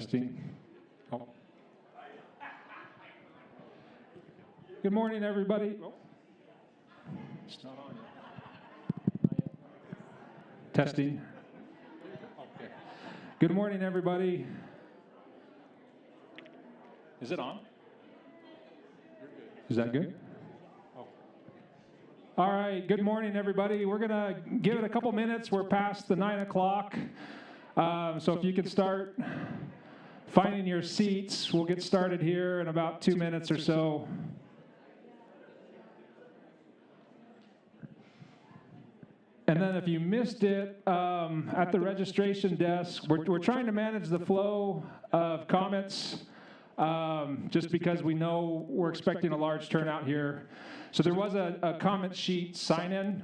Testing. Oh. Good morning, everybody. Oh. It's not on yet. Testing. Okay. Good morning, everybody. Is it on? Is that good? Oh. All right. Good morning, everybody. We're going to give it a couple minutes. We're past the 9 o'clock. So if you could start finding your seats, we'll get started here in about 2 minutes or so. And then if you missed it, at the registration desk, we're trying to manage the flow of comments just because we know we're expecting a large turnout here. So there was a comment sheet sign-in.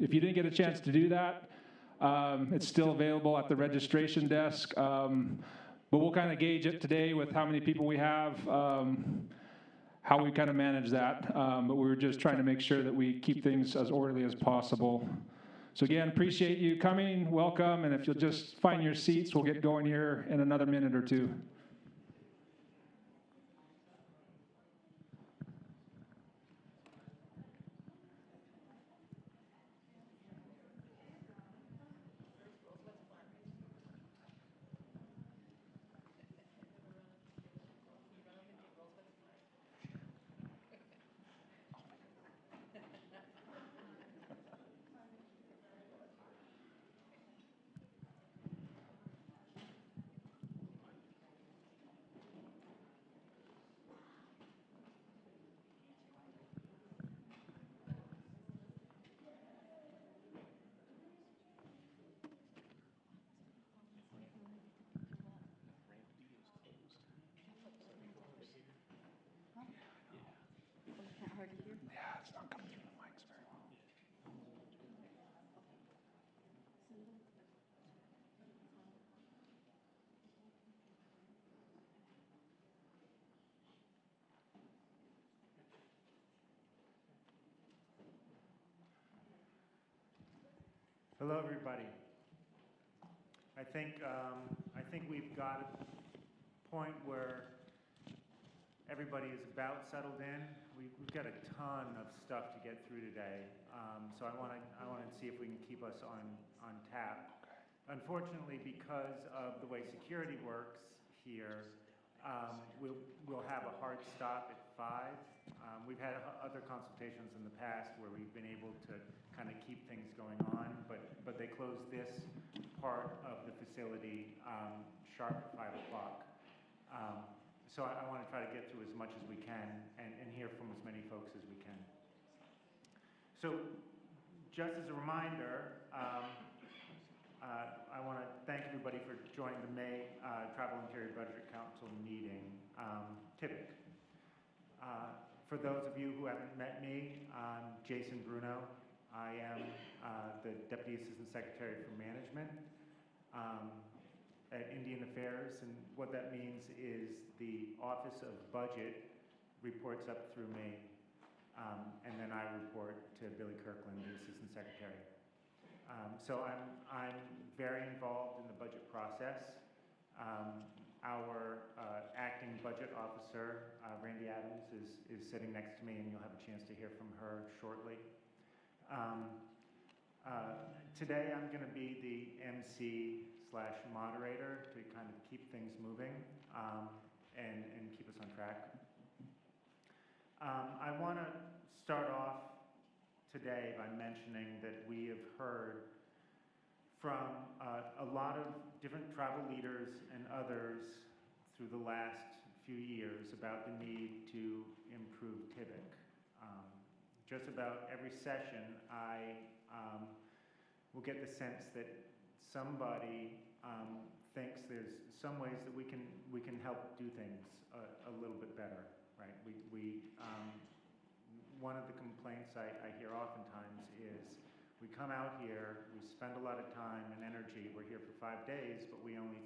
If you didn't get a chance to do that, it's still available at the registration desk. But we'll kind of gauge it today with how many people we have, how we kind of manage that. But we were just trying to make sure that we keep things as orderly as possible. So again, appreciate you coming. Welcome. And if you'll just find your seats, we'll get going here in another minute or two. Hello, everybody. I think we've got a point where everybody is about settled in. We've got a ton of stuff to get through today, so I want to see if we can keep us on tap. Unfortunately, because of the way security works here, we'll have a hard stop at 5. We've had other consultations in the past where we've been able to kind of keep things going on, but they close this part of the facility sharp at 5 o'clock. So I want to try to get through as much as we can and hear from as many folks as we can. So just as a reminder, I want to thank everybody for joining the May Travel Interior Budget Council meeting, TIBIC. For those of you who haven't met me, I'm Jason Bruno. I am the Deputy Assistant Secretary for Management at Indian Affairs, and what that means is the Office of Budget reports up through me, and then I report to Billy Kirkland, the Assistant Secretary. So I'm very involved in the budget process. Our acting budget officer, Randy Adams, is sitting next to me, and you'll have a chance to hear from her shortly. Today I'm going to be the MC/moderator to kind of keep things moving and keep us on track. I want to start off today by mentioning that we have heard from a lot of different travel leaders and others through the last few years about the need to improve TIBIC. Just about every session, I will get the sense that somebody thinks there's some ways that we can help do things a little bit better, right? One of the complaints I hear oftentimes is we come out here, we spend a lot of time and energy. We're here for 5 days, but we only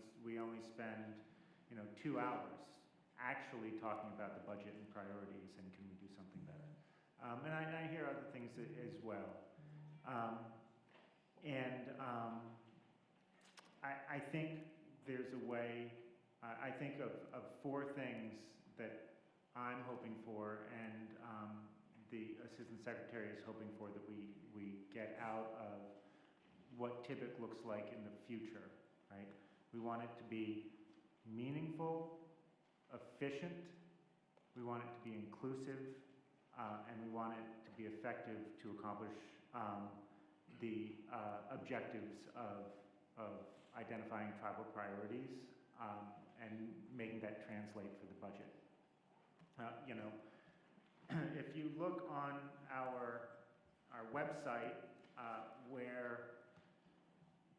spend 2 hours actually talking about the budget and priorities and can we do something better. And I hear other things as well. I think there's a way I think of four things that I'm hoping for, and the Assistant Secretary is hoping for, that we get out of what Tibbetts looks like in the future, right? We want it to be meaningful, efficient, we want it to be inclusive, and we want it to be effective to accomplish the objectives of identifying tribal priorities and making that translate for the budget. You know, if you look on our website where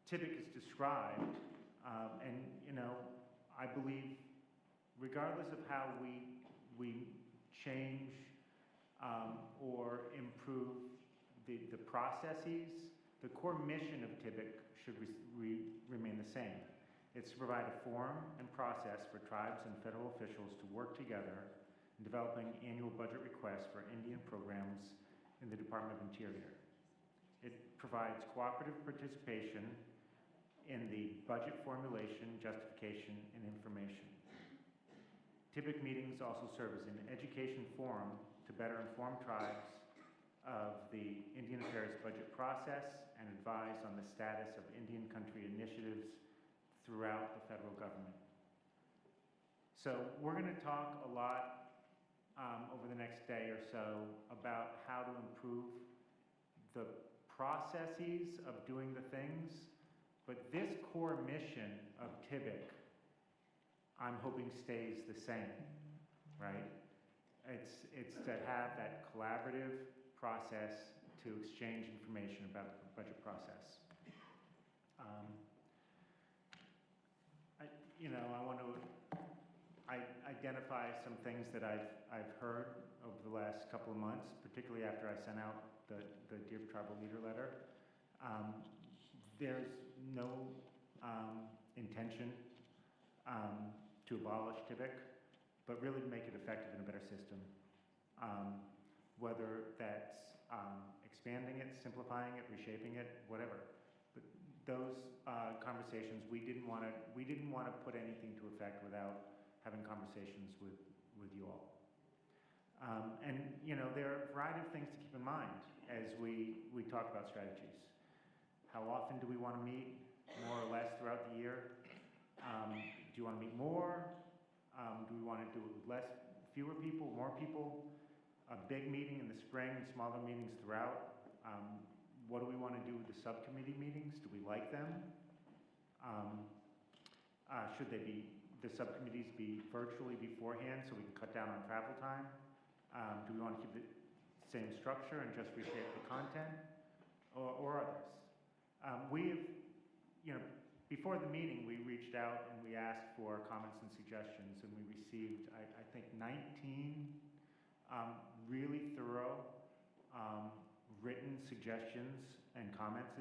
Tibbetts is described, and you know, I believe regardless of how we change or improve the processes, the core mission of Tibbetts should remain the same. It's to provide a forum and process for tribes and federal officials to work together in developing annual budget requests for Indian programs in the Department of Interior. It provides cooperative participation in the budget formulation, justification, and information. Tibbetts meetings also serve as an education forum to better inform tribes of the Indian Affairs budget process and advise on the status of Indian country initiatives throughout the federal government. So we're going to talk a lot over the next day or so about how to improve the processes of doing the things, but this core mission of Tibbetts, I'm hoping stays the same, right? It's to have that collaborative process to exchange information about the budget process. I want to identify some things that I've heard over the last couple of months, particularly after I sent out the Dear Tribal Leader letter. There's no intention to abolish Tibbetts, but really to make it effective in a better system. Whether that's expanding it, simplifying it, reshaping it, whatever. But those conversations, we didn't want to put anything to effect without having conversations with you all. And you know, there are a variety of things to keep in mind as we talk about strategies. How often do we want to meet? More or less throughout the year? Do you want to meet more? Do we want to do it with fewer people, more people? A big meeting in the spring, smaller meetings throughout? What do we want to do with the subcommittee meetings? Do we like them? Should the subcommittees be virtually beforehand so we can cut down on travel time? Do we want to keep the same structure and just reshape the content, or others? Before the meeting, we reached out and we asked for comments and suggestions, and we received, I think, 19 really thorough written suggestions and comments,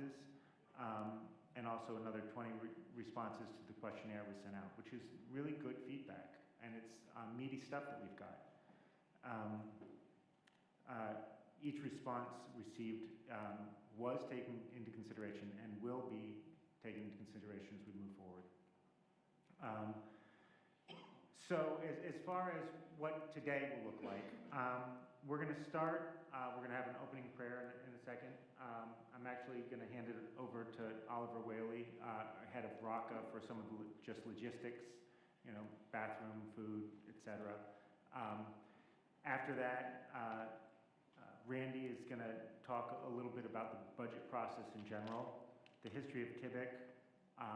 and also another 20 responses to the questionnaire we sent out, which is really good feedback, and it's meaty stuff that we've got. Each response received was taken into consideration and will be taken into consideration as we move forward. So as far as what today will look like, we're going to start, we're going to have an opening prayer in a second. I'm actually going to hand it over to Oliver Whaley, head of RACA, for some of the just logistics, you know, bathroom, food, etc. After that, Randy is going to talk a little bit about the budget process in general, the history of Tibbetts,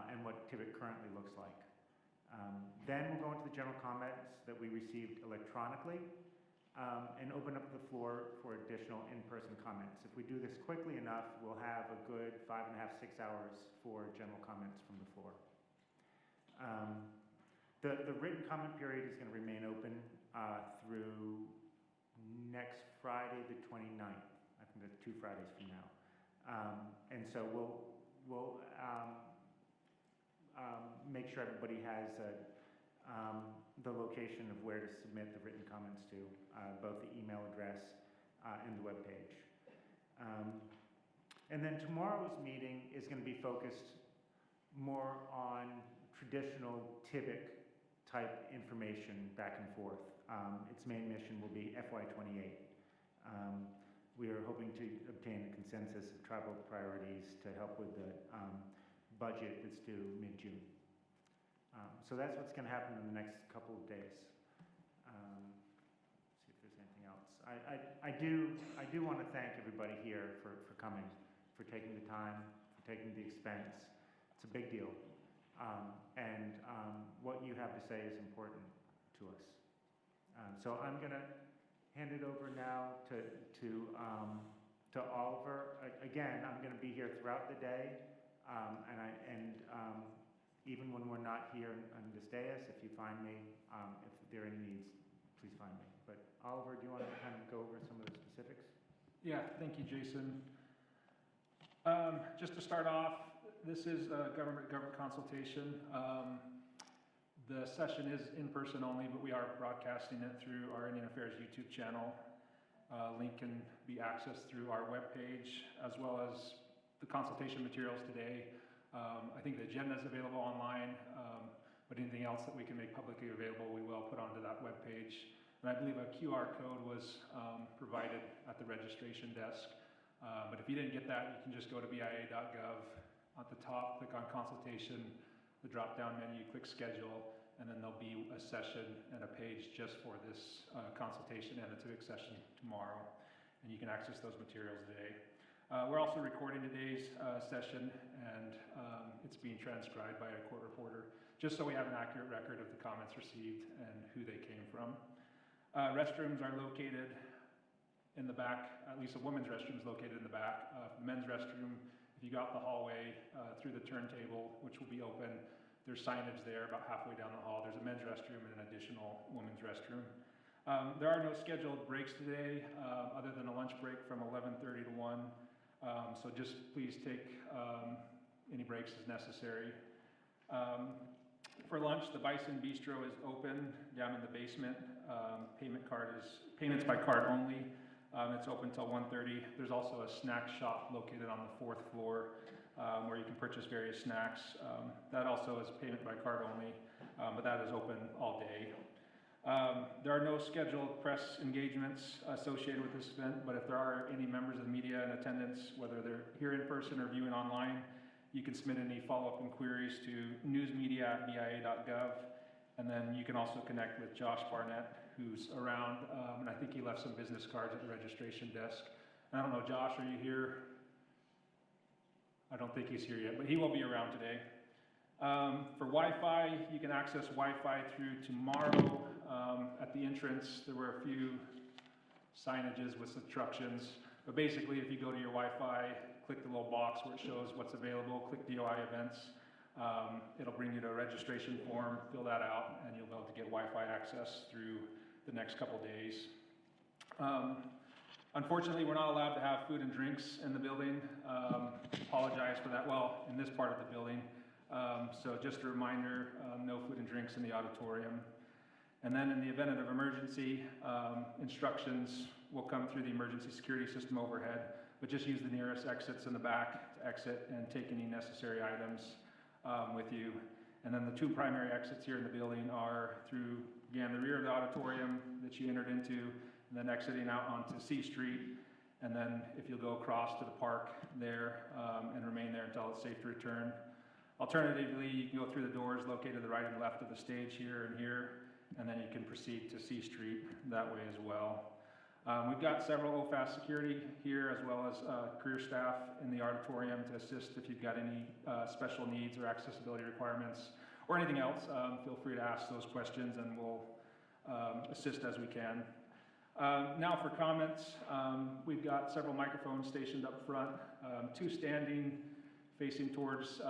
and what Tibbetts currently looks like. Then we'll go into the general comments that we received electronically, and open up the floor for additional in-person comments. If we do this quickly enough, we'll have a good 5.5, 6 hours for general comments from the floor. The written comment period is going to remain open through next Friday, the 29th. I think that's 2 Fridays from now. And so we'll make sure everybody has the location of where to submit the written comments to, both the email address and the web page. And then tomorrow's meeting is going to be focused more on traditional Tibbetts type information back and forth. Its main mission will be FY28. We are hoping to obtain a consensus of tribal priorities to help with the budget that's due mid-June. So that's what's going to happen in the next couple of days. See if there's anything else. I do want to thank everybody here for coming, for taking the time, for taking the expense. It's a big deal. And what you have to say is important to us. So I'm going to hand it over now to Oliver. Again, I'm going to be here throughout the day, even when we're not here on this dais, if you find me, if there are any needs, please find me. But Oliver, do you want to kind of go over some of the specifics? Yeah, thank you, Jason. Just to start off, this is a government consultation. The session is in person only, but we are broadcasting it through our Indian Affairs YouTube channel. Link can be accessed through our webpage, as well as the consultation materials today. I think the agenda is available online, but anything else that we can make publicly available, we will put onto that webpage. And I believe a QR code was provided at the registration desk. But if you didn't get that, you can just go to BIA.gov. At the top, click on consultation, the drop-down menu, click schedule, and then there'll be a session and a page just for this consultation and a civic session tomorrow. And you can access those materials today. We're also recording today's session, and it's being transcribed by a court reporter, just so we have an accurate record of the comments received and who they came from. Restrooms are located in the back. At least a women's restroom is located in the back. Men's restroom, if you go out the hallway through the turntable, which will be open, there's signage there about halfway down the hall. There's a men's restroom and an additional women's restroom. There are no scheduled breaks today, other than a lunch break from 11:30 to 1. So just please take any breaks as necessary. For lunch, the Bison Bistro is open down in the basement. Payments by card only. It's open till 1:30. There's also a snack shop located on the 4th floor where you can purchase various snacks. That also is payment by card only, but that is open all day. There are no scheduled press engagements associated with this event, but if there are any members of the media in attendance, whether they're here in person or viewing online, you can submit any follow-up inquiries to newsmedia@bia.gov, and then you can also connect with Josh Barnett, who's around, and I think he left some business cards at the registration desk. I don't know, Josh, are you here? I don't think he's here yet, but he will be around today. For Wi-Fi, you can access Wi-Fi through tomorrow. At the entrance, there were a few signages with instructions, but basically if you go to your Wi-Fi, click the little box where it shows what's available, click DOI events, it'll bring you to a registration form, fill that out, and you'll be able to get Wi-Fi access through the next couple days. Unfortunately, we're not allowed to have food and drinks in the building. Apologize for that, well, in this part of the building. So just a reminder, no food and drinks in the auditorium. And then in the event of emergency, instructions will come through the emergency security system overhead, but just use the nearest exits in the back to exit and take any necessary items with you. And then the two primary exits here in the building are through, again, the rear of the auditorium that you entered into, and then exiting out onto C Street. And then if you'll go across to the park there and remain there until it's safe to return. Alternatively, you can go through the doors located to the right and left of the stage here and here, and then you can proceed to C Street that way as well. We've got several OFAS security here, as well as career staff in the auditorium to assist if you've got any special needs or accessibility requirements or anything else. Feel free to ask those questions and we'll assist as we can. Now for comments, we've got several microphones stationed up front, two standing facing towards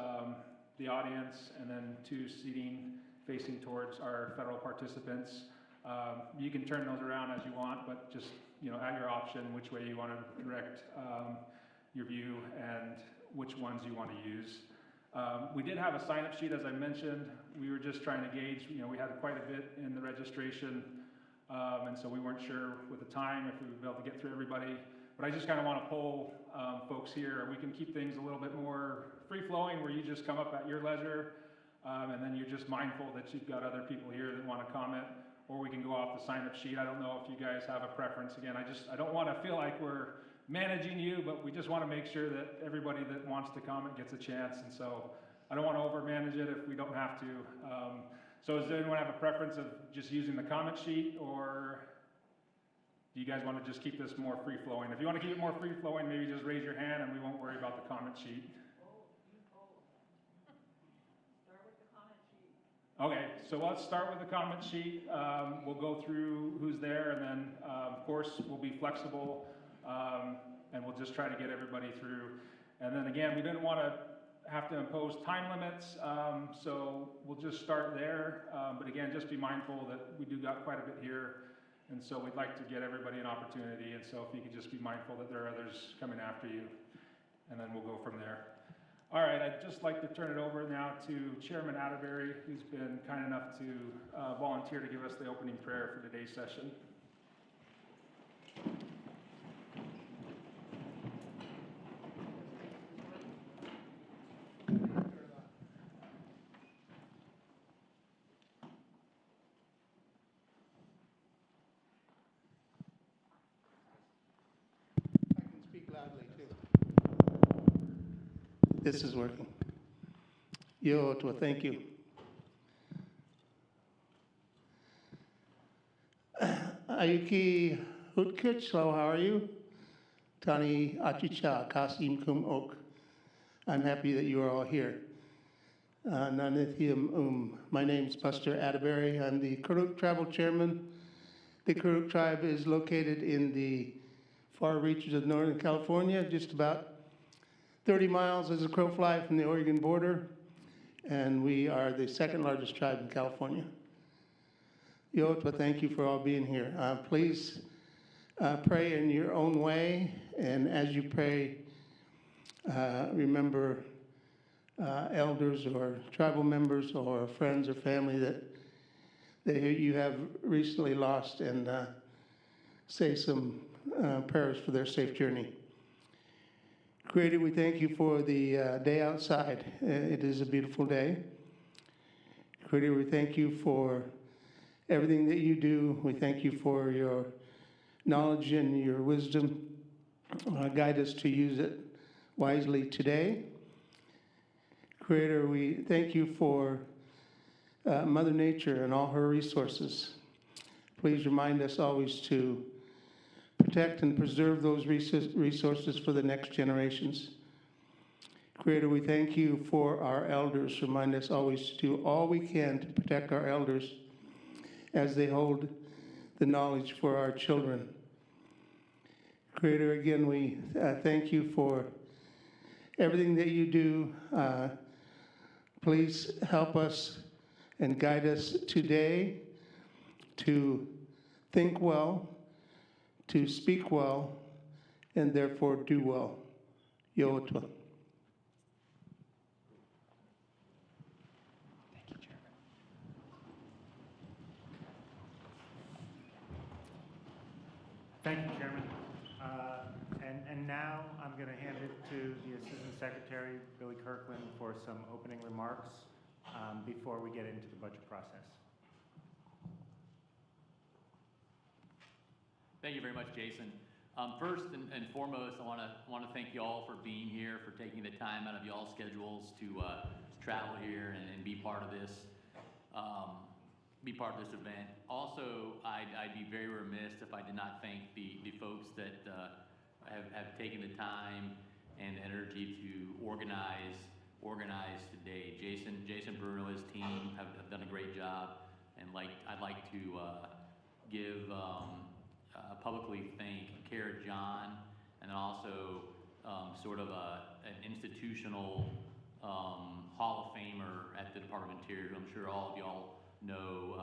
the audience, and then two seating facing towards our federal participants. You can turn those around as you want, but just at your option, which way you want to direct your view and which ones you want to use. We did have a sign-up sheet, as I mentioned. We were just trying to gauge, we had quite a bit in the registration, and so we weren't sure with the time if we would be able to get through everybody. But I just kind of want to poll folks here. We can keep things a little bit more free-flowing, where you just come up at your leisure, And then you're just mindful that you've got other people here that want to comment, or we can go off the sign-up sheet. I don't know if you guys have a preference. Again, I don't want to feel like we're managing you, but we just want to make sure that everybody that wants to comment gets a chance. And so I don't want to over-manage it if we don't have to. So does anyone have a preference of just using the comment sheet, or do you guys want to just keep this more free-flowing? If you want to keep it more free-flowing, maybe just raise your hand and we won't worry about the comment sheet. Okay, so let's start with the comment sheet. We'll go through who's there, and then, of course, we'll be flexible, and we'll just try to get everybody through. And then again, we didn't want to have to impose time limits, so we'll just start there. But again, just be mindful that we do got quite a bit here, and so we'd like to get everybody an opportunity. And so if you could just be mindful that there are others coming after you, and then we'll go from there. All right, I'd just like to turn it over now to Chairman Atterbury, who's been kind enough to volunteer to give us the opening prayer for today's session. I can speak loudly too. This is working. Yootwa, thank you. Ayuki Hutkich, how are you? Tani Achicha Kasim Kum Ok. I'm happy that you are all here. Nanithium My name's Buster Atterbury. I'm the Kuruk Tribal Chairman. The Kuruk tribe is located in the far reaches of Northern California, just about 30 miles as a crow fly from the Oregon border, and we are the second largest tribe in California. Yootwa, thank you for all being here. Please pray in your own way, and as you pray, remember elders or tribal members or friends or family that you have recently lost, and say some prayers for their safe journey. Creator, we thank you for the day outside. It is a beautiful day. Creator, we thank you for everything that you do. We thank you for your knowledge and your wisdom. Guide us to use it wisely today. Creator, we thank you for Mother Nature and all her resources. Please remind us always to protect and preserve those resources for the next generations. Creator, we thank you for our elders. Remind us always to do all we can to protect our elders as they hold the knowledge for our children. Creator, again, we thank you for everything that you do. Please help us and guide us today to think well, to speak well, and therefore do well. Yootwa. Thank you, Chairman. Thank you, Chairman. And now I'm going to hand it to the Assistant Secretary, Billy Kirkland, for some opening remarks before we get into the budget process. Thank you very much, Jason. First and foremost, I want to thank you all for being here, for taking the time out of y'all's schedules to travel here and be part of this. Event. Also, I'd be very remiss if I did not thank the folks that have taken the time and energy to organize today. Jason Brewer and his team have done a great job, and I'd like to publicly thank Kara John, and then also sort of an institutional Hall of Famer at the Department of Interior, who I'm sure all of y'all know,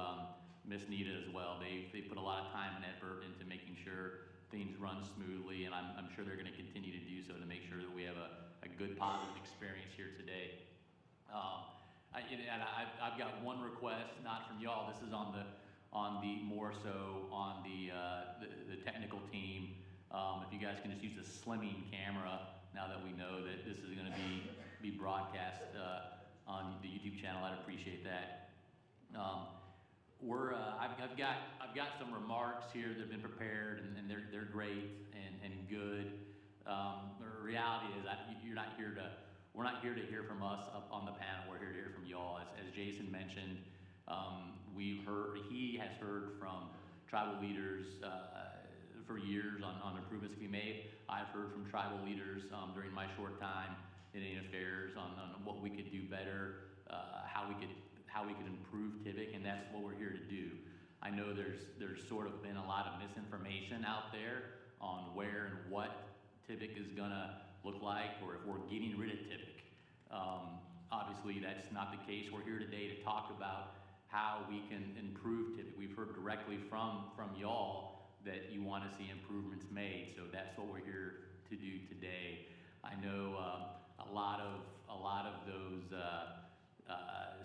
Miss Nita as well. They put a lot of time and effort into making sure things run smoothly, and I'm sure they're going to continue to do so to make sure that we have a good, positive experience here today. I've got one request, not from y'all. This is on the more so on the technical team. If you guys can just use the slimming camera now that we know that this is going to be broadcast on the YouTube channel. I'd appreciate that. I've got some remarks here that have been prepared, and they're great and good. The reality is we're not here to hear from us up on the panel. We're here to hear from y'all. As Jason mentioned, he has heard from tribal leaders for years on improvements to be made. I've heard from tribal leaders during my short time in Indian Affairs on what we could do better, how we could improve TIBIC, and that's what we're here to do. I know there's sort of been a lot of misinformation out there on where and what TIBIC is gonna look like, or if we're getting rid of TIBIC. Obviously, that's not the case. We're here today to talk about how we can improve TIBIC. We've heard directly from y'all that you want to see improvements made, so that's what we're here to do today. I know a lot of those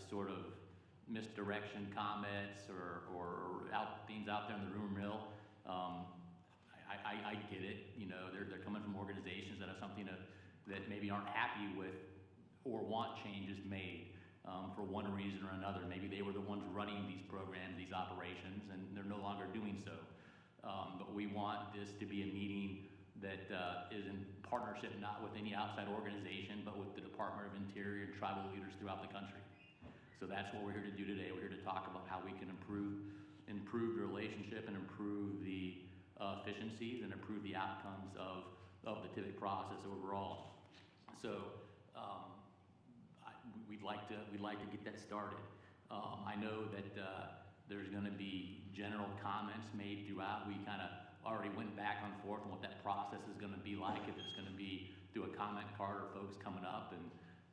sort of misdirection comments or things out there in the rumor mill. I get it. You know, they're coming from organizations that have something that maybe aren't happy with or want changes made for one reason or another. Maybe they were the ones running these programs, these operations, and they're no longer doing so. But we want this to be a meeting that is in partnership not with any outside organization, but with the Department of Interior and tribal leaders throughout the country. So that's what we're here to do today. We're here to talk about how we can improve the relationship and improve the efficiencies and improve the outcomes of the TIBIC process overall. So we'd like to get that started. I know that there's going to be general comments made throughout. We kind of already went back and forth on what that process is going to be like, if it's going to be through a comment card or folks coming up, and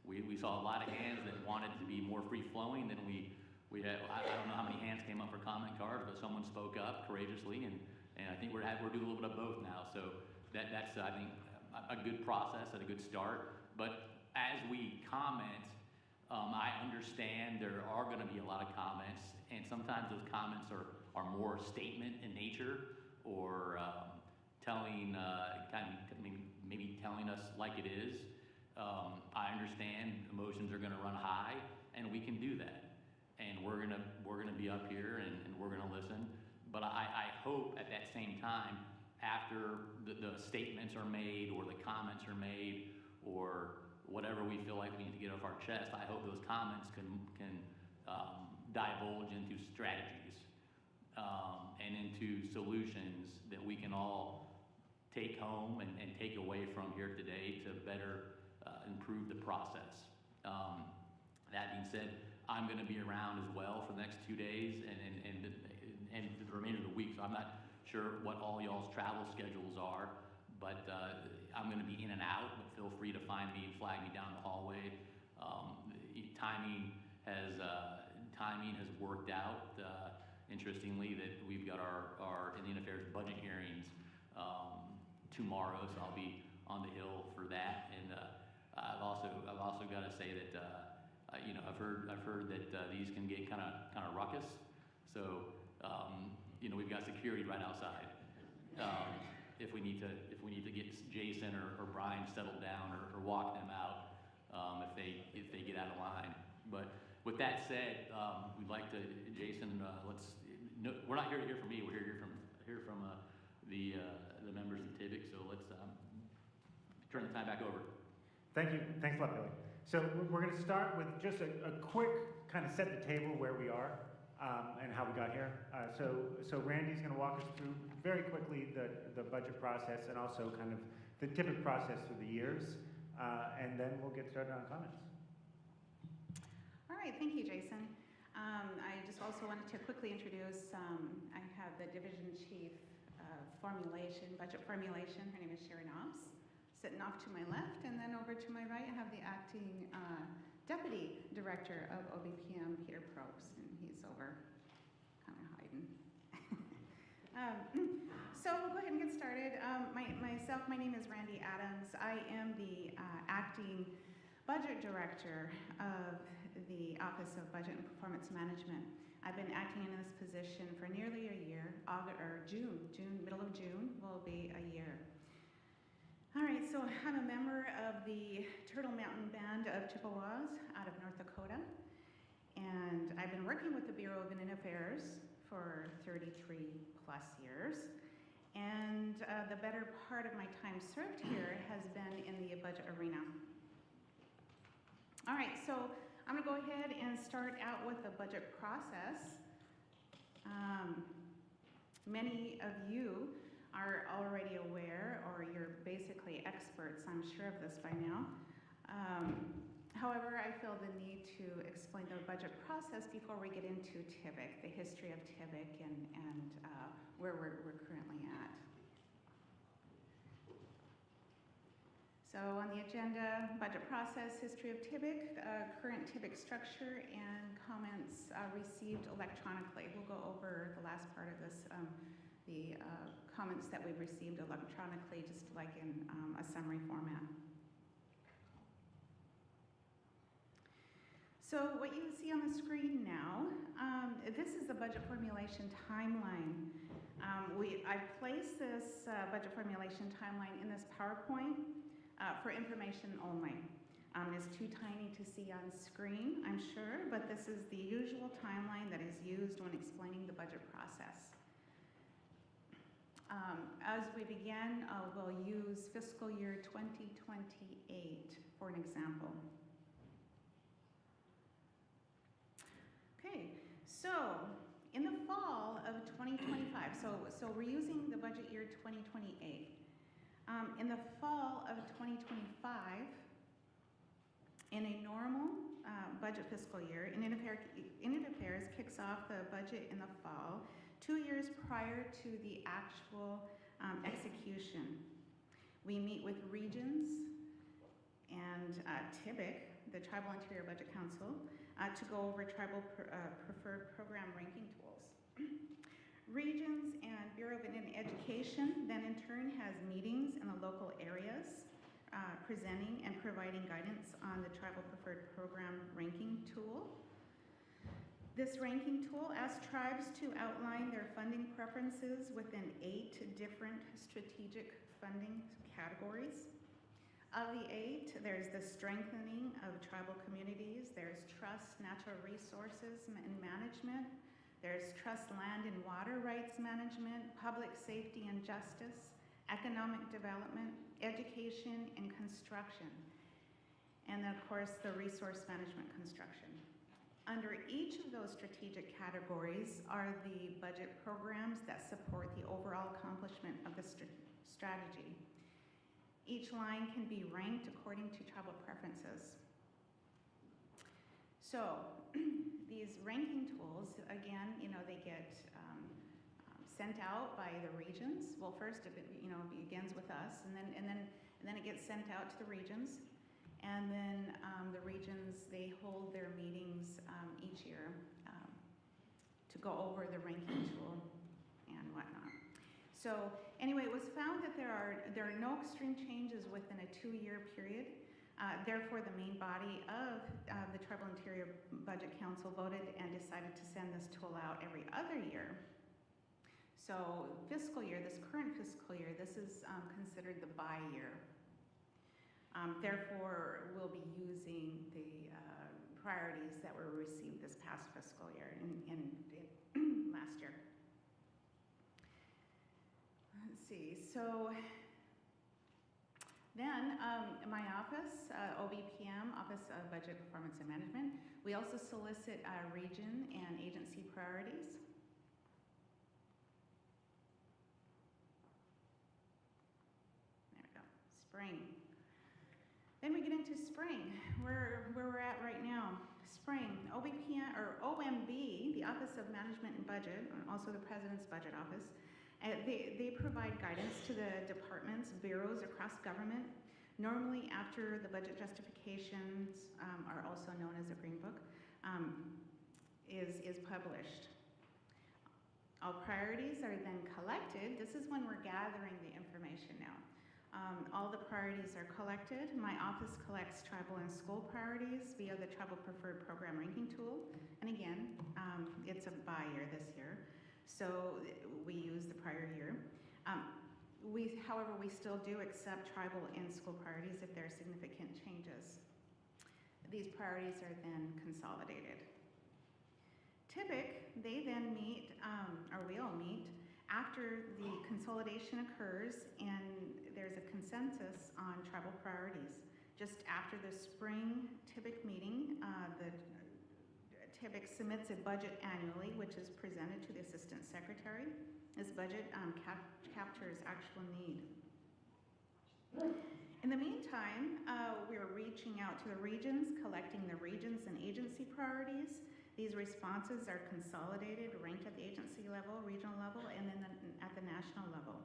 we saw a lot of hands that wanted to be more free-flowing than we had. I don't know how many hands came up for comment cards, but someone spoke up courageously, and I think we're doing a little bit of both now. So that's I think a good process and a good start. But as we comment, I understand there are going to be a lot of comments, and sometimes those comments are more statement in nature, or telling maybe telling us like it is. I understand emotions are going to run high, and we can do that. And we're gonna be up here and we're gonna listen. But I hope at that same time, after the statements are made or the comments are made or whatever we feel like we need to get off our chest, I hope those comments can divulge into strategies and into solutions that we can all take home and take away from here today to better improve the process. That being said, I'm going to be around as well for the next 2 days and the remainder of the week. So I'm not sure what all y'all's travel schedules are, but I'm going to be in and out. But feel free to find me and flag me down the hallway. Timing has worked out. Interestingly, that we've got our Indian Affairs budget hearings tomorrow, so I'll be on the Hill for that. And I've also got to say that I've heard that these can get kind of ruckus. So we've got security right outside. If we need to get Jason or Brian settled down or walk them out if they get out of line. But with that said, we'd like to, Jason. We're not here to hear from me. We're here to hear from the members of TIBIC. So let's turn the time back over. Thank you. Thanks a lot, Billy. So we're going to start with just a quick kind of set the table where we are and how we got here. So Randy's going to walk us through very quickly the budget process and also kind of the TIBIC process through the years, and then we'll get started on comments. All right, thank you, Jason. I just also wanted to quickly introduce, I have the Division Chief budget formulation. Her name is Sherry Knobs, sitting off to my left, and then over to my right I have the Acting Deputy Director of OBPM, Peter Probst, and he's over kind of hiding. So we'll go ahead and get started. My name is Randy Adams. I am the Acting Budget Director of the Office of Budget and Performance Management. I've been acting in this position for nearly a year. Middle of June will be a year. All right, so I'm a member of the Turtle Mountain Band of Chippewas out of North Dakota. And I've been working with the Bureau of Indian Affairs for 33 plus years. And the better part of my time served here has been in the budget arena. All right, so I'm gonna go ahead and start out with the budget process. Many of you are already aware, or you're basically experts, I'm sure of this by now. However, I feel the need to explain the budget process before we get into TIBIC, the history of TIBIC and where we're currently at. So on the agenda, budget process, history of TIBIC, current TIBIC structure, and comments received electronically. We'll go over the last part of this, the comments that we've received electronically, just like in a summary format. So what you see on the screen now, this is the budget formulation timeline. I've placed this budget formulation timeline in this PowerPoint for information only. It's too tiny to see on screen, I'm sure, but this is the usual timeline that is used when explaining the budget process. As we begin, we'll use fiscal year 2028 for an example. Okay, so in the fall of 2025, so we're using the budget year 2028. In the fall of 2025, in a normal budget fiscal year, Indian Affairs kicks off the budget in the fall, 2 years prior to the actual execution. We meet with regions and TIBIC, the Tribal Interior Budget Council, to go over tribal preferred program ranking tools. Regions and Bureau of Indian Education then in turn has meetings in the local areas, presenting and providing guidance on the Tribal Preferred Program ranking tool. This ranking tool asks tribes to outline their funding preferences within 8 different strategic funding categories. Of the 8, there's the strengthening of tribal communities, there's trust, natural resources and management, there's trust, land and water rights management, public safety and justice, economic development, education and construction, and then of course the resource management construction. Under each of those strategic categories are the budget programs that support the overall accomplishment of the strategy. Each line can be ranked according to tribal preferences. So these ranking tools, again, they get sent out by the regions. Well, first, it begins with us, and then it gets sent out to the regions, and then the regions, they hold their meetings each year to go over the ranking tool and whatnot. So anyway, it was found that there are no extreme changes within a 2-year period. Therefore, the main body of the Tribal Interior Budget Council voted and decided to send this tool out every other year. So fiscal year, this current fiscal year, this is considered the buy year. Therefore, we'll be using the priorities that were received this past fiscal year in last year. Let's see, so then my office, OBPM, Office of Budget Performance and Management, we also solicit region and agency priorities. There we go, spring. Then we get into spring, where we're at right now. Spring, OBPM, or OMB, the Office of Management and Budget, and also the President's Budget Office, they provide guidance to the departments, bureaus across government. Normally after the budget justifications, are also known as a Green Book, is published. All priorities are then collected. This is when we're gathering the information now. All the priorities are collected. My office collects tribal and school priorities via the Tribal Preferred Program Ranking Tool. And again, it's a buy year this year. So we use the prior year. However, we still do accept tribal and school priorities if there are significant changes. These priorities are then consolidated. TIBIC, they then meet, or we all meet, after the consolidation occurs and there's a consensus on tribal priorities. Just after the spring TIBIC meeting, the TIBIC submits a budget annually, which is presented to the Assistant Secretary. This budget captures actual need. In the meantime, we're reaching out to the regions, collecting the regions and agency priorities. These responses are consolidated, ranked at the agency level, regional level, and then at the national level.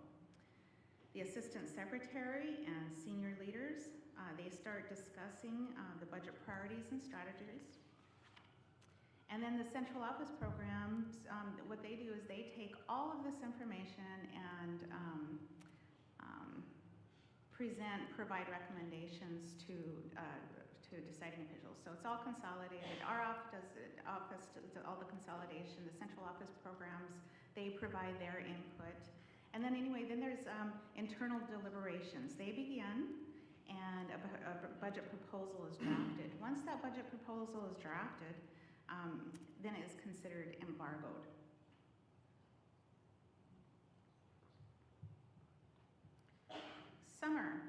The Assistant Secretary and senior leaders, they start discussing the budget priorities and strategies. And then the central office programs, what they do is they take all of this information and provide recommendations to deciding officials. So it's all consolidated. Our office does all the consolidation. The central office programs, they provide their input. And then anyway, then there's internal deliberations. They begin, and a budget proposal is drafted. Once that budget proposal is drafted, then it is considered embargoed. Summer.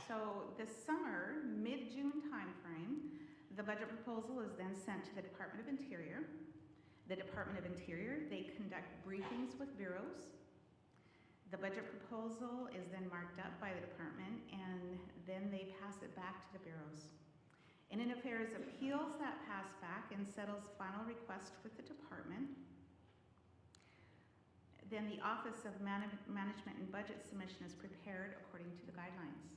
So this summer, mid-June timeframe, the budget proposal is then sent to the Department of Interior. The Department of Interior, they conduct briefings with bureaus. The budget proposal is then marked up by the department, and then they pass it back to the bureaus. Indian Affairs appeals that pass back and settles final request with the department. Then the Office of Management and Budget submission is prepared according to the guidelines.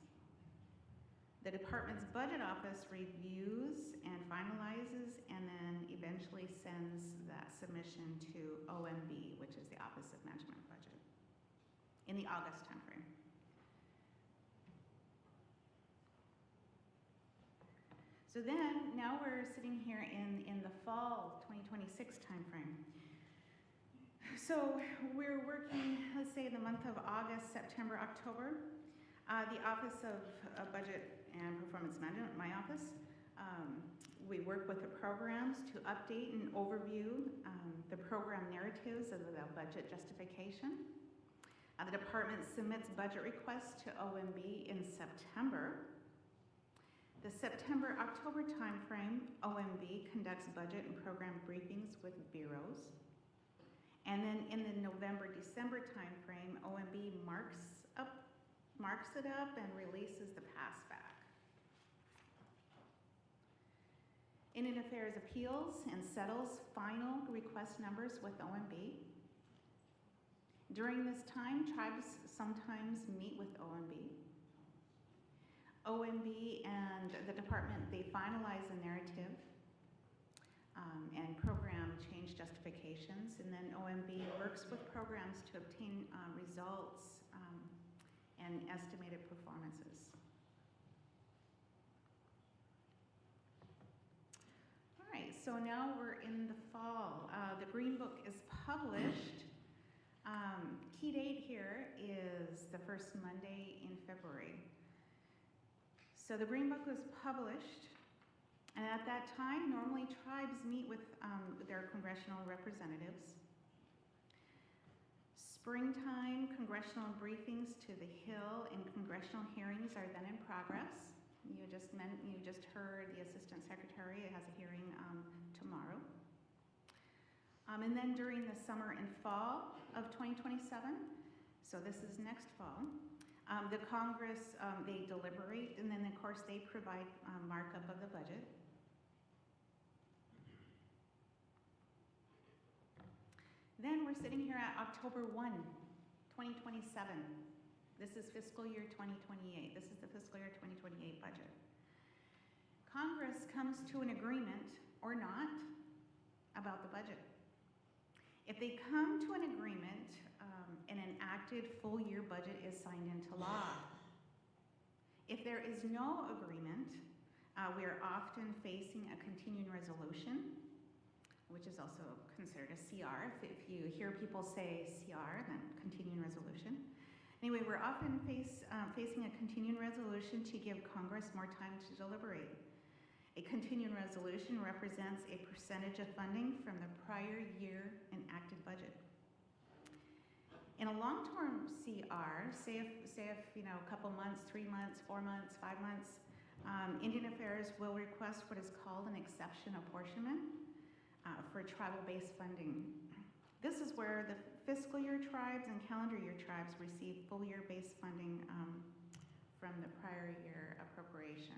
The department's budget office reviews and finalizes and then eventually sends that submission to OMB, which is the Office of Management and Budget, in the August timeframe. So then, now we're sitting here in the fall 2026 timeframe. So we're working, let's say, the month of August, September, October. The Office of Budget and Performance Management, my office, we work with the programs to update and overview the program narratives of the budget justification. The department submits budget requests to OMB in September. The September-October timeframe, OMB conducts budget and program briefings with bureaus. And then in the November-December timeframe, OMB marks it up and releases the passback. Indian Affairs appeals and settles final request numbers with OMB. During this time, tribes sometimes meet with OMB. OMB and the department, they finalize a narrative and program change justifications, and then OMB works with programs to obtain results and estimated performances. All right, so now we're in the fall. The Green Book is published. Key date here is the first Monday in February. So the Green Book was published, and at that time, normally tribes meet with their congressional representatives. Springtime congressional briefings to the Hill and congressional hearings are then in progress. You just heard the Assistant Secretary has a hearing tomorrow. And then during the summer and fall of 2027, so this is next fall, the Congress, they deliberate, and then of course they provide markup of the budget. Then we're sitting here at October 1, 2027. This is fiscal year 2028. This is the fiscal year 2028 budget. Congress comes to an agreement, or not, about the budget. If they come to an agreement, an enacted full-year budget is signed into law. If there is no agreement, we are often facing a continuing resolution, which is also considered a CR. If you hear people say CR, then continuing resolution. Anyway, we're often facing a continuing resolution to give Congress more time to deliberate. A continuing resolution represents a percentage of funding from the prior year enacted budget. In a long-term CR, say if a couple months, 3 months, 4 months, 5 months, Indian Affairs will request what is called an exception apportionment for tribal-based funding. This is where the fiscal year tribes and calendar year tribes receive full year-based funding from the prior year appropriation.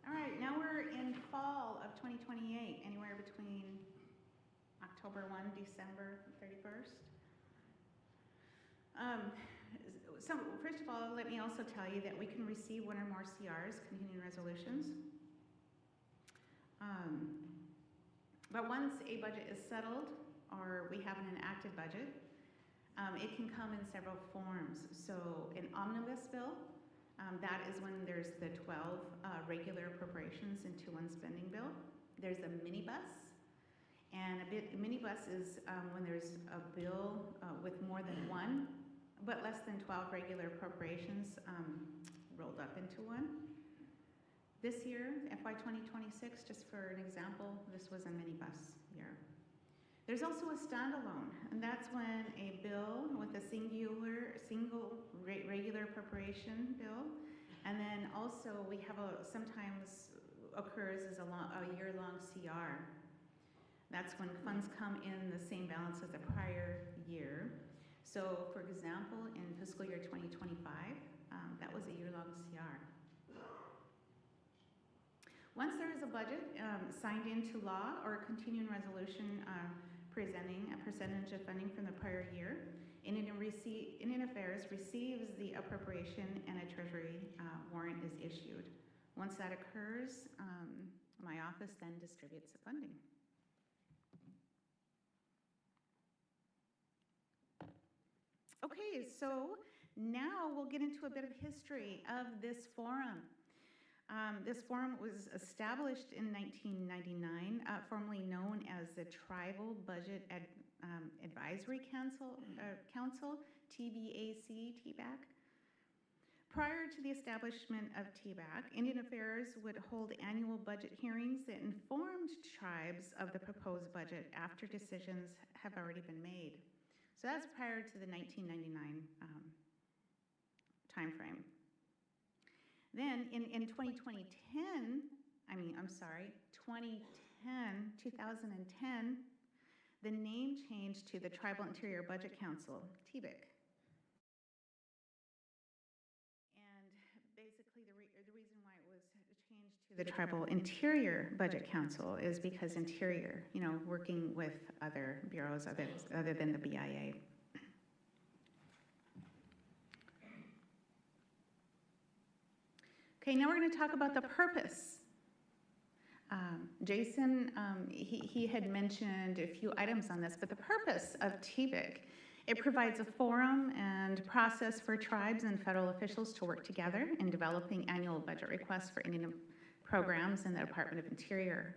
All right, now we're in fall of 2028, anywhere between October 1, December 31st. So first of all, let me also tell you that we can receive one or more CRs, continuing resolutions. But once a budget is settled or we have an enacted budget, it can come in several forms. So an omnibus bill, that is when there's the 12 regular appropriations into one spending bill. There's a minibus, and a minibus is when there's a bill with more than one, but less than 12 regular appropriations rolled up into one. This year, FY 2026, just for an example, this was a minibus year. There's also a standalone, and that's when a bill with a single regular appropriation bill, and then also we have sometimes occurs as a year-long CR. That's when funds come in the same balance as the prior year. So, for example, in fiscal year 2025, that was a year-long CR. Once there is a budget signed into law or a continuing resolution presenting a percentage of funding from the prior year, Indian Affairs receives the appropriation and a Treasury warrant is issued. Once that occurs, my office then distributes the funding. Okay, so now we'll get into a bit of history of this forum. This forum was established in 1999, formerly known as the Tribal Budget Advisory Council, TBAC. Prior to the establishment of TBAC, Indian Affairs would hold annual budget hearings that informed tribes of the proposed budget after decisions have already been made. So that's prior to the 1999 timeframe. Then in 2010, the name changed to the Tribal Interior Budget Council, TBIC. And basically the reason why it was changed to the Tribal Interior Budget Council is because Interior, working with other bureaus other than the BIA. Okay, now we're going to talk about the purpose. Jason, he had mentioned a few items on this, but the purpose of TBIC, it provides a forum and process for tribes and federal officials to work together in developing annual budget requests for Indian programs in the Department of Interior.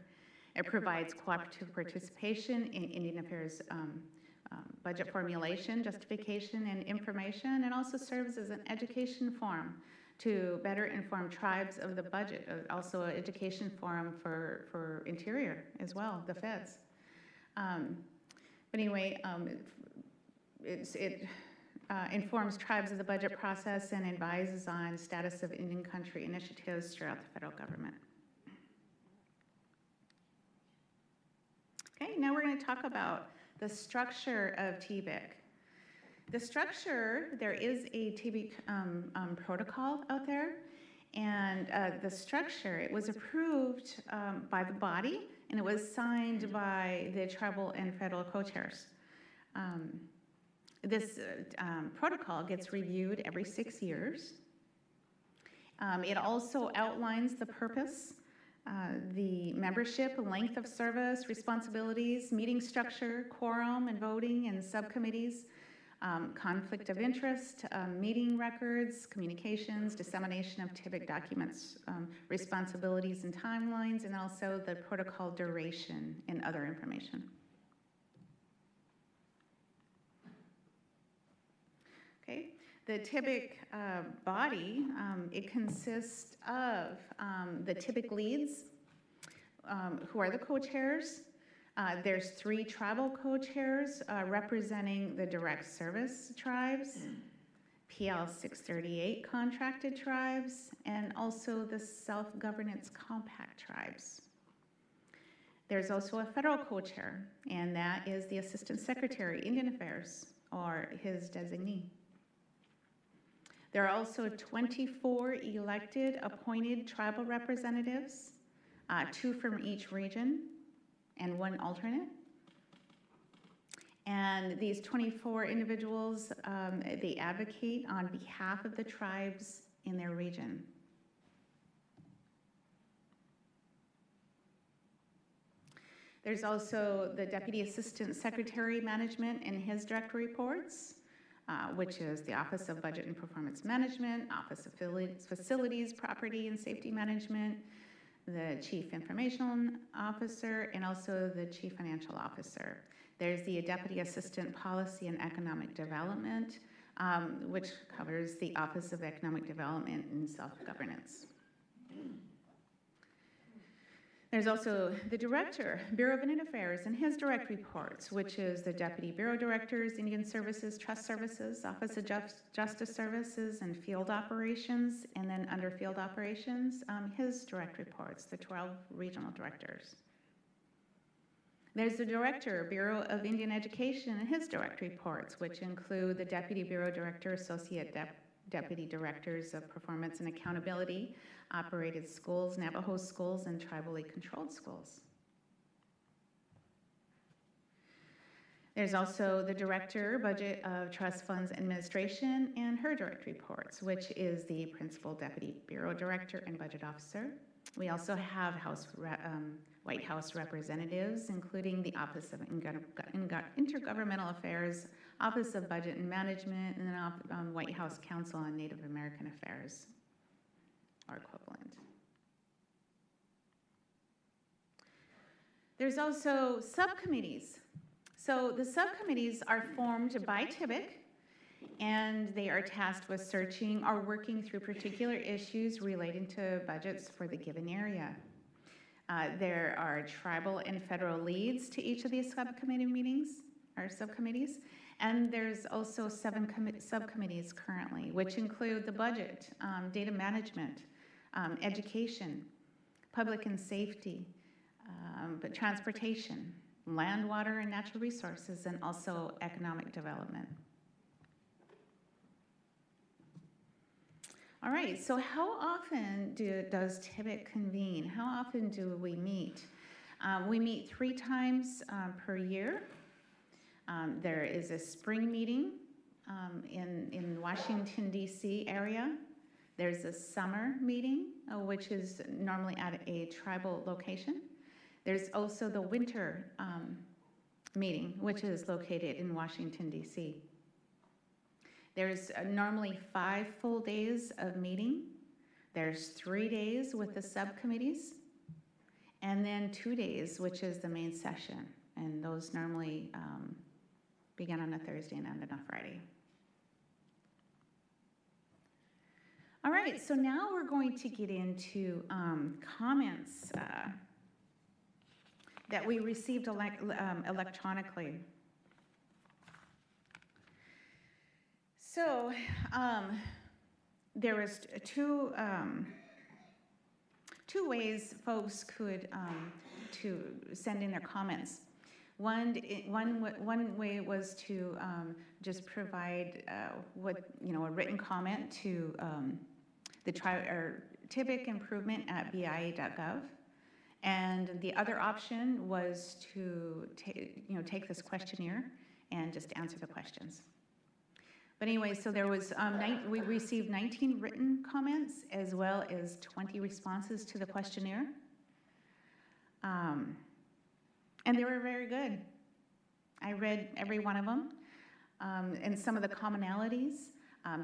It provides cooperative participation in Indian Affairs budget formulation, justification, and information, and also serves as an education forum to better inform tribes of the budget, also an education forum for Interior as well, the feds. But anyway, it informs tribes of the budget process and advises on status of Indian country initiatives throughout the federal government. Okay, now we're going to talk about the structure of TBIC. The structure, there is a TBIC protocol out there, and the structure, it was approved by the body, and it was signed by the tribal and federal co-chairs. This protocol gets reviewed every 6 years. It also outlines the purpose, the membership, length of service, responsibilities, meeting structure, quorum and voting and subcommittees, conflict of interest, meeting records, communications, dissemination of TBIC documents, responsibilities and timelines, and also the protocol duration and other information. Okay, The TIBIC body, it consists of the TIBIC leads, who are the co-chairs. There's 3 tribal co-chairs representing the direct service tribes, PL 638 contracted tribes, and also the self-governance compact tribes. There's also a federal co-chair, and that is the Assistant Secretary, Indian Affairs, or his designee. There are also 24 elected appointed tribal representatives, 2 from each region and 1 alternate. And these 24 individuals, they advocate on behalf of the tribes in their region. There's also the Deputy Assistant Secretary Management and his direct reports, which is the Office of Budget and Performance Management, Office of Facilities, Property and Safety Management, the Chief Information Officer, and also the Chief Financial Officer. There's the Deputy Assistant Policy and Economic Development, which covers the Office of Economic Development and Self-Governance. There's also the Director, Bureau of Indian Affairs, and his direct reports, which is the Deputy Bureau Directors, Indian Services, Trust Services, Office of Justice Services, and Field Operations. And then under Field Operations, his direct reports, the 12 regional directors. There's the Director, Bureau of Indian Education, and his direct reports, which include the Deputy Bureau Director, Associate Deputy Directors of Performance and Accountability, Operated Schools, Navajo Schools, and Tribally Controlled Schools. There's also the Director, Budget of Trust Funds Administration, and her direct reports, which is the Principal Deputy Bureau Director and Budget Officer. We also have White House representatives, including the Office of Intergovernmental Affairs, Office of Budget and Management, and then White House Council on Native American Affairs, or equivalent. There's also subcommittees. So the subcommittees are formed by TIBIC, and they are tasked with searching or working through particular issues relating to budgets for the given area. There are tribal and federal leads to each of these subcommittee meetings, or subcommittees, and there's also 7 subcommittees currently, which include the budget, data management, education, public and safety, but transportation, land, water, and natural resources, and also economic development. All right, so how often does TIBIC convene? How often do we meet? We meet 3 times per year. There is a spring meeting in Washington, D.C. area. There's a summer meeting, which is normally at a tribal location. There's also the winter meeting, which is located in Washington, D.C. There's normally 5 full days of meeting. There's 3 days with the subcommittees, and then 2 days, which is the main session. And those normally begin on a Thursday and end on a Friday. All right, so now we're going to get into comments that we received electronically. So there was two ways folks could to send in their comments. One way was to just provide a written comment to the TIBIC improvement at BIA.gov, and the other option was to take this questionnaire and just answer the questions. But anyway, so there was, we received 19 written comments as well as 20 responses to the questionnaire. And they were very good. I read every one of them. And some of the commonalities,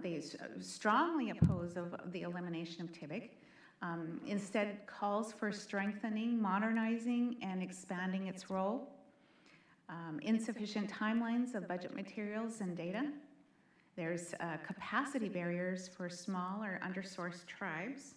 they strongly oppose of the elimination of TIBIC. Instead calls for strengthening, modernizing, and expanding its role. Insufficient timelines of budget materials and data. There's capacity barriers for small or undersourced tribes.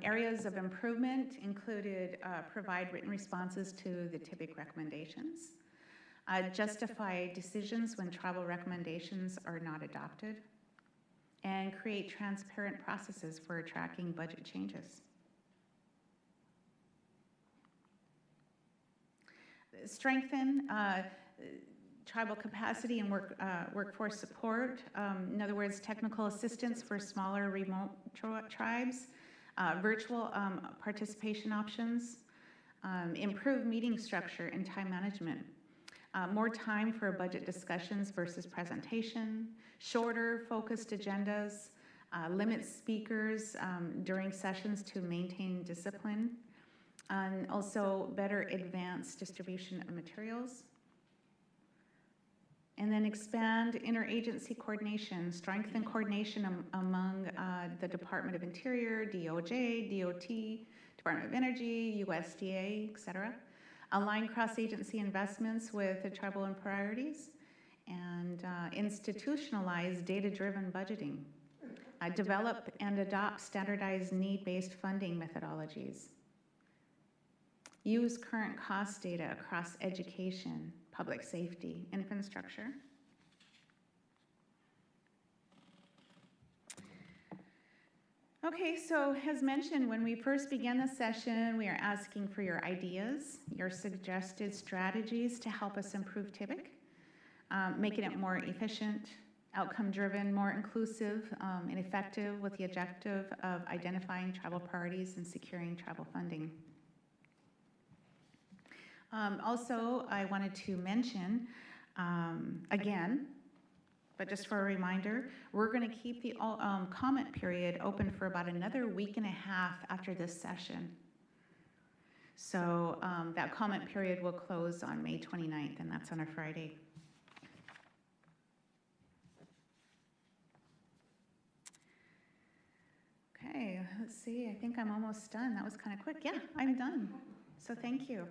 Areas of improvement included provide written responses to the TIBIC recommendations, justify decisions when tribal recommendations are not adopted, and create transparent processes for tracking budget changes. Strengthen tribal capacity and workforce support. In other words, technical assistance for smaller remote tribes, virtual participation options, improve meeting structure and time management, more time for budget discussions versus presentation, shorter focused agendas, limit speakers during sessions to maintain discipline, and also better advanced distribution of materials. And then expand interagency coordination, strengthen coordination among the Department of Interior, DOJ, DOT, Department of Energy, USDA, et cetera. Align cross-agency investments with the tribal priorities, and institutionalize data-driven budgeting. Develop and adopt standardized need-based funding methodologies. Use current cost data across education, public safety, infrastructure. Okay, so as mentioned, when we first began this session, we are asking for your ideas, your suggested strategies to help us improve TIBIC, making it more efficient, outcome-driven, more inclusive, and effective with the objective of identifying tribal priorities and securing tribal funding. Also, I wanted to mention, again, but just for a reminder, we're going to keep the comment period open for about another week and a half after this session. So that comment period will close on May 29th, and that's on a Friday. Okay, let's see, I think I'm almost done. That was kind of quick. Yeah, I'm done. So thank you.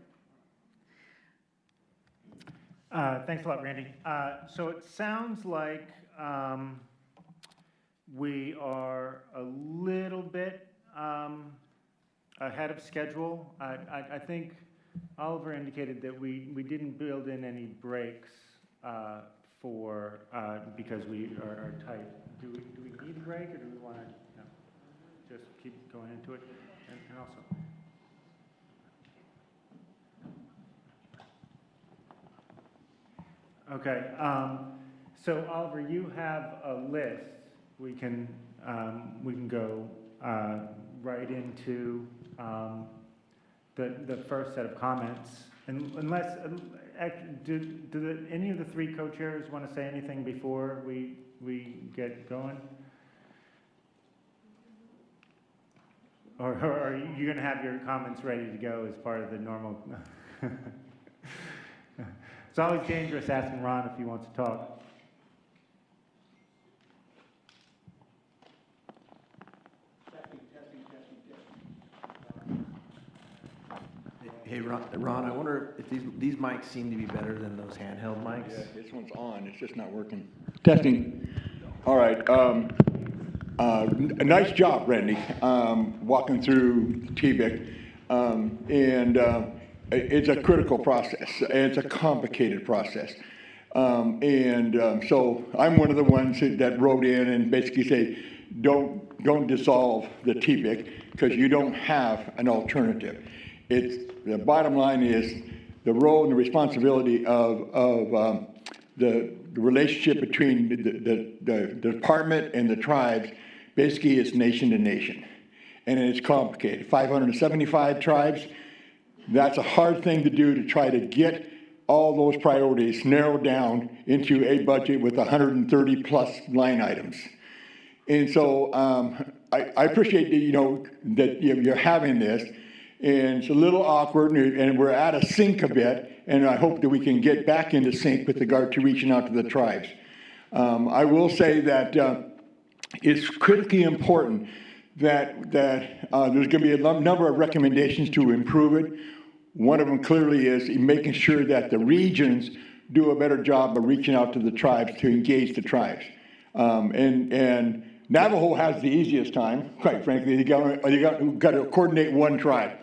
Thanks a lot, Randy. So it sounds like we are a little bit ahead of schedule. I think Oliver indicated that we didn't build in any breaks for because we are tight. Do we need a break, or do we want to just keep going into it? And also. Okay, so Oliver, you have a list. We can go right into the first set of comments. And unless, do any of the three co-chairs want to say anything before we get going? Or are you going to have your comments ready to go as part of the normal? It's always dangerous asking Ron if he wants to talk. Hey, Ron, I wonder if these mics seem to be better than those handheld mics? Yeah, this one's on, it's just not working. Testing. All right. Nice job, Randy, walking through TBIC. It's a critical process. It's a complicated process. So I'm one of the ones that wrote in and basically say, don't dissolve the TBIC because you don't have an alternative. The bottom line is the role and the responsibility of the relationship between the department and the tribes basically is nation to nation. And it's complicated. 575 tribes. That's a hard thing to do, to try to get all those priorities narrowed down into a budget with 130 plus line items. And so I appreciate that you're having this, and it's a little awkward, and we're out of sync a bit, and I hope that we can get back into sync with regard to reaching out to the tribes. I will say that it's critically important that there's going to be a number of recommendations to improve it. One of them clearly is making sure that the regions do a better job of reaching out to the tribes, to engage the tribes. And Navajo has the easiest time, quite frankly. You got to coordinate one tribe.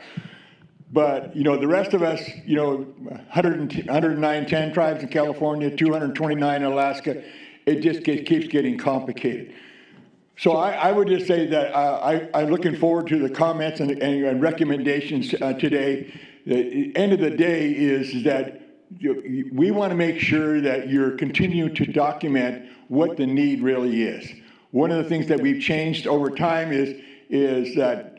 But, the rest of us, 109 tribes in California, 229 in Alaska, it just keeps getting complicated. So I would just say that I'm looking forward to the comments and recommendations today. The end of the day is that we want to make sure that you're continuing to document what the need really is. One of the things that we've changed over time is that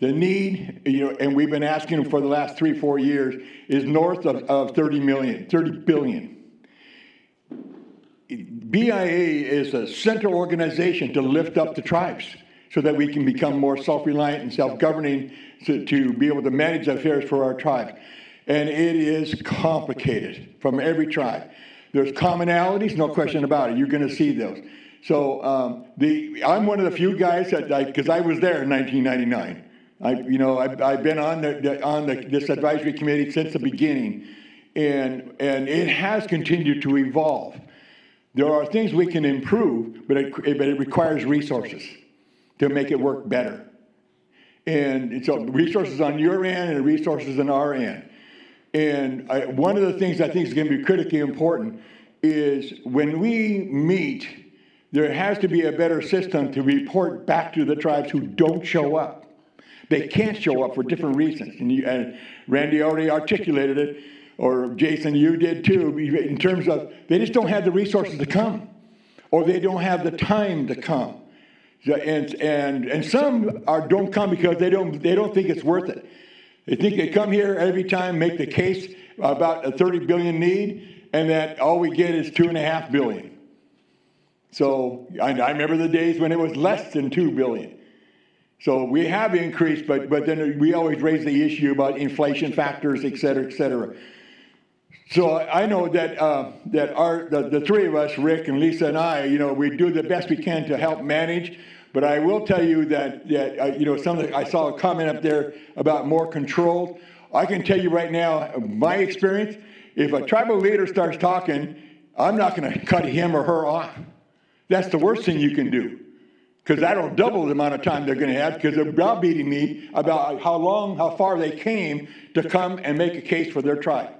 the need, and we've been asking them for the last 3-4 years, is north of 30 billion. BIA is a central organization to lift up the tribes so that we can become more self-reliant and self-governing to be able to manage affairs for our tribes. And it is complicated from every tribe. There's commonalities, no question about it. You're going to see those. So I'm one of the few guys that, because I was there in 1999. I've been on this advisory committee since the beginning, and it has continued to evolve. There are things we can improve, but it requires resources to make it work better. And so resources on your end and resources on our end. And one of the things I think is going to be critically important is when we meet, there has to be a better system to report back to the tribes who don't show up. They can't show up for different reasons. And Randy already articulated it, or Jason, you did too, in terms of they just don't have the resources to come, or they don't have the time to come. And some don't come because they don't think it's worth it. They think they come here every time, make the case about a 30 billion need, and that all we get is 2.5 billion. So I remember the days when it was less than 2 billion. So we have increased, but then we always raise the issue about inflation factors, et cetera, et cetera. So I know that the three of us, Rick and Lisa and I, we do the best we can to help manage. But I will tell you that I saw a comment up there about more control. I can tell you right now, my experience, if a tribal leader starts talking, I'm not going to cut him or her off. That's the worst thing you can do, because that'll double the amount of time they're going to have, because they're browbeating me about how far they came to come and make a case for their tribe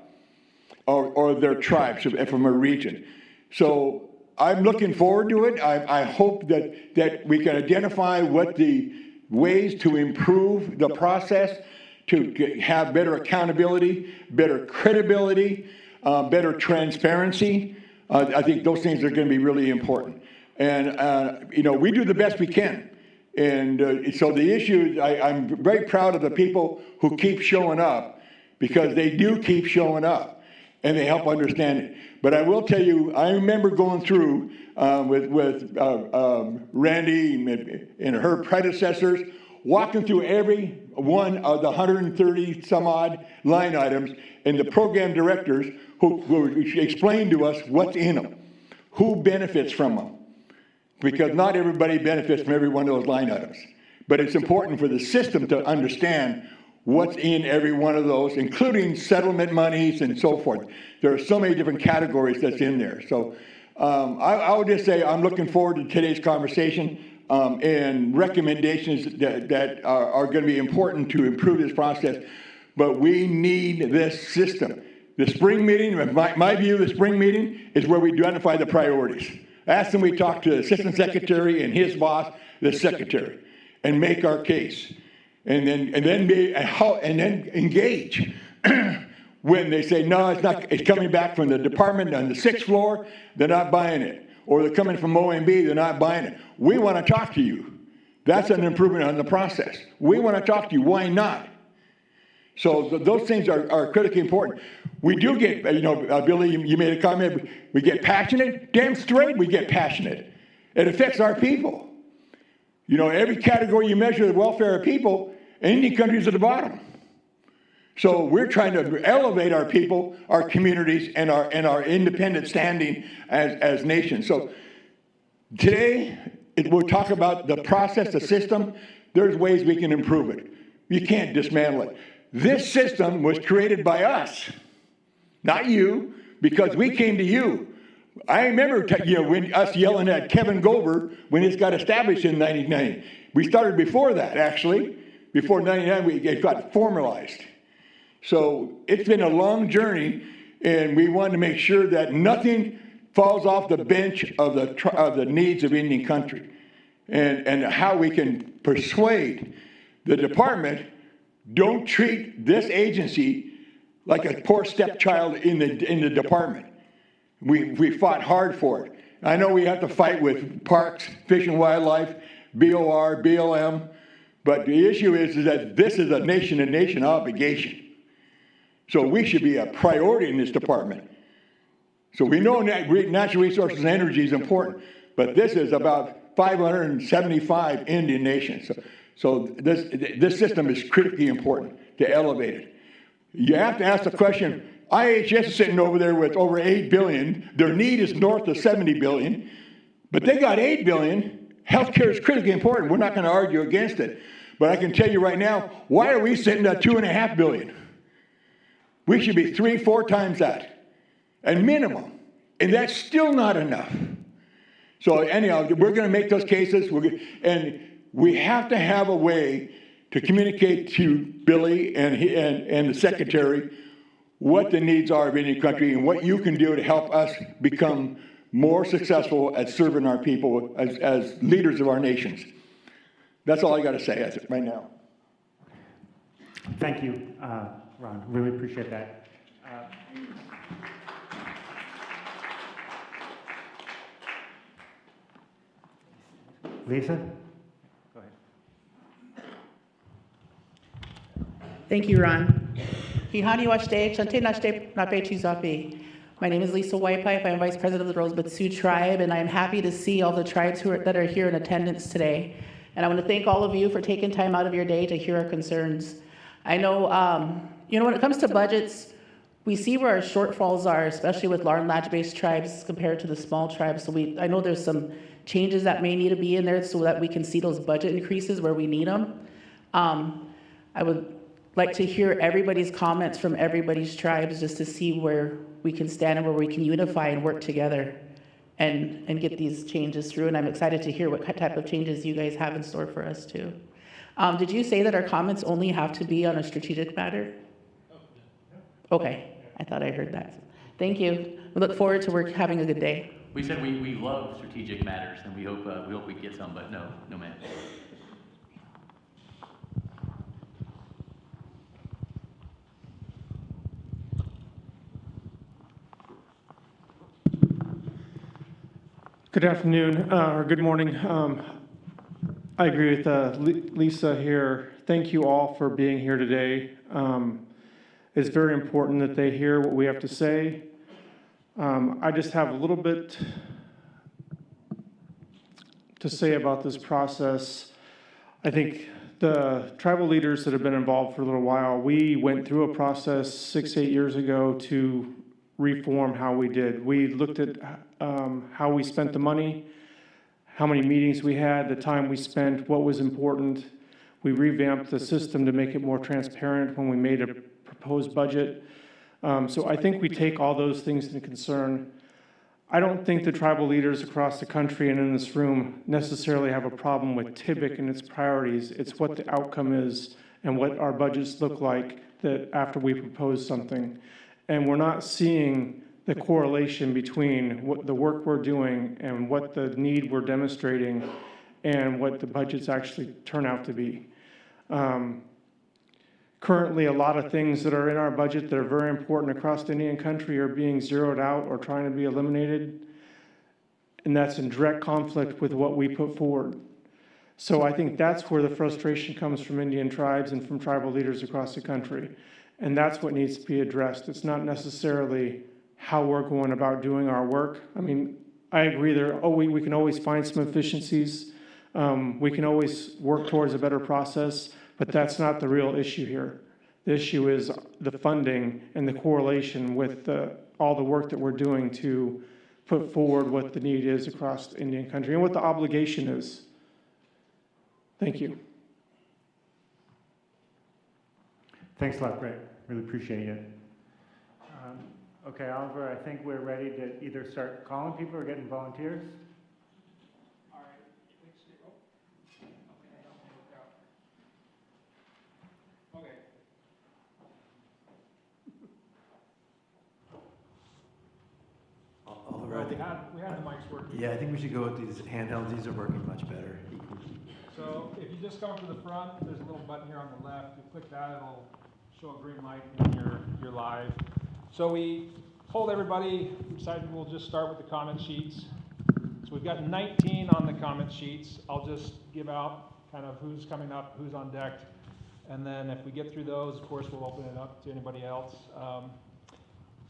or their tribes from a region. So I'm looking forward to it. I hope that we can identify what the ways to improve the process, to have better accountability, better credibility, better transparency. I think those things are going to be really important. And, we do the best we can. And so the issue, I'm very proud of the people who keep showing up, because they do keep showing up and they help understand it. But I will tell you, I remember going through with Randy and her predecessors, walking through every one of the 130 some odd line items, and the program directors who explained to us what's in them, who benefits from them. Because not everybody benefits from every one of those line items. But it's important for the system to understand what's in every one of those, including settlement monies and so forth. There are so many different categories that's in there. So I would just say I'm looking forward to today's conversation and recommendations that are going to be important to improve this process. But we need this system. The spring meeting, my view of the spring meeting, is where we identify the priorities. That's when we talk to the assistant secretary and his boss, the secretary, and make our case, and then engage when they say no, it's not. It's coming back from the department on the 6th floor. They're not buying it, or they're coming from OMB. They're not buying it. We want to talk to you. That's an improvement on the process. We want to talk to you. Why not? So those things are critically important. We do get, Billy, you made a comment, we get passionate. Damn straight we get passionate. It affects our people. Every category you measure the welfare of people, Indian country's at the bottom. So we're trying to elevate our people, our communities, and our independent standing as nations. So today, we'll talk about the process, the system. there's ways we can improve it. You can't dismantle it. This system was created by us, not you, because we came to you. I remember, when us yelling at Kevin Gover when this got established in '99. We started before that, actually. Before '99, it got formalized. So it's been a long journey, and we wanted to make sure that nothing falls off the bench of the needs of Indian country, and how we can persuade the department, don't treat this agency like a poor stepchild in the department. We fought hard for it. I know we have to fight with Parks, Fish and Wildlife, BOR, BLM, but the issue is that this is a nation-to-nation obligation. So we should be a priority in this department. So we know natural resources and energy is important, but this is about 575 Indian nations. So this system is critically important to elevate it. You have to ask the question, IHS is sitting over there with over 8 billion. Their need is north of 70 billion, but they got 8 billion. Healthcare is critically important. We're not going to argue against it. But I can tell you right now, why are we sitting at 2.5 billion? We should be 3-4 times that, and minimum. And that's still not enough. So anyhow, we're going to make those cases, and we have to have a way to communicate to Billy and the secretary what the needs are of Indian country and what you can do to help us become more successful at serving our people as leaders of our nations. That's all I got to say right now. Thank you, Ron. Really appreciate that. Lisa? Go ahead. Thank you, Ron. My name is Lisa Whitepipe. I'm Vice President of the Rosebud Sioux Tribe, and I'm happy to see all the tribes that are here in attendance today. And I want to thank all of you for taking time out of your day to hear our concerns. I know, when it comes to budgets, we see where our shortfalls are, especially with land-based tribes compared to the small tribes. So I know there's some changes that may need to be in there so that we can see those budget increases where we need them. I would like to hear everybody's comments from everybody's tribes just to see where we can stand and where we can unify and work together and get these changes through. And I'm excited to hear what type of changes you guys have in store for us too. Did you say that our comments only have to be on a strategic matter? Okay, I thought I heard that. Thank you. We look forward to having a good day. We said we love strategic matters, and we hope we get some, but no, ma'am. Good afternoon, or good morning. I agree with Lisa here. Thank you all for being here today. It's very important that they hear what we have to say. I just have a little bit to say about this process. I think the tribal leaders that have been involved for a little while, we went through a process 6-8 years ago to reform how we did. We looked at how we spent the money, how many meetings we had, the time we spent, what was important. We revamped the system to make it more transparent when we made a proposed budget. So I think we take all those things into concern. I don't think the tribal leaders across the country and in this room necessarily have a problem with TIBIC and its priorities. It's what the outcome is and what our budgets look like that after we propose something. And we're not seeing the correlation between what the work we're doing and what the need we're demonstrating and what the budgets actually turn out to be. Currently, a lot of things that are in our budget that are very important across the Indian country are being zeroed out or trying to be eliminated, and that's in direct conflict with what we put forward. So I think that's where the frustration comes from Indian tribes and from tribal leaders across the country, and that's what needs to be addressed. It's not necessarily how we're going about doing our work. I mean, I agree we can always find some efficiencies. We can always work towards a better process. But that's not the real issue here. The issue is the funding and the correlation with all the work that we're doing to put forward what the need is across the Indian country and what the obligation is. Thank you. Thanks a lot, Greg. Really appreciate it. Okay, Oliver, I think we're ready to either start calling people or getting volunteers. All right. Okay. Oliver, I think, We had the mics working. yeah, I think we should go with these handhelds. These are working much better. So if you just come to the front, there's a little button here on the left. You click that, it'll show a green light and you're live. So we told everybody, we decided we'll just start with the comment sheets. So we've got 19 on the comment sheets. I'll just give out kind of who's coming up, who's on deck. And then if we get through those, of course, we'll open it up to anybody else.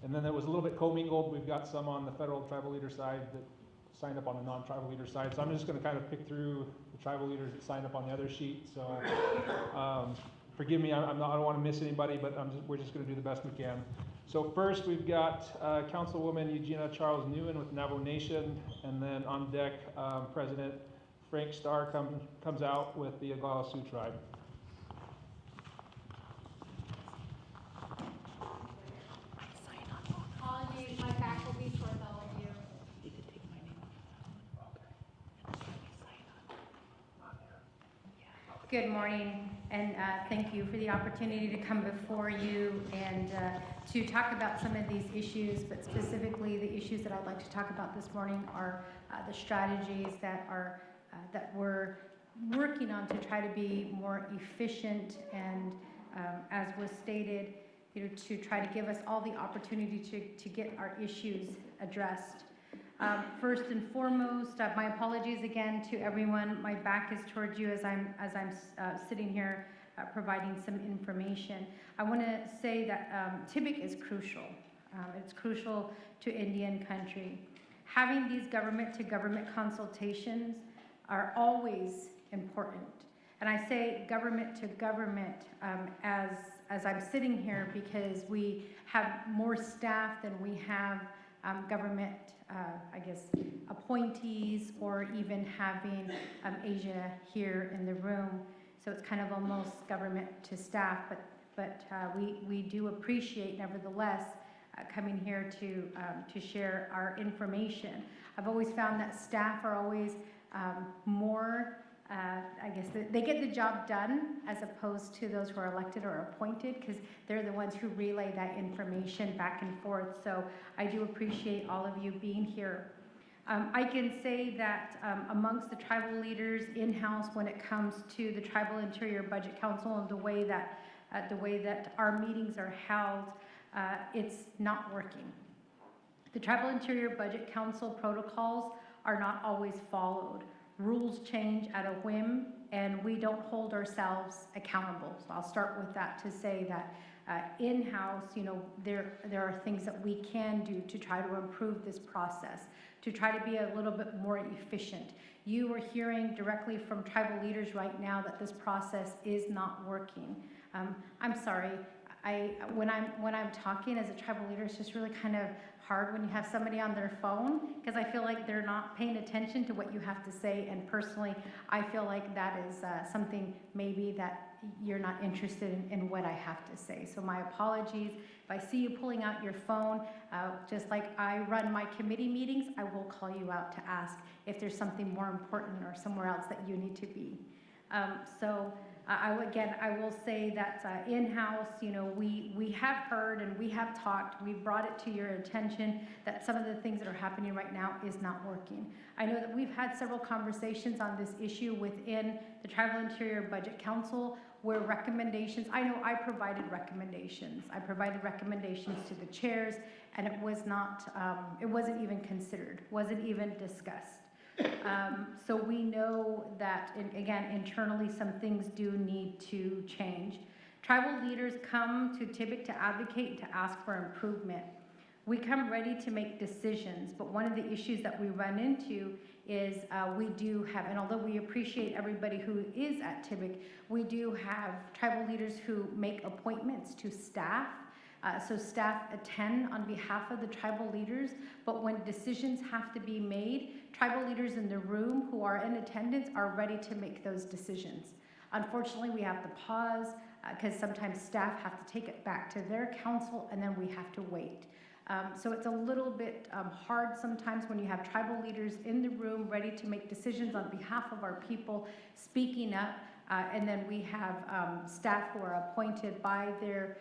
And then there was a little bit commingled. We've got some on the federal tribal leader side that signed up on the non-tribal leader side. So I'm just going to kind of pick through the tribal leaders that signed up on the other sheet. So forgive me, I don't want to miss anybody, but we're just going to do the best we can. So first we've got Councilwoman Eugenia Charles Newen with Navajo Nation, and then on deck President Frank Starr comes out with the Oglala Sioux Tribe. Apologies, my back will be towards all of you. You could take my name off. Good morning, and thank you for the opportunity to come before you and to talk about some of these issues, but specifically the issues that I'd like to talk about this morning are the strategies that we're working on to try to be more efficient and, as was stated, to try to give us all the opportunity to get our issues addressed. First and foremost, my apologies again to everyone. My back is towards you as I'm sitting here providing some information. I want to say that TIBIC is crucial. It's crucial to Indian country. Having these government-to-government consultations are always important. And I say government-to-government as I'm sitting here because we have more staff than we have government, I guess, appointees or even having Asia here in the room. So it's kind of almost government to staff, but we do appreciate, nevertheless, coming here to share our information. I've always found that staff are always more, I guess, they get the job done as opposed to those who are elected or appointed because they're the ones who relay that information back and forth. So I do appreciate all of you being here. I can say that amongst the tribal leaders in-house when it comes to the Tribal Interior Budget Council and the way that our meetings are held, it's not working. The Tribal Interior Budget Council protocols are not always followed. Rules change at a whim, and we don't hold ourselves accountable. So I'll start with that to say that in-house, there are things that we can do to try to improve this process, to try to be a little bit more efficient. You are hearing directly from tribal leaders right now that this process is not working. I'm sorry. When I'm talking as a tribal leader, it's just really kind of hard when you have somebody on their phone because I feel like they're not paying attention to what you have to say, and personally I feel like that is something maybe that you're not interested in what I have to say. So my apologies. If I see you pulling out your phone, just like I run my committee meetings, I will call you out to ask if there's something more important or somewhere else that you need to be. I will say that in-house, we have heard and we have talked, we've brought it to your attention that some of the things that are happening right now is not working. I know that we've had several conversations on this issue within the Tribal Interior Budget Council where recommendations, I know I provided recommendations. I provided recommendations to the chairs and it was not, it wasn't even considered, wasn't even discussed. So we know that, again, internally some things do need to change. Tribal leaders come to TIBIC to advocate, to ask for improvement. We come ready to make decisions, but one of the issues that we run into is we do have, and although we appreciate everybody who is at TIBIC, we do have tribal leaders who make appointments to staff. So staff attend on behalf of the tribal leaders, but when decisions have to be made, tribal leaders in the room who are in attendance are ready to make those decisions. Unfortunately, we have to pause. because sometimes staff have to take it back to their council and then we have to wait. So it's a little bit hard sometimes when you have tribal leaders in the room ready to make decisions on behalf of our people, speaking up, and then we have staff who are appointed by their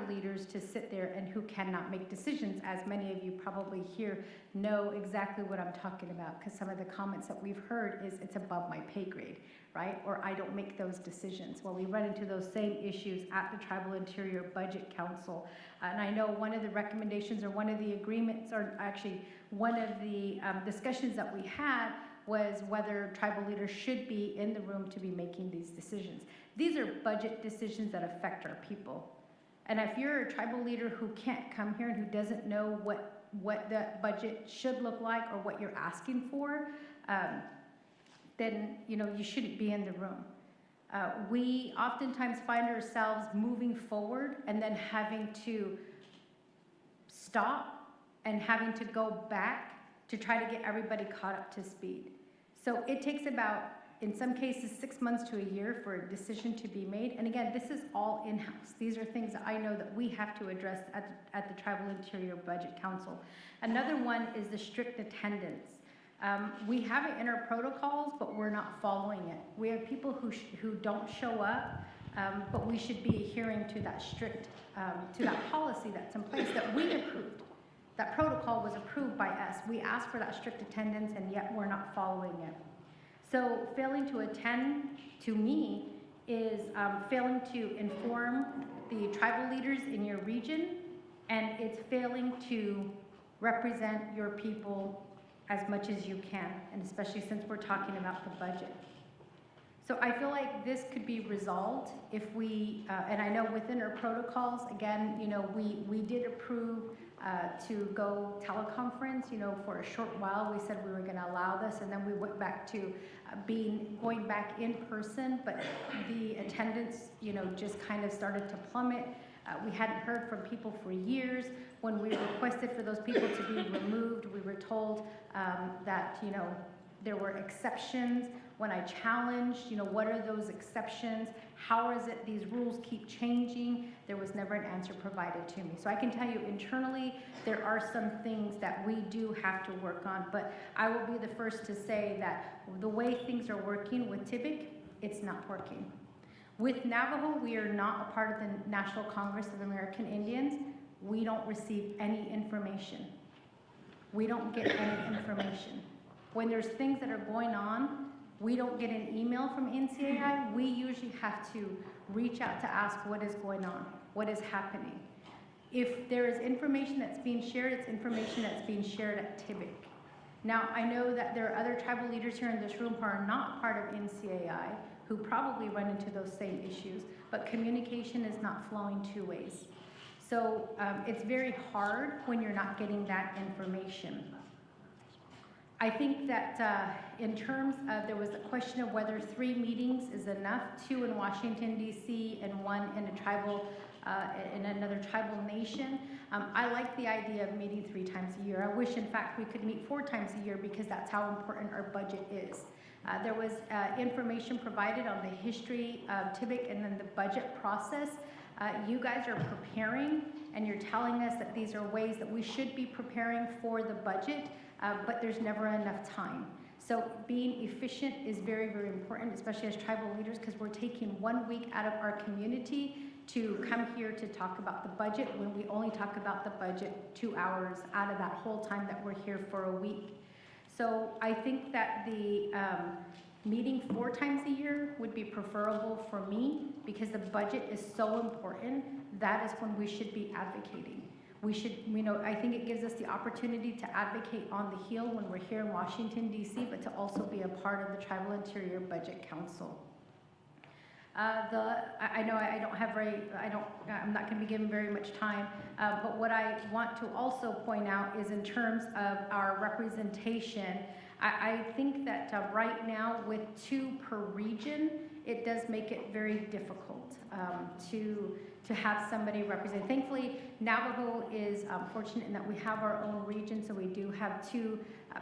leaders to sit there and who cannot make decisions. As many of you probably here know exactly what I'm talking about, because some of the comments that we've heard is it's above my pay grade, right? Or I don't make those decisions. Well, we run into those same issues at the Tribal Interior Budget Council. And I know one of the recommendations or one of the agreements, or actually one of the discussions that we had was whether tribal leaders should be in the room to be making these decisions. These are budget decisions that affect our people. And if you're a tribal leader who can't come here and who doesn't know what the budget should look like or what you're asking for, then you shouldn't be in the room. We oftentimes find ourselves moving forward and then having to stop and having to go back to try to get everybody caught up to speed. So it takes about, in some cases, 6 months to a year for a decision to be made. And again, this is all in-house. These are things that I know that we have to address at the Tribal Interior Budget Council. Another one is the strict attendance. We have it in our protocols, but we're not following it. We have people who don't show up, but we should be adhering to that strict, to that policy that's in place that we approved. That protocol was approved by us. We asked for that strict attendance, and yet we're not following it. So failing to attend, to me, is failing to inform the tribal leaders in your region, and it's failing to represent your people as much as you can, and especially since we're talking about the budget. So I feel like this could be resolved if we, and I know within our protocols, again, we did approve to go teleconference, for a short while. We said we were gonna allow this, and then we went back to going back in person, but the attendance, just kind of started to plummet. We hadn't heard from people for years. When we requested for those people to be removed, we were told that, there were exceptions. When I challenged, what are those exceptions? How is it these rules keep changing? There was never an answer provided to me. So I can tell you internally, there are some things that we do have to work on, but I will be the first to say that the way things are working with TIBIC, it's not working. With Navajo, we are not a part of the National Congress of American Indians. We don't receive any information. We don't get any information. When there's things that are going on, we don't get an email from NCAI. We usually have to reach out to ask what is going on, what is happening. If there is information that's being shared, it's information that's being shared at TIBIC. Now, I know that there are other tribal leaders here in this room who are not part of NCAI, who probably run into those same issues, but communication is not flowing two ways. So it's very hard when you're not getting that information. I think that in terms of, there was a question of whether 3 meetings is enough, 2 in Washington, D.C., and 1 in a tribal, in another tribal nation. I like the idea of meeting 3 times a year. I wish, in fact, we could meet 4 times a year because that's how important our budget is. There was information provided on the history of TIBIC and then the budget process. You guys are preparing, and you're telling us that these are ways that we should be preparing for the budget, but there's never enough time. So being efficient is very, very important, especially as tribal leaders, because we're taking 1 week out of our community to come here to talk about the budget when we only talk about the budget 2 hours out of that whole time that we're here for a week. So I think that the meeting 4 times a year would be preferable for me because the budget is so important. That is when we should be advocating. We should, I think it gives us the opportunity to advocate on the Hill when we're here in Washington, D.C., but to also be a part of the Tribal Interior Budget Council. I know I don't have I'm not going to be given very much time, but what I want to also point out is in terms of our representation, I think that right now with 2 per region, it does make it very difficult to have somebody represent. Thankfully, Navajo is fortunate in that we have our own region, so we do have 2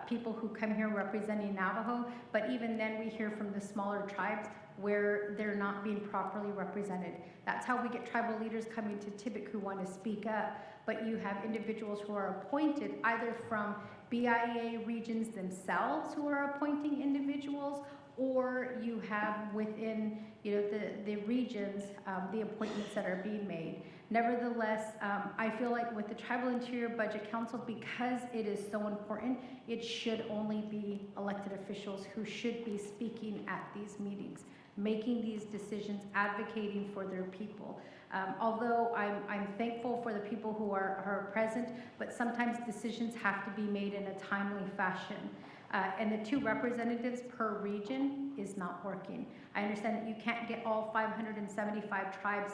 people who come here representing Navajo, but even then we hear from the smaller tribes, where they're not being properly represented. That's how we get tribal leaders coming to Tibbetts who want to speak up, but you have individuals who are appointed either from BIA regions themselves who are appointing individuals, or you have within, the regions, the appointments that are being made. Nevertheless, I feel like with the Tribal Interior Budget Council, because it is so important, it should only be elected officials who should be speaking at these meetings, making these decisions, advocating for their people. Although I'm thankful for the people who are present, but sometimes decisions have to be made in a timely fashion. And the 2 representatives per region is not working. I understand that you can't get all 575 tribes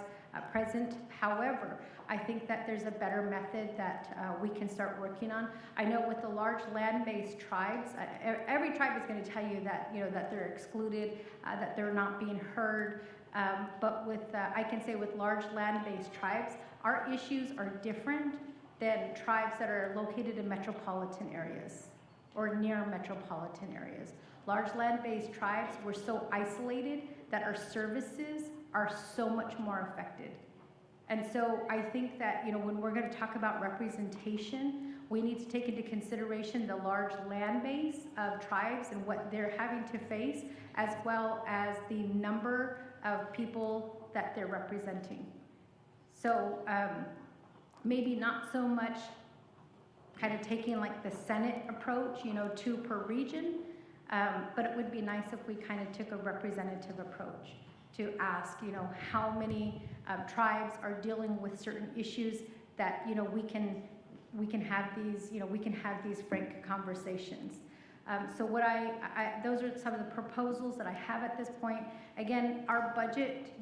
present. However, I think that there's a better method that we can start working on. I know with the large land-based tribes, every tribe is going to tell you that, that they're excluded, that they're not being heard. But with, I can say with large land-based tribes, our issues are different than tribes that are located in metropolitan areas or near metropolitan areas. Large land-based tribes, we're so isolated that our services are so much more affected. And so I think that, when we're going to talk about representation, we need to take into consideration the large land base of tribes and what they're having to face, as well as the number of people that they're representing. So maybe not so much kind of taking like the Senate approach, 2 per region, but it would be nice if we kind of took a representative approach to ask, how many tribes are dealing with certain issues that, we can have these, we can have these frank conversations. So what those are some of the proposals that I have at this point. Again,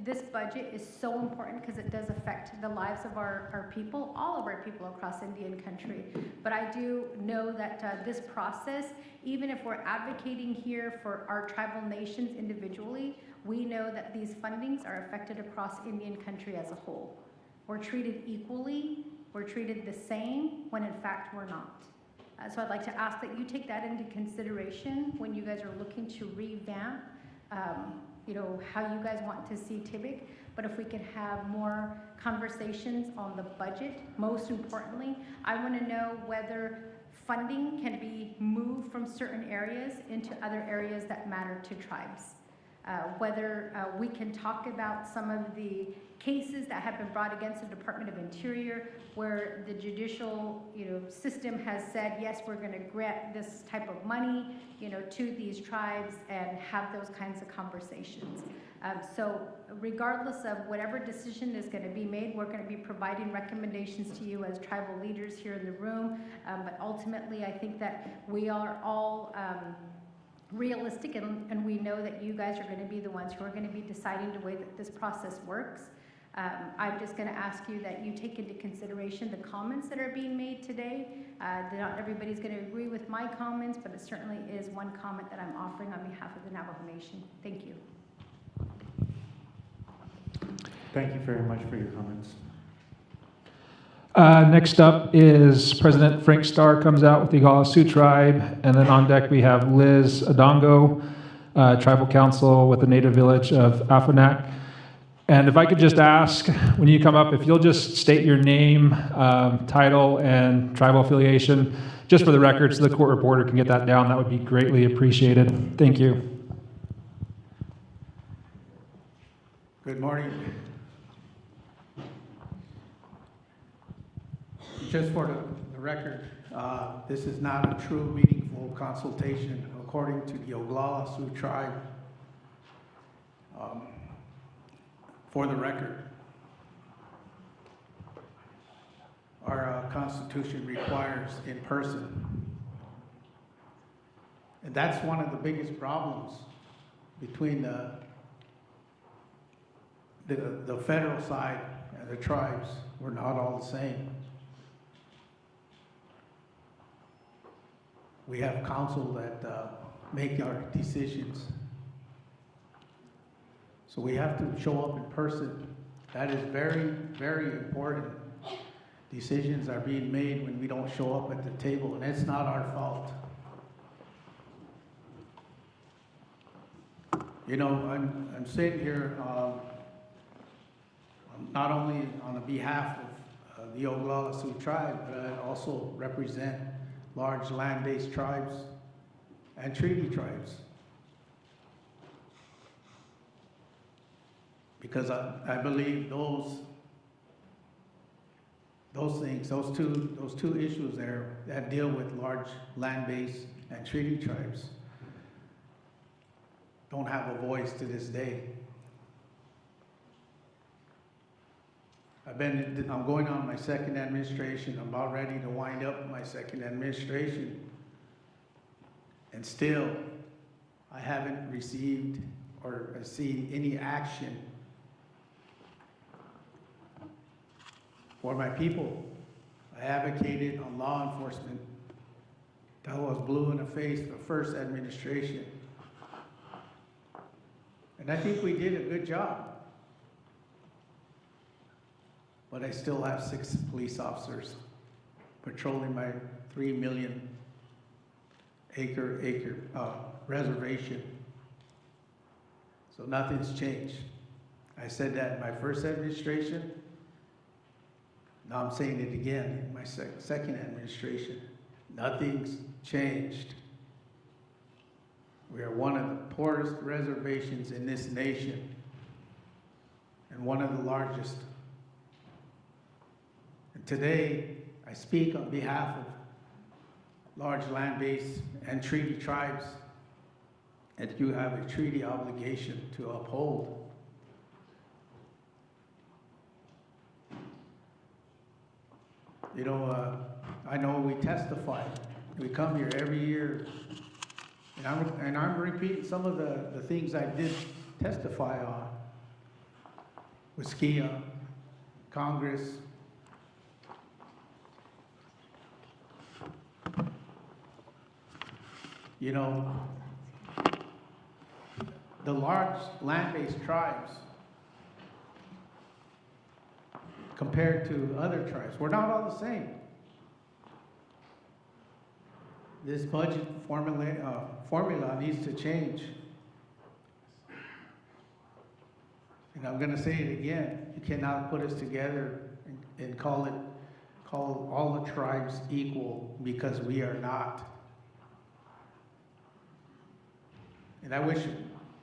this budget is so important because it does affect the lives of our people, all of our people across Indian country. But I do know that this process, even if we're advocating here for our tribal nations individually, we know that these fundings are affected across Indian country as a whole. We're treated equally, we're treated the same, when in fact we're not. So I'd like to ask that you take that into consideration when you guys are looking to revamp, how you guys want to see Tibbetts. But if we could have more conversations on the budget, most importantly, I want to know whether funding can be moved from certain areas into other areas that matter to tribes. Whether we can talk about some of the cases that have been brought against the Department of Interior, where the judicial, system has said, yes, we're going to grant this type of money, to these tribes and have those kinds of conversations. So regardless of whatever decision is going to be made, we're going to be providing recommendations to you as tribal leaders here in the room. But ultimately, I think that we are all realistic, and we know that you guys are going to be the ones who are going to be deciding the way that this process works. I'm just going to ask you that you take into consideration the comments that are being made today. Not everybody's going to agree with my comments, but it certainly is one comment that I'm offering on behalf of the Navajo Nation. Thank you. Thank you very much for your comments. Next up is President Frank Starr comes out with the Oglala Sioux Tribe, and then on deck we have Liz Adongo, Tribal Council with the Native Village of Afonak. And if I could just ask, when you come up, if you'll just state your name, title, and tribal affiliation, just for the record, so the court reporter can get that down, that would be greatly appreciated. Thank you. Good morning. Just for the record, this is not a true meaningful consultation according to the Oglala Sioux Tribe. For the record, our Constitution requires in person. And that's one of the biggest problems between the federal side and the tribes. We're not all the same. We have council that make our decisions. So we have to show up in person. That is very, very important. Decisions are being made when we don't show up at the table, and it's not our fault. You know, I'm sitting here, not only on the behalf of the Oglala Sioux tribe, but I also represent large land-based tribes and treaty tribes. Because I believe those things, those two issues there that deal with large land-based and treaty tribes don't have a voice to this day. I'm going on my second administration. I'm about ready to wind up my second administration. And still, I haven't received or seen any action for my people. I advocated on law enforcement till I was blue in the face the first administration. And I think we did a good job. But I still have 6 police officers patrolling my 3 million acre reservation. So nothing's changed. I said that in my first administration. Now I'm saying it again in my second administration. Nothing's changed. We are one of the poorest reservations in this nation and one of the largest. And today, I speak on behalf of large land-based and treaty tribes, and you have a treaty obligation to uphold. You know, I know we testify. We come here every year, and I'm repeating some of the things I did testify on with SKIA, Congress. You know, the large land-based tribes compared to other tribes, we're not all the same. This budget formula needs to change. And I'm going to say it again. You cannot put us together and call all the tribes equal, because we are not. And I wish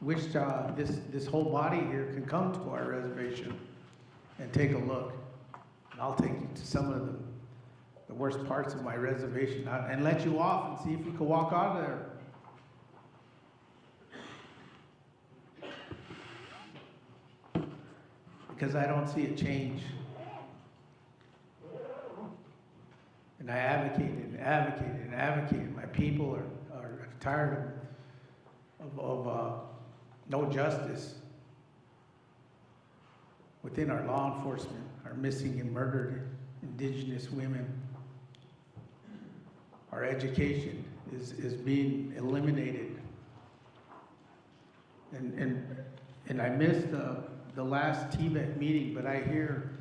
this whole body here can come to our reservation and take a look. And I'll take you to some of the worst parts of my reservation and let you off and see if you can walk out of there. Because I don't see a change. And I advocated and advocated and advocated. My people are tired of no justice within our law enforcement, our missing and murdered indigenous women. Our education is being eliminated. And I missed the last TVEC meeting, but I hear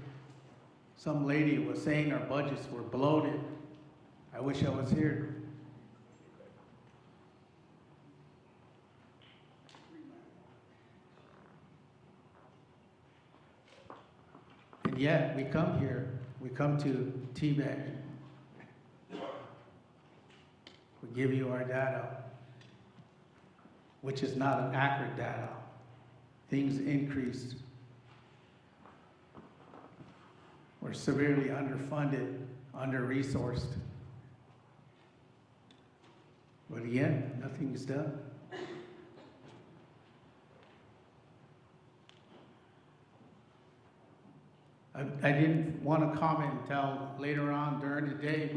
some lady was saying our budgets were bloated. I wish I was here. And yet, we come here, we come to TVEC. We give you our data, which is not an accurate data. Things increased. We're severely underfunded, under-resourced. But again, nothing is done. I didn't want to comment until later on during the day.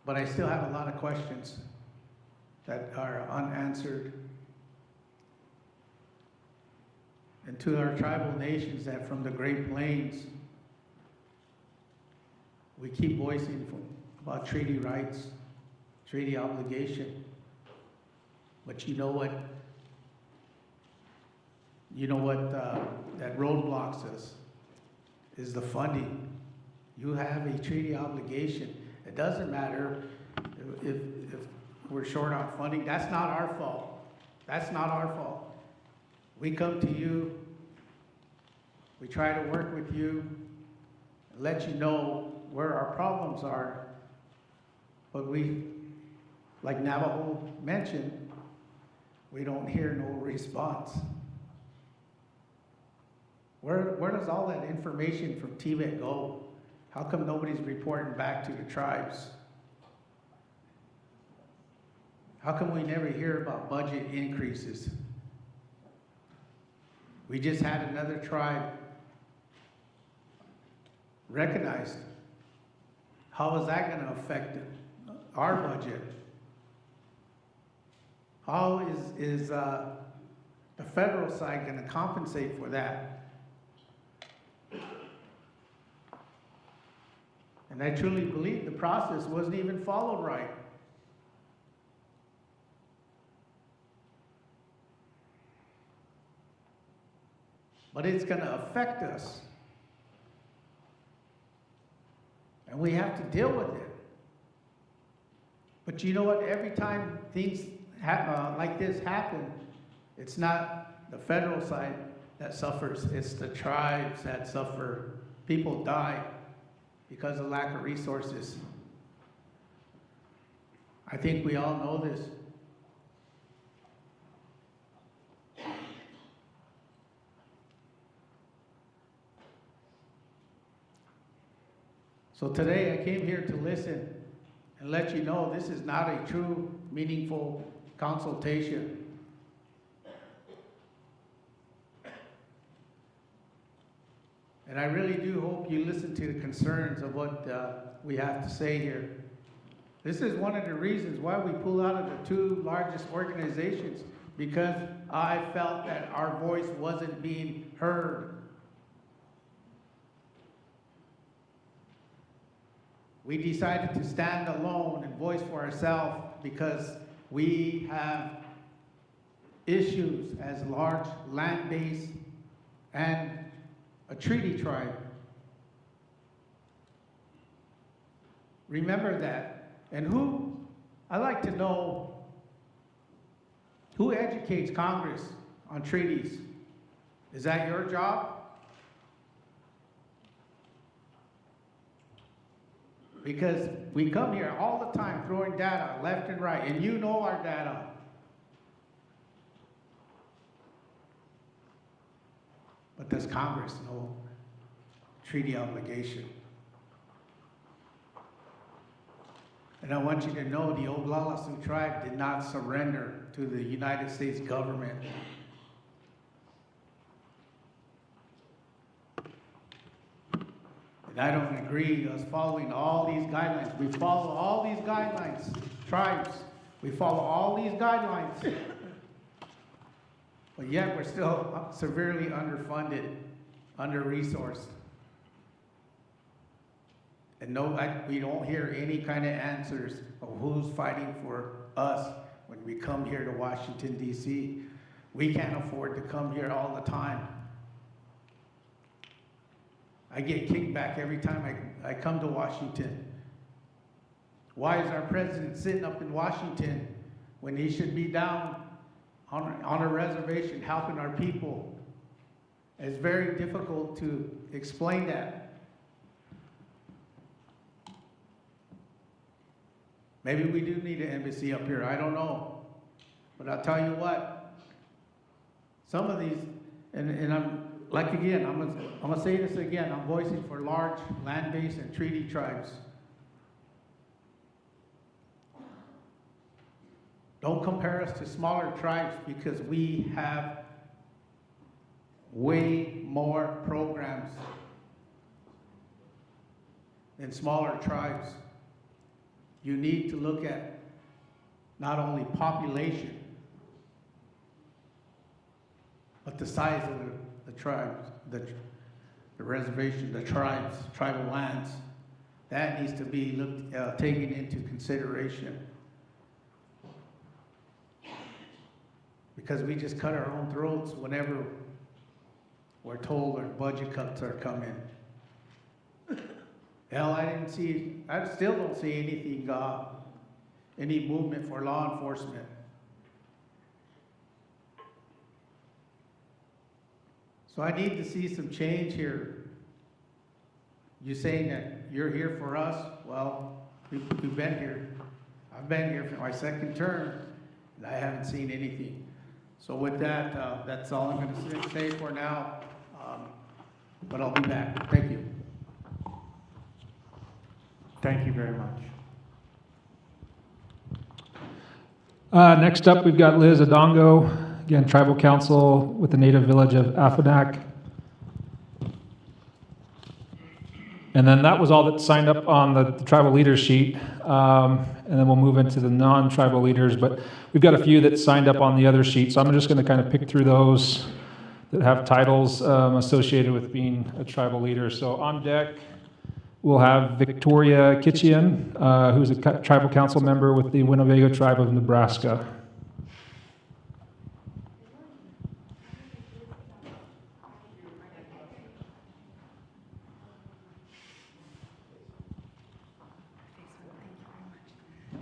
But I still have a lot of questions that are unanswered. And to our tribal nations that from the Great Plains, we keep voicing about treaty rights, treaty obligation. But you know what? You know what that roadblocks us is the funding. You have a treaty obligation. It doesn't matter if we're short on funding. That's not our fault. That's not our fault. We come to you, we try to work with you, let you know where our problems are, but we, like Navajo mentioned, we don't hear no response. Where does all that information from TVET go? How come nobody's reporting back to the tribes? How come we never hear about budget increases? We just had another tribe recognized. How is that going to affect our budget? How is the federal side going to compensate for that? And I truly believe the process wasn't even followed right. But it's going to affect us. And we have to deal with it. But you know what? Every time things like this happen, it's not the federal side that suffers. It's the tribes that suffer. People die because of lack of resources. I think we all know this. So today I came here to listen and let you know this is not a true, meaningful consultation. And I really do hope you listen to the concerns of what we have to say here. This is one of the reasons why we pulled out of the two largest organizations, because I felt that our voice wasn't being heard. We decided to stand alone and voice for ourselves because we have issues as large land base and a treaty tribe. Remember that. And I'd like to know, who educates Congress on treaties? Is that your job? Because we come here all the time throwing data left and right, and you know our data. But does Congress know treaty obligation? And I want you to know the Oglala Sioux tribe did not surrender to the United States government. And I don't agree us following all these guidelines. We follow all these guidelines, tribes. We follow all these guidelines. But yet we're still severely underfunded, under-resourced. And we don't hear any kind of answers of who's fighting for us when we come here to Washington, D.C. We can't afford to come here all the time. I get kickback every time I come to Washington. Why is our president sitting up in Washington when he should be down on a reservation helping our people? It's very difficult to explain that. Maybe we do need an embassy up here, I don't know. But I'll tell you what, some of these, and I'm, like again, I'm gonna say this again, I'm voicing for large land-based and treaty tribes. Don't compare us to smaller tribes because we have way more programs than smaller tribes. You need to look at not only population, but the size of the tribes, the reservation, the tribes, tribal lands. That needs to be taken into consideration. Because we just cut our own throats whenever we're told our budget cuts are coming. Hell, I still don't see anything any movement for law enforcement. So I need to see some change here. You saying that you're here for us? Well, we've been here. I've been here for my second term, and I haven't seen anything. So with that, that's all I'm gonna say for now, but I'll be back. Thank you. Thank you very much. Next up, we've got Liz Adongo, again, Tribal Council with the Native Village of Afanak. And then that was all that signed up on the tribal leaders sheet. And then we'll move into the non-tribal leaders, but we've got a few that signed up on the other sheet. So I'm just going to kind of pick through those that have titles associated with being a tribal leader. So on deck, we'll have Victoria Kitchian, who's a tribal council member with the Winnebago tribe of Nebraska.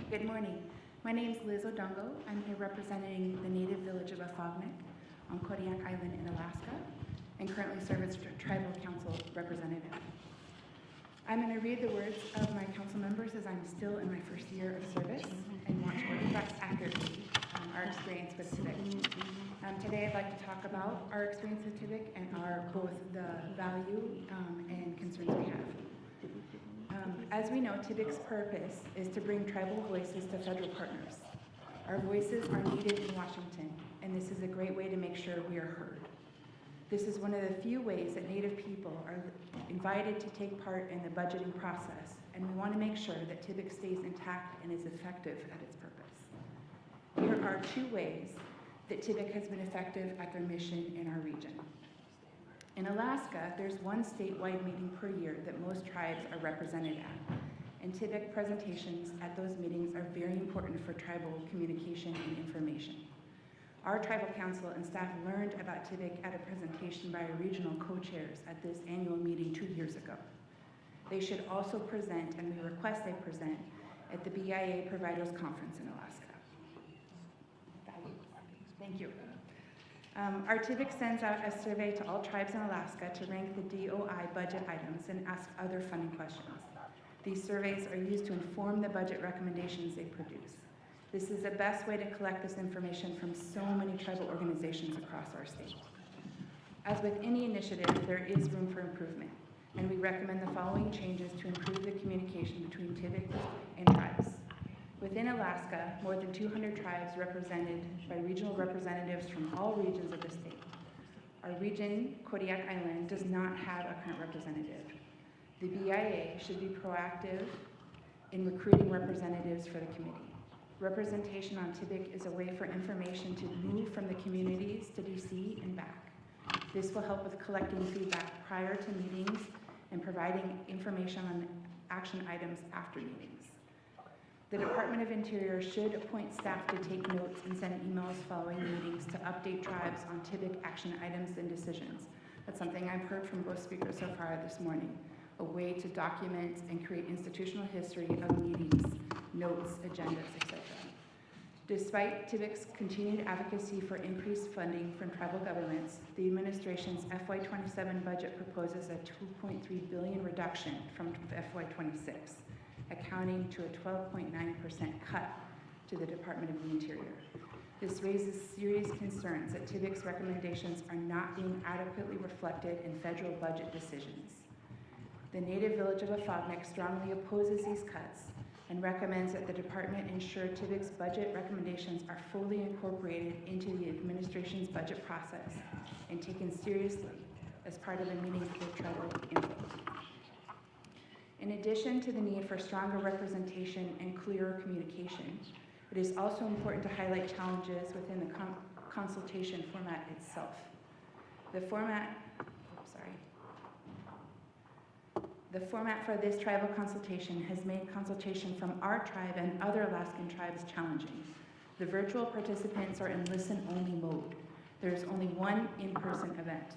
Good morning. My name is Liz Odongo. I'm here representing the native village of Afognik on Kodiak Island in Alaska, and currently serve as tribal council representative. I'm going to read the words of my council members as I'm still in my first year of service and want to reflect accurately our experience with TIBIC. Today I'd like to talk about our experience with TIBIC and both the value and concerns we have. As we know, TIBIC's purpose is to bring tribal voices to federal partners. Our voices are needed in Washington, and this is a great way to make sure we are heard. This is one of the few ways that Native people are invited to take part in the budgeting process, and we want to make sure that TIBIC stays intact and is effective at its purpose. Here are 2 ways that TIBIC has been effective at their mission in our region. In Alaska, there's one statewide meeting per year that most tribes are represented at, and TIBIC presentations at those meetings are very important for tribal communication and information. Our tribal council and staff learned about TIBIC at a presentation by our regional co-chairs at this annual meeting 2 years ago. They should also present, and we request they present, at the BIA Providers Conference in Alaska. Thank you. Our TIBIC sends out a survey to all tribes in Alaska to rank the DOI budget items and ask other funding questions. These surveys are used to inform the budget recommendations they produce. This is the best way to collect this information from so many tribal organizations across our state. As with any initiative, there is room for improvement, and we recommend the following changes to improve the communication between TIBIC and tribes. Within Alaska, more than 200 tribes represented by regional representatives from all regions of the state. Our region, Kodiak Island, does not have a current representative. The BIA should be proactive in recruiting representatives for the committee. Representation on TIBIC is a way for information to move from the communities to DC and back. This will help with collecting feedback prior to meetings and providing information on action items after meetings. The Department of Interior should appoint staff to take notes and send emails following meetings to update tribes on TIBIC action items and decisions. That's something I've heard from both speakers so far this morning, a way to document and create institutional history of meetings, notes, agendas, etc. Despite TIBIC's continued advocacy for increased funding from tribal governments, the administration's FY27 budget proposes a $2.3 billion reduction from FY26. Accounting to a 12.9% cut to the Department of the Interior. This raises serious concerns that TIBIC's recommendations are not being adequately reflected in federal budget decisions. The Native Village of Afognik strongly opposes these cuts and recommends that the department ensure TIBIC's budget recommendations are fully incorporated into the administration's budget process and taken seriously as part of the meaningful tribal input. In addition to the need for stronger representation and clearer communication, it is also important to highlight challenges within the consultation format itself. The format for this tribal consultation has made consultation from our tribe and other Alaskan tribes challenging. The virtual participants are in listen-only mode. There is only one in-person event.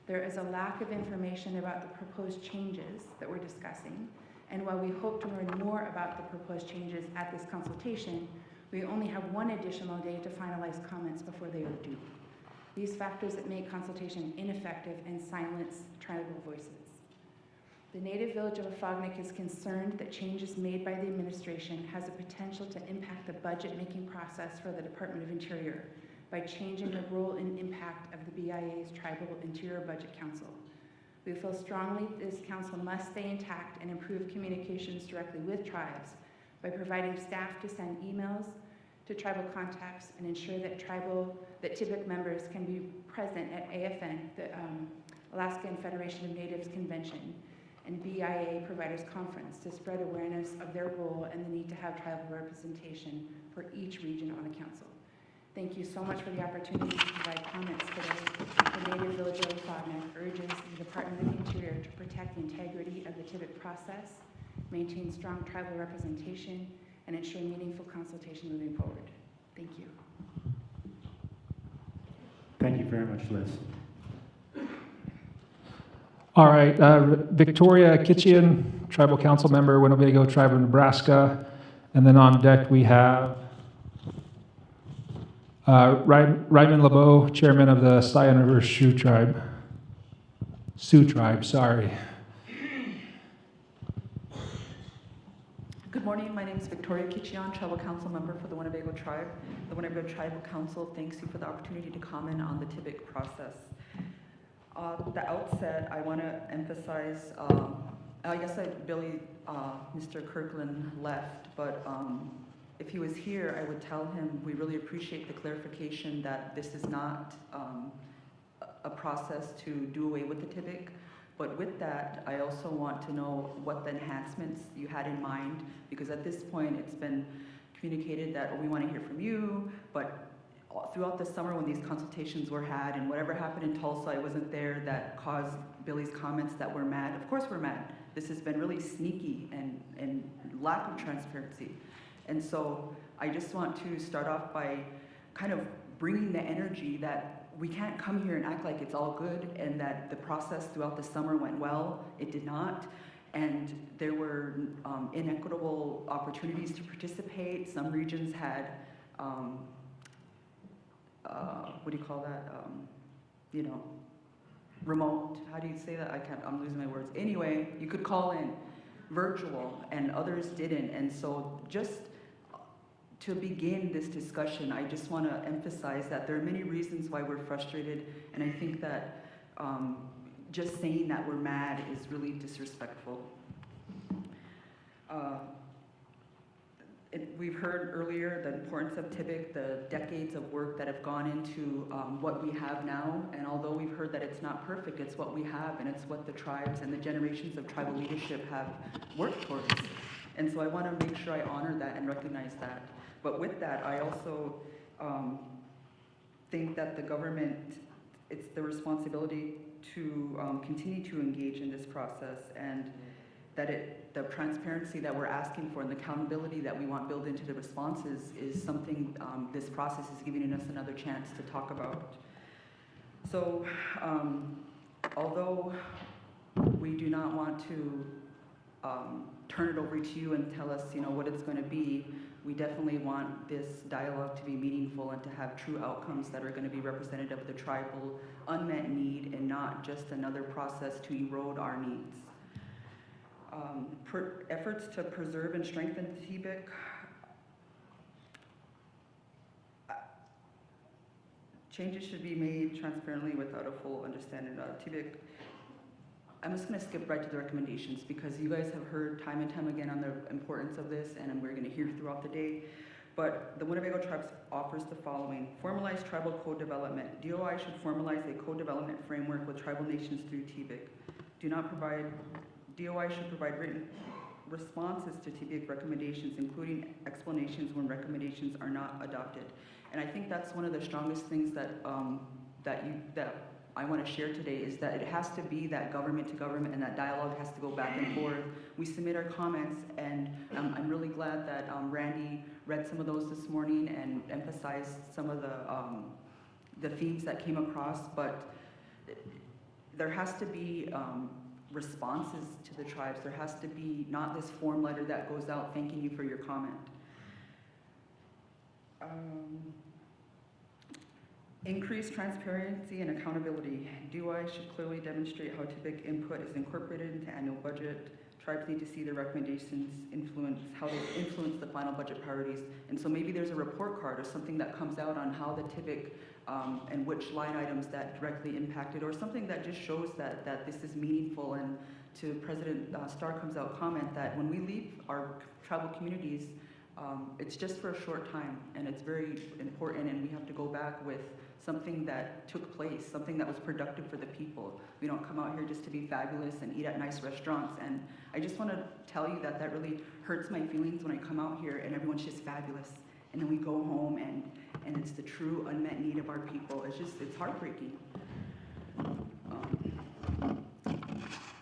There is a lack of information about the proposed changes that we're discussing, And while we hope to learn more about the proposed changes at this consultation, we only have one additional day to finalize comments before they are due. These factors that make consultation ineffective and silence tribal voices. The native village of Afognik is concerned that changes made by the administration has the potential to impact the budget-making process for the Department of Interior by changing the role and impact of the BIA's Tribal Interior Budget Council. We feel strongly this council must stay intact and improve communications directly with tribes by providing staff to send emails to tribal contacts and ensure that TIBIC members can be present at AFN, the Alaskan Federation of Natives Convention, and BIA Providers Conference to spread awareness of their role and the need to have tribal representation for each region on the council. Thank you so much for the opportunity to provide comments today. The Native Village of Afognik urges the Department of the Interior to protect the integrity of the TIBIC process, maintain strong tribal representation, and ensure meaningful consultation moving forward. Thank you. Thank you very much, Liz. All right, Victoria Kitchian, Tribal Council Member, Winnebago Tribe of Nebraska. And then on deck we have Raymond LeBeau, Chairman of the Sayan River Sioux Tribe. Sioux Tribe, sorry. Good morning, my name is Victoria Kitchian, Tribal Council Member for the Winnebago Tribe. The Winnebago Tribal Council thanks you for the opportunity to comment on the TIBIC process. At the outset, I want to emphasize, I guess Mr. Kirkland left, but if he was here, I would tell him we really appreciate the clarification that this is not a process to do away with the TIBIC. But with that, I also want to know what the enhancements you had in mind, because at this point, it's been communicated that we want to hear from you, but throughout the summer when these consultations were had and whatever happened in Tulsa, I wasn't there, that caused Billy's comments that we're mad. Of course we're mad. This has been really sneaky and lack of transparency. And so I just want to start off by kind of bringing the energy that we can't come here and act like it's all good and that the process throughout the summer went well. It did not. And there were inequitable opportunities to participate. Some regions had what do you call that? Remote, how do you say that? I'm losing my words. Anyway, you could call in virtual and others didn't. And so just to begin this discussion, I just want to emphasize that there are many reasons why we're frustrated. And I think that just saying that we're mad is really disrespectful. We've heard earlier the importance of TIBIC, the decades of work that have gone into what we have now. And although we've heard that it's not perfect, it's what we have, and it's what the tribes and the generations of tribal leadership have worked towards. And so I want to make sure I honor that and recognize that. But with that, I also think that the government, it's the responsibility to continue to engage in this process, and that the transparency that we're asking for and the accountability that we want built into the responses is something this process is giving us another chance to talk about. So although we do not want to turn it over to you and tell us what it's going to be, we definitely want this dialogue to be meaningful and to have true outcomes that are going to be representative of the tribal unmet need and not just another process to erode our needs. Efforts to preserve and strengthen TIBIC. Changes should be made transparently without a full understanding of TIBIC. I'm just going to skip right to the recommendations because you guys have heard time and time again on the importance of this, and we're going to hear throughout the day. But the Winnebago Tribes offers the following: formalized tribal code development. DOI should formalize a code development framework with tribal nations through TIBIC. DOI should provide written responses to TIBIC recommendations, including explanations when recommendations are not adopted. And I think that's one of the strongest things that that I want to share today, is that it has to be that government to government, and that dialogue has to go back and forth. We submit our comments, and I'm really glad that Randy read some of those this morning and emphasized some of the themes that came across. But there has to be responses to the tribes. There has to be not this form letter that goes out thanking you for your comment. Increased transparency and accountability. DOI should clearly demonstrate how TIBIC input is incorporated into annual budget. Tribes need to see the recommendations how they influence the final budget priorities. And so maybe there's a report card or something that comes out on how the TIBIC and which line items that directly impacted, or something that just shows that this is meaningful. And to President Starr comes out comment that when we leave our tribal communities, it's just for a short time, and it's very important, and we have to go back with something that took place, something that was productive for the people. We don't come out here just to be fabulous and eat at nice restaurants. And I just want to tell you that really hurts my feelings when I come out here and everyone's just fabulous. And then we go home and it's the true unmet need of our people. It's heartbreaking.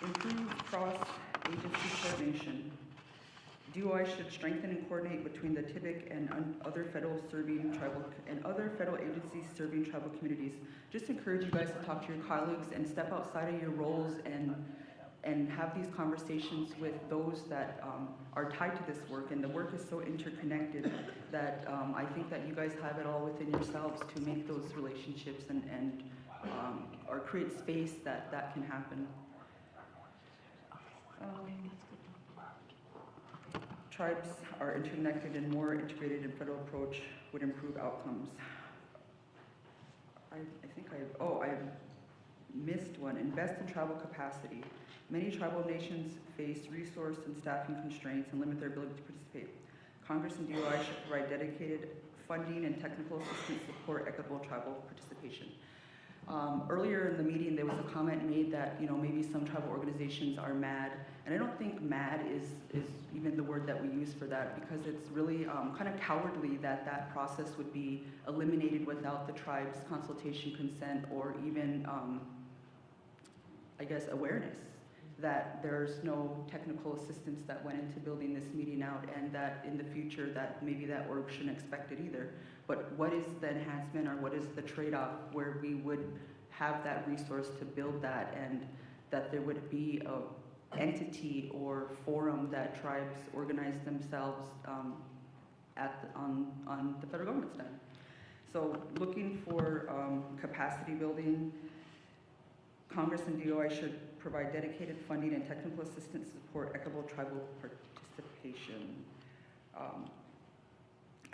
Improve cross-agency coordination. DOI should strengthen and coordinate between the TIBIC and other federal agencies serving tribal communities. Just encourage you guys to talk to your colleagues and step outside of your roles and have these conversations with those that are tied to this work. And the work is so interconnected that I think that you guys have it all within yourselves to make those relationships and or create space that can happen. Tribes are interconnected and more integrated in federal approach would improve outcomes. I missed one. Invest in tribal capacity. Many tribal nations face resource and staffing constraints and limit their ability to participate. Congress and DOI should provide dedicated funding and technical assistance to support equitable tribal participation. Earlier in the meeting, there was a comment made that maybe some tribal organizations are mad, and I don't think mad is even the word that we use for that, because it's really kind of cowardly that process would be eliminated without the tribe's consultation, consent, or even I guess awareness that there's no technical assistance that went into building this meeting out, and that in the future that maybe that org shouldn't expect it either. But what is the enhancement, or what is the trade-off where we would have that resource to build that, and that there would be a entity or forum that tribes organize themselves on the federal government's dime. So looking for capacity building, Congress and DOI should provide dedicated funding and technical assistance to support equitable tribal participation.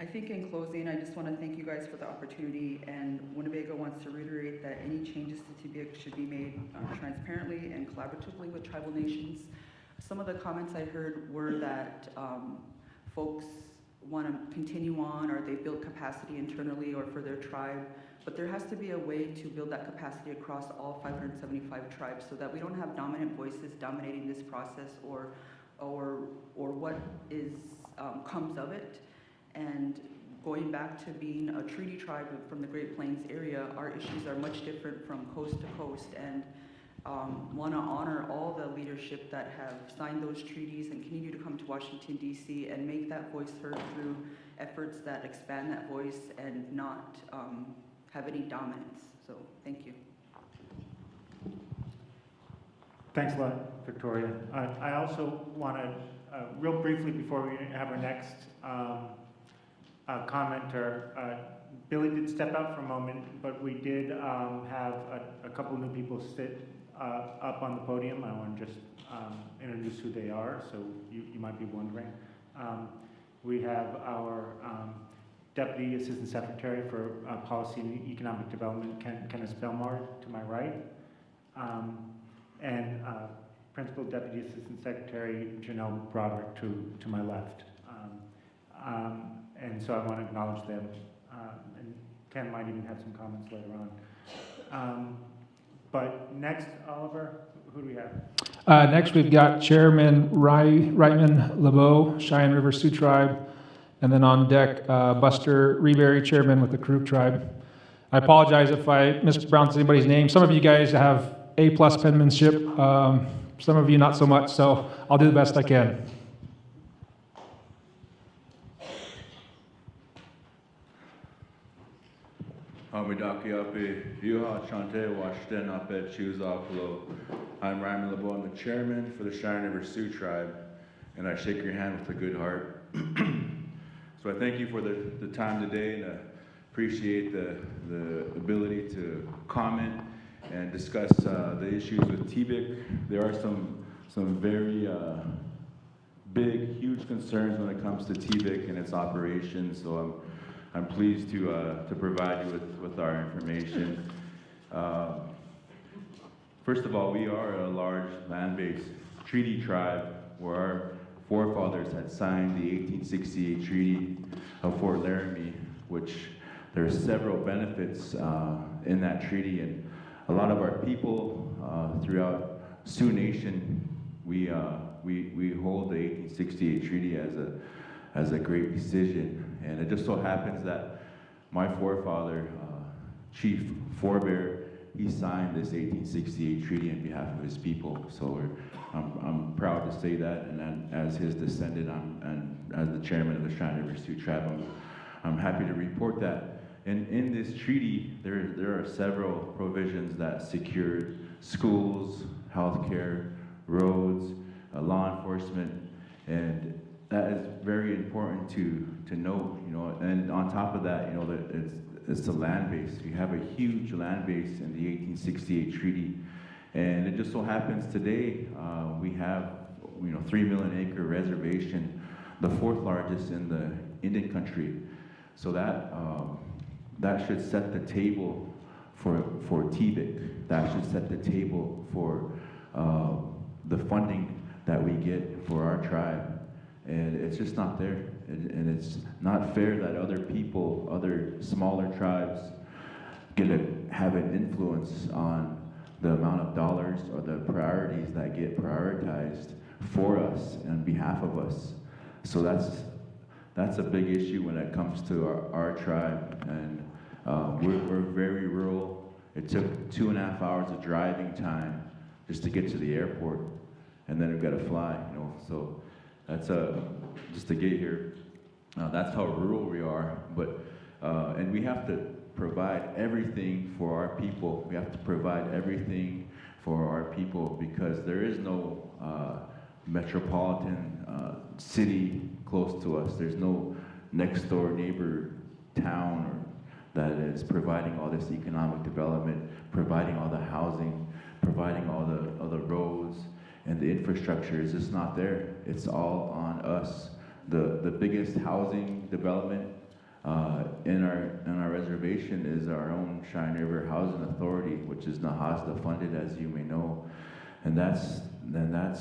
I think in closing, I just want to thank you guys for the opportunity, and Winnebago wants to reiterate that any changes to TIBIC should be made transparently and collaboratively with tribal nations. Some of the comments I heard were that folks want to continue on, or they build capacity internally or for their tribe, but there has to be a way to build that capacity across all 575 tribes so that we don't have dominant voices dominating this process or what is comes of it. And going back to being a treaty tribe from the Great Plains area, our issues are much different from coast to coast, and want to honor all the leadership that have signed those treaties and continue to come to Washington, D.C. and make that voice heard through efforts that expand that voice and not have any dominance. So thank you. Thanks a lot, Victoria. I also want to, real briefly before we have our next commenter, Billy did step out for a moment, but we did have a couple new people sit up on the podium. I want to just introduce who they are, so you might be wondering. We have our Deputy Assistant Secretary for Policy and Economic Development, Kenneth Belmar, to my right, and Principal Deputy Assistant Secretary Janelle Broderick to my left. And so I want to acknowledge them. And Ken might even have some comments later on. But next, Oliver, who do we have? Next, we've got Chairman Reitman LeBeau, Cheyenne River Sioux Tribe, and then on deck, Buster Reberry, Chairman with the Karuk Tribe. I apologize if I mispronounced anybody's name. Some of you guys have A+ penmanship, some of you not so much, so I'll do the best I can. Midakiapi, Yuha Chante Washten Apet Chuzapalo. I'm Ryman LeBon, the chairman for the Cheyenne River Sioux Tribe, and I shake your hand with a good heart. So I thank you for the time today, and I appreciate the ability to comment and discuss the issues with TBIC. There are some very big, huge concerns when it comes to TBIC and its operations, so I'm pleased to provide you with our information. First of all, we are a large land-based treaty tribe where our forefathers had signed the 1868 Treaty of Fort Laramie, which there are several benefits in that treaty, and a lot of our people throughout Sioux Nation, we hold the 1868 Treaty as a great decision. And it just so happens that my forefather, Chief Forebear, he signed this 1868 treaty on behalf of his people. So I'm proud to say that, and as his descendant, and as the chairman of the Cheyenne River Sioux Tribe, I'm happy to report that. And in this treaty, there are several provisions that secure schools, healthcare, roads, law enforcement, and that is very important to note, you know. And on top of that, you know, that it's the land base. We have a huge land base in the 1868 treaty, and it just so happens today we have, you know, 3 million acre reservation, the 4th largest in the Indian country. So that should set the table for TBIC. That should set the table for the funding that we get for our tribe. And it's just not there. And it's not fair that other people, other smaller tribes, have an influence on the amount of dollars or the priorities that get prioritized for us and on behalf of us. So that's a big issue when it comes to our tribe. And we're very rural. It took 2.5 hours of driving time just to get to the airport, and then we've got to fly, you know. So that's just to get here. That's how rural we are. But and we have to provide everything for our people. We have to provide everything for our people because there is no metropolitan city close to us. There's no next door neighbor town that is providing all this economic development, providing all the housing, providing all the roads, and the infrastructure is just not there. It's all on us. The biggest housing development in our reservation is our own Cheyenne River Housing Authority, which is NAHASDA funded, as you may know. And that's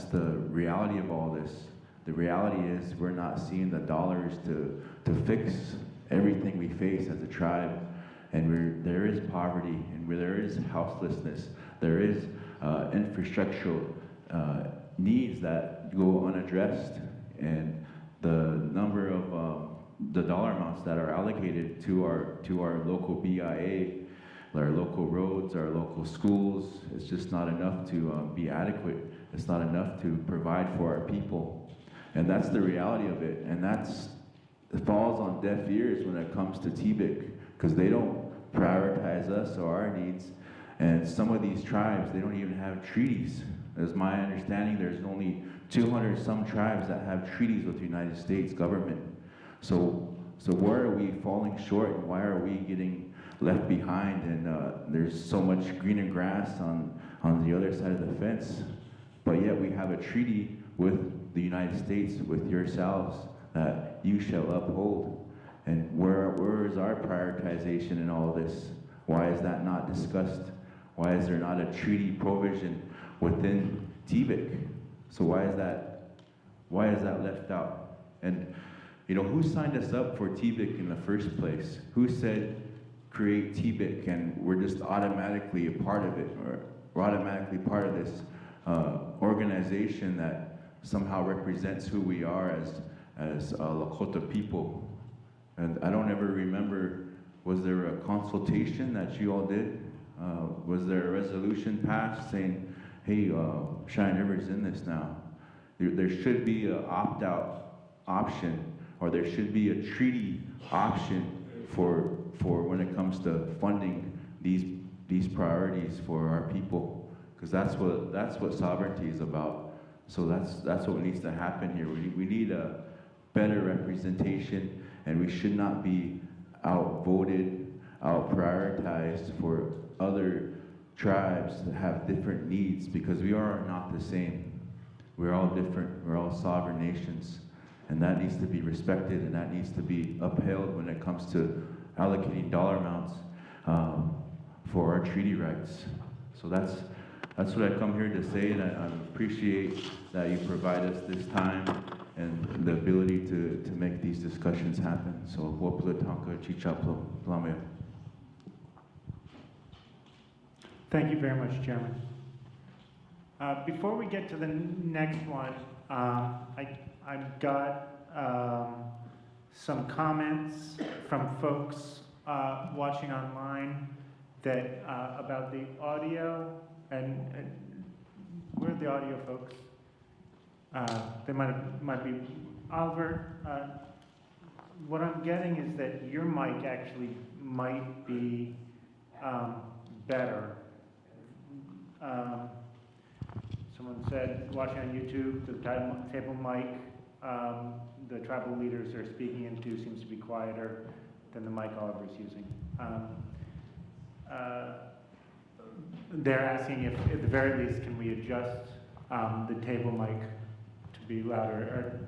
the reality of all this. The reality is we're not seeing the dollars to fix everything we face as a tribe. And there is poverty, and where there is houselessness, there is infrastructural needs that go unaddressed, and the number of the dollar amounts that are allocated to our local BIA, our local roads, our local schools, it's just not enough to be adequate. It's not enough to provide for our people, and that's the reality of it. And it falls on deaf ears when it comes to TBIC, because they don't prioritize us or our needs. And some of these tribes, they don't even have treaties. As my understanding, there's only 200 some tribes that have treaties with the United States government. So where are we falling short, and why are we getting left behind? And there's so much greener grass on the other side of the fence, but yet we have a treaty with the United States, with yourselves, that you shall uphold. And where is our prioritization in all of this? Why is that not discussed? Why is there not a treaty provision within TBIC? So why is that left out? And you know, who signed us up for TBIC in the first place? Who said create TBIC and we're just automatically a part of it, or we're automatically part of this organization that somehow represents who we are as Lakota people? And I don't ever remember, was there a consultation that you all did? Was there a resolution passed saying, hey, Cheyenne River's in this now? There should be an opt-out option, or there should be a treaty option for for when it comes to funding these priorities for our people, because that's what sovereignty is about. So that's what needs to happen here. We need a better representation, and we should not be outvoted, out-prioritized for other tribes that have different needs, because we are not the same. We're all different. We're all sovereign nations, and that needs to be respected, and that needs to be upheld when it comes to allocating dollar amounts for our treaty rights. So that's what I come here to say, and I appreciate that you provide us this time and the ability to make these discussions happen. So, Huapulatanka Chichaplo Plamea. Thank you very much, Chairman. Before we get to the next one, I've got some comments from folks watching online that about the audio, and where are the audio folks? They might be Oliver. What I'm getting is that your mic actually might be better. Someone said, watching on YouTube, the table mic the tribal leaders are speaking into seems to be quieter than the mic Oliver's using. They're asking if, at the very least, can we adjust the table mic to be louder?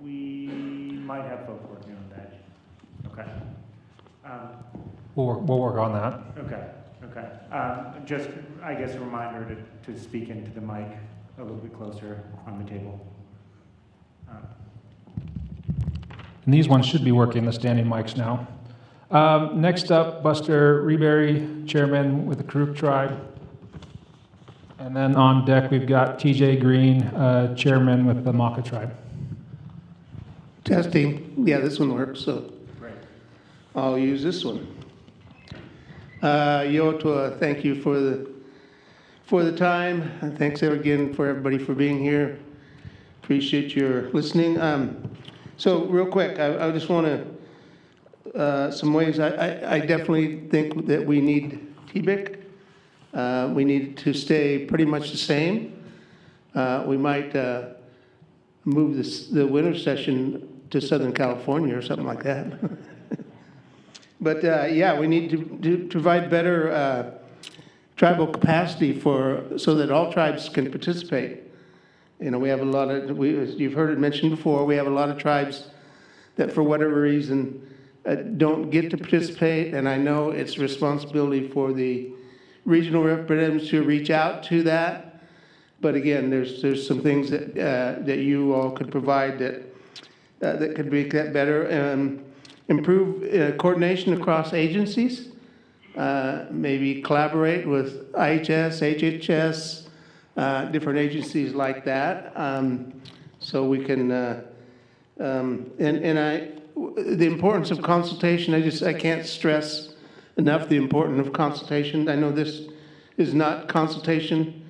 We might have folks working on that. Okay. We'll work on that. Okay. Just, I guess, a reminder to speak into the mic a little bit closer on the table. And these ones should be working, the standing mics now. Next up, Buster Reberry, Chairman with the Karuk Tribe. And then on deck, we've got TJ Green, Chairman with the Maka Tribe. Testing. Yeah, this one works, so Great. I'll use this one. Yotua, thank you for the time. And thanks again for everybody for being here. Appreciate your listening. So real quick, I just want to, some ways, I definitely think that we need TBIC. We need to stay pretty much the same. We might move the winter session to Southern California or something like that. But yeah, we need to provide better tribal capacity so that all tribes can participate. You know, we have a lot of, you've heard it mentioned before, we have a lot of tribes that for whatever reason don't get to participate, and I know it's responsibility for the regional representatives to reach out to that. But again, there's some things that you all could provide that could make that better. Improve coordination across agencies, maybe collaborate with IHS, HHS, different agencies like that, so we can, the importance of consultation, I can't stress enough the importance of consultation. I know this is not consultation,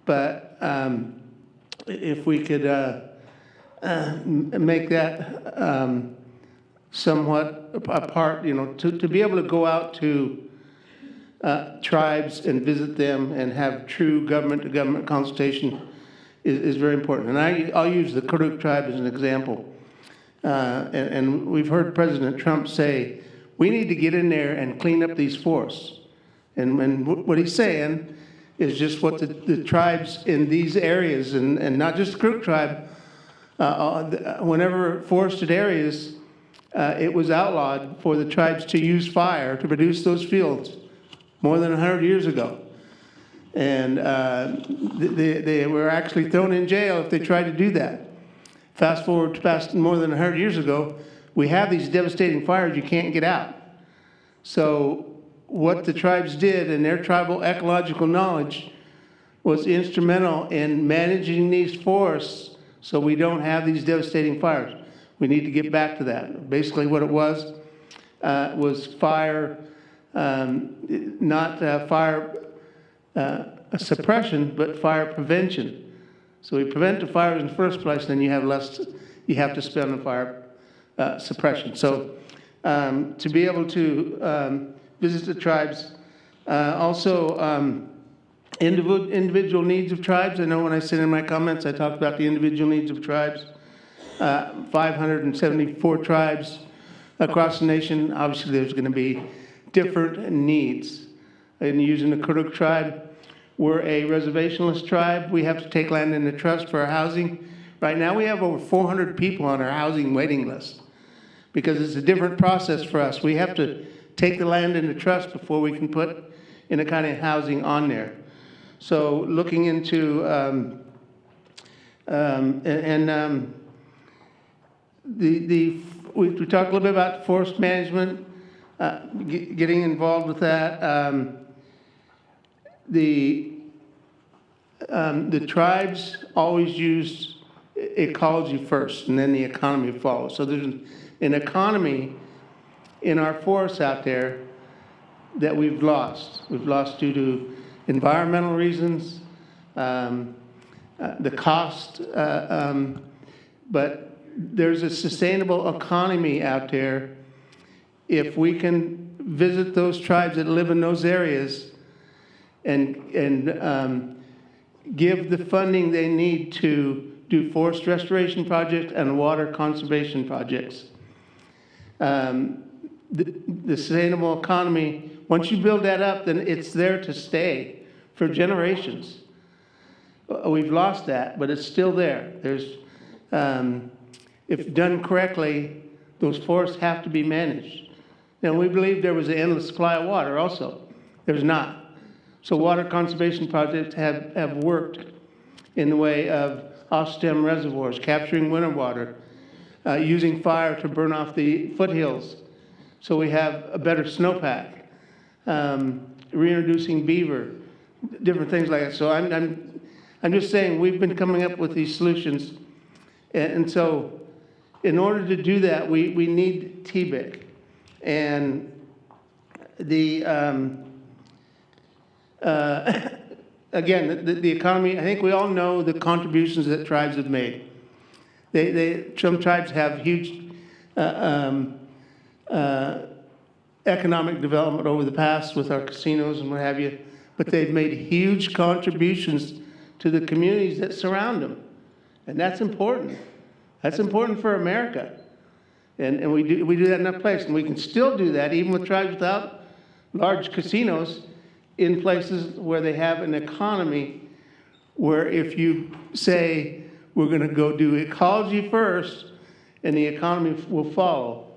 but if we could make that somewhat a part, you know, to be able to go out to tribes and visit them and have true government-to-government consultation is very important. And I'll use the Karuk tribe as an example. And we've heard President Trump say, we need to get in there and clean up these forests. And what he's saying is just what the tribes in these areas, and not just the Karuk tribe, whenever forested areas, it was outlawed for the tribes to use fire to produce those fields more than 100 years ago. And they were actually thrown in jail if they tried to do that. Fast forward to past more than 100 years ago, we have these devastating fires you can't get out. So what the tribes did in their tribal ecological knowledge was instrumental in managing these forests so we don't have these devastating fires. We need to get back to that. Basically what it was fire, not fire suppression, but fire prevention. So we prevent the fires in the first place, then you have to spend on fire suppression. So to be able to visit the tribes. Also, individual needs of tribes. I know when I said in my comments, I talked about the individual needs of tribes. 574 tribes across the nation. Obviously, there's going to be different needs. In using the Kuruk tribe, we're a reservationless tribe. We have to take land into trust for our housing. Right now, we have over 400 people on our housing waiting list because it's a different process for us. We have to take the land into trust before we can put any kind of housing on there. So looking into, we talked a little bit about forest management, getting involved with that. The tribes always used ecology first, and then the economy follows. So there's an economy in our forests out there that we've lost. We've lost due to environmental reasons, the cost, but there's a sustainable economy out there if we can visit those tribes that live in those areas and give the funding they need to do forest restoration projects and water conservation projects. The sustainable economy, once you build that up, then it's there to stay for generations. We've lost that, but it's still there. There's, if done correctly, those forests have to be managed. Now, we believe there was an endless supply of water also. There's not. So water conservation projects have worked in the way of off-stem reservoirs, capturing winter water, using fire to burn off the foothills so we have a better snowpack, reintroducing beaver, different things like that. So I'm just saying we've been coming up with these solutions. And so in order to do that, we need TBIC. And the, again, the economy, I think we all know the contributions that tribes have made. Some tribes have huge economic development over the past with our casinos and what have you, but they've made huge contributions to the communities that surround them. And that's important. That's important for America. And we do that in that place. And we can still do that even with tribes without large casinos in places where they have an economy where if you say, we're going to go do ecology first and the economy will follow,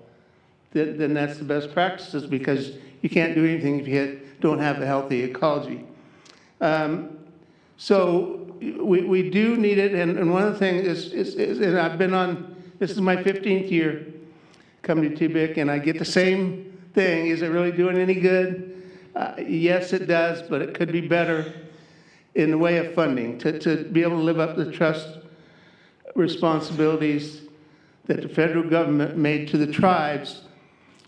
then that's the best practices because you can't do anything if you don't have a healthy ecology. So we do need it. And one of the things is and I've been on, this is my 15th year coming to TBIC, and I get the same thing. Is it really doing any good? Yes, it does, but it could be better in the way of funding to be able to live up to the trust responsibilities that the federal government made to the tribes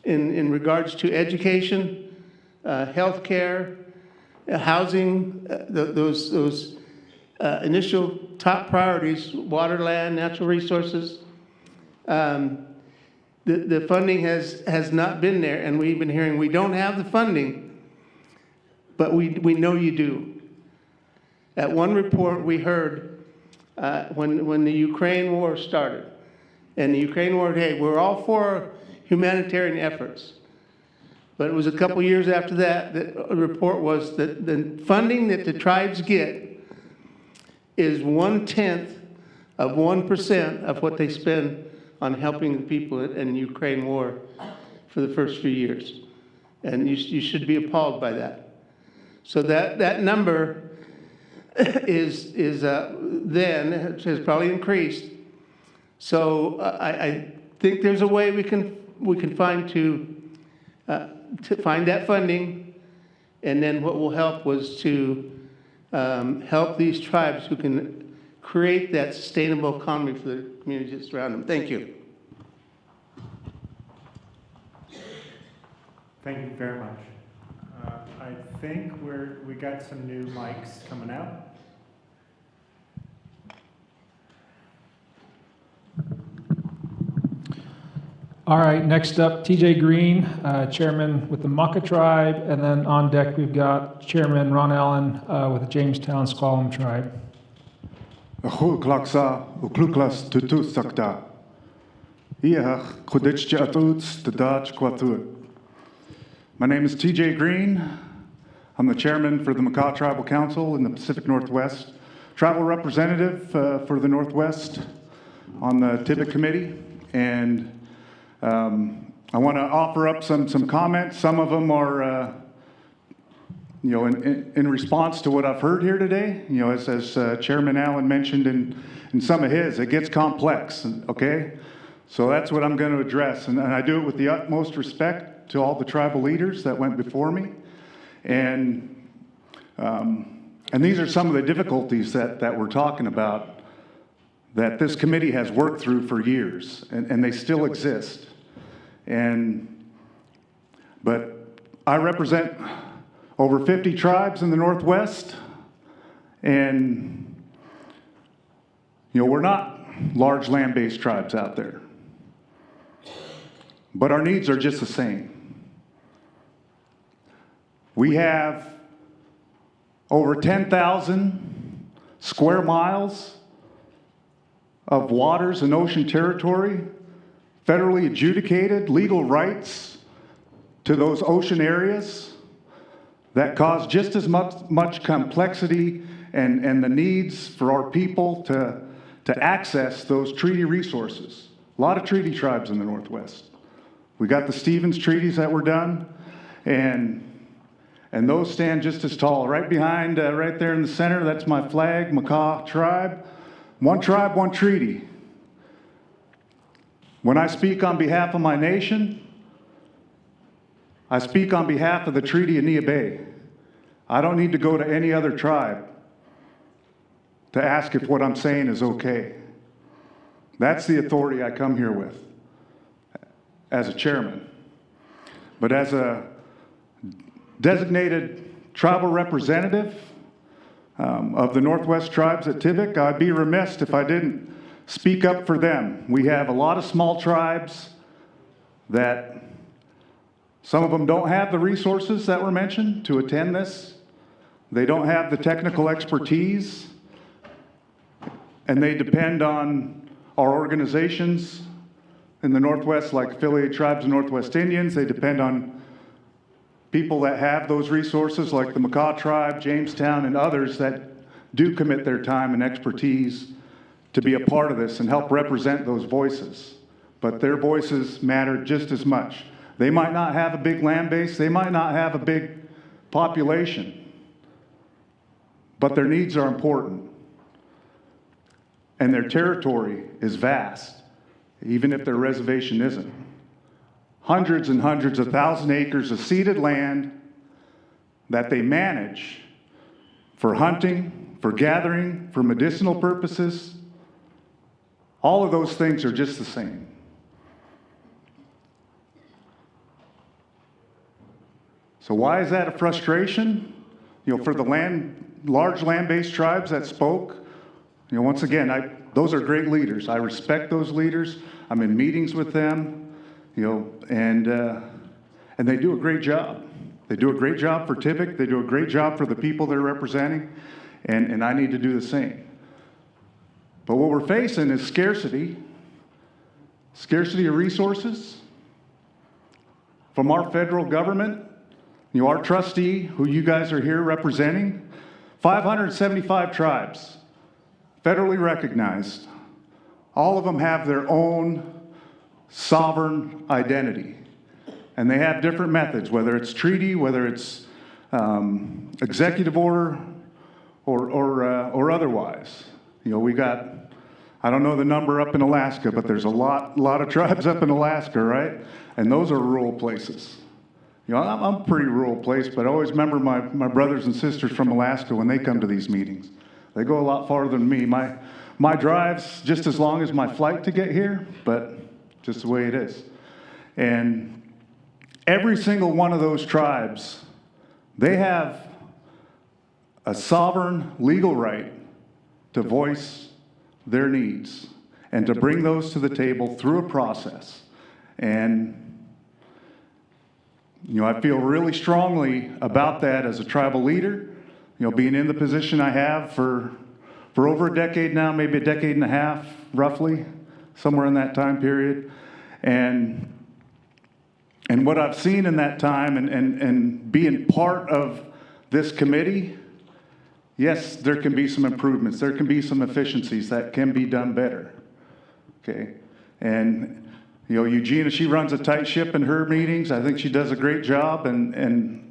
in regards to education, health care, housing, those initial top priorities, water, land, natural resources. The funding has not been there, and we've been hearing we don't have the funding, but we know you do. At one report we heard when the Ukraine war started, and the Ukraine war, hey, we're all for humanitarian efforts. But it was a couple years after that that a report was that the funding that the tribes get is 1/10 of 1% of what they spend on helping the people in the Ukraine war for the first few years. And you should be appalled by that. So that number then has probably increased. So I think there's a way we can find to find that funding, and then what will help was to help these tribes who can create that sustainable economy for the communities that surround them. Thank you. Thank you very much. I think we got some new mics coming out. All right, next up, TJ Green, Chairman with the Maka Tribe, and then on deck we've got Chairman Ron Allen with the Jamestown Squamish Tribe. My name is TJ Green. I'm the chairman for the Makah Tribal Council in the Pacific Northwest, tribal representative for the Northwest on the Tivic Committee. And I want to offer up some comments. Some of them are, in response to what I've heard here today. As Chairman Allen mentioned in some of his, it gets complex, okay? So that's what I'm going to address. And I do it with the utmost respect to all the tribal leaders that went before me. And these are some of the difficulties that we're talking about that this committee has worked through for years, and they still exist. But I represent over 50 tribes in the Northwest, and we're not large land-based tribes out there, but our needs are just the same. We have over 10,000 square miles of waters and ocean territory, federally adjudicated legal rights to those ocean areas that cause just as much complexity and the needs for our people to access those treaty resources. A lot of treaty tribes in the Northwest. We got the Stevens treaties that were done, and those stand just as tall. Right behind, right there in the center, that's my flag, Makah Tribe. One tribe, one treaty. When I speak on behalf of my nation, I speak on behalf of the Treaty of Neah Bay. I don't need to go to any other tribe to ask if what I'm saying is okay. That's the authority I come here with as a chairman. But as a designated tribal representative of the Northwest tribes at Tivic, I'd be remiss if I didn't speak up for them. We have a lot of small tribes that some of them don't have the resources that were mentioned to attend this. They don't have the technical expertise, and they depend on our organizations in the Northwest, like Affiliated Tribes of Northwest Indians. They depend on people that have those resources, like the Makah Tribe, Jamestown, and others that do commit their time and expertise to be a part of this and help represent those voices. But their voices matter just as much. They might not have a big land base, they might not have a big population, but their needs are important. And their territory is vast, even if their reservation isn't. Hundreds and hundreds of thousand acres of ceded land that they manage for hunting, for gathering, for medicinal purposes. All of those things are just the same. So why is that a frustration? For the large land-based tribes that spoke, once again, those are great leaders. I respect those leaders. I'm in meetings with them. And they do a great job. They do a great job for Tivic. They do a great job for the people they're representing, and I need to do the same. But what we're facing is scarcity of resources from our federal government. Our trustee, who you guys are here representing, 575 tribes, federally recognized. All of them have their own sovereign identity. And they have different methods, whether it's treaty, whether it's executive order, or otherwise. We got, I don't know the number up in Alaska, but there's a lot of tribes up in Alaska, right? And those are rural places. I'm a pretty rural place, but I always remember my brothers and sisters from Alaska when they come to these meetings. They go a lot farther than me. My drive's just as long as my flight to get here, but just the way it is. And every single one of those tribes, they have a sovereign legal right to voice their needs and to bring those to the table through a process. And, I feel really strongly about that as a tribal leader, being in the position I have for over a decade now, maybe a decade and a half, roughly, somewhere in that time period. And what I've seen in that time and being part of this committee, yes, there can be some improvements. There can be some efficiencies that can be done better. Okay? And, Eugenia, she runs a tight ship in her meetings. I think she does a great job. And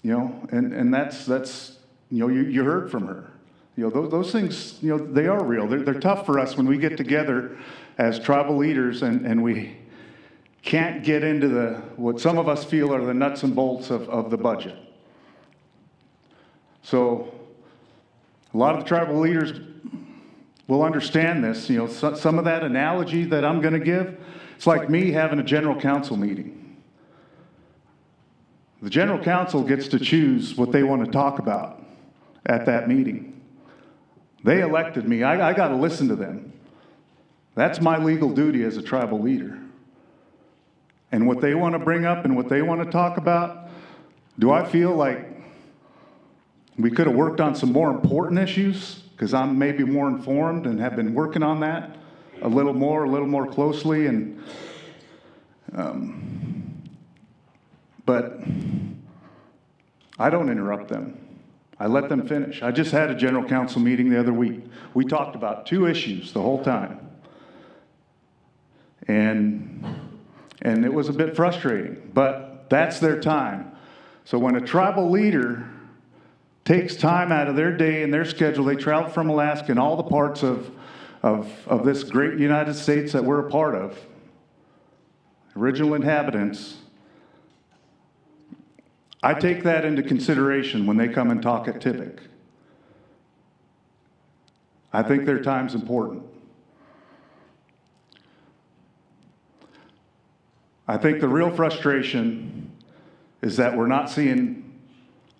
that's you heard from her. Those things, they are real. They're tough for us when we get together as tribal leaders and we can't get into what some of us feel are the nuts and bolts of the budget. So a lot of the tribal leaders will understand this. Some of that analogy that I'm going to give, it's like me having a general council meeting. The general council gets to choose what they want to talk about at that meeting. They elected me. I got to listen to them. That's my legal duty as a tribal leader. And what they want to bring up and what they want to talk about, do I feel like we could have worked on some more important issues? Because I'm maybe more informed and have been working on that a little more closely. But I don't interrupt them. I let them finish. I just had a general council meeting the other week. We talked about 2 issues the whole time. And it was a bit frustrating, but that's their time. So when a tribal leader takes time out of their day and their schedule, they travel from Alaska and all the parts of this great United States that we're a part of, original inhabitants, I take that into consideration when they come and talk at TIPIC. I think their time's important. I think the real frustration is that we're not seeing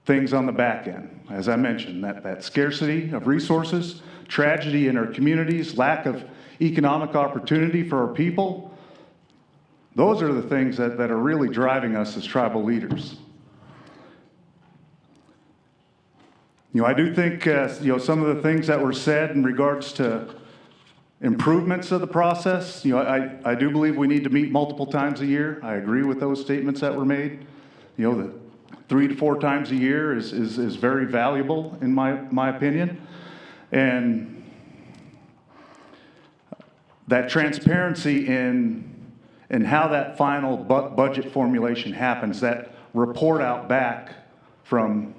things on the back end. As I mentioned, that scarcity of resources, tragedy in our communities, lack of economic opportunity for our people, those are the things that are really driving us as tribal leaders. I do think, some of the things that were said in regards to improvements of the process, I do believe we need to meet multiple times a year. I agree with those statements that were made. The 3 to 4 times a year is very valuable in my opinion. And that transparency in how that final budget formulation happens, that report out back from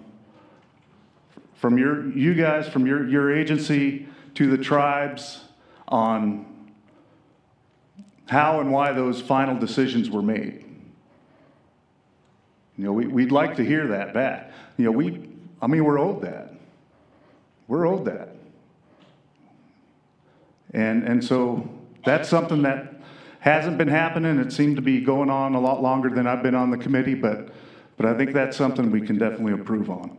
you guys, from your agency to the tribes on how and why those final decisions were made. We'd like to hear that back. We're owed that. We're owed that. And so that's something that hasn't been happening. It seemed to be going on a lot longer than I've been on the committee, but I think that's something we can definitely improve on.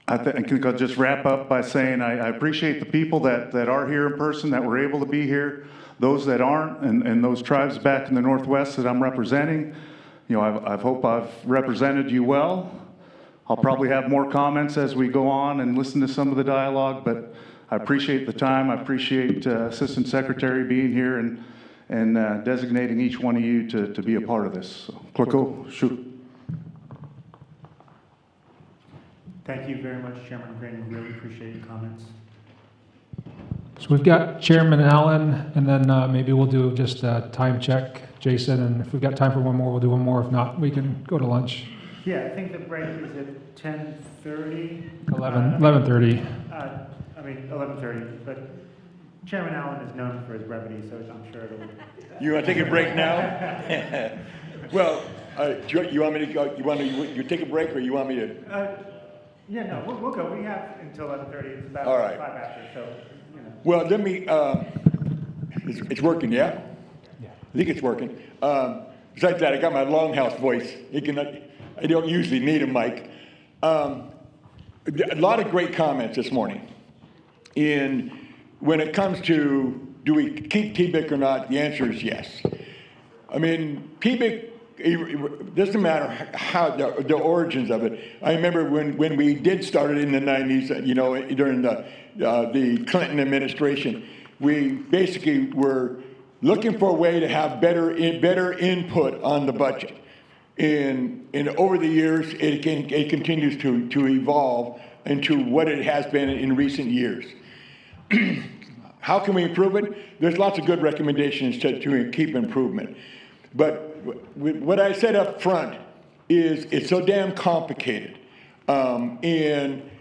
I think I'll just wrap up by saying I appreciate the people that are here in person, that were able to be here, those that aren't, and those tribes back in the Northwest that I'm representing. I hope I've represented you well. I'll probably have more comments as we go on and listen to some of the dialogue, but I appreciate the time. I appreciate Assistant Secretary being here and designating each one of you to be a part of this. So, Clerko, shoot. Thank you very much, Chairman Green. Really appreciate your comments. So we've got Chairman Allen, and then maybe we'll do just a time check, Jason, and if we've got time for one more, we'll do one more. If not, we can go to lunch. Yeah, I think the break is at 10:30. 11:30. 11:30, but Chairman Allen is known for his brevity, so I'm sure it'll... You want to take a break now? Well, you want me to go, you take a break, or you want me to? Yeah, no, we'll go. We have until 11:30. It's about All right. 5 after, so, Well, let me, it's working, yeah? Yeah. I think it's working. Besides that, I got my longhouse voice. I don't usually need a mic. A lot of great comments this morning. And when it comes to, do we keep TBIC or not, the answer is yes. I mean, TBIC, it doesn't matter how, the origins of it. I remember when we did start it in the 90s, you know, during the Clinton administration, we basically were looking for a way to have better input on the budget. And over the years, it continues to evolve into what it has been in recent years. How can we improve it? There's lots of good recommendations to keep improvement. But what I said up front is it's so damn complicated. And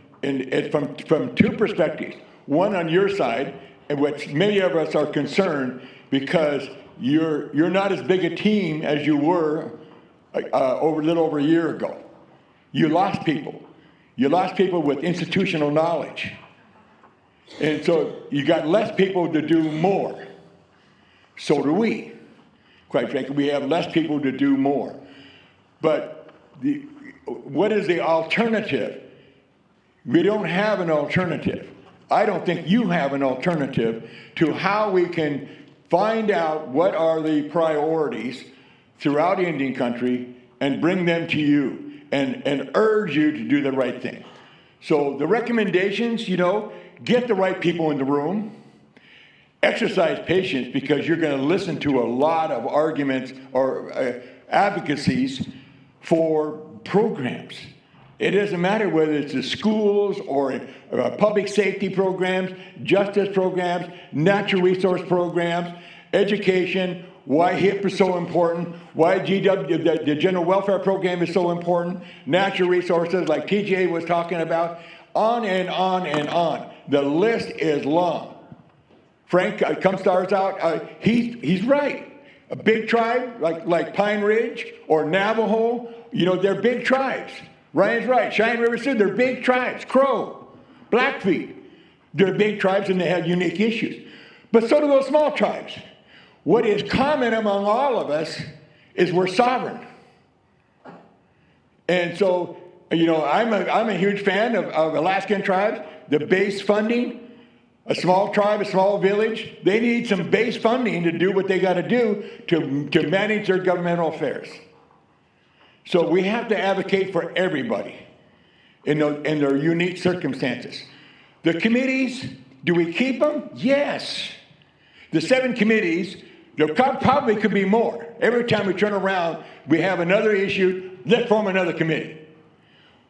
from two perspectives. One on your side, and which many of us are concerned because you're not as big a team as you were a little over a year ago. You lost people. You lost people with institutional knowledge. And so you got less people to do more. So do we. Quite frankly, we have less people to do more. But what is the alternative? We don't have an alternative. I don't think you have an alternative to how we can find out what are the priorities throughout Indian country and bring them to you and urge you to do the right thing. So the recommendations, you know, get the right people in the room. Exercise patience because you're going to listen to a lot of arguments or advocacies for programs. It doesn't matter whether it's the schools or public safety programs, justice programs, natural resource programs, education, why HIP is so important, why GW, the General Welfare Program is so important, natural resources like TJ was talking about, on and on and on. The list is long. Frank Comstar's out. He's right. A big tribe like Pine Ridge or Navajo, you know, they're big tribes. Ryan's right. Cheyenne River Sioux, they're big tribes. Crow, Blackfeet, they're big tribes and they have unique issues. But so do those small tribes. What is common among all of us is we're sovereign. And so, you know, I'm a huge fan of Alaskan tribes. The base funding, a small tribe, a small village, they need some base funding to do what they got to do to manage their governmental affairs. So we have to advocate for everybody in their unique circumstances. The committees, do we keep them? Yes. The 7 committees, there probably could be more. Every time we turn around, we have another issue, let's form another committee.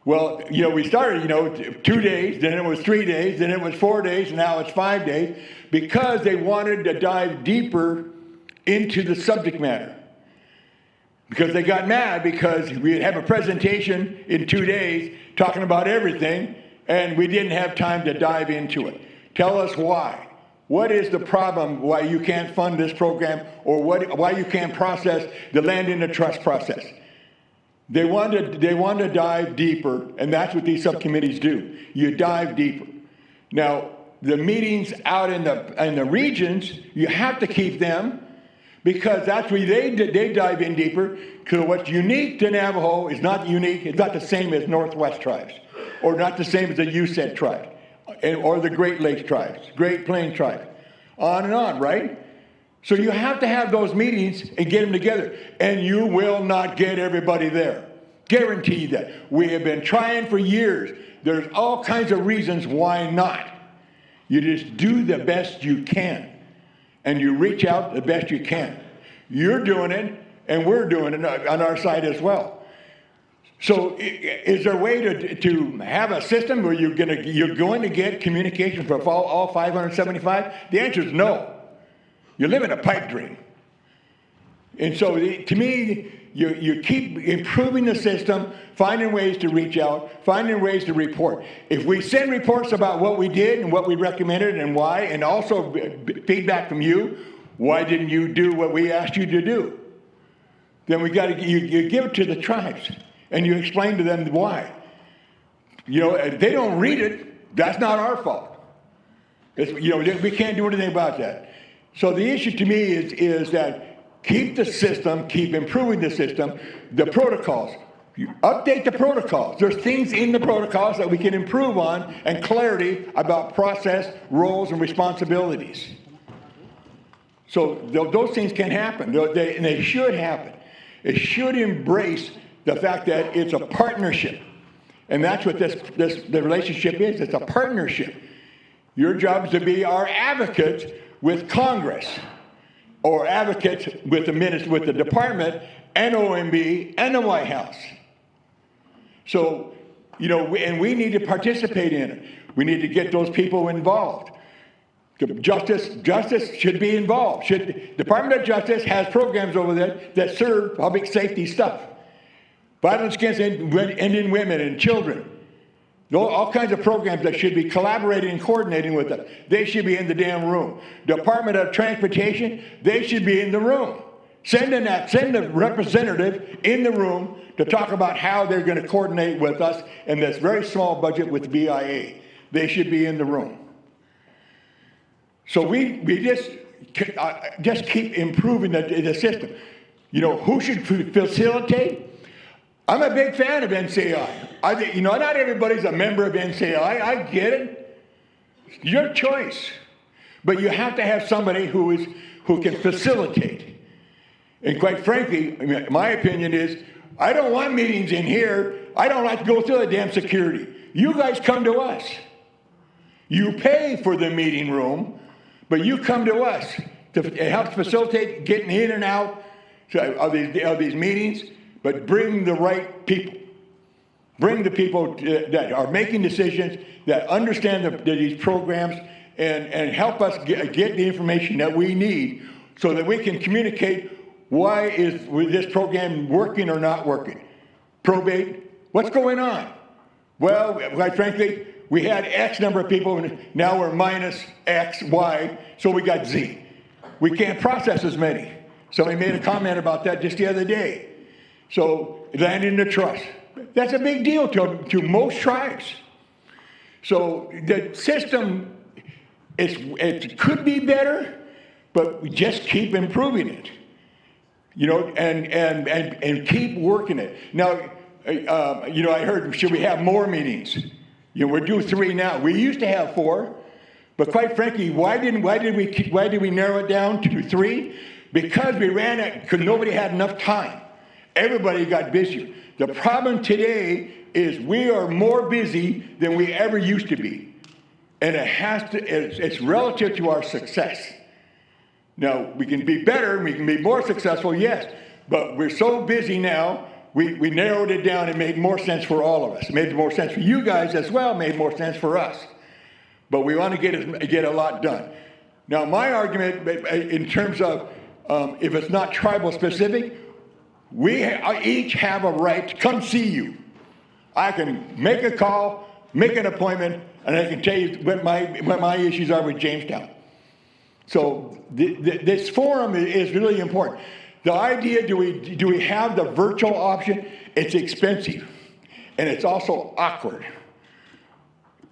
Well, you know, we started, you know, 2 days, then it was 3 days, then it was 4 days, and now it's 5 days, because they wanted to dive deeper into the subject matter. Because they got mad because we'd have a presentation in 2 days talking about everything, and we didn't have time to dive into it. Tell us why. What is the problem why you can't fund this program, or why you can't process the land in the trust process? They want to dive deeper, and that's what these subcommittees do. You dive deeper. Now, the meetings out in the regions, you have to keep them because that's where they dive in deeper. Because what's unique to Navajo is not unique. It's not the same as Northwest tribes, or not the same as the USET tribe, or the Great Lakes tribes, Great Plains tribes, on and on, right? So you have to have those meetings and get them together. And you will not get everybody there. Guarantee that. We have been trying for years. There's all kinds of reasons why not. You just do the best you can. And you reach out the best you can. You're doing it, and we're doing it on our side as well. So is there a way to have a system where you're going to get communication from all 575? The answer is no. You live in a pipe dream. And so to me, you keep improving the system, finding ways to reach out, finding ways to report. If we send reports about what we did and what we recommended and why, and also feedback from you, why didn't you do what we asked you to do? Then you give it to the tribes and you explain to them why. You know, if they don't read it, that's not our fault. You know, we can't do anything about that. So the issue to me is that keep the system, keep improving the system, the protocols. You update the protocols. There's things in the protocols that we can improve on, and clarity about process, roles, and responsibilities. So those things can happen, and they should happen. It should embrace the fact that it's a partnership. And that's what the relationship is. It's a partnership. Your job is to be our advocates with Congress, or advocates with the department, and OMB, and the White House. So, you know, and we need to participate in it. We need to get those people involved. Justice should be involved. Department of Justice has programs over there that serve public safety stuff. Violence against Indian women and children. All kinds of programs that should be collaborating and coordinating with them. They should be in the damn room. Department of Transportation, they should be in the room. Send a representative in the room to talk about how they're going to coordinate with us in this very small budget with BIA. They should be in the room. So we just keep improving the system. You know, who should facilitate? I'm a big fan of NCI. You know, not everybody's a member of NCI. I get it. Your choice. But you have to have somebody who can facilitate. And quite frankly, my opinion is, I don't want meetings in here. I don't like to go through the damn security. You guys come to us. You pay for the meeting room, but you come to us to help facilitate getting in and out of these meetings, but bring the right people. Bring the people that are making decisions, that understand these programs, and help us get the information that we need so that we can communicate why is this program working or not working. Probate, what's going on? Well, quite frankly, we had X number of people, and now we're minus X, Y, so we got Z. We can't process as many. Somebody made a comment about that just the other day. So, land in the trust. That's a big deal to most tribes. So, the system, it could be better, but we just keep improving it. You know, and keep working it. Now, you know, I heard, should we have more meetings? You know, we're due 3 now. We used to have 4, but quite frankly, why did we narrow it down to 3? Because because nobody had enough time. Everybody got busier. The problem today is we are more busy than we ever used to be, and it's relative to our success. Now, we can be better, we can be more successful, yes, but we're so busy now, we narrowed it down and made more sense for all of us. It made more sense for you guys as well, made more sense for us. But we want to get a lot done. Now, my argument in terms of if it's not tribal specific, we each have a right to come see you. I can make a call, make an appointment, and I can tell you what my issues are with Jamestown. So this forum is really important. The idea, do we have the virtual option? It's expensive, and it's also awkward.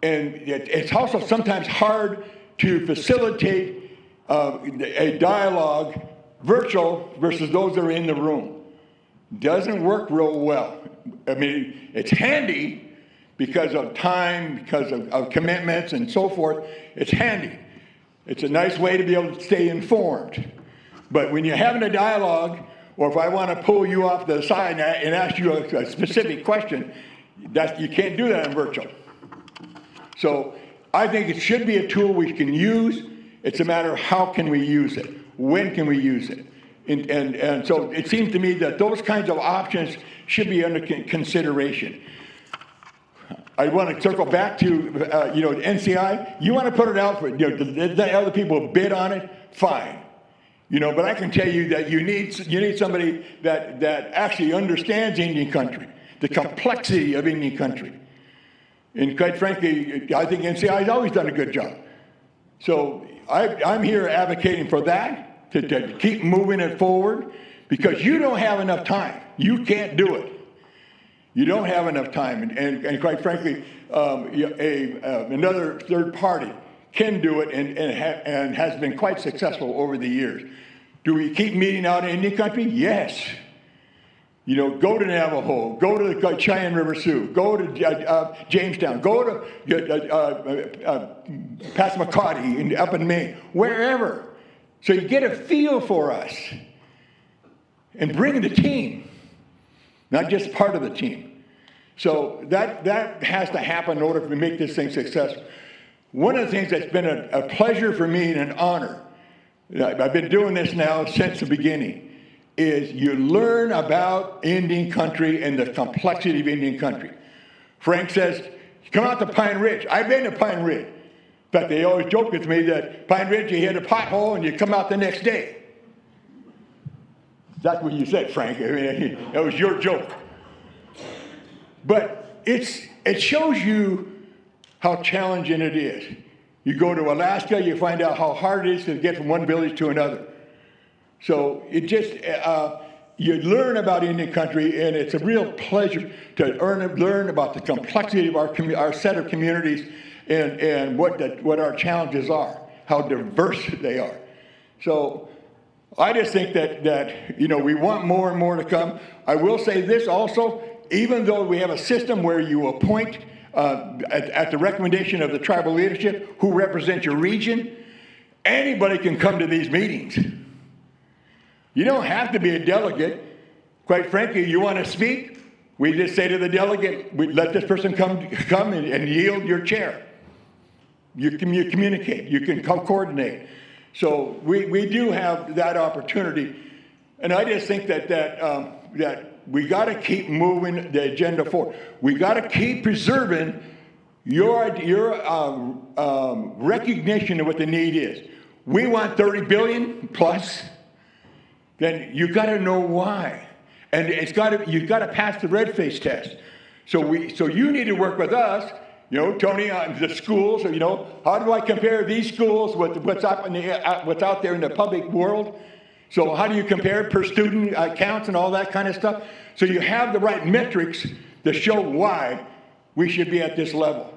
And it's also sometimes hard to facilitate a dialogue virtual versus those that are in the room. Doesn't work real well. I mean, it's handy because of time, because of commitments and so forth. It's handy. It's a nice way to be able to stay informed. But when you're having a dialogue, or if I want to pull you off the side and ask you a specific question, you can't do that in virtual. So I think it should be a tool we can use. It's a matter of how can we use it? When can we use it? And so it seems to me that those kinds of options should be under consideration. I want to circle back to, you know, NCI. You want to put it out for, you know, let other people bid on it, fine. You know, but I can tell you that you need somebody that actually understands Indian country, the complexity of Indian country. And quite frankly, I think NCI has always done a good job. So I'm here advocating for that, to keep moving it forward, because you don't have enough time. You can't do it. You don't have enough time, and quite frankly, another third party can do it and has been quite successful over the years. Do we keep meeting out in Indian country? Yes. You know, go to Navajo, go to the Cheyenne River Sioux, go to Jamestown, go to Passamaquoddy up in Maine, wherever. So you get a feel for us and bring the team, not just part of the team. So that has to happen in order to make this thing successful. One of the things that's been a pleasure for me and an honor, I've been doing this now since the beginning, is you learn about Indian country and the complexity of Indian country. Frank says, come out to Pine Ridge. I've been to Pine Ridge. In fact, they always joke with me that Pine Ridge, you hit a pothole and you come out the next day. That's what you said, Frank. I mean, that was your joke. But it shows you how challenging it is. You go to Alaska, you find out how hard it is to get from one village to another. So it just, you learn about Indian country, and it's a real pleasure to learn about the complexity of our set of communities and what our challenges are, how diverse they are. So I just think that you know, we want more and more to come. I will say this also, even though we have a system where you appoint at the recommendation of the tribal leadership who represent your region, anybody can come to these meetings. You don't have to be a delegate. Quite frankly, you want to speak, we just say to the delegate, we let this person come and yield your chair. You communicate, you can coordinate. So we do have that opportunity. And I just think that we got to keep moving the agenda forward. We got to keep preserving your recognition of what the need is. We want 30 billion plus. Then you got to know why, and you've got to pass the red face test. So you need to work with us, you know, Tony, the schools. You know, how do I compare these schools with what's out there in the public world? So how do you compare per student counts and all that kind of stuff? So you have the right metrics to show why we should be at this level.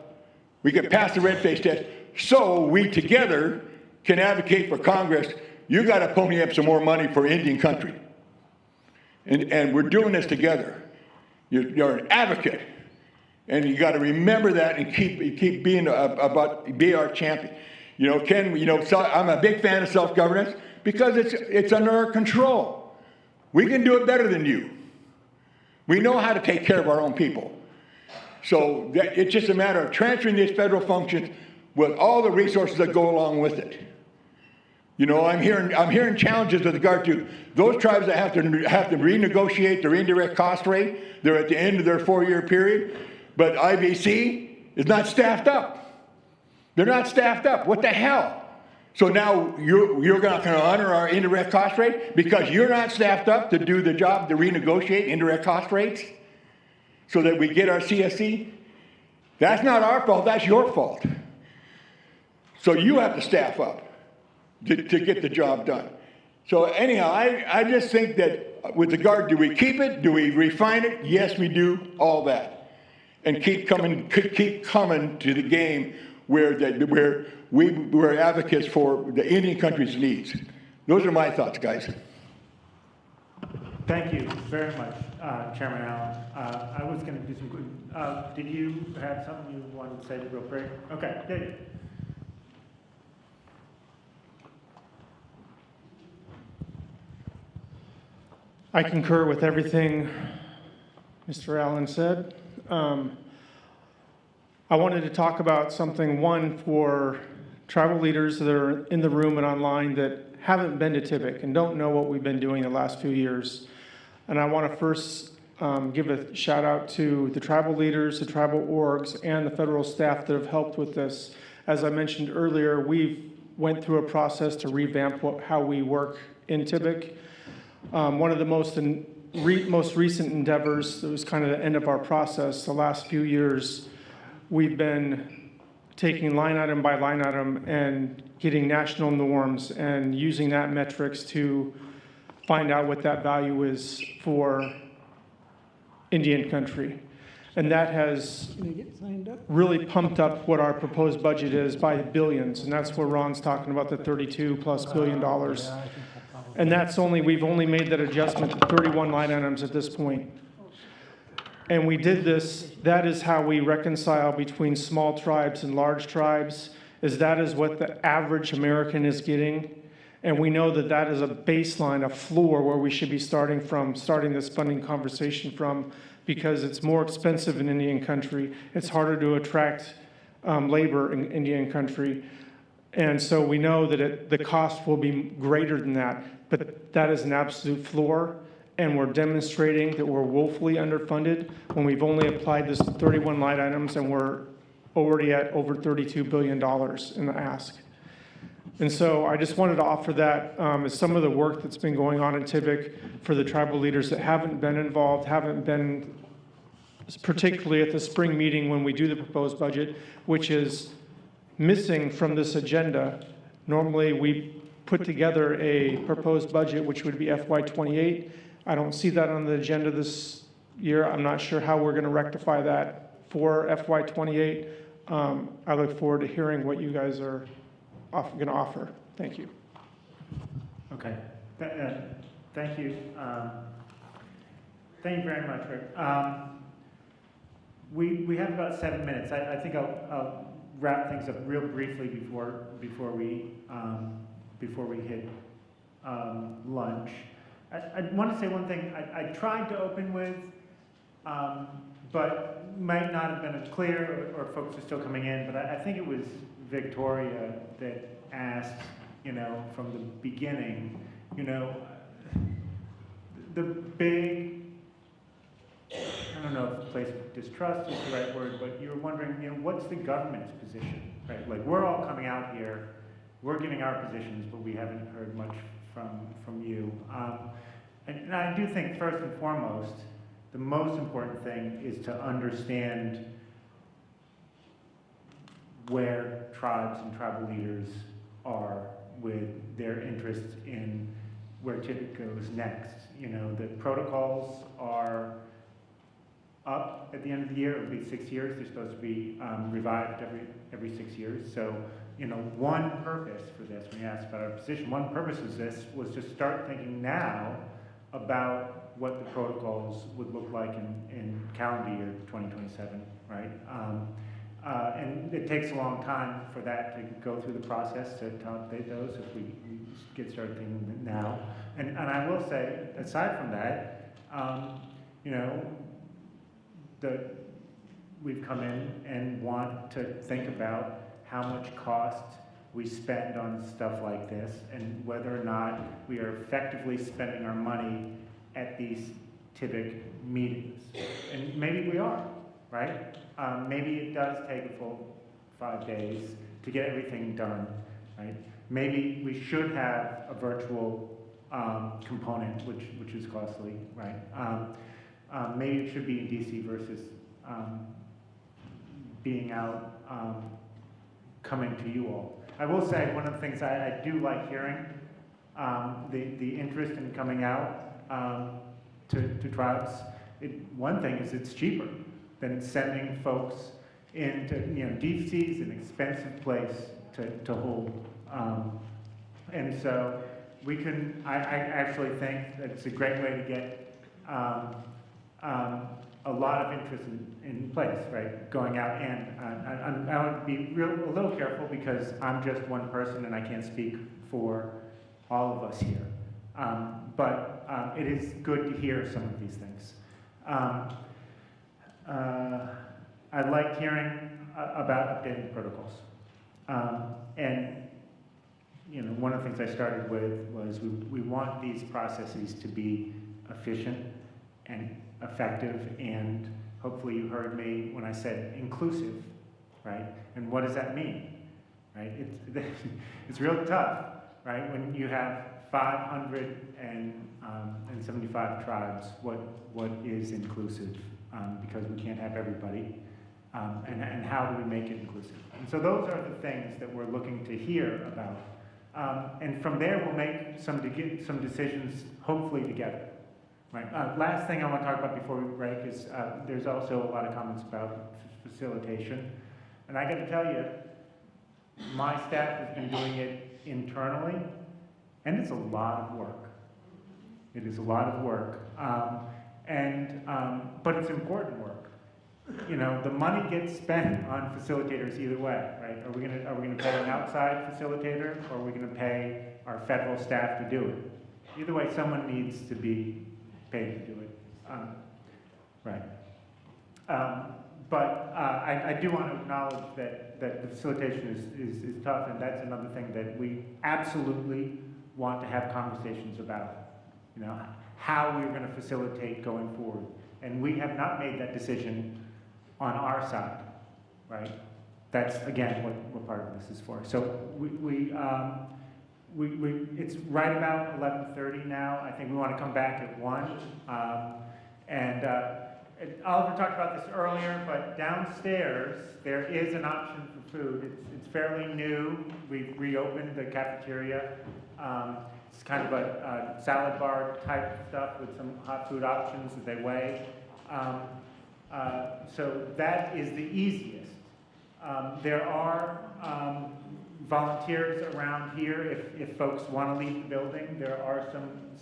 We can pass the red face test, so we together can advocate for Congress. You got to pony up some more money for Indian country. And we're doing this together. You're an advocate. And you got to remember that and keep being be our champion. You know, Ken, you know, so I'm a big fan of self-governance because it's under our control. We can do it better than you. We know how to take care of our own people. So it's just a matter of transferring these federal functions with all the resources that go along with it. You know, I'm hearing challenges with regard to those tribes that have to renegotiate their indirect cost rate. They're at the end of their 4-year period, but IBC is not staffed up. They're not staffed up. What the hell? So now you're not going to honor our indirect cost rate because you're not staffed up to do the job to renegotiate indirect cost rates so that we get our CSC? That's not our fault. That's your fault. So you have to staff up to get the job done. So anyhow, I just think that with regard, do we keep it? Do we refine it? Yes, we do, all that. And keep coming to the game where we're advocates for the Indian country's needs. Those are my thoughts, guys. Thank you very much, Chairman Allen. I was going to do some quick, did you have something you wanted to say real quick? Okay, good. I concur with everything Mr. Allen said. I wanted to talk about something, one, for tribal leaders that are in the room and online that haven't been to TIBIC and don't know what we've been doing the last few years. And I want to first give a shout out to the tribal leaders, the tribal orgs, and the federal staff that have helped with this. As I mentioned earlier, we went through a process to revamp how we work in TIBIC. One of the most recent endeavors, that was kind of the end of our process, the last few years, we've been taking line item by line item and getting national norms and using that metrics to find out what that value is for Indian country. And that has really pumped up what our proposed budget is by the billions. And that's where Ron's talking about the $32+ billion. And we've only made that adjustment to 31 line items at this point. And we did this, that is how we reconcile between small tribes and large tribes, that is what the average American is getting. And we know that that is a baseline, a floor where we should be starting this funding conversation from, because it's more expensive in Indian country. It's harder to attract labor in Indian country. And so we know that the cost will be greater than that, but that is an absolute floor. And we're demonstrating that we're woefully underfunded when we've only applied this to 31 line items and we're already at over $32 billion in the ask. And so I just wanted to offer that as some of the work that's been going on in Tivic for the tribal leaders that haven't been involved, haven't been particularly at the spring meeting when we do the proposed budget, which is missing from this agenda. Normally we put together a proposed budget which would be FY28. I don't see that on the agenda this year. I'm not sure how we're going to rectify that for FY28. I look forward to hearing what you guys are going to offer. Thank you. Okay. Thank you. Thank you very much, Rick. We have about 7 minutes. I think I'll wrap things up real briefly before we hit lunch. I want to say one thing I tried to open with, but might not have been as clear, or folks are still coming in, but I think it was Victoria that asked, from the beginning, the big, I don't know if place of distrust is the right word, but you were wondering, what's the government's position, right? Like, we're all coming out here, we're giving our positions, but we haven't heard much from you. And I do think, first and foremost, the most important thing is to understand where tribes and tribal leaders are with their interests in where Tivic goes next. The protocols are up at the end of the year. It'll be 6 years. They're supposed to be revived every 6 years. So, one purpose for this, when you asked about our position, one purpose of this was to start thinking now about what the protocols would look like in calendar year 2027, right? And it takes a long time for that to go through the process to update those if we get started thinking now. And I will say, aside from that, we've come in and want to think about how much cost we spend on stuff like this and whether or not we are effectively spending our money at these Tivic meetings. And maybe we are, right? Maybe it does take a full 5 days to get everything done, right? Maybe we should have a virtual component, which is costly, right? Maybe it should be in DC versus being out, coming to you all. I will say one of the things I do like hearing, the interest in coming out to tribes. One thing is it's cheaper than sending folks into, DC is an expensive place to hold. And so I actually think that it's a great way to get a lot of interest in place, right? Going out, and I would be a little careful because I'm just one person and I can't speak for all of us here. But it is good to hear some of these things. I liked hearing about updating protocols. And one of the things I started with was we want these processes to be efficient and effective, and hopefully you heard me when I said inclusive, right? And what does that mean, right? It's real tough, right? When you have 575 tribes, what is inclusive? Because we can't have everybody, and how do we make it inclusive? And so those are the things that we're looking to hear about. And from there, we'll make some decisions, hopefully together. Right. Last thing I want to talk about before we break is there's also a lot of comments about facilitation. And I got to tell you, my staff has been doing it internally, And it's a lot of work. It is a lot of work. But it's important work. You know, the money gets spent on facilitators either way, right? Are we gonna pay an outside facilitator, or are we gonna pay our federal staff to do it? Either way, someone needs to be paid to do it. Right. But I do want to acknowledge that the facilitation is tough, and that's another thing that we absolutely want to have conversations about. You know, how we're going to facilitate going forward. And we have not made that decision on our side, right? That's, again, what part of this is for. So it's right about 11:30 now. I think we want to come back at 1. Oliver talked about this earlier, but downstairs, there is an option for food. It's fairly new. We've reopened the cafeteria. It's kind of a salad bar type stuff with some hot food options that they weigh. So that is the easiest. There are volunteers around here if folks want to leave the building. There are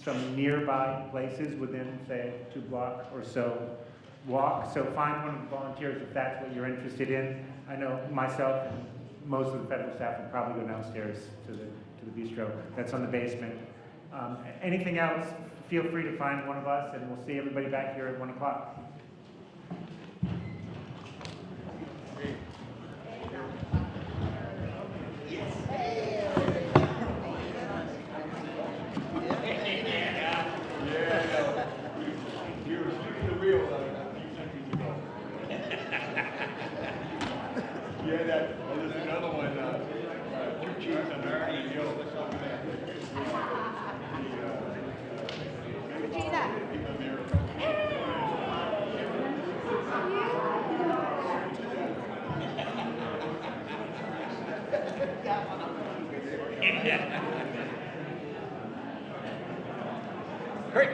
some nearby places within, say, a 2-block or so walk. So find one of the volunteers if that's what you're interested in. I know myself and most of the federal staff will probably go downstairs to the bistro that's on the basement. Anything else, feel free to find one of us, and we'll see everybody back here at 1 o'clock. There's another one, 2 Chiefs American Hill. Great.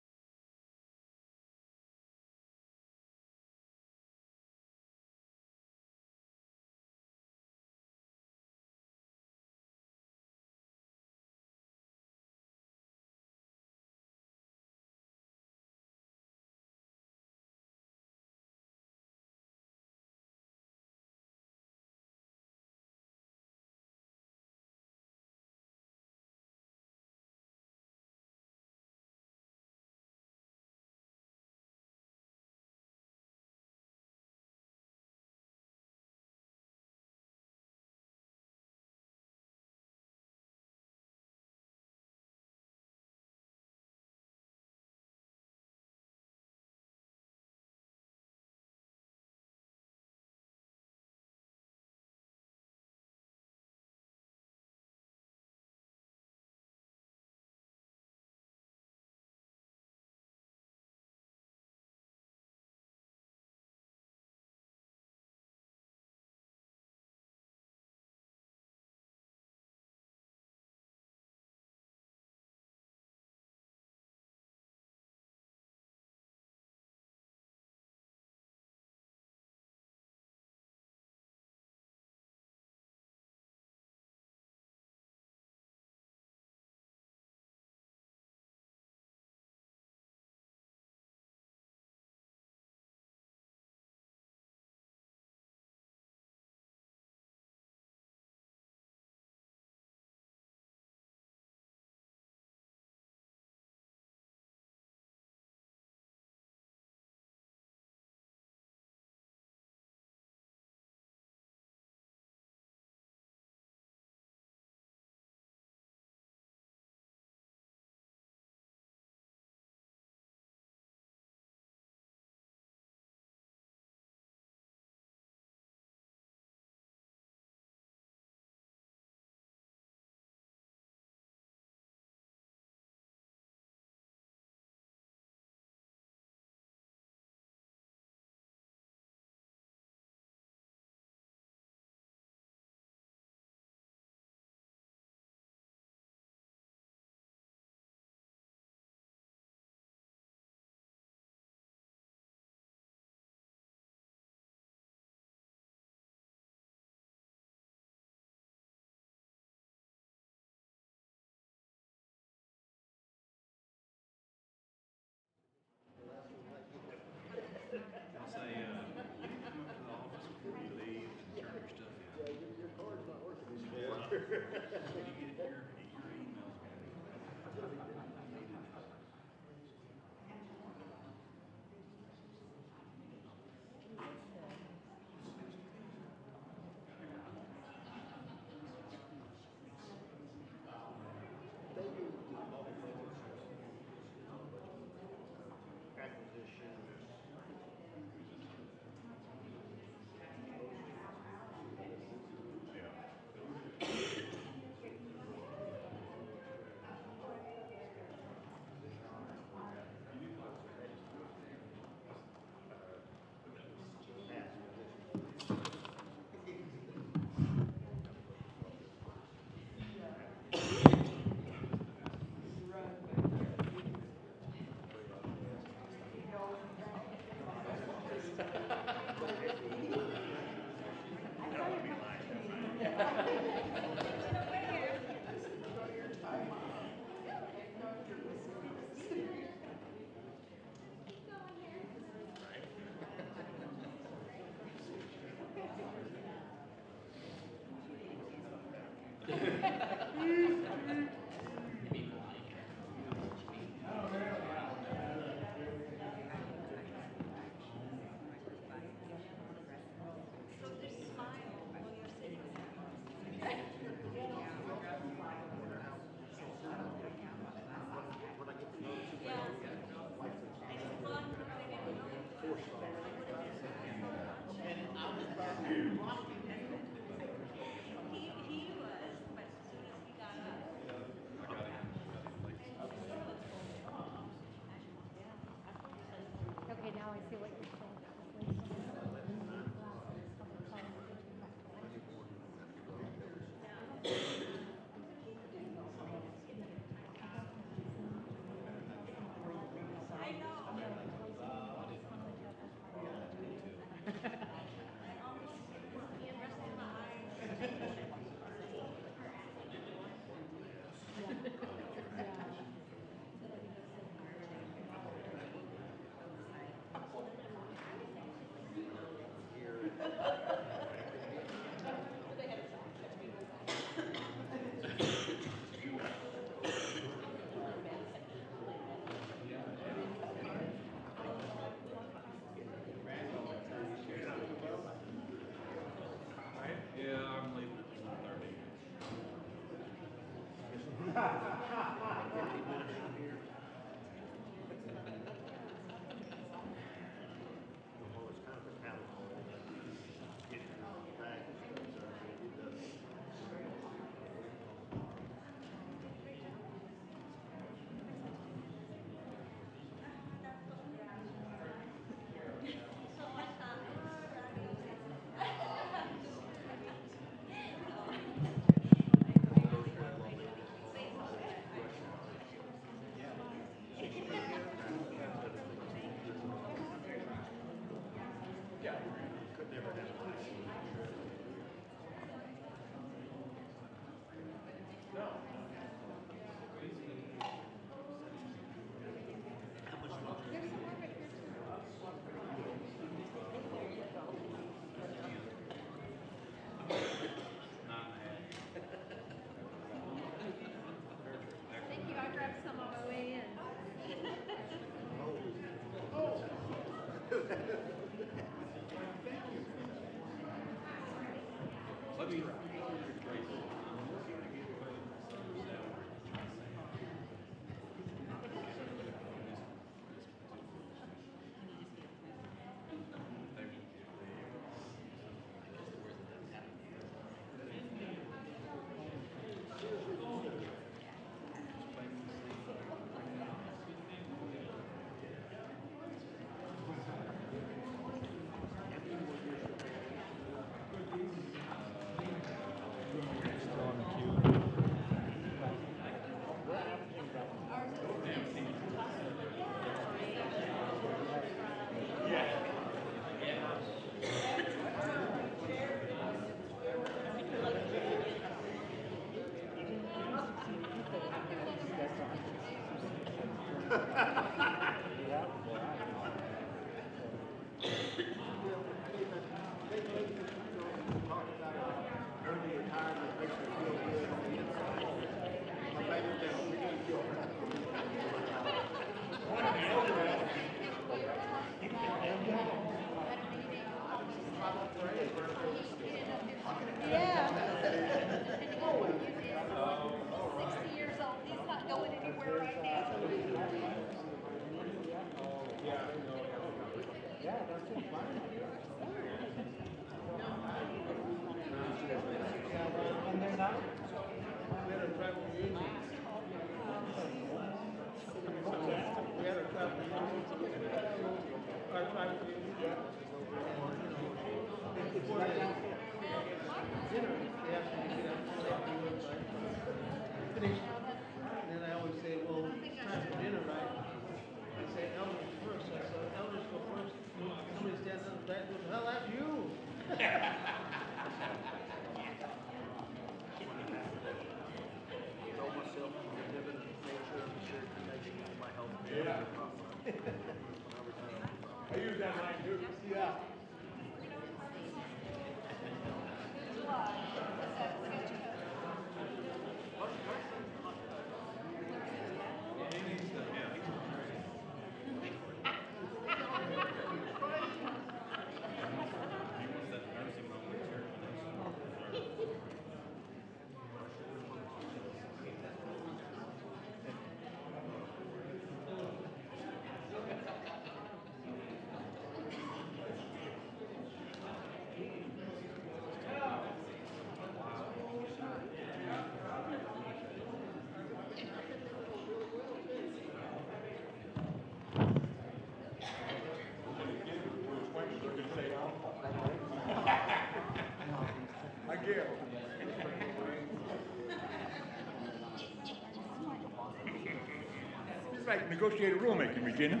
It's like negotiated rulemaking, Regina.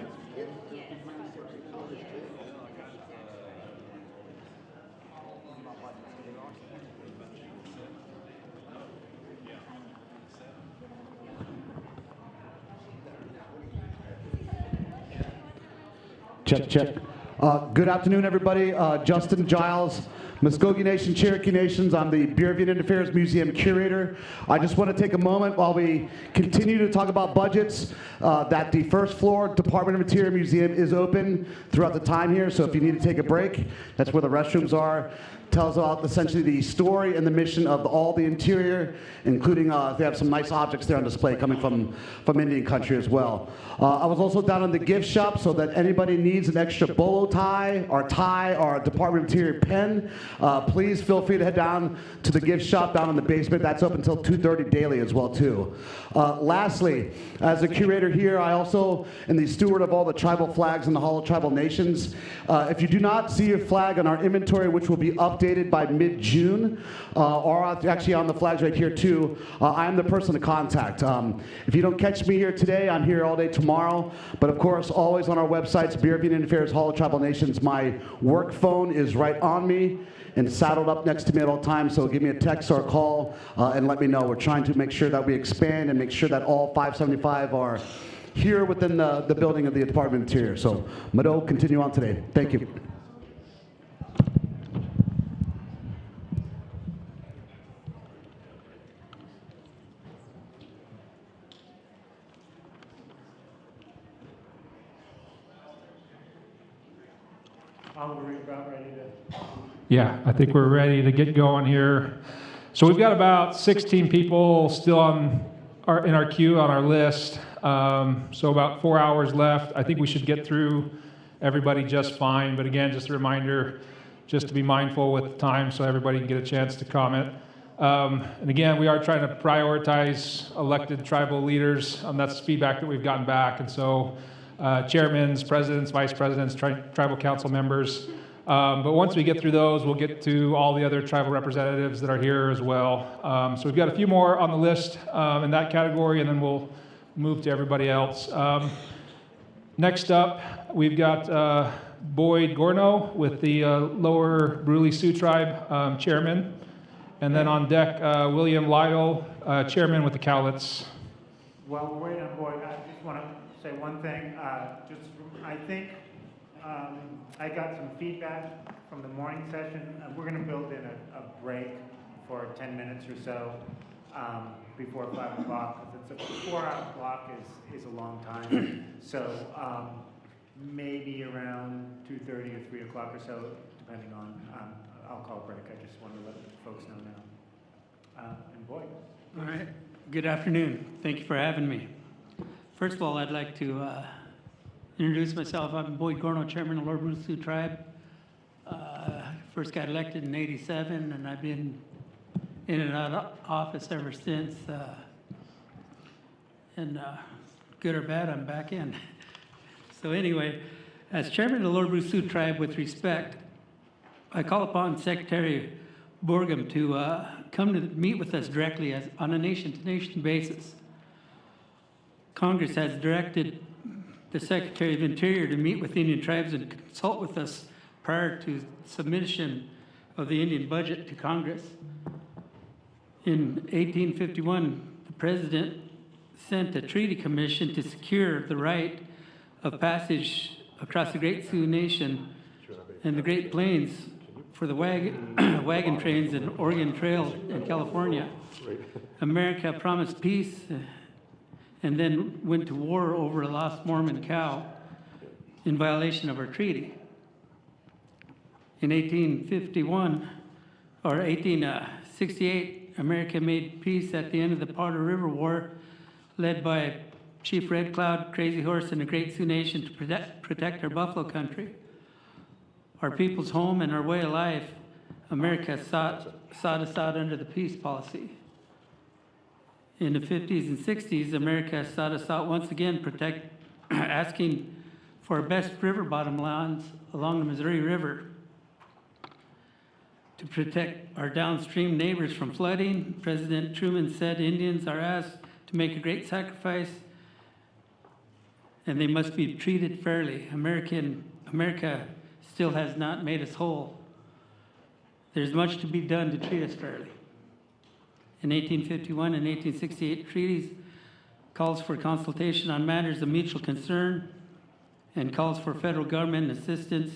Check, check. Good afternoon, everybody. Justin Giles, Muskogee Nation, Cherokee Nations. I'm the Bureau of Indian Affairs Museum Curator. I just want to take a moment while we continue to talk about budgets that the first floor Department of Interior Museum is open throughout the time here. So if you need to take a break, that's where the restrooms are. tells about essentially the story and the mission of all the interior, including they have some nice objects there on display coming from Indian country as well. I was also down in the gift shop, so that anybody needs an extra bolo tie or a Department of Interior pen, please feel free to head down to the gift shop down in the basement. That's open until 2:30 daily as well too. Lastly, as a curator here, I also am the steward of all the tribal flags in the Hall of Tribal Nations. If you do not see your flag on our inventory, which will be updated by mid-June, or actually on the flags right here too, I am the person to contact. If you don't catch me here today, I'm here all day tomorrow. But of course, always on our websites, Bureau of Indian Affairs, Hall of Tribal Nations, my work phone is right on me and saddled up next to me at all times, so give me a text or a call and let me know. We're trying to make sure that we expand and make sure that all 575 are here within the building of the Department of Interior. So, Mado, continue on today. Thank you. We're about ready to... Yeah, I think we're ready to get going here. So we've got about 16 people still in our queue on our list. So about 4 hours left. I think we should get through everybody just fine. But again, just a reminder, just to be mindful with time so everybody can get a chance to comment. And again, we are trying to prioritize elected tribal leaders. That's feedback that we've gotten back. And so chairmans, presidents, vice presidents, tribal council members. But once we get through those, we'll get to all the other tribal representatives that are here as well. So we've got a few more on the list in that category, and then we'll move to everybody else. Next up, we've got Boyd Gorno with the Lower Brule Sioux Tribe chairman. And then on deck, William Lytle, chairman with the Cowlitz. While we're waiting on Boyd, I just want to say one thing. I think I got some feedback from the morning session. We're going to build in a break for 10 minutes or so before 5 o'clock. It's a 4-hour block is a long time. So maybe around 2:30 or 3 o'clock or so, depending on, I'll call a break. I just wanted to let folks know now. And Boyd. All right. Good afternoon. Thank you for having me. First of all, I'd like to introduce myself. I'm Boyd Gorno, chairman of Lower Brule Sioux Tribe. First got elected in '87, and I've been in and out of office ever since. And good or bad, I'm back in. So anyway, as chairman of the Lower Brule Sioux Tribe, with respect, I call upon Secretary Borgum to come to meet with us directly on a nation-to-nation basis. Congress has directed the Secretary of Interior to meet with Indian tribes and consult with us prior to submission of the Indian budget to Congress. In 1851, the President sent a treaty commission to secure the right of passage across the Great Sioux Nation and the Great Plains for the wagon trains and Oregon Trail in California. America promised peace and then went to war over a lost Mormon cow in violation of our treaty. In 1868, America made peace at the end of the Powder River War, led by Chief Red Cloud, Crazy Horse, and the Great Sioux Nation to protect our buffalo country. Our people's home and our way of life, America sought us out under the peace policy. In the 50s and 60s, America sought us out once again, asking for our best river bottom lands along the Missouri River to protect our downstream neighbors from flooding. President Truman said Indians are asked to make a great sacrifice and they must be treated fairly. America still has not made us whole. There's much to be done to treat us fairly. In 1851 and 1868 treaties calls for consultation on matters of mutual concern and calls for federal government assistance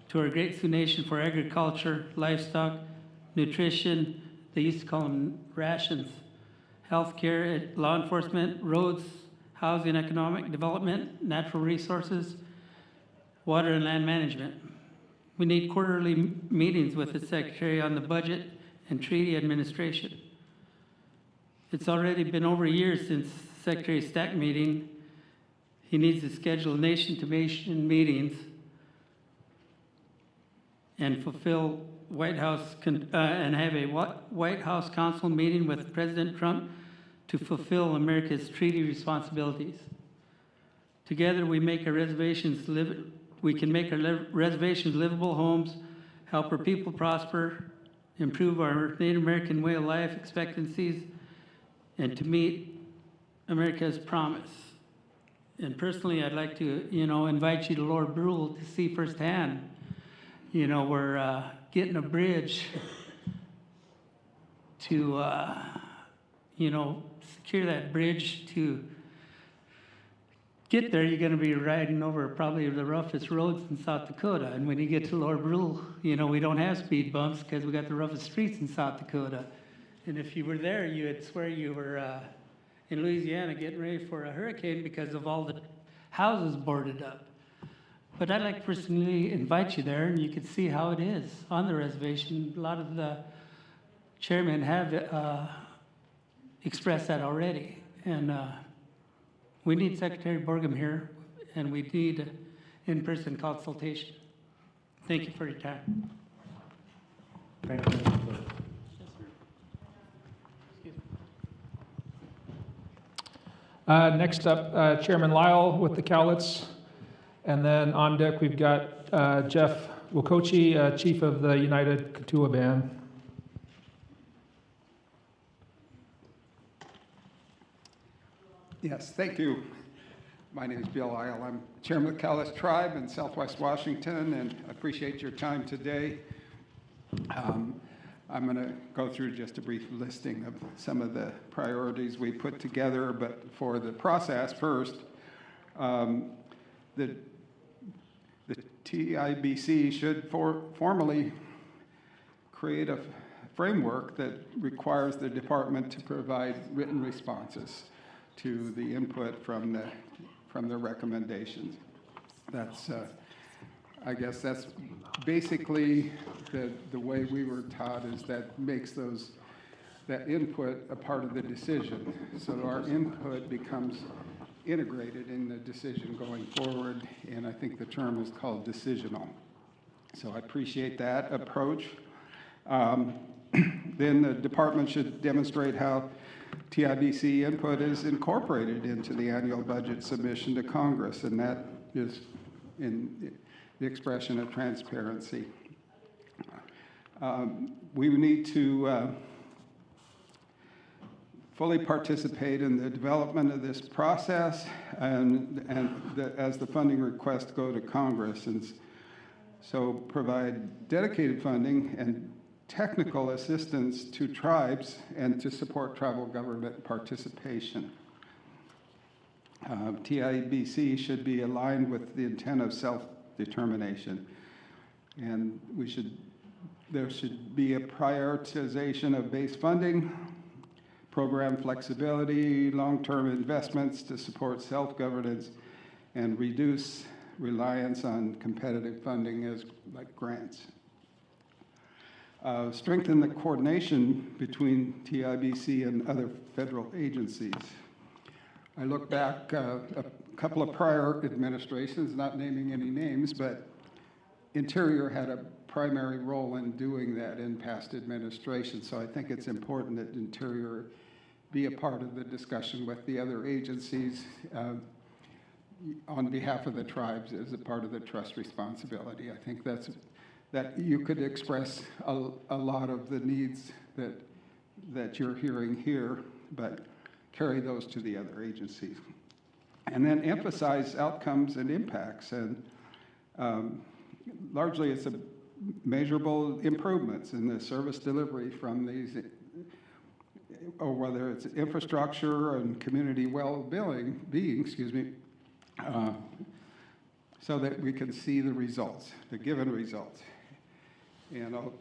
to our Great Sioux Nation for agriculture, livestock, nutrition, they used to call them rations, healthcare, law enforcement, roads, housing, economic development, natural resources, water and land management. We need quarterly meetings with the Secretary on the budget and treaty administration. It's already been over a year since Secretary Stack meeting. He needs to schedule nation-to-nation meetings and fulfill White House, and have a White House Council meeting with President Trump to fulfill America's treaty responsibilities. Together, we can make our reservations livable homes, help our people prosper, improve our Native American way of life expectancies, and to meet America's promise. And personally, I'd like to, invite you to Lower Brule to see firsthand. We're getting a bridge to, secure that bridge to get there. You're going to be riding over probably the roughest roads in South Dakota. And when you get to Lower Brule, we don't have speed bumps because we got the roughest streets in South Dakota. And if you were there, you'd swear you were in Louisiana getting ready for a hurricane because of all the houses boarded up. But I'd like to personally invite you there, and you could see how it is on the reservation. A lot of the chairmen have expressed that already. And we need Secretary Borgum here, and we need in-person consultation. Thank you for your time. Thank you, Mr. Clerk. Next up, Chairman Lyle with the Cowlitz. And then on deck, we've got Jeff Wokochi, Chief of the United Katua Band. Yes, thank you. My name is Bill Isle. I'm Chairman of the Cowlitz Tribe in Southwest Washington, and I appreciate your time today. I'm going to go through just a brief listing of some of the priorities we put together, but for the process first, the TIBC should formally create a framework that requires the department to provide written responses to the input from the recommendations. That's, I guess that's basically the way we were taught, is that makes that input a part of the decision. So our input becomes integrated in the decision going forward, and I think the term is called decisional. So I appreciate that approach. Then the department should demonstrate how TIBC input is incorporated into the annual budget submission to Congress, and that is in the expression of transparency. We need to fully participate in the development of this process, as the funding requests go to Congress, and so provide dedicated funding and technical assistance to tribes and to support tribal government participation. TIBC should be aligned with the intent of self-determination, and there should be a prioritization of base funding, program flexibility, long-term investments to support self-governance, and reduce reliance on competitive funding like grants. Strengthen the coordination between TIBC and other federal agencies. I look back a couple of prior administrations, not naming any names, but Interior had a primary role in doing that in past administrations. So I think it's important that Interior be a part of the discussion with the other agencies on behalf of the tribes as a part of the trust responsibility. I think that you could express a lot of the needs that you're hearing here, but carry those to the other agencies. And then emphasize outcomes and impacts. And largely it's measurable improvements in the service delivery from these, or whether it's infrastructure and community well-being, so that we can see the results, the given results. And I'll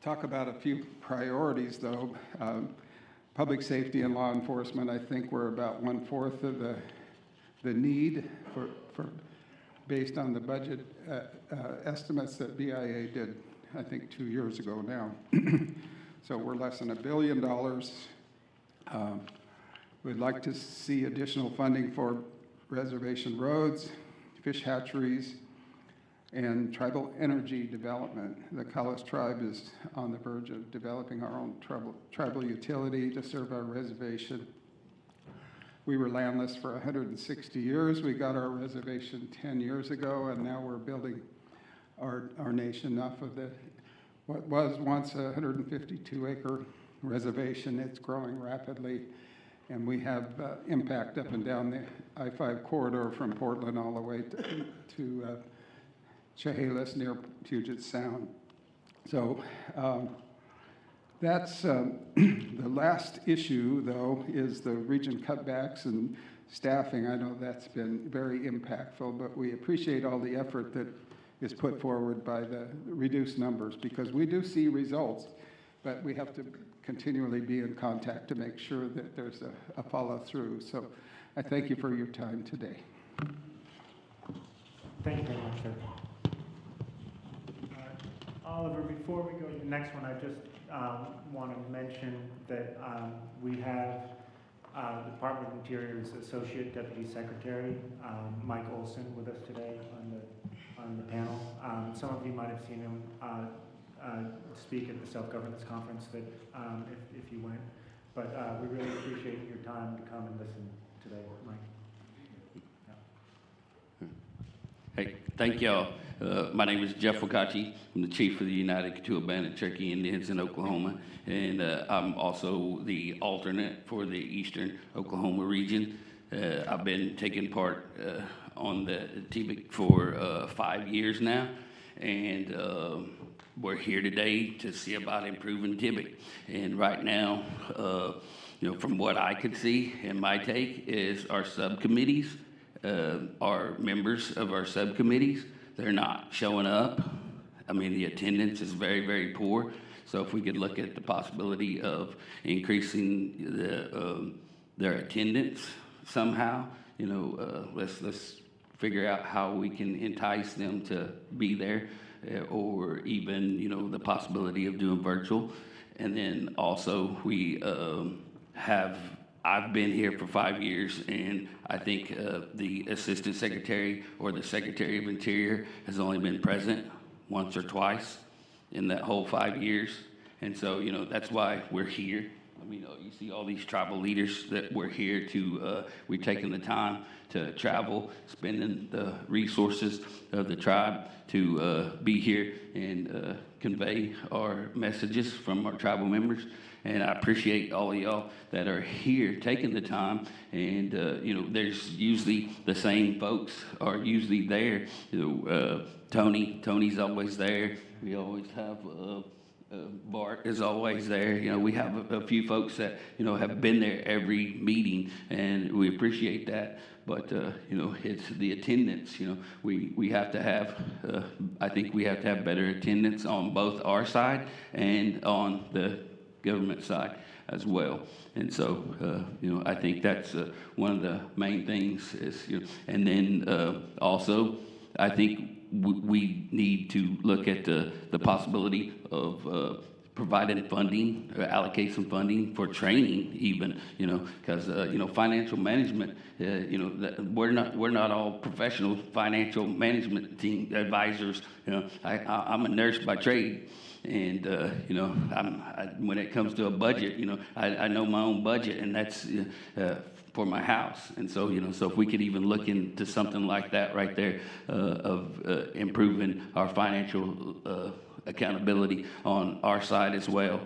talk about a few priorities, though. Public safety and law enforcement, I think we're about 1/4 of the need for based on the budget estimates that BIA did, I think, 2 years ago now. So we're less than $1 billion. We'd like to see additional funding for reservation roads, fish hatcheries, and tribal energy development. The Kalas tribe is on the verge of developing our own tribal utility to serve our reservation. We were landless for 160 years. We got our reservation 10 years ago, and now we're building our nation off of what was once a 152-acre reservation. It's growing rapidly, and we have impact up and down the I-5 corridor from Portland all the way to Chehalis near Puget Sound. So that's the last issue, though, is the region cutbacks and staffing. I know that's been very impactful, but we appreciate all the effort that is put forward by the reduced numbers, because we do see results, but we have to continually be in contact to make sure that there's a follow-through. So I thank you for your time today. Thank you very much, sir. Oliver, before we go to the next one, I just want to mention that we have the Department of Interior's Associate Deputy Secretary, Mike Olson, with us today on the panel. Some of you might have seen him speak at the Self-Governance Conference that if you went. But we really appreciate your time to come and listen today, Mike. Hey, thank y'all. My name is Jeff Wakachi. I'm the chief of the United Cotulla Band of Cherokee Indians in Oklahoma, and I'm also the alternate for the Eastern Oklahoma region. I've been taking part on the TBIC for 5 years now, and we're here today to see about improving TBIC. And right now, from what I could see, and my take is our subcommittees, our members of our subcommittees, they're not showing up. I mean, the attendance is very, very poor. So if we could look at the possibility of increasing their attendance somehow, let's figure out how we can entice them to be there, or even, the possibility of doing virtual. And then also I've been here for 5 years, and I think the Assistant Secretary or the Secretary of Interior has only been present once or twice in that whole 5 years. And so, that's why we're here. I mean, you see all these tribal leaders that we're here to, we've taken the time to travel, spending the resources of the tribe to be here and convey our messages from our tribal members. And I appreciate all of y'all that are here taking the time. And, there's usually the same folks are usually there. Tony's always there. We always have Bart is always there. We have a few folks that, have been there every meeting, and we appreciate that. But, it's the attendance, we have to have, I think we have to have better attendance on both our side and on the government side as well. And so, I think that's one of the main things is, and then also, I think we need to look at the possibility of providing funding, or allocate some funding for training even, because, financial management, we're not all professional financial management team advisors. I'm a nurse by trade. And, when it comes to a budget, I know my own budget, and that's for my house. And so, so if we could even look into something like that right there of improving our financial accountability on our side as well,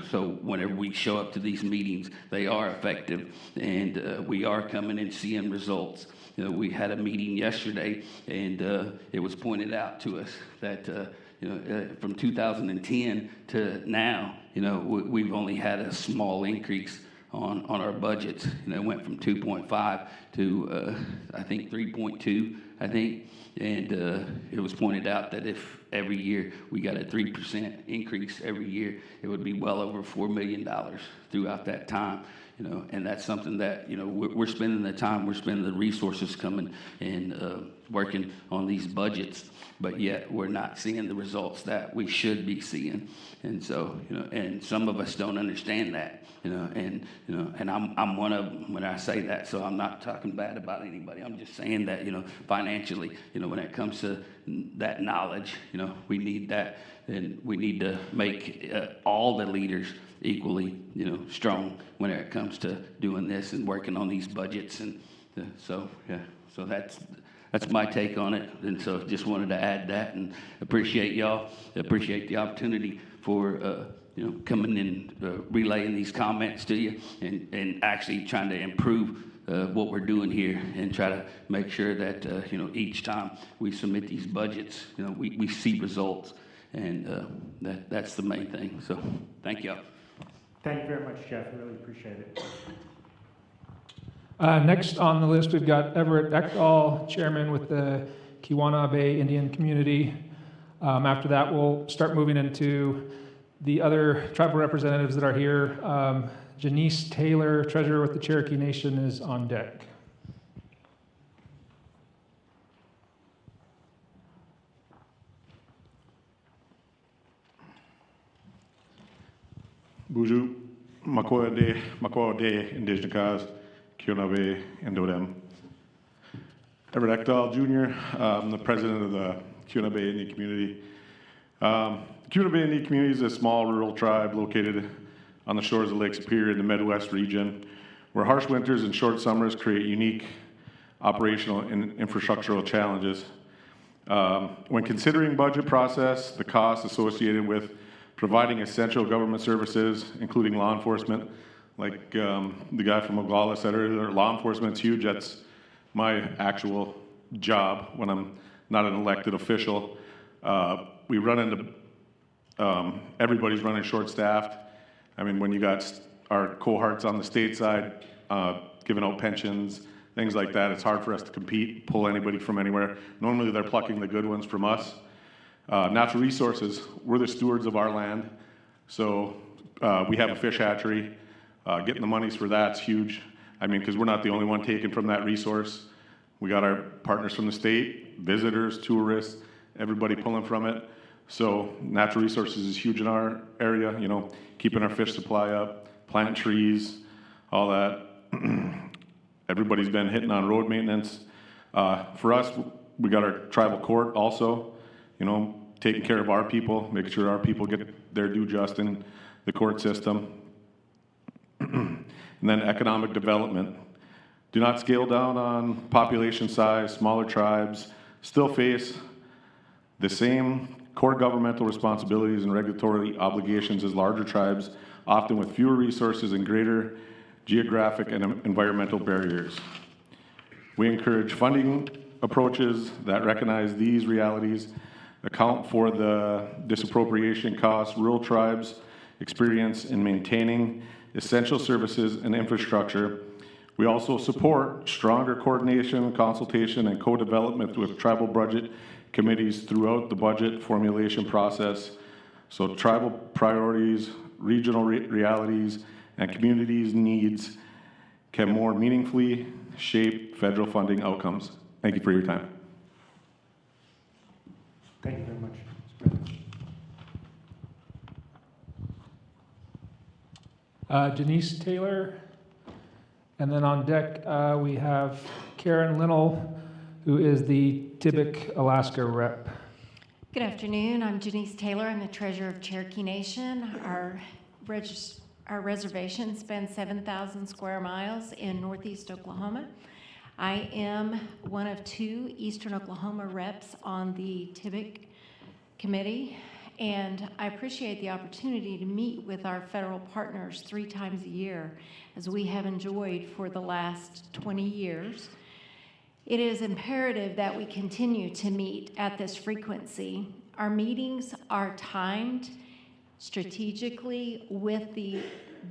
so whenever we show up to these meetings, they are effective, and we are coming and seeing results. We had a meeting yesterday, and it was pointed out to us that from 2010 to now, we've only had a small increase on our budgets. It went from 2.5 to I think 3.2 I think. And it was pointed out that if every year we got a 3% increase every year, it would be well over $4 million throughout that time. You know, and that's something that, you know, we're spending the time, we're spending the resources coming and working on these budgets, but yet we're not seeing the results that we should be seeing. And so, you know, and some of us don't understand that, you know, and I'm one of them when I say that, so I'm not talking bad about anybody. I'm just saying that, you know, financially, you know, when it comes to that knowledge, you know, we need that, and we need to make all the leaders equally, you know, strong when it comes to doing this and working on these budgets. And so, yeah, so that's my take on it. And so just wanted to add that, and appreciate y'all, appreciate the opportunity for, you know, coming in, relaying these comments to you, and actually trying to improve what we're doing here, and try to make sure that, you know, each time we submit these budgets, you know, we see results. And that's the main thing. So thank y'all. Thank you very much, Jeff. I really appreciate it. Next on the list, we've got Everett Ekdahl, chairman with the Keweenaw Bay Indian Community. After that, we'll start moving into the other tribal representatives that are here. Janice Taylor, treasurer with the Cherokee Nation, is on deck. Buju, Makwa de Indigenous Cause, Keweenaw Bay, Indodem. Everett Ekdahl Jr., I'm the president of the Keweenaw Bay Indian Community. Keweenaw Bay Indian Community is a small rural tribe located on the shores of Lake Superior in the Midwest region, where harsh winters and short summers create unique operational and infrastructural challenges. When considering budget process, the costs associated with providing essential government services, including law enforcement, like the guy from Oglala said earlier, law enforcement's huge. That's my actual job when I'm not an elected official. We run into, everybody's running short-staffed. I mean, when you got our cohorts on the state side giving out pensions, things like that, it's hard for us to compete, pull anybody from anywhere. Normally they're plucking the good ones from us. Natural resources, we're the stewards of our land. So we have a fish hatchery. Getting the monies for that's huge. I mean, because we're not the only one taking from that resource. We got our partners from the state, visitors, tourists, everybody pulling from it. So natural resources is huge in our area, you know, keeping our fish supply up, plant trees, all that. Everybody's been hitting on road maintenance. For us, we got our tribal court also, you know, taking care of our people, making sure our people get their due just in the court system. And then economic development. Do not scale down on population size. Smaller tribes still face the same core governmental responsibilities and regulatory obligations as larger tribes, often with fewer resources and greater geographic and environmental barriers. We encourage funding approaches that recognize these realities, account for the disappropriation costs rural tribes experience in maintaining essential services and infrastructure. We also support stronger coordination, consultation, and co-development with tribal budget committees throughout the budget formulation process, so tribal priorities, regional realities, and communities' needs can more meaningfully shape federal funding outcomes. Thank you for your time. Thank you very much. Janice Taylor, and then on deck we have Karen Linnell, who is the Tibic, Alaska rep. Good afternoon. I'm Janice Taylor. I'm the treasurer of Cherokee Nation. Our reservation spans 7,000 square miles in northeast Oklahoma. I am one of 2 Eastern Oklahoma reps on the Tibic committee, and I appreciate the opportunity to meet with our federal partners 3 times a year, as we have enjoyed for the last 20 years. It is imperative that we continue to meet at this frequency. Our meetings are timed strategically with the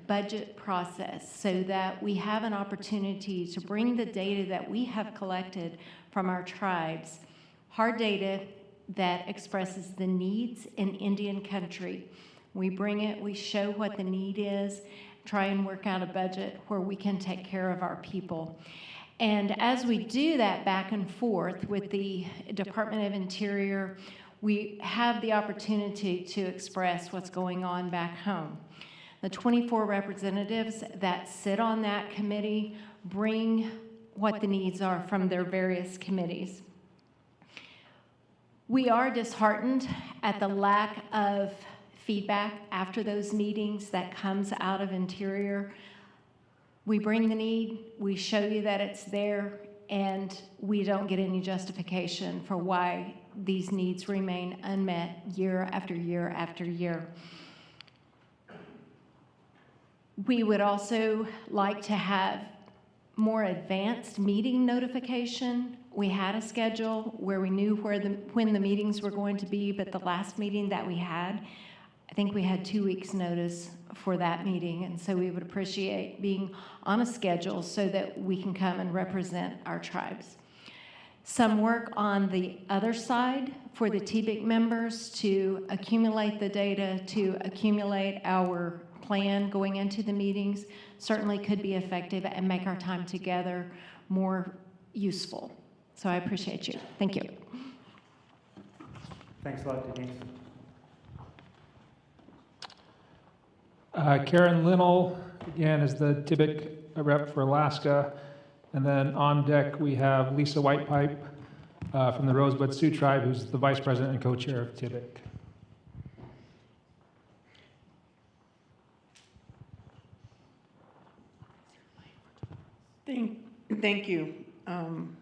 budget process so that we have an opportunity to bring the data that we have collected from our tribes, hard data that expresses the needs in Indian country. We bring it, we show what the need is, try and work out a budget where we can take care of our people. And as we do that back and forth with the Department of Interior, we have the opportunity to express what's going on back home. The 24 representatives that sit on that committee bring what the needs are from their various committees. We are disheartened at the lack of feedback after those meetings that comes out of Interior. We bring the need, we show you that it's there, and we don't get any justification for why these needs remain unmet year after year after year. We would also like to have more advanced meeting notification. We had a schedule where we knew when the meetings were going to be, but the last meeting that we had, I think we had 2 weeks' notice for that meeting, and so we would appreciate being on a schedule so that we can come and represent our tribes. Some work on the other side for the TBIC members to accumulate the data, to accumulate our plan going into the meetings certainly could be effective and make our time together more useful. So I appreciate you. Thank you. Thanks a lot, Denise. Karen Linnell, again, is the TBIC rep for Alaska. And then on deck, we have Lisa Whitepipe from the Rosebud Sioux Tribe, who's the vice president and co-chair of TBIC. Thank you. I'm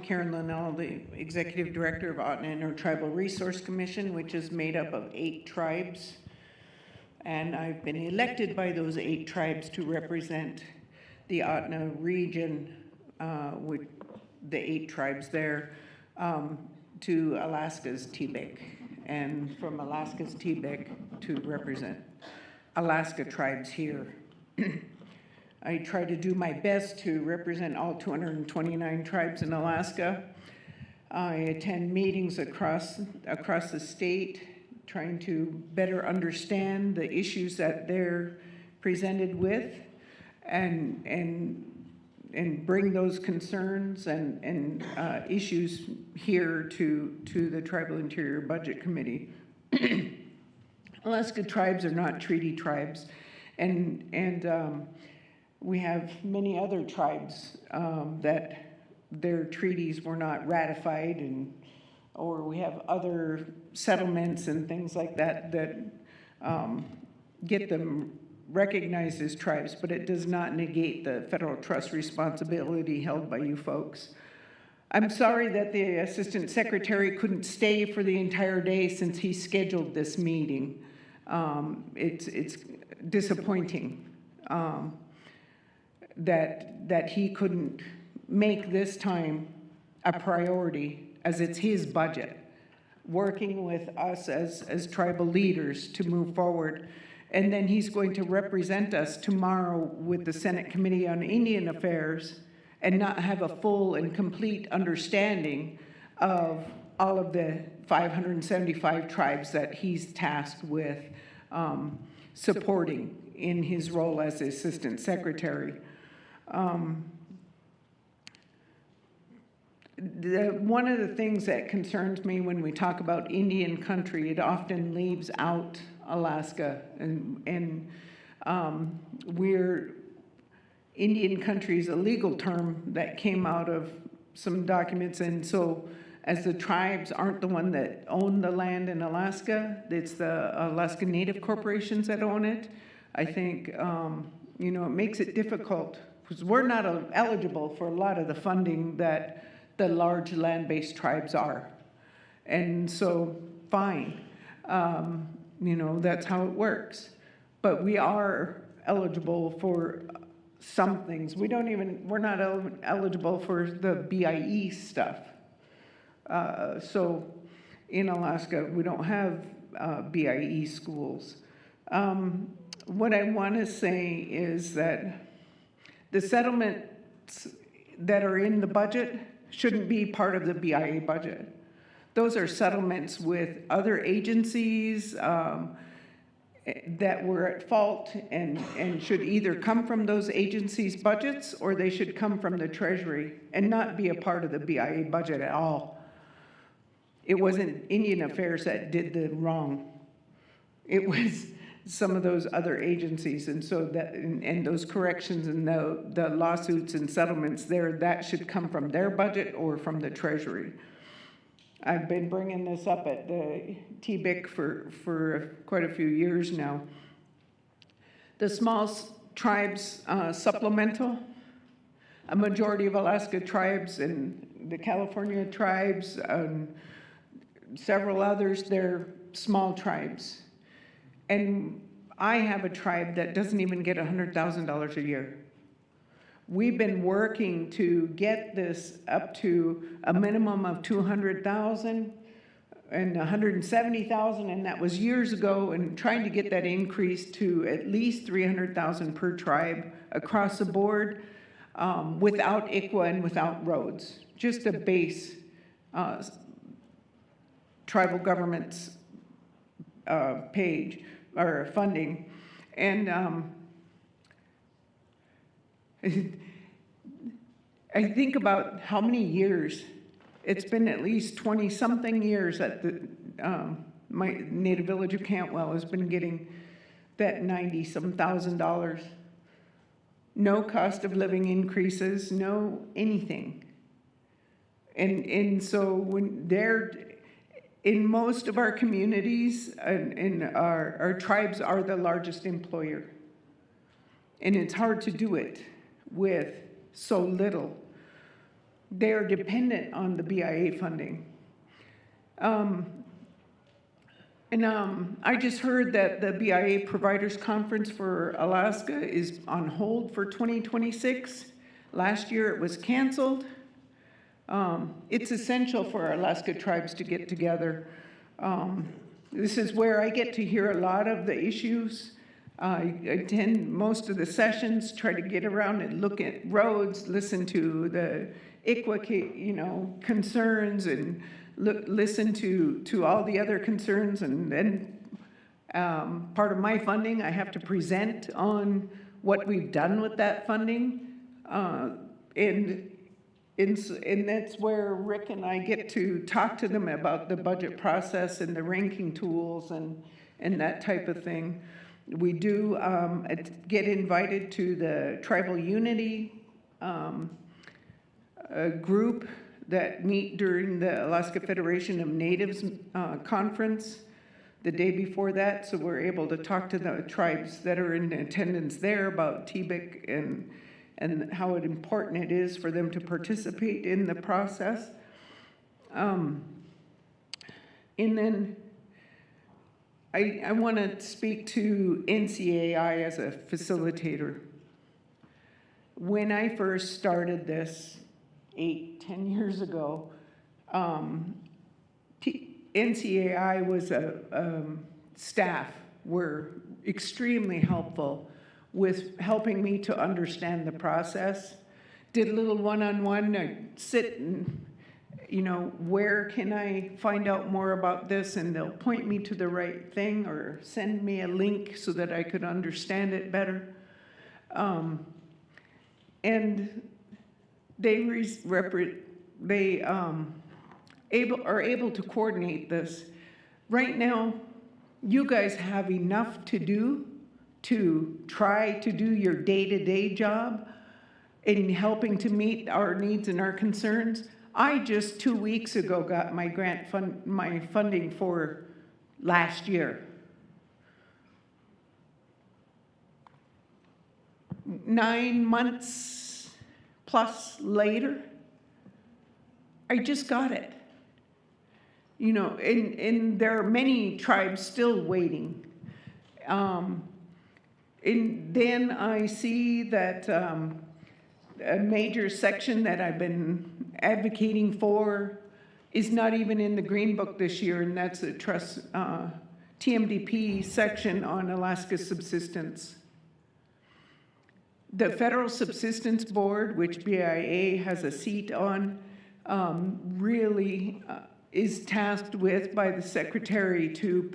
Karen Linnell, the Executive Director of Otna Intertribal Resource Commission, which is made up of 8 tribes. And I've been elected by those 8 tribes to represent the Otna region, with the 8 tribes there, to Alaska's TBIC. And from Alaska's TBIC to represent Alaska tribes here. I try to do my best to represent all 229 tribes in Alaska. I attend meetings across the state, trying to better understand the issues that they're presented with, and bring those concerns and issues here to the Tribal Interior Budget Committee. Alaska tribes are not treaty tribes, and we have many other tribes that their treaties were not ratified, or we have other settlements and things like that get them recognized as tribes, but it does not negate the federal trust responsibility held by you folks. I'm sorry that the Assistant Secretary couldn't stay for the entire day since he scheduled this meeting. It's disappointing. That he couldn't make this time a priority, as it's his budget, working with us as tribal leaders to move forward. And then he's going to represent us tomorrow with the Senate Committee on Indian Affairs and not have a full and complete understanding of all of the 575 tribes that he's tasked with supporting in his role as the Assistant Secretary. One of the things that concerns me when we talk about Indian country, it often leaves out Alaska, and Indian country is a legal term that came out of some documents, and so as the tribes aren't the one that own the land in Alaska, it's the Alaska Native corporations that own it. I think it makes it difficult because we're not eligible for a lot of the funding that the large land-based tribes are. And so, fine, that's how it works. But we are eligible for some things. We're not eligible for the BIE stuff. So in Alaska, we don't have BIE schools. what I want to say is that the settlements that are in the budget shouldn't be part of the BIA budget. Those are settlements with other agencies that were at fault and should either come from those agencies' budgets or they should come from the Treasury and not be a part of the BIA budget at all. It wasn't Indian Affairs that did the wrong. It was some of those other agencies, and so that, and those corrections and the lawsuits and settlements there, that should come from their budget or from the Treasury. I've been bringing this up at the TBIC for quite a few years now. The small tribes supplemental, a majority of Alaska tribes and the California tribes, several others, they're small tribes. And I have a tribe that doesn't even get $100,000 a year. We've been working to get this up to a minimum of $200,000 and $170,000, and that was years ago, and trying to get that increased to at least $300,000 per tribe across the board, without ICWA and without roads, just a base tribal government's page or funding. And I think about how many years. It's been at least 20-something years that the my native village of Cantwell has been getting that $90-some thousand. No cost of living increases, no anything. And so when they're in most of our communities, and our tribes are the largest employer. And it's hard to do it with so little. They're dependent on the BIA funding. I just heard that the BIA Providers Conference for Alaska is on hold for 2026. Last year it was canceled. It's essential for our Alaska tribes to get together. This is where I get to hear a lot of the issues. I attend most of the sessions, try to get around and look at roads, listen to the ICWA, concerns, and listen to all the other concerns. And then part of my funding, I have to present on what we've done with that funding. And that's where Rick and I get to talk to them about the budget process and the ranking tools and that type of thing. We do get invited to the Tribal Unity group that meet during the Alaska Federation of Natives conference the day before that, so we're able to talk to the tribes that are in attendance there about TBIC and how important it is for them to participate in the process. And then I want to speak to NCAI as a facilitator. When I first started this 8-10 years ago, NCAI was staff were extremely helpful with helping me to understand the process. Did a little one-on-one, sit and, where can I find out more about this? And they'll point me to the right thing or send me a link so that I could understand it better. And they are able to coordinate this. Right now, you guys have enough to do to try to do your day-to-day job in helping to meet our needs and our concerns. I just 2 weeks ago got my my funding for last year. 9 months plus later, I just got it. And there are many tribes still waiting. And then I see that a major section that I've been advocating for is not even in the Green Book this year, and that's a TMDP section on Alaska subsistence. The Federal Subsistence Board, which BIA has a seat on, really is tasked with by the Secretary to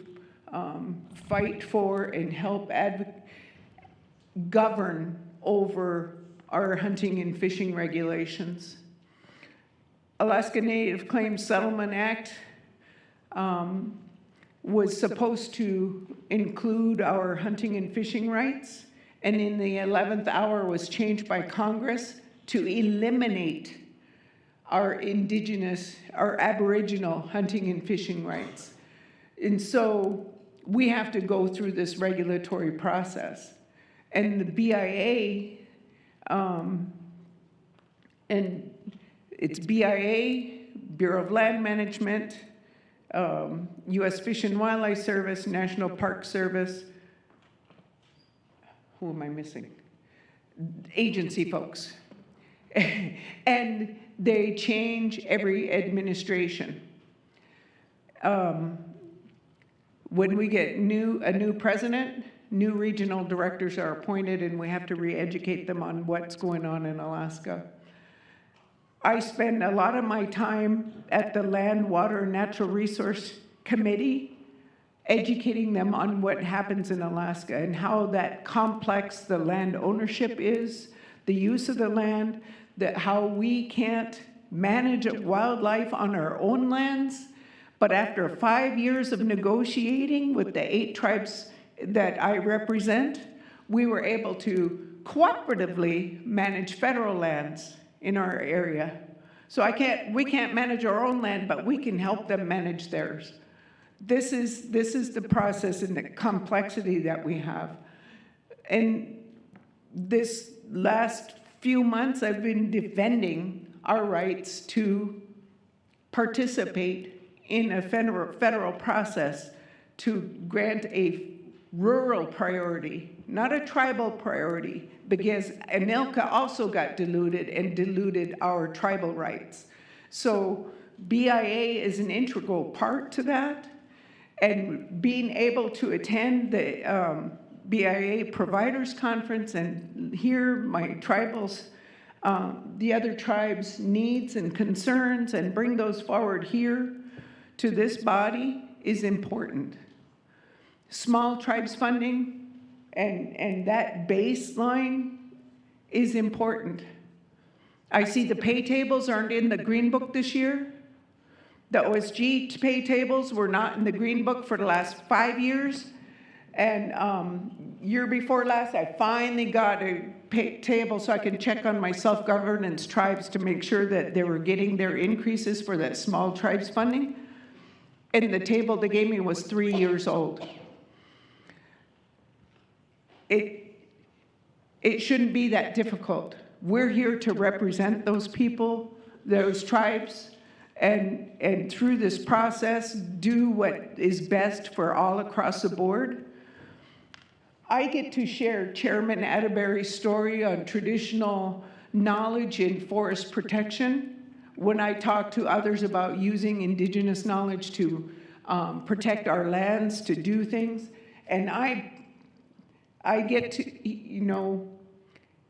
fight for and help govern over our hunting and fishing regulations. Alaska Native Claims Settlement Act was supposed to include our hunting and fishing rights, and in the 11th hour was changed by Congress to eliminate our indigenous, our Aboriginal hunting and fishing rights. And so we have to go through this regulatory process. And the BIA, and it's BIA, Bureau of Land Management, U.S. Fish and Wildlife Service, National Park Service. Who am I missing? Agency folks. And they change every administration. When we get a new president, new regional directors are appointed, and we have to re-educate them on what's going on in Alaska. I spend a lot of my time at the Land, Water, and Natural Resource Committee educating them on what happens in Alaska and how that complex the land ownership is, the use of the land, how we can't manage wildlife on our own lands. But after 5 years of negotiating with the 8 tribes that I represent, we were able to cooperatively manage federal lands in our area. So we can't manage our own land, but we can help them manage theirs. This is the process and the complexity that we have. And this last few months, I've been defending our rights to participate in a federal process to grant a rural priority, not a tribal priority, because ANILCA also got diluted and diluted our tribal rights. So BIA is an integral part to that, and being able to attend the BIA Providers Conference and hear my tribals, the other tribes' needs and concerns, and bring those forward here to this body is important. Small tribes funding and that baseline is important. I see the pay tables aren't in the Green Book this year. The OSG pay tables were not in the Green Book for the last 5 years. And year before last, I finally got a pay table so I can check on my self-governance tribes to make sure that they were getting their increases for that small tribes funding. And the table they gave me was 3 years old. It shouldn't be that difficult. We're here to represent those people, those tribes, and through this process, do what is best for all across the board. I get to share Chairman Atterbury's story on traditional knowledge in forest protection when I talk to others about using indigenous knowledge to protect our lands, to do things. And I get to,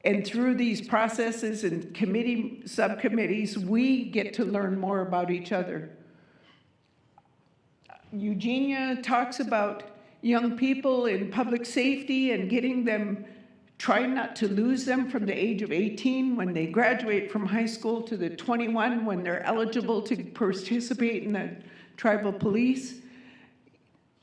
and through these processes and subcommittees, we get to learn more about each other. Eugenia talks about young people in public safety and getting them, trying not to lose them from the age of 18 when they graduate from high school to the 21 when they're eligible to participate in the tribal police.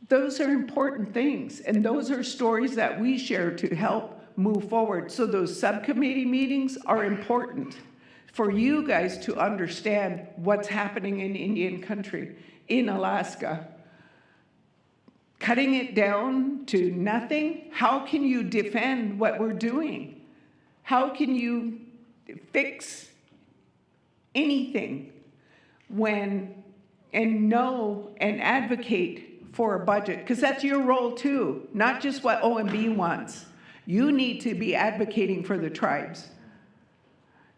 Those are important things, and those are stories that we share to help move forward. So those subcommittee meetings are important for you guys to understand what's happening in Indian country, in Alaska. Cutting it down to nothing, how can you defend what we're doing? How can you fix anything when, and know and advocate for a budget? Because that's your role too, not just what OMB wants. You need to be advocating for the tribes.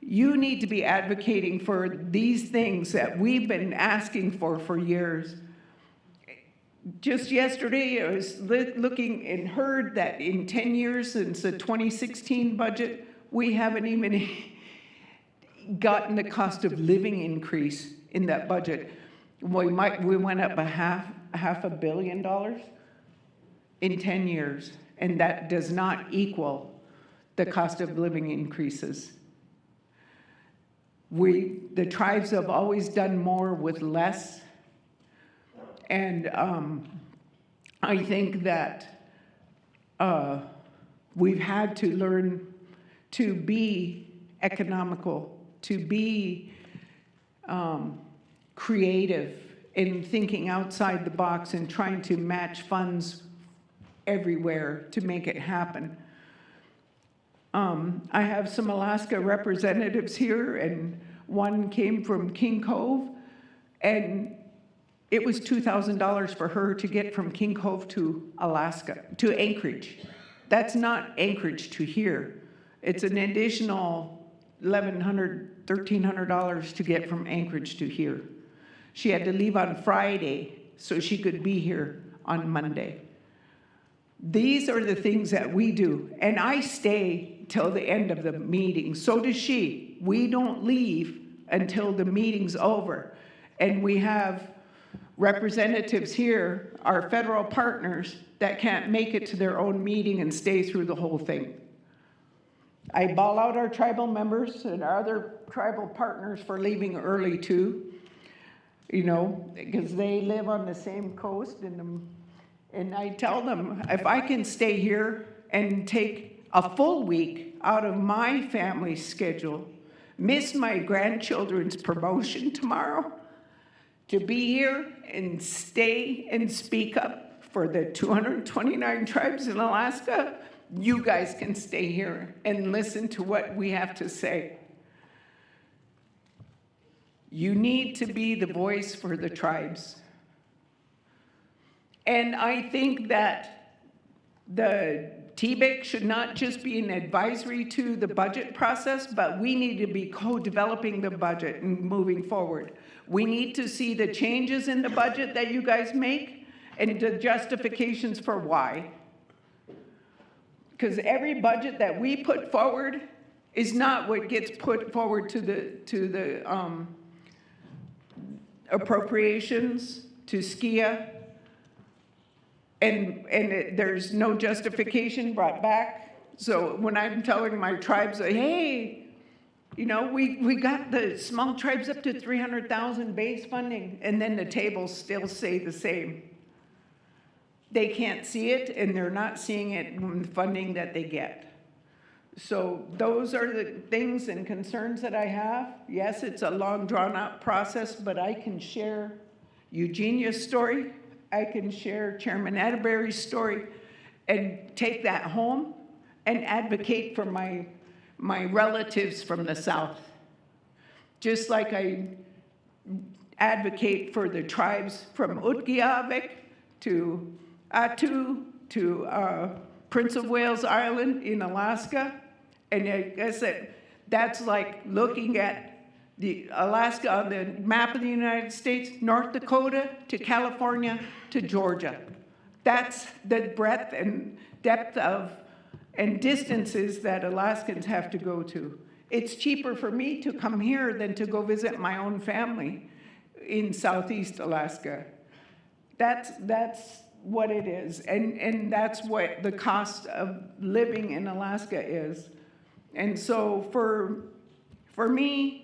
You need to be advocating for these things that we've been asking for years. just yesterday, I was looking and heard that in 10 years since the 2016 budget, we haven't even gotten the cost of living increase in that budget. We went up half $500 million in 10 years, and that does not equal the cost of living increases. The tribes have always done more with less, and I think that we've had to learn to be economical, to be creative in thinking outside the box and trying to match funds everywhere to make it happen. I have some Alaska representatives here, and one came from King Cove, and it was $2,000 for her to get from King Cove to Alaska, to Anchorage. That's not Anchorage to here. It's an additional $1,100, $1,300 to get from Anchorage to here. She had to leave on Friday so she could be here on Monday. These are the things that we do, and I stay till the end of the meeting. So does she. We don't leave until the meeting's over. And we have representatives here, our federal partners, that can't make it to their own meeting and stay through the whole thing. I bawl out our tribal members and our other tribal partners for leaving early too, you know, because they live on the same coast, and I tell them, if I can stay here and take a full week out of my family's schedule, miss my grandchildren's promotion tomorrow, to be here and stay and speak up for the 229 tribes in Alaska, you guys can stay here and listen to what we have to say. You need to be the voice for the tribes. And I think that the TBIC should not just be an advisory to the budget process, but we need to be co-developing the budget and moving forward. We need to see the changes in the budget that you guys make and the justifications for why. Because every budget that we put forward is not what gets put forward to the appropriations, to SKIA, and there's no justification brought back. So when I'm telling my tribes, hey, you know, we got the small tribes up to 300,000 base funding, and then the tables still say the same. They can't see it, and they're not seeing it in the funding that they get. So those are the things and concerns that I have. Yes, it's a long, drawn-out process, but I can share Eugenia's story. I can share Chairman Atterbury's story and take that home and advocate for my relatives from the South. Just like I advocate for the tribes from Utqiagvik to Attu to Prince of Wales Island in Alaska. And like I said, that's like looking at the Alaska on the map of the United States, North Dakota to California to Georgia. That's the breadth and depth of and distances that Alaskans have to go to. It's cheaper for me to come here than to go visit my own family in Southeast Alaska. That's what it is, and that's what the cost of living in Alaska is. And so for me,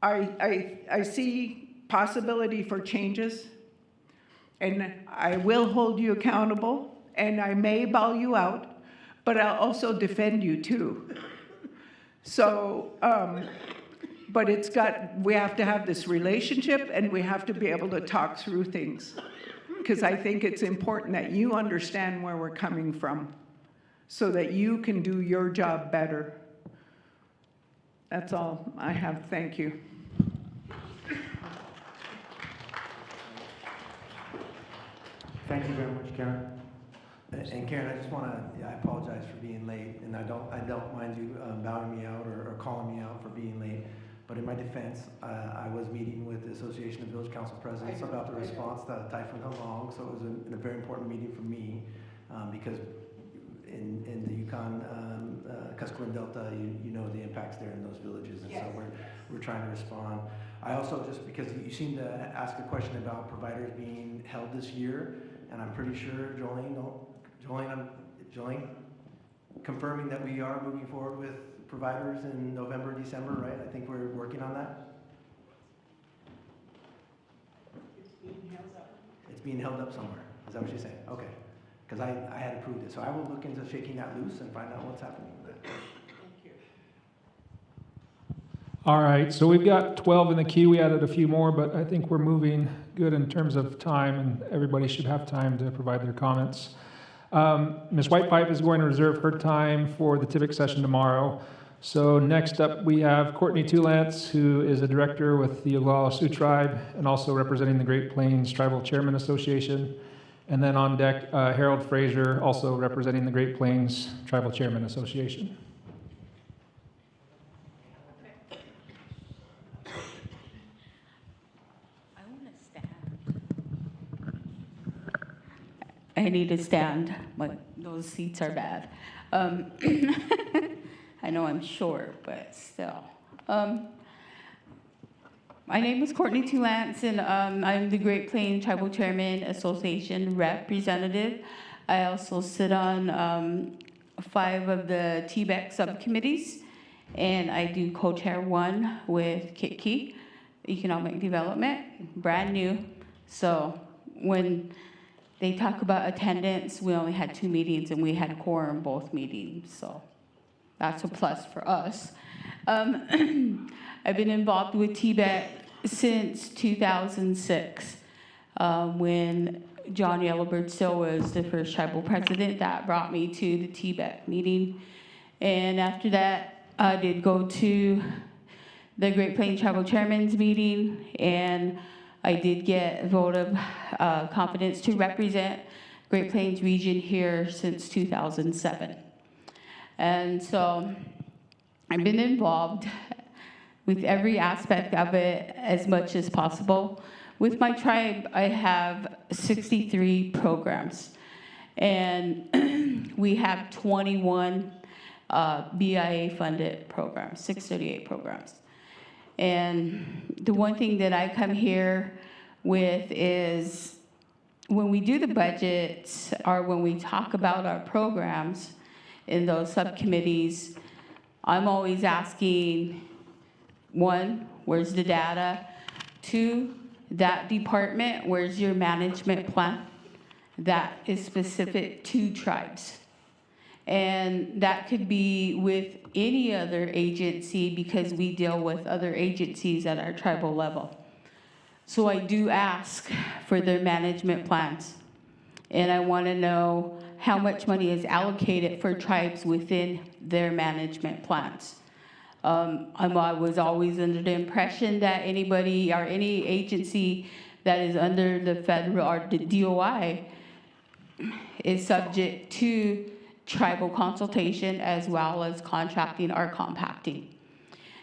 I see possibility for changes, and I will hold you accountable, and I may bawl you out, but I'll also defend you too. So, but we have to have this relationship, and we have to be able to talk through things, because I think it's important that you understand where we're coming from so that you can do your job better. That's all I have. Thank you. Thank you very much, Karen. And Karen, I just want to, I apologize for being late, and I don't mind you bowing me out or calling me out for being late. But in my defense, I was meeting with the Association of Village Council Presidents about the response to Typhoon Halong, so it was a very important meeting for me, because in the Yukon, Kuskokwim Delta, you know the impacts there in those villages, and so we're trying to respond. I also, just because you seem to ask a question about providers being held this year, and I'm pretty sure, Jolene, confirming that we are moving forward with providers in November, December, right? I think we're working on that. It's being held up somewhere. Is that what you're saying? Okay. Because I had approved it. So I will look into shaking that loose and find out what's happening with it. All right, so we've got 12 in the queue. We added a few more, but I think we're moving good in terms of time, and everybody should have time to provide their comments. Ms. Whitepipe is going to reserve her time for the TIVIC session tomorrow. So next up, we have Courtney Tulance, who is a director with the Oglala Sioux Tribe and also representing the Great Plains Tribal Chairman Association. And then on deck, Harold Fraser, also representing the Great Plains Tribal Chairman Association. I need to stand, but those seats are bad. I know I'm short, but still. My name is Courtney Tulance, and I'm the Great Plains Tribal Chairman Association representative. I also sit on 5 of the TBEC subcommittees, and I do co-chair 1 with Kit Key, Economic Development, brand new. So when they talk about attendance, we only had 2 meetings, and we had quorum both meetings, so that's a plus for us. I've been involved with TBEC since 2006, when John Yellowbird Still was the first tribal president. That brought me to the TBEC meeting. And after that, I did go to the Great Plains Tribal Chairman's meeting, and I did get a vote of confidence to represent Great Plains region here since 2007. And so I've been involved with every aspect of it as much as possible. With my tribe, I have 63 programs, and we have 21 BIA-funded programs, 638 programs. And the one thing that I come here with is when we do the budgets or when we talk about our programs in those subcommittees, I'm always asking, 1, where's the data? 2, that department, where's your management plan? That is specific to tribes. And that could be with any other agency because we deal with other agencies at our tribal level. So I do ask for their management plans. And I want to know how much money is allocated for tribes within their management plans. I was always under the impression that anybody or any agency that is under the federal or the DOI is subject to tribal consultation as well as contracting or compacting.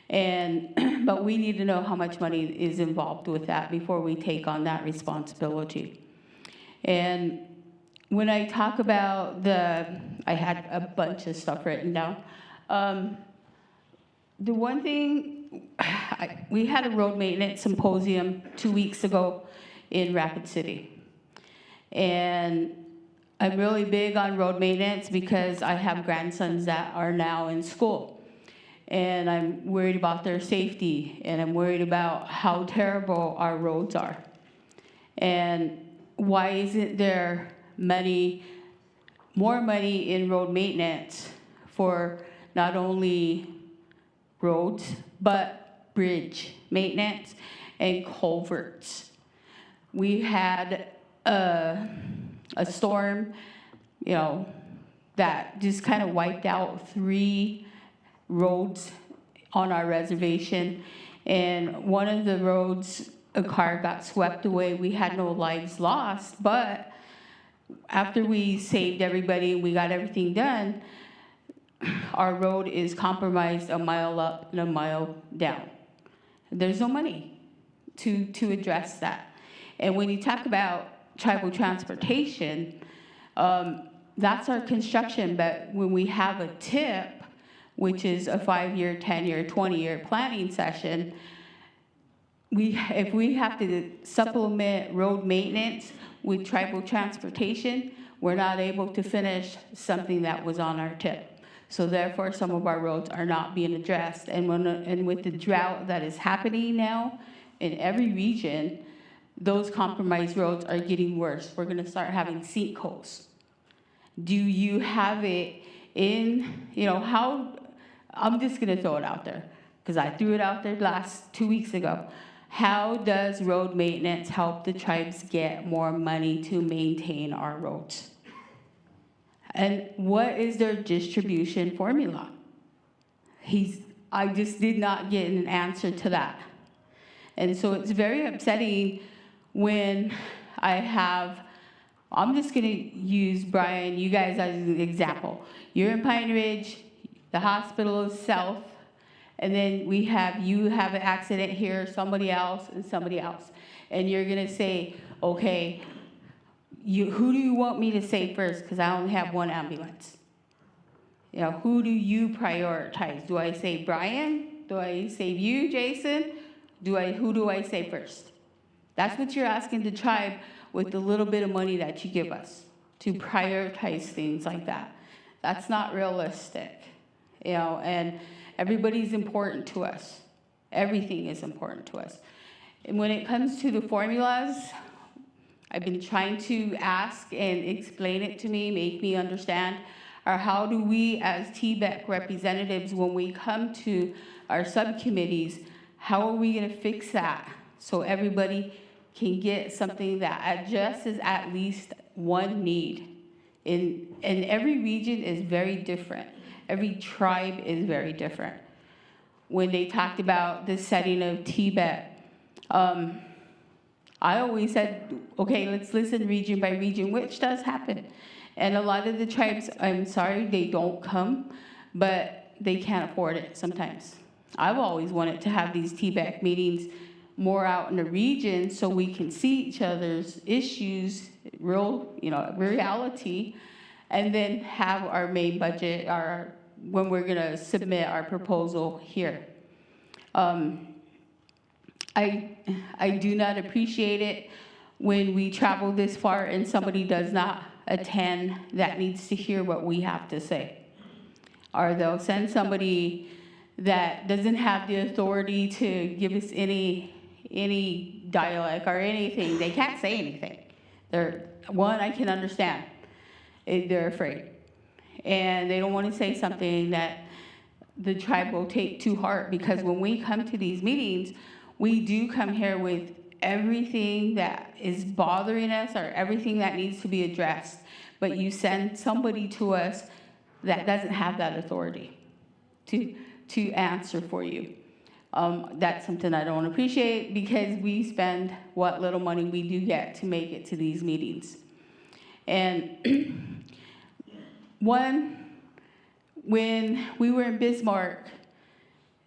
But we need to know how much money is involved with that before we take on that responsibility. And when I talk about I had a bunch of stuff written down. The one thing, we had a road maintenance symposium 2 weeks ago in Rapid City. And I'm really big on road maintenance because I have grandsons that are now in school. And I'm worried about their safety, and I'm worried about how terrible our roads are. And why isn't there more money in road maintenance for not only roads, but bridge maintenance and culverts? We had a storm, that just kind of wiped out 3 roads on our reservation. And one of the roads, a car got swept away. We had no lives lost, but after we saved everybody, we got everything done, our road is compromised a mile up and a mile down. There's no money to address that. And when you talk about tribal transportation, that's our construction, but when we have a TIP, which is a 5-year, 10-year, 20-year planning session, if we have to supplement road maintenance with tribal transportation, we're not able to finish something that was on our TIP. So therefore, some of our roads are not being addressed. And with the drought that is happening now in every region, those compromised roads are getting worse. We're gonna start having sinkholes. Do you have it in, I'm just gonna throw it out there, because I threw it out there 2 weeks ago. How does road maintenance help the tribes get more money to maintain our roads? And what is their distribution formula? I just did not get an answer to that. And so it's very upsetting when I'm just gonna use Brian, you guys as an example. You're in Pine Ridge, the hospital is south, and then you have an accident here, somebody else, and somebody else. And you're gonna say, okay, who do you want me to say first? Because I only have one ambulance. Who do you prioritize? Do I say Brian? Do I say you, Jason? Who do I say first? That's what you're asking the tribe with the little bit of money that you give us, to prioritize things like that. That's not realistic, and everybody's important to us. Everything is important to us. And when it comes to the formulas, I've been trying to ask and explain it to me, make me understand, or how do we as TBEC representatives, when we come to our subcommittees, how are we gonna fix that so everybody can get something that addresses at least one need? And every region is very different. Every tribe is very different. When they talked about the setting of TBEC, I always said, okay, let's listen region by region, which does happen. And a lot of the tribes, I'm sorry, they don't come, but they can't afford it sometimes. I've always wanted to have these TBEC meetings more out in the region so we can see each other's issues, reality, and then have our main budget, when we're gonna submit our proposal here. I do not appreciate it when we travel this far and somebody does not attend that needs to hear what we have to say. Or they'll send somebody that doesn't have the authority to give us any dialect or anything. They can't say anything. I can understand. They're afraid. And they don't want to say something that the tribe will take to heart, because when we come to these meetings, we do come here with everything that is bothering us or everything that needs to be addressed. But you send somebody to us that doesn't have that authority to answer for you. That's something I don't appreciate, because we spend what little money we do get to make it to these meetings. And when we were in Bismarck,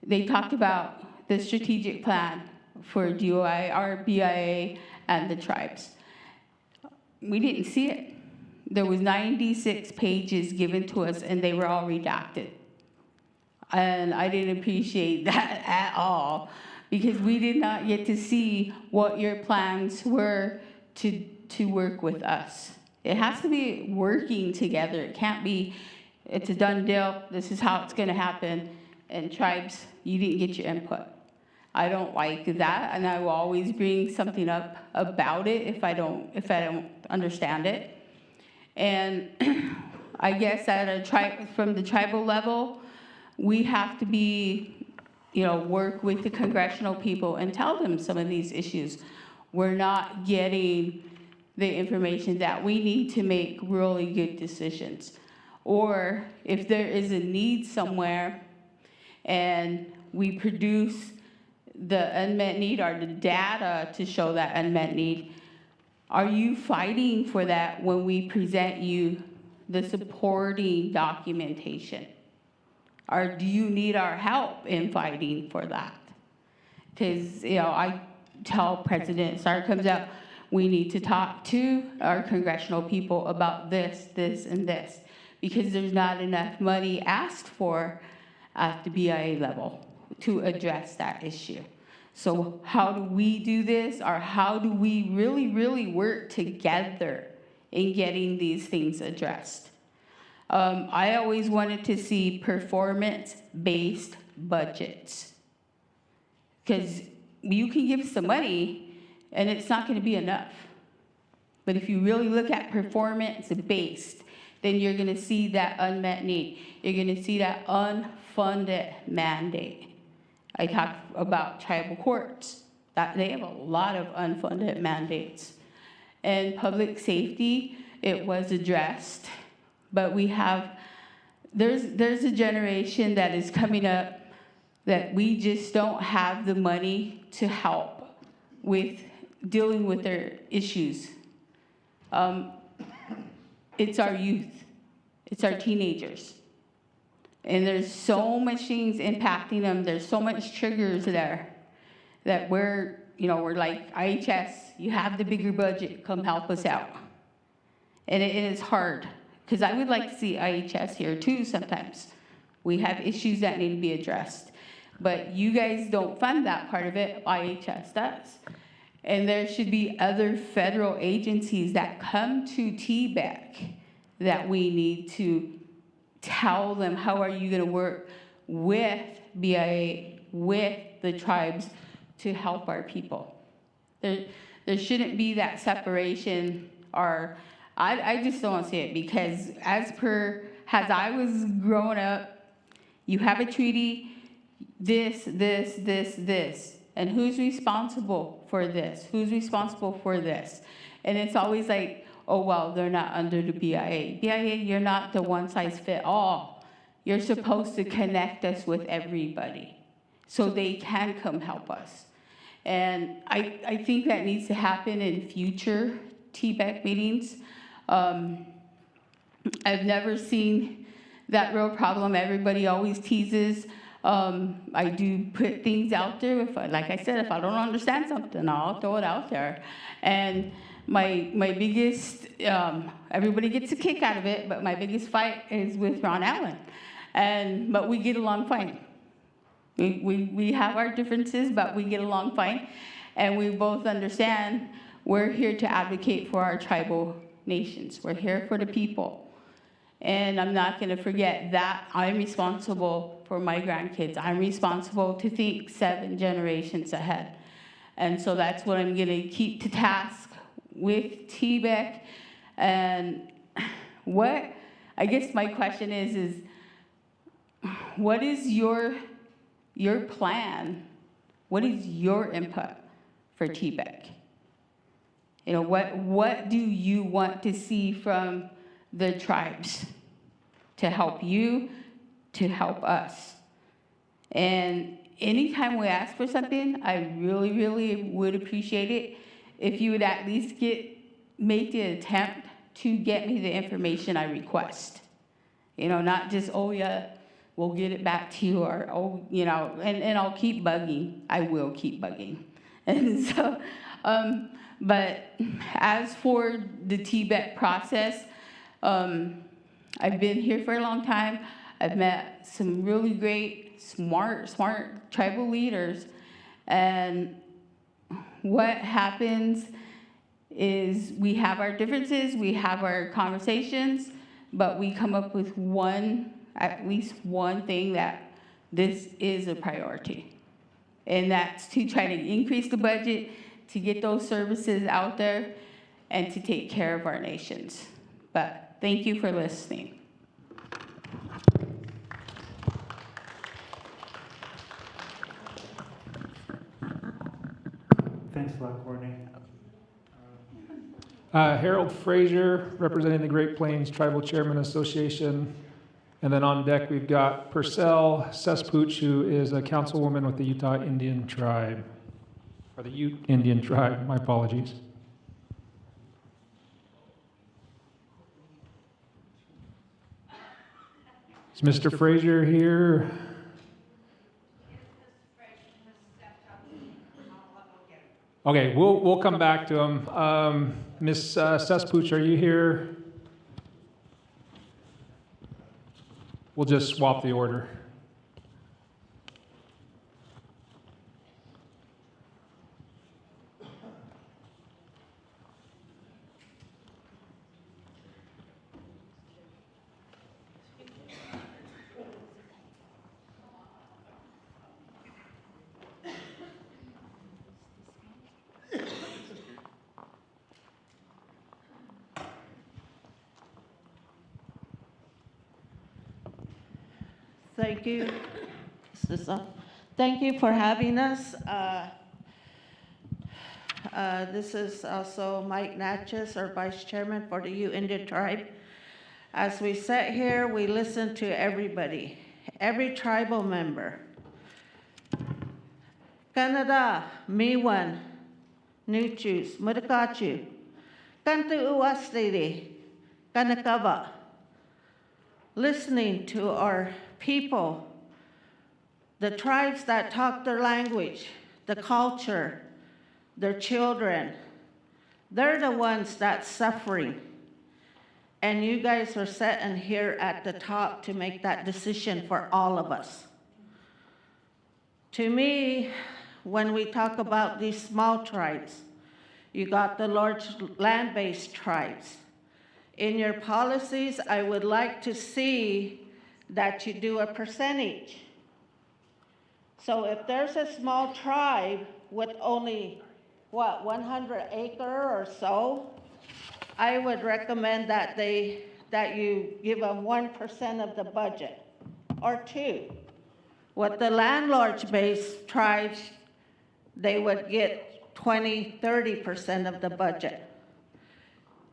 they talked about the strategic plan for DOI, our BIA, and the tribes. We didn't see it. There was 96 pages given to us, and they were all redacted. And I didn't appreciate that at all, because we did not get to see what your plans were to work with us. It has to be working together. It can't be, it's a done deal, this is how it's gonna happen, and tribes, you didn't get your input. I don't like that, and I will always bring something up about it if I don't understand it. And I guess from the tribal level, we have to work with the congressional people and tell them some of these issues. We're not getting the information that we need to make really good decisions. Or if there is a need somewhere and we produce the unmet need or the data to show that unmet need, are you fighting for that when we present you the supporting documentation? Or do you need our help in fighting for that? Because, I tell President Starr comes out, we need to talk to our congressional people about this, this, and this, because there's not enough money asked for at the BIA level to address that issue. So how do we do this, or how do we really, really work together in getting these things addressed? I always wanted to see performance-based budgets, because you can give some money and it's not going to be enough. But if you really look at performance-based, then you're going to see that unmet need. You're going to see that unfunded mandate. I talked about tribal courts, that they have a lot of unfunded mandates. And public safety, it was addressed, but there's a generation that is coming up that we just don't have the money to help with dealing with their issues. It's our youth, it's our teenagers. And there's so much things impacting them. There's so much triggers there that we're like, IHS, you have the bigger budget, come help us out. And it is hard, because I would like to see IHS here too sometimes. We have issues that need to be addressed. But you guys don't fund that part of it, IHS does. And there should be other federal agencies that come to TBEC that we need to tell them, how are you going to work with BIA, with the tribes to help our people? There shouldn't be that separation, or I just don't see it, because as I was growing up, you have a treaty, this, and who's responsible for this? Who's responsible for this? And it's always like, oh, well, they're not under the BIA. BIA, you're not the one-size-fit-all. You're supposed to connect us with everybody so they can come help us. And I think that needs to happen in future TBEC meetings. I've never seen that real problem. Everybody always teases. I do put things out there. Like I said, if I don't understand something, I'll throw it out there. And my biggest, everybody gets a kick out of it, but my biggest fight is with Ron Allen. But we get along fine. We have our differences, but we get along fine. And we both understand we're here to advocate for our tribal nations. We're here for the people. And I'm not going to forget that I'm responsible for my grandkids. I'm responsible to think 7 generations ahead. And so that's what I'm going to keep to task with TBEC. And I guess my question is what is your plan? What is your input for TBEC? What do you want to see from the tribes to help you, to help us? And anytime we ask for something, I really, really would appreciate it if you would at least make the attempt to get me the information I request. Not just, oh yeah, we'll get it back to you, or, oh, and I'll keep bugging. I will keep bugging. And so, but as for the TBEC process, I've been here for a long time. I've met some really great, smart tribal leaders. And what happens is we have our differences, we have our conversations, but we come up with at least one thing that this is a priority. And that's to try to increase the budget, to get those services out there, and to take care of our nations. But thank you for listening. Thanks a lot, Courtney. Harold Frazier, representing the Great Plains Tribal Chairman Association. And then on deck, we've got Purcell Sespooch, who is a councilwoman with the Utah Indian Tribe, or the Ute Indian Tribe, my apologies. Is Mr. Frazier here? Okay, we'll come back to him. Ms. Sespuch, are you here? We'll just swap the order. Thank you. Thank you for having us. This is also Mike Natchez, our Vice Chairman for the Ute Indian Tribe. As we sit here, we listen to everybody, every tribal member. Canada, Miwan, Nuchus, Mudakachu, Kantu Uwastiri, Kanakava. Listening to our people, the tribes that talk their language, the culture, their children, they're the ones that's suffering. And you guys are sitting here at the top to make that decision for all of us. To me, when we talk about these small tribes, you got the large land-based tribes. In your policies, I would like to see that you do a percentage. So if there's a small tribe with only, 100 acres or so, I would recommend that you give them 1% of the budget, or 2%. With the landlord-based tribes, they would get 20, 30% of the budget.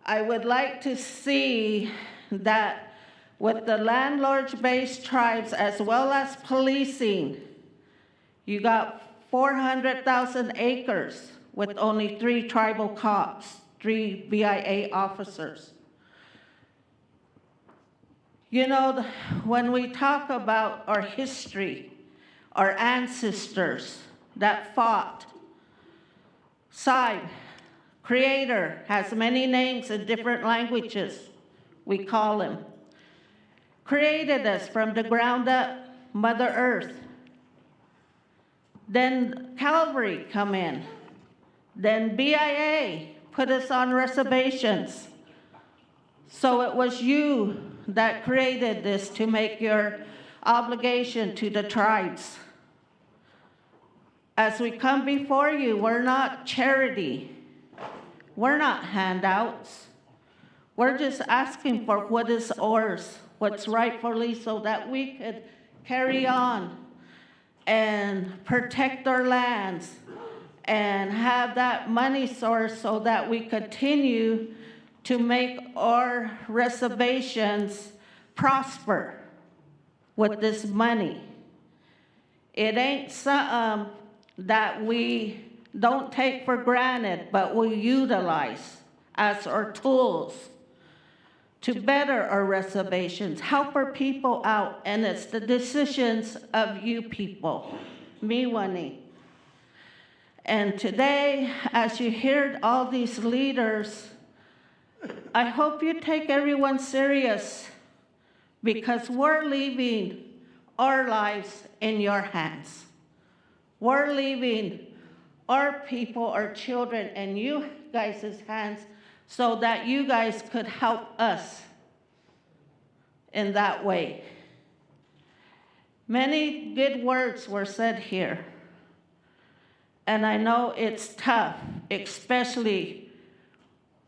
I would like to see that with the landlord-based tribes as well as policing, you got 400,000 acres with only 3 tribal cops, 3 BIA officers. You know, when we talk about our history, our ancestors that fought, Saib, Creator, has many names in different languages, we call him. Created us from the ground up, Mother Earth. Then Calvary come in. Then BIA put us on reservations. So it was you that created this to make your obligation to the tribes. As we come before you, we're not charity. We're not handouts. We're just asking for what is ours, what's rightfully, so that we could carry on and protect our lands and have that money source so that we continue to make our reservations prosper with this money. It ain't something that we don't take for granted, but we utilize as our tools to better our reservations, help our people out, and it's the decisions of you people, Miwani. And today, as you heard all these leaders, I hope you take everyone serious, because we're leaving our lives in your hands. We're leaving our people, our children, in you guys' hands, so that you guys could help us in that way. Many good words were said here, and I know it's tough, especially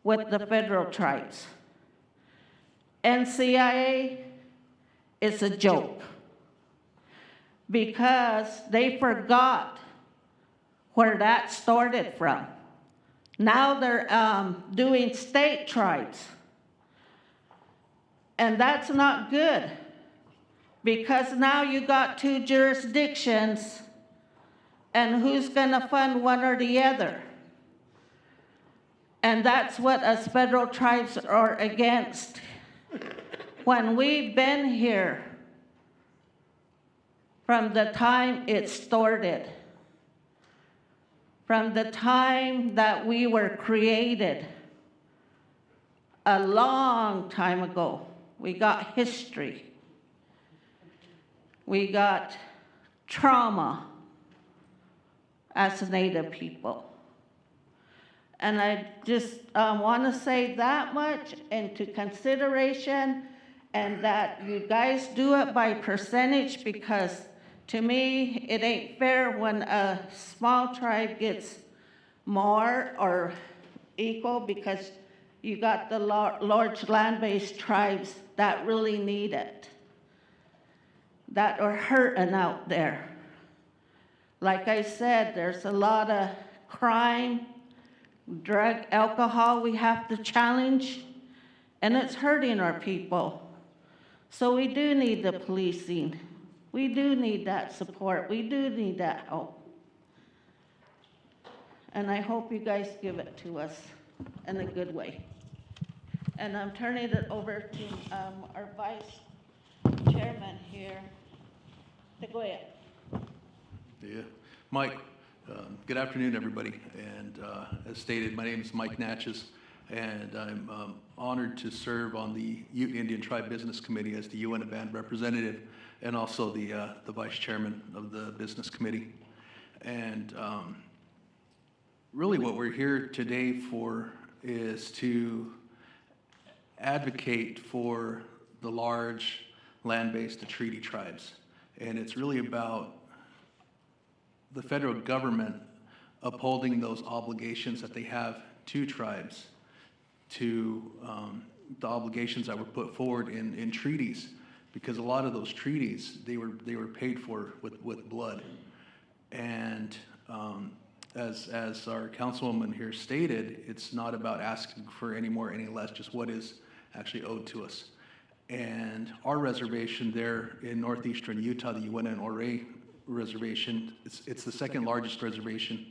with the federal tribes. NCIA is a joke, because they forgot where that started from. Now they're doing state tribes. And that's not good, because now you got 2 jurisdictions, and who's gonna fund one or the other? And that's what us federal tribes are against. When we've been here from the time it started, from the time that we were created a long time ago. We got history. We got trauma as Native people. And I just want to say that much into consideration, and that you guys do it by percentage, because to me, it ain't fair when a small tribe gets more or equal, because you got the large land-based tribes that really need it, that are hurting out there. Like I said, there's a lot of crime, drug, alcohol we have to challenge, and it's hurting our people. So we do need the policing. We do need that support. We do need that help. And I hope you guys give it to us in a good way. And I'm turning it over to our vice chairman here to go ahead. Yeah, Mike, good afternoon, everybody. And as stated, my name is Mike Natchez, and I'm honored to serve on the Ute Indian Tribe Business Committee as the UN Band representative, and also the vice chairman of the business committee. And really what we're here today for is to advocate for the large land-based treaty tribes. And it's really about the federal government upholding those obligations that they have to tribes, to the obligations that were put forward in treaties, because a lot of those treaties, they were paid for with blood. And as our councilwoman here stated, it's not about asking for any more, any less, just what is actually owed to us. And our reservation there in northeastern Utah, the Uinta-Ouray reservation, it's the second largest reservation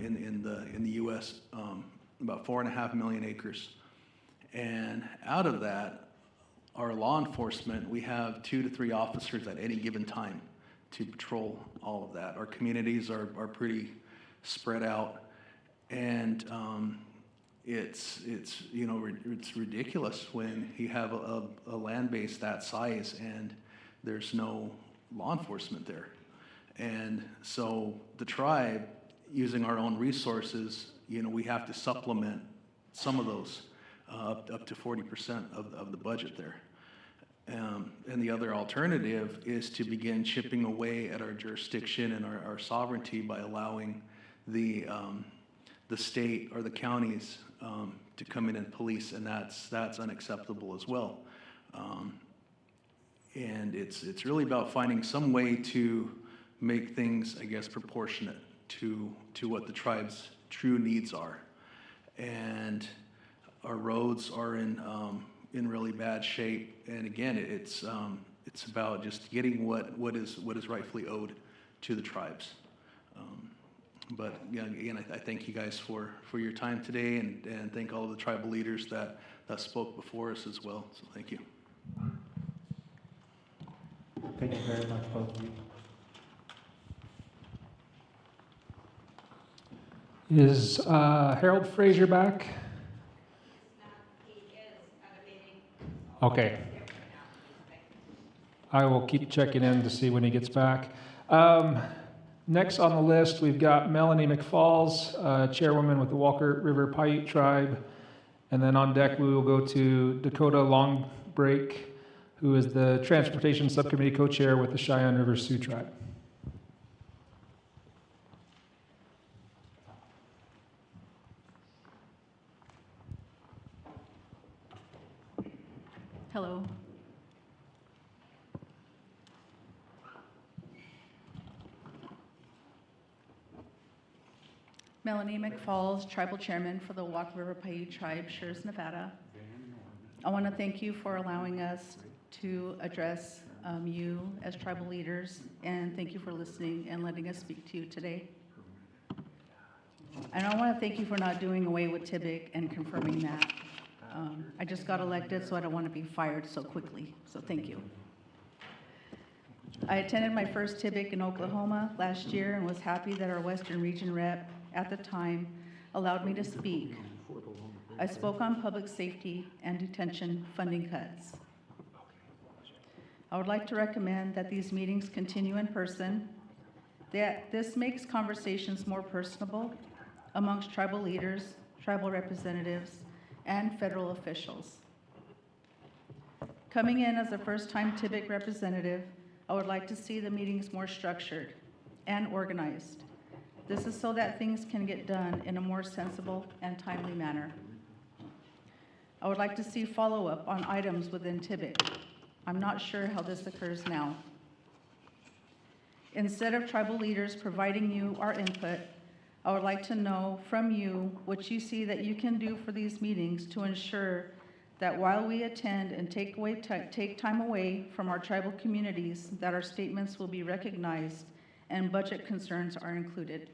in the U.S., about 4.5 million acres. And out of that, our law enforcement, we have 2 to 3 officers at any given time to patrol all of that. Our communities are pretty spread out, and it's ridiculous when you have a land base that size and there's no law enforcement there. And so the tribe, using our own resources, we have to supplement some of those up to 40% of the budget there. And the other alternative is to begin chipping away at our jurisdiction and our sovereignty by allowing the state or the counties to come in and police, and that's unacceptable as well. And it's really about finding some way to make things, I guess, proportionate to what the tribe's true needs are. And our roads are in really bad shape. And again, it's about just getting what is rightfully owed to the tribes. But again, I thank you guys for your time today, and thank all of the tribal leaders that spoke before us as well. So thank you. Thank you very much, both of you. Is Harold Fraser back? Okay. I will keep checking in to see when he gets back. Next on the list, we've got Melanie McFalls, chairwoman with the Walker River Paiute Tribe. And then on deck, we will go to Dakota Longbreak, who is the Transportation Subcommittee co-chair with the Cheyenne River Sioux Tribe. Hello. Melanie McFalls, Tribal Chairman for the Walker River Paiute Tribe, Schurz, Nevada. I want to thank you for allowing us to address you as tribal leaders, and thank you for listening and letting us speak to you today. And I want to thank you for not doing away with TBIC and confirming that. I just got elected, so I don't want to be fired so quickly, so thank you. I attended my first TBIC in Oklahoma last year and was happy that our Western Region rep at the time allowed me to speak. I spoke on public safety and detention funding cuts. I would like to recommend that these meetings continue in person, that this makes conversations more personable amongst tribal leaders, tribal representatives, and federal officials. Coming in as a first-time TIBIC representative, I would like to see the meetings more structured and organized. This is so that things can get done in a more sensible and timely manner. I would like to see follow-up on items within TIBIC. I'm not sure how this occurs now. Instead of tribal leaders providing you our input, I would like to know from you what you see that you can do for these meetings to ensure that while we attend and take time away from our tribal communities, that our statements will be recognized and budget concerns are included.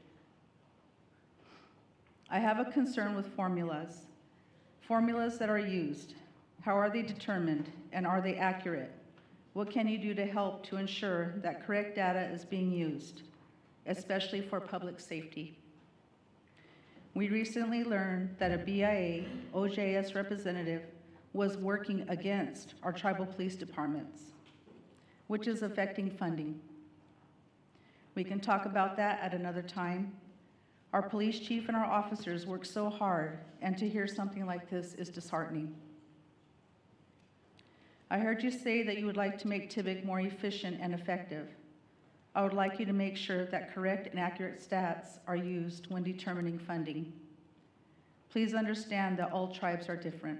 I have a concern with formulas. Formulas that are used. How are they determined, and are they accurate? What can you do to help to ensure that correct data is being used, especially for public safety? We recently learned that a BIA OJS representative was working against our tribal police departments, which is affecting funding. We can talk about that at another time. Our police chief and our officers work so hard, and to hear something like this is disheartening. I heard you say that you would like to make TIBIC more efficient and effective. I would like you to make sure that correct and accurate stats are used when determining funding. Please understand that all tribes are different.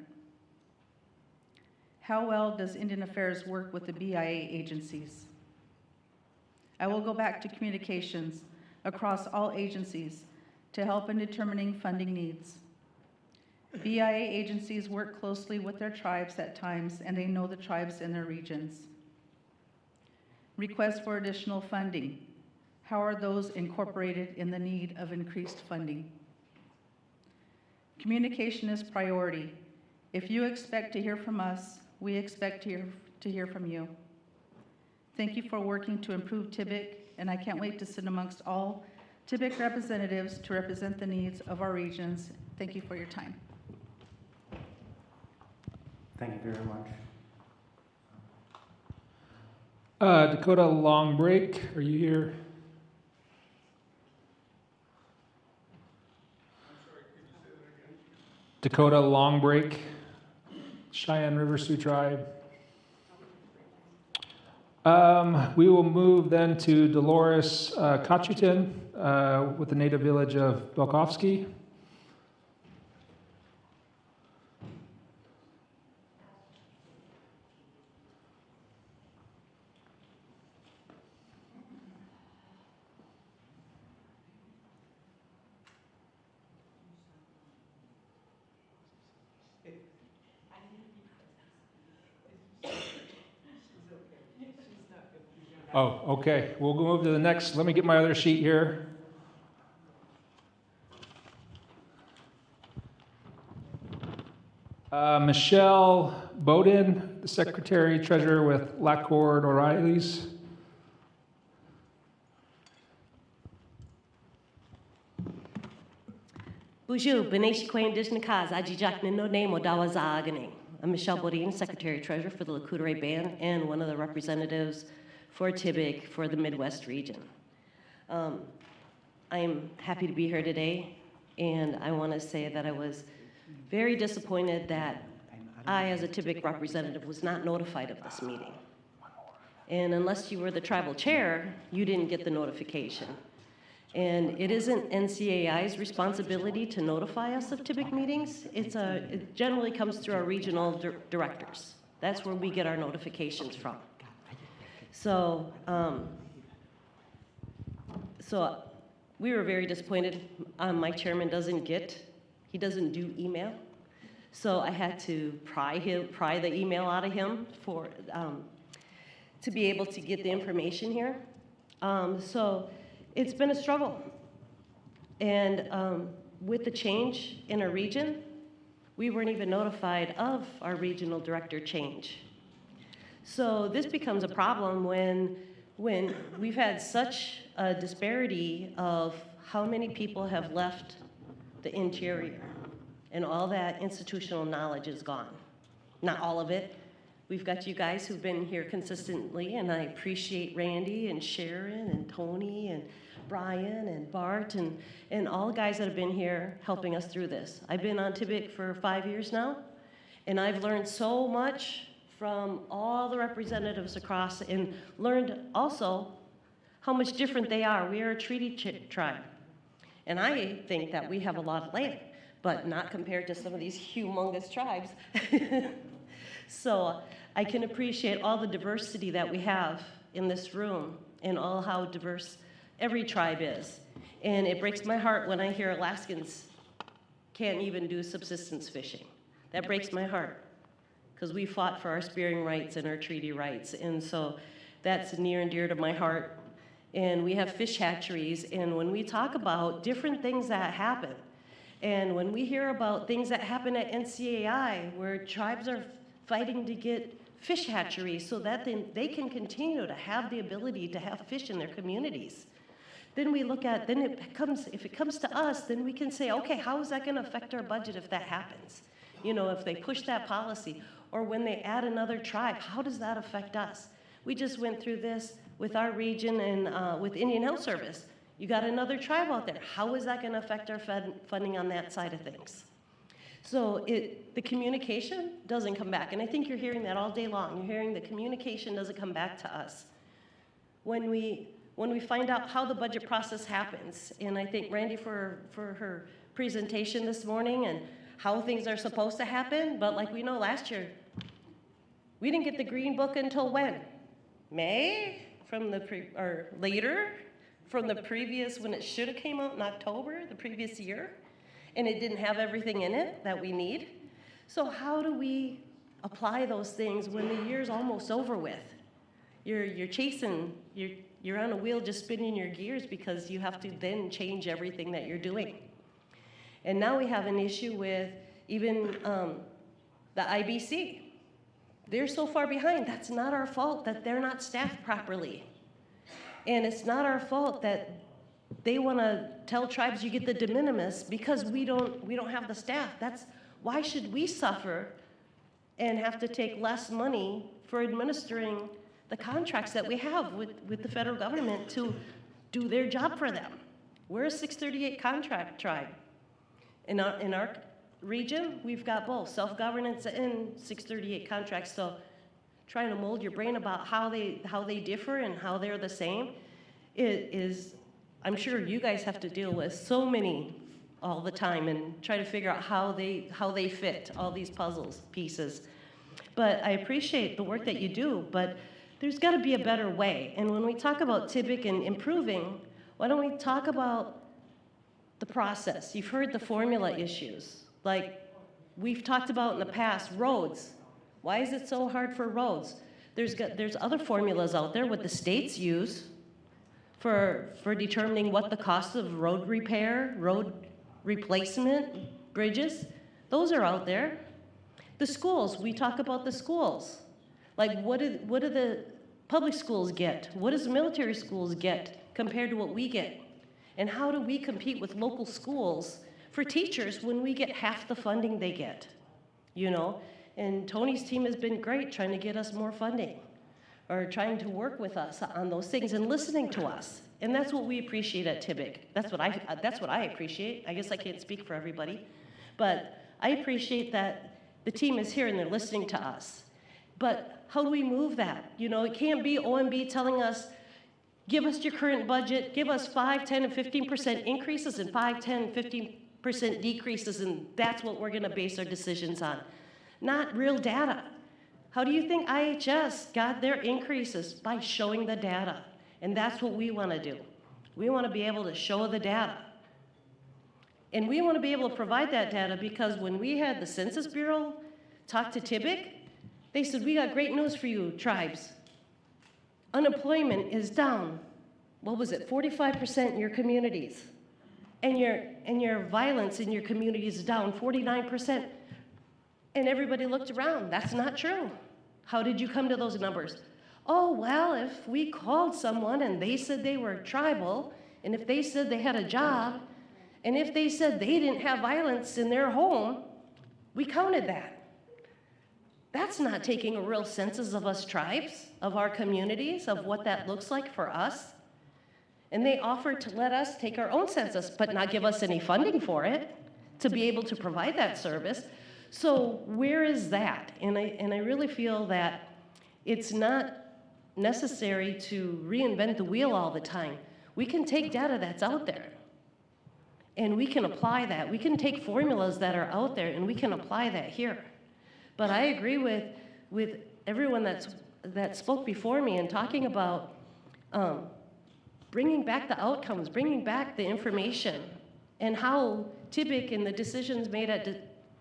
How well does Indian Affairs work with the BIA agencies? I will go back to communications across all agencies to help in determining funding needs. BIA agencies work closely with their tribes at times, and they know the tribes in their regions. Requests for additional funding. How are those incorporated in the need of increased funding? Communication is priority. If you expect to hear from us, we expect to hear from you. Thank you for working to improve TIBIC, and I can't wait to sit amongst all TIBIC representatives to represent the needs of our regions. Thank you for your time. Thank you very much. Dakota Longbreak, are you here? Dakota Longbreak, Cheyenne River Sioux Tribe. We will move then to Dolores Cachutin with the native village of Belkovsky. Oh, okay. We'll go move to the next. Let me get my other sheet here. Michelle Bowden, the Secretary Treasurer with Lacord O'Reilly's. Bonjour, Beneshi Quain Dishnakaz, Ajijak Nino name Odawa Zaganing. I'm Michelle Bodine, Secretary Treasurer for the Lacutere Band and one of the representatives for TIBIC for the Midwest region. I am happy to be here today, and I want to say that I was very disappointed that I, as a TIBIC representative, was not notified of this meeting. And unless you were the tribal chair, you didn't get the notification. And it isn't NCAI's responsibility to notify us of TIBIC meetings. It generally comes through our regional directors. That's where we get our notifications from. So we were very disappointed. My chairman doesn't do email. So I had to pry the email out of him to be able to get the information here. So it's been a struggle. And with the change in our region, we weren't even notified of our regional director change. So this becomes a problem when we've had such a disparity of how many people have left the interior, and all that institutional knowledge is gone. Not all of it. We've got you guys who've been here consistently, and I appreciate Randy and Sharon and Tony and Brian and Bart and all the guys that have been here helping us through this. I've been on TIBIC for 5 years now, and I've learned so much from all the representatives across, and learned also how much different they are. We are a treaty tribe, and I think that we have a lot of land, but not compared to some of these humongous tribes. So I can appreciate all the diversity that we have in this room and all how diverse every tribe is. And it breaks my heart when I hear Alaskans can't even do subsistence fishing. That breaks my heart, because we fought for our spearing rights and our treaty rights. And so that's near and dear to my heart. And we have fish hatcheries, and when we talk about different things that happen, and when we hear about things that happen at NCAI, where tribes are fighting to get fish hatcheries so that they can continue to have the ability to have fish in their communities. Then we look at, if it comes to us, then we can say, okay, how is that gonna affect our budget if that happens? You know, if they push that policy, or when they add another tribe, how does that affect us? We just went through this with our region and with Indian Health Service. You got another tribe out there. How is that gonna affect our funding on that side of things? So the communication doesn't come back. And I think you're hearing that all day long. You're hearing the communication doesn't come back to us. When we find out how the budget process happens, and I thank Randy for her presentation this morning and how things are supposed to happen, but like we know last year, we didn't get the Green Book until when? May? Or later? From the previous, when it should have came out in October, the previous year? And it didn't have everything in it that we need. So how do we apply those things when the year's almost over with? You're chasing, you're on a wheel just spinning your gears because you have to then change everything that you're doing. And now we have an issue with even the IBC. They're so far behind. That's not our fault that they're not staffed properly. And it's not our fault that they want to tell tribes you get the de minimis because we don't have the staff. Why should we suffer and have to take less money for administering the contracts that we have with the federal government to do their job for them? We're a 638 contract tribe. In our region, we've got both self-governance and 638 contracts. So trying to mold your brain about how they differ and how they're the same, it is, I'm sure you guys have to deal with so many all the time and try to figure out how they fit all these puzzles pieces. But I appreciate the work that you do, but there's got to be a better way. And when we talk about TIBIC and improving, why don't we talk about the process? You've heard the formula issues. Like we've talked about in the past, roads. Why is it so hard for roads? There's other formulas out there what the states use for determining what the cost of road repair, road replacement, bridges, those are out there. The schools, we talk about the schools. Like what do the public schools get? What does the military schools get compared to what we get? And how do we compete with local schools for teachers when we get half the funding they get? You know, and Tony's team has been great trying to get us more funding or trying to work with us on those things and listening to us. And that's what we appreciate at TIBIC. That's what I appreciate. I guess I can't speak for everybody. But I appreciate that the team is here and they're listening to us. But how do we move that? You know, it can't be OMB telling us, give us your current budget, give us 5, 10, and 15% increases and 5, 10, 15% decreases, and that's what we're gonna base our decisions on. Not real data. How do you think IHS got their increases? By showing the data. And that's what we want to do. We want to be able to show the data. And we want to be able to provide that data because when we had the Census Bureau talk to TIBIC, they said, we got great news for you, tribes. Unemployment is down, what was it, 45% in your communities. And your violence in your communities is down 49%. And everybody looked around. That's not true. How did you come to those numbers? Oh, well, if we called someone and they said they were tribal and if they said they had a job, and if they said they didn't have violence in their home, we counted that. That's not taking a real census of us tribes, of our communities, of what that looks like for us. And they offered to let us take our own census, but not give us any funding for it to be able to provide that service. So where is that? And I really feel that it's not necessary to reinvent the wheel all the time. We can take data that's out there, and we can apply that. We can take formulas that are out there, and we can apply that here. But I agree with everyone that spoke before me and talking about bringing back the outcomes, bringing back the information, and how TBIC and the decisions made at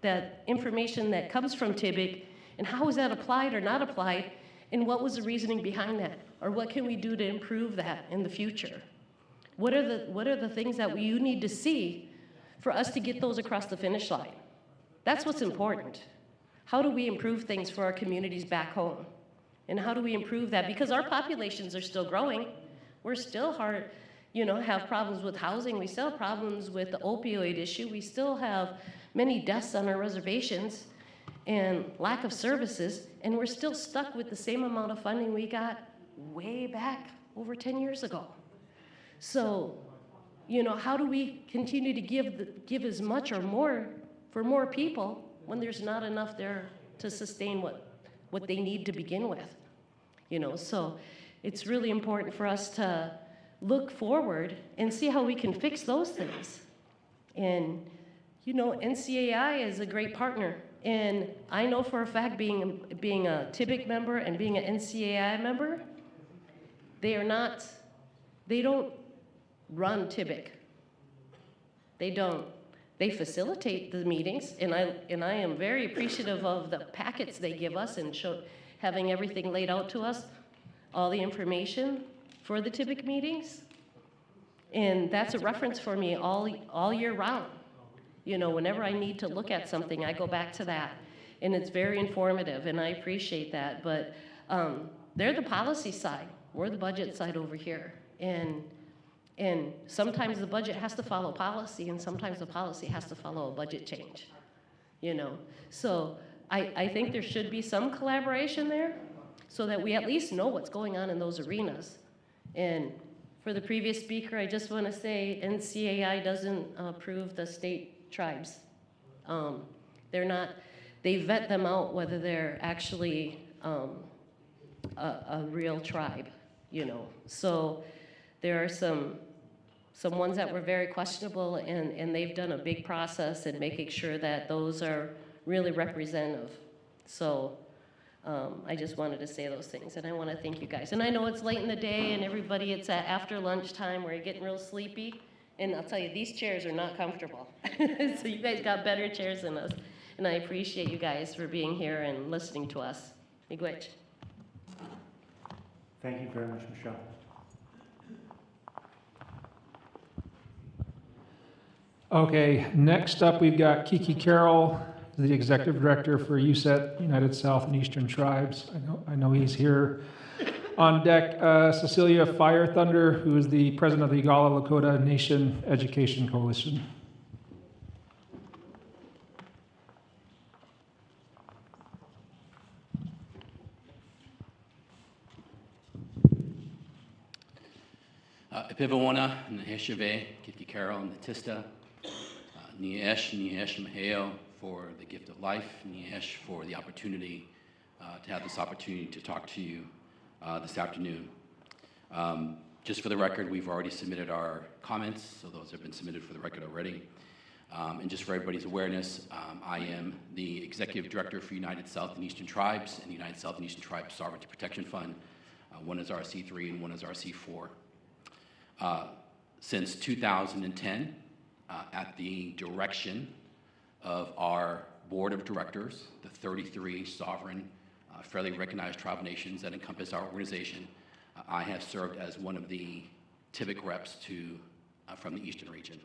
that information that comes from TBIC, and how is that applied or not applied, and what was the reasoning behind that, or what can we do to improve that in the future? What are the things that you need to see for us to get those across the finish line? That's what's important. How do we improve things for our communities back home? And how do we improve that? Because our populations are still growing. We're still have problems with housing. We still have problems with the opioid issue. We still have many deaths on our reservations and lack of services, and we're still stuck with the same amount of funding we got way back over 10 years ago. So, how do we continue to give as much or more for more people when there's not enough there to sustain what they need to begin with? So it's really important for us to look forward and see how we can fix those things. And, NCAI is a great partner. And I know for a fact, being a TBIC member and being an NCAI member, they don't run TBIC. They don't. They facilitate the meetings, and I am very appreciative of the packets they give us and having everything laid out to us, all the information for the TBIC meetings. And that's a reference for me all year round. Whenever I need to look at something, I go back to that. And it's very informative, and I appreciate that. But they're the policy side. We're the budget side over here. And sometimes the budget has to follow policy, and sometimes the policy has to follow a budget change. So I think there should be some collaboration there so that we at least know what's going on in those arenas. And for the previous speaker, I just want to say NCAI doesn't approve the state tribes. They vet them out whether they're actually a real tribe, So there are some ones that were very questionable, and they've done a big process in making sure that those are really representative. So I just wanted to say those things, and I want to thank you guys. And I know it's late in the day, and everybody, it's at after lunchtime where you're getting real sleepy, and I'll tell you, these chairs are not comfortable. So you guys got better chairs than us, and I appreciate you guys for being here and listening to us. Miigwech. Thank you very much, Michelle. Okay, next up, we've got Kiki Carroll, the Executive Director for USET, United South and Eastern Tribes. I know he's here. On deck, Cecilia Fire Thunder, who is the President of the Igala Lakota Nation Education Coalition. Epivawana, Neheshave, Kiki Carroll, Natista, Niesh Maheo for the gift of life, Niesh for the opportunity to have this opportunity to talk to you this afternoon. Just for the record, we've already submitted our comments, so those have been submitted for the record already. And just for everybody's awareness, I am the Executive Director for United South and Eastern Tribes and the United South and Eastern Tribes Sovereignty Protection Fund. One is RC3 and one is RC4. Since 2010, at the direction of our board of directors, the 33 sovereign, federally recognized tribal nations that encompass our organization, I have served as one of the TBIC reps from the Eastern region,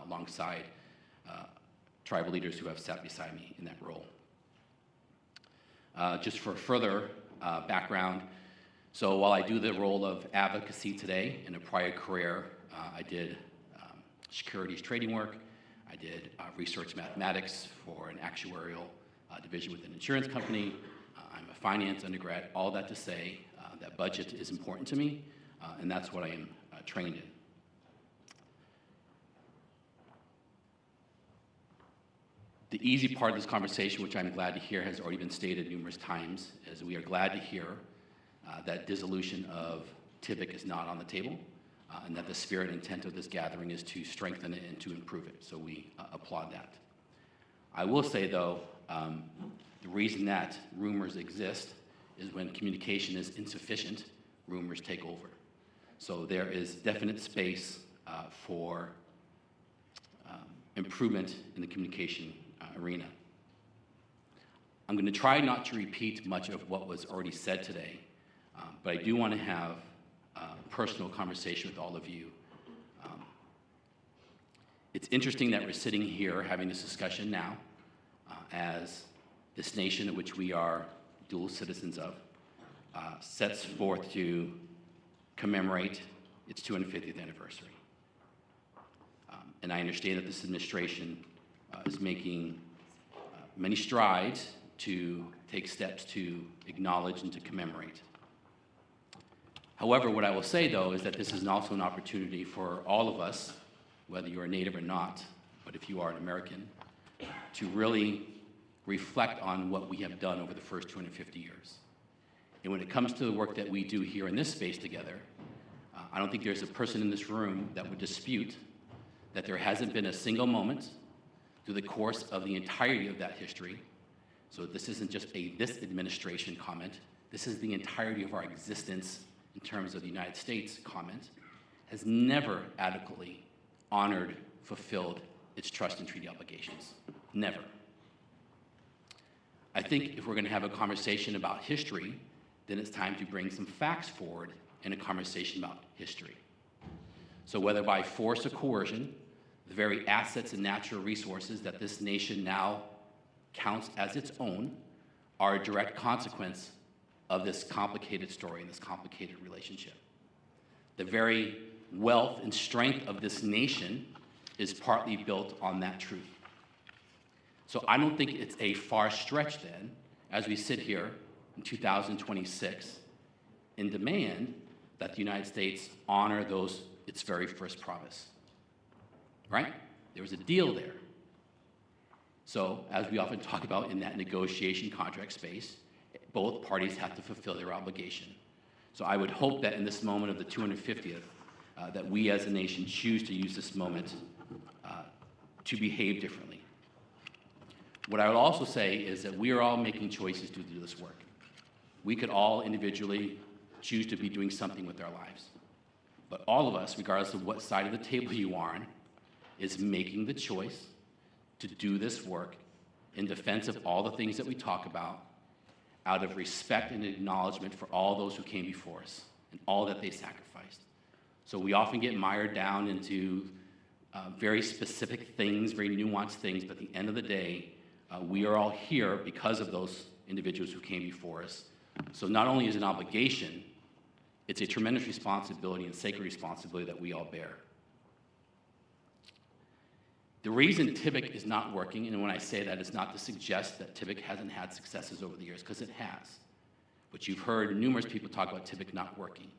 alongside tribal leaders who have sat beside me in that role. Just for further background, so while I do the role of advocacy today, in a prior career, I did securities trading work. I did research mathematics for an actuarial division with an insurance company. I'm a finance undergrad. All that to say that budget is important to me, and that's what I am trained in. The easy part of this conversation, which I'm glad to hear has already been stated numerous times, is we are glad to hear that dissolution of TIBIC is not on the table, and that the spirit and intent of this gathering is to strengthen it and to improve it. So we applaud that. I will say, though, the reason that rumors exist is when communication is insufficient, rumors take over. So there is definite space for improvement in the communication arena. I'm going to try not to repeat much of what was already said today, but I do want to have a personal conversation with all of you. It's interesting that we're sitting here having this discussion now as this nation in which we are dual citizens of sets forth to commemorate its 250th anniversary. And I understand that this administration is making many strides to take steps to acknowledge and to commemorate. However, what I will say, though, is that this is also an opportunity for all of us, whether you're a native or not, but if you are an American, to really reflect on what we have done over the first 250 years. And when it comes to the work that we do here in this space together, I don't think there's a person in this room that would dispute that there hasn't been a single moment through the course of the entirety of that history. So this isn't just a this administration comment, this is the entirety of our existence in terms of the United States comment, has never adequately honored, fulfilled its trust and treaty obligations. Never. I think if we're going to have a conversation about history, then it's time to bring some facts forward in a conversation about history. So whether by force or coercion, the very assets and natural resources that this nation now counts as its own are a direct consequence of this complicated story and this complicated relationship. The very wealth and strength of this nation is partly built on that truth. So I don't think it's a far stretch then, as we sit here in 2026, and demand that the United States honor its very first promise. Right? There was a deal there. So, as we often talk about in that negotiation contract space, both parties have to fulfill their obligation. So I would hope that in this moment of the 250th, that we as a nation choose to use this moment to behave differently. What I would also say is that we are all making choices to do this work. We could all individually choose to be doing something with our lives. But all of us, regardless of what side of the table you are on, is making the choice to do this work in defense of all the things that we talk about, out of respect and acknowledgement for all those who came before us and all that they sacrificed. So we often get mired down into very specific things, very nuanced things, but at the end of the day, we are all here because of those individuals who came before us. So not only is it an obligation, it's a tremendous responsibility and sacred responsibility that we all bear. The reason TIBIC is not working, and when I say that, it's not to suggest that TIBIC hasn't had successes over the years, because it has. But you've heard numerous people talk about TIBIC not working.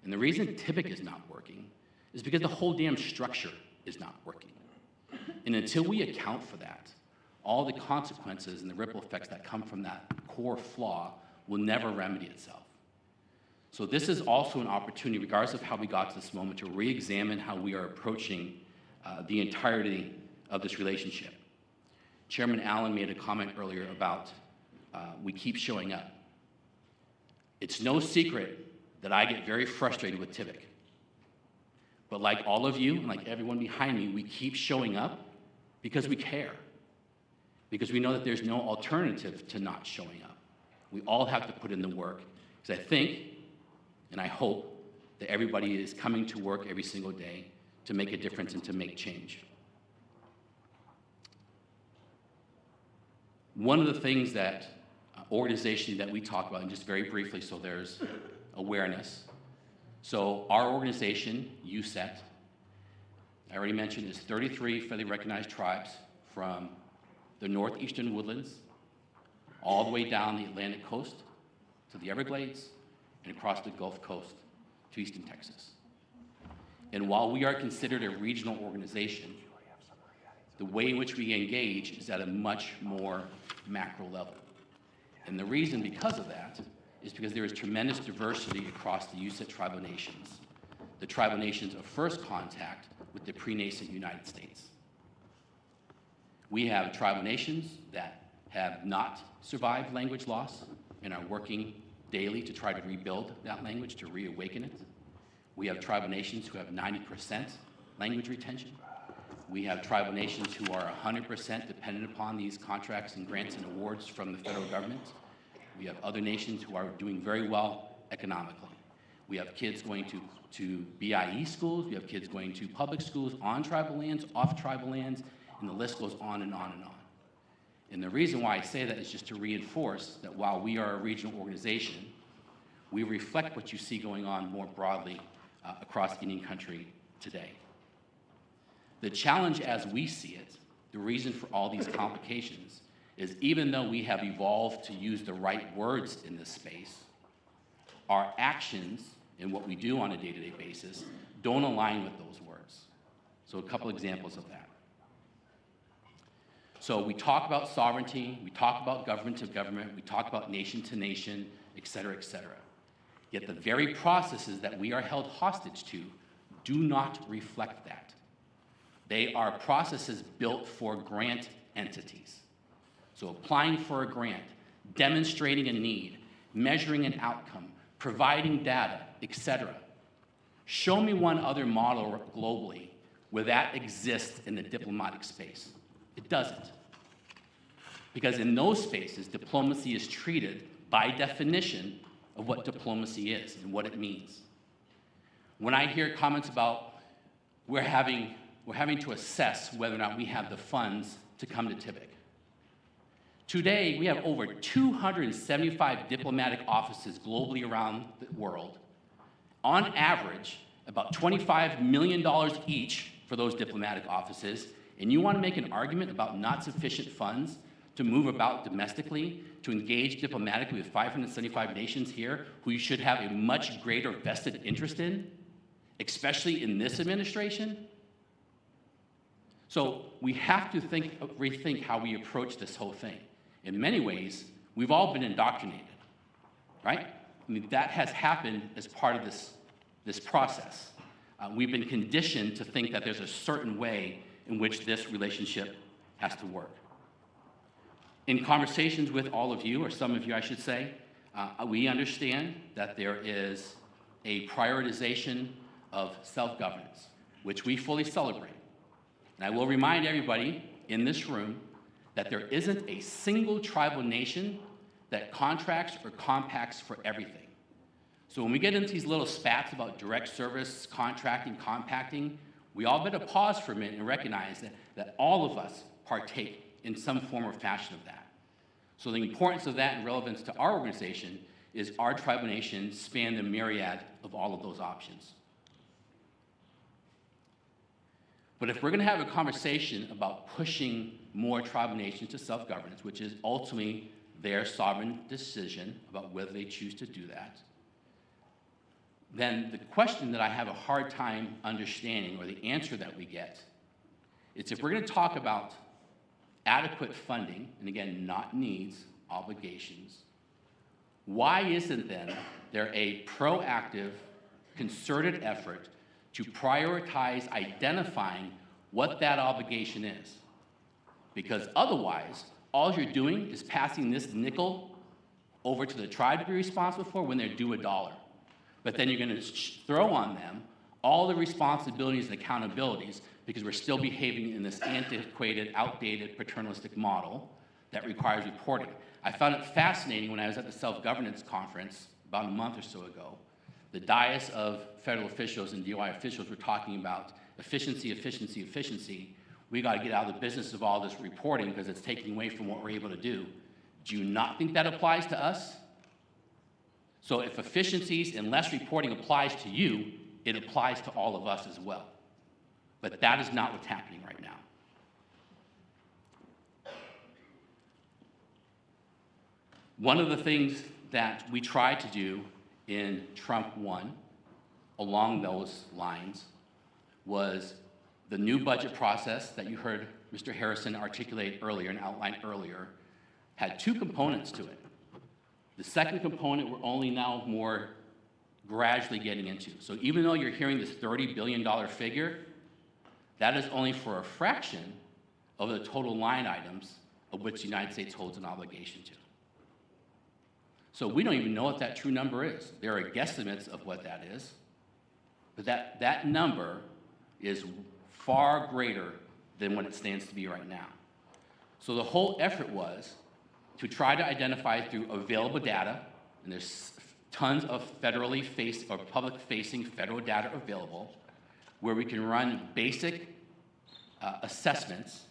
And the reason TIBIC is not working is because the whole damn structure is not working. And until we account for that, all the consequences and the ripple effects that come from that core flaw will never remedy itself. So this is also an opportunity, regardless of how we got to this moment, to re-examine how we are approaching the entirety of this relationship. Chairman Allen made a comment earlier about we keep showing up. It's no secret that I get very frustrated with TIBIC. But like all of you, and like everyone behind me, we keep showing up because we care. Because we know that there's no alternative to not showing up. We all have to put in the work. Because I think, and I hope, that everybody is coming to work every single day to make a difference and to make change. One of the things that organizations that we talk about, and just very briefly so there's awareness. So our organization, USET, I already mentioned, is 33 federally recognized tribes from the northeastern woodlands all the way down the Atlantic coast to the Everglades and across the Gulf Coast to eastern Texas. And while we are considered a regional organization, the way in which we engage is at a much more macro level. And the reason because of that is because there is tremendous diversity across the USET tribal nations, the tribal nations of first contact with the pre-nascent United States. We have tribal nations that have not survived language loss and are working daily to try to rebuild that language, to reawaken it. We have tribal nations who have 90% language retention. We have tribal nations who are 100% dependent upon these contracts and grants and awards from the federal government. We have other nations who are doing very well economically. We have kids going to BIE schools. We have kids going to public schools on tribal lands, off tribal lands, and the list goes on and on and on. And the reason why I say that is just to reinforce that while we are a regional organization, we reflect what you see going on more broadly across Indian country today. The challenge as we see it, the reason for all these complications, is even though we have evolved to use the right words in this space, our actions and what we do on a day-to-day basis don't align with those words. So a couple examples of that. So we talk about sovereignty, we talk about government to government, we talk about nation to nation, et cetera, et cetera. Yet the very processes that we are held hostage to do not reflect that. They are processes built for grant entities. So applying for a grant, demonstrating a need, measuring an outcome, providing data, etc. Show me one other model globally where that exists in the diplomatic space. It doesn't. Because in those spaces, diplomacy is treated by definition of what diplomacy is and what it means. When I hear comments about we're having to assess whether or not we have the funds to come to TIBIC. Today, we have over 275 diplomatic offices globally around the world. On average, about $25 million each for those diplomatic offices. And you want to make an argument about not sufficient funds to move about domestically, to engage diplomatically with 575 nations here who you should have a much greater vested interest in, especially in this administration? So we have to rethink how we approach this whole thing. In many ways, we've all been indoctrinated, right? I mean, that has happened as part of this process. We've been conditioned to think that there's a certain way in which this relationship has to work. In conversations with all of you, or some of you I should say, we understand that there is a prioritization of self-governance, which we fully celebrate. And I will remind everybody in this room that there isn't a single tribal nation that contracts or compacts for everything. So when we get into these little spats about direct service, contracting, compacting, we all better pause for a minute and recognize that all of us partake in some form or fashion of that. So the importance of that and relevance to our organization is our tribal nations span the myriad of all of those options. But if we're going to have a conversation about pushing more tribal nations to self-governance, which is ultimately their sovereign decision about whether they choose to do that, then the question that I have a hard time understanding, or the answer that we get, is if we're going to talk about adequate funding, and again, not needs, obligations, why isn't then there a proactive, concerted effort to prioritize identifying what that obligation is? Because otherwise, all you're doing is passing this nickel over to the tribe to be responsible for when they're due $1. But then you're going to throw on them all the responsibilities and accountabilities because we're still behaving in this antiquated, outdated, paternalistic model that requires reporting. I found it fascinating when I was at the Self-Governance Conference about a month or so ago. The dais of federal officials and DOI officials were talking about efficiency, efficiency, efficiency. We got to get out of the business of all this reporting because it's taking away from what we're able to do. Do you not think that applies to us? So if efficiencies and less reporting applies to you, it applies to all of us as well. But that is not what's happening right now. One of the things that we tried to do in Trump 1 along those lines was the new budget process that you heard Mr. Harrison articulate earlier and outline earlier had two components to it. The second component we're only now more gradually getting into. So even though you're hearing this $30 billion figure, that is only for a fraction of the total line items of which the United States holds an obligation to. So we don't even know what that true number is. There are guesstimates of what that is, but that number is far greater than what it stands to be right now. So the whole effort was to try to identify through available data, and there's tons of public-facing federal data available, where we can run basic assessments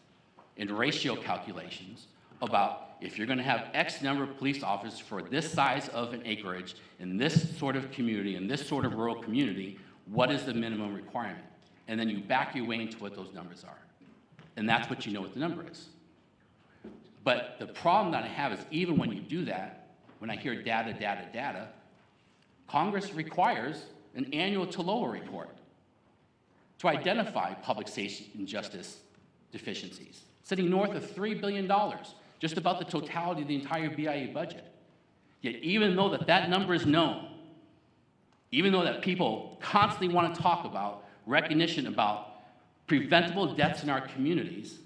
and ratio calculations about if you're going to have X number of police officers for this size of an acreage in this sort of community, in this sort of rural community, what is the minimum requirement? And then you back your way into what those numbers are. And that's what you know what the number is. But the problem that I have is even when you do that, when I hear data, Congress requires an annual TLOA report to identify public safety and justice deficiencies, sitting north of $3 billion, just about the totality of the entire BIA budget. Yet even though that number is known, even though that people constantly want to talk about recognition about preventable deaths in our communities,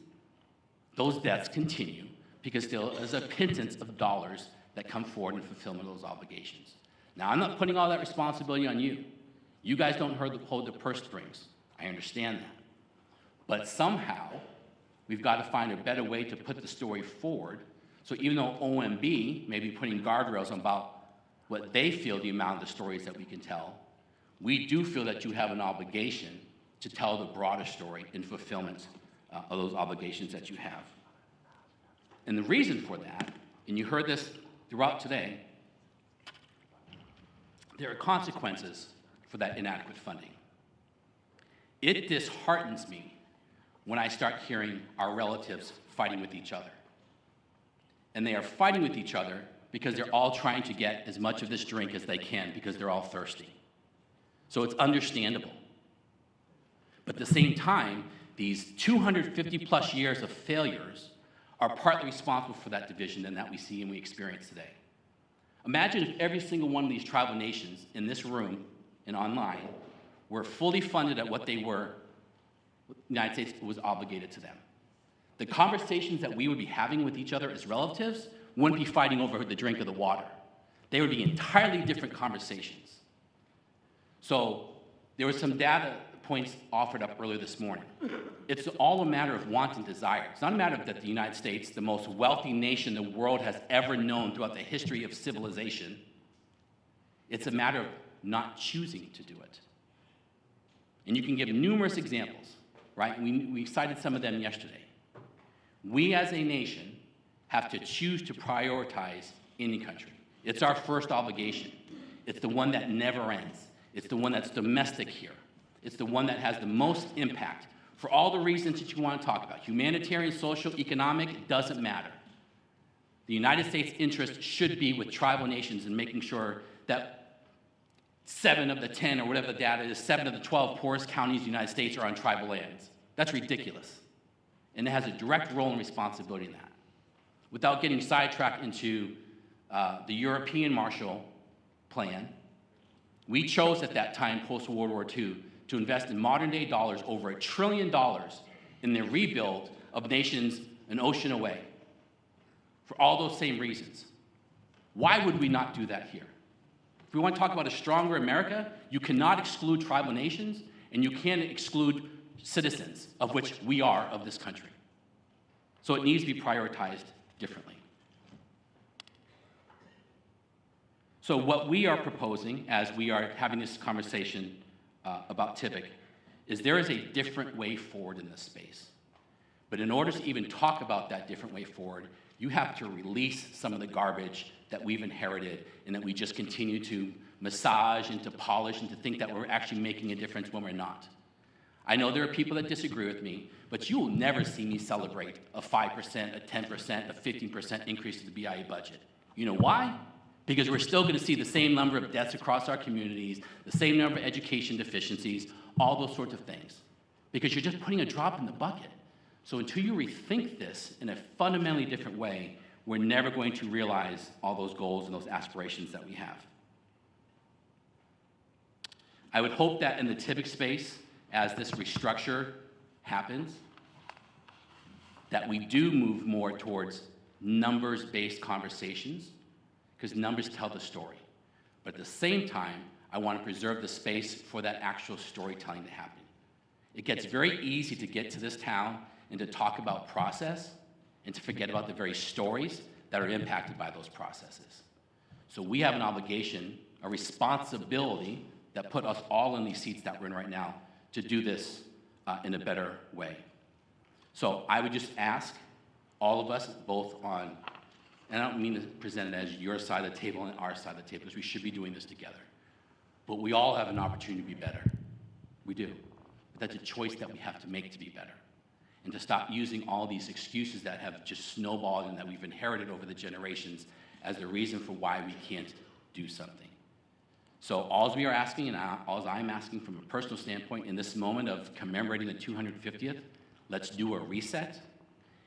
those deaths continue because there is a pittance of dollars that come forward in fulfillment of those obligations. Now, I'm not putting all that responsibility on you. You guys don't hold the purse strings. I understand that. But somehow, we've got to find a better way to put the story forward. So even though OMB may be putting guardrails about what they feel the amount of the stories that we can tell, we do feel that you have an obligation to tell the broader story in fulfillment of those obligations that you have. And the reason for that, and you heard this throughout today, there are consequences for that inadequate funding. It disheartens me when I start hearing our relatives fighting with each other. And they are fighting with each other because they're all trying to get as much of this drink as they can because they're all thirsty. So it's understandable. But at the same time, these 250 plus years of failures are partly responsible for that division and that we see and we experience today. Imagine if every single one of these tribal nations in this room and online were fully funded at what they were, the United States was obligated to them. The conversations that we would be having with each other as relatives wouldn't be fighting over the drink of the water. They would be entirely different conversations. So there were some data points offered up earlier this morning. It's all a matter of want and desire. It's not a matter that the United States, the most wealthy nation the world has ever known throughout the history of civilization, it's a matter of not choosing to do it. And you can give numerous examples, right? We cited some of them yesterday. We as a nation have to choose to prioritize any country. It's our first obligation. It's the one that never ends. It's the one that's domestic here. It's the one that has the most impact for all the reasons that you want to talk about. Humanitarian, social, economic, it doesn't matter. The United States' interest should be with tribal nations in making sure that 7 of the 10, or whatever the data is, 7 of the 12 poorest counties in the United States are on tribal lands. That's ridiculous. And it has a direct role and responsibility in that. Without getting sidetracked into the European Marshall Plan, we chose at that time, post-World War II, to invest in modern-day dollars over $1 trillion in the rebuild of nations an ocean away, for all those same reasons. Why would we not do that here? If we want to talk about a stronger America, you cannot exclude tribal nations, and you can't exclude citizens, of which we are, of this country. So it needs to be prioritized differently. So what we are proposing, as we are having this conversation about TBIC, is there is a different way forward in this space. But in order to even talk about that different way forward, you have to release some of the garbage that we've inherited and that we just continue to massage and to polish and to think that we're actually making a difference when we're not. I know there are people that disagree with me, but you will never see me celebrate a 5%, a 10%, a 15% increase to the BIE budget. You know why? Because we're still going to see the same number of deaths across our communities, the same number of education deficiencies, all those sorts of things. Because you're just putting a drop in the bucket. So until you rethink this in a fundamentally different way, we're never going to realize all those goals and those aspirations that we have. I would hope that in the TIBIC space, as this restructure happens, that we do move more towards numbers-based conversations, because numbers tell the story. But at the same time, I want to preserve the space for that actual storytelling to happen. It gets very easy to get to this town and to talk about process and to forget about the very stories that are impacted by those processes. So we have an obligation, a responsibility that put us all in these seats that we're in right now to do this in a better way. So I would just ask all of us, both on, and I don't mean to present it as your side of the table and our side of the table, because we should be doing this together. But we all have an opportunity to be better. We do. But that's a choice that we have to make to be better. And to stop using all these excuses that have just snowballed and that we've inherited over the generations as the reason for why we can't do something. So all we are asking, and all I'm asking from a personal standpoint in this moment of commemorating the 250th, let's do a reset,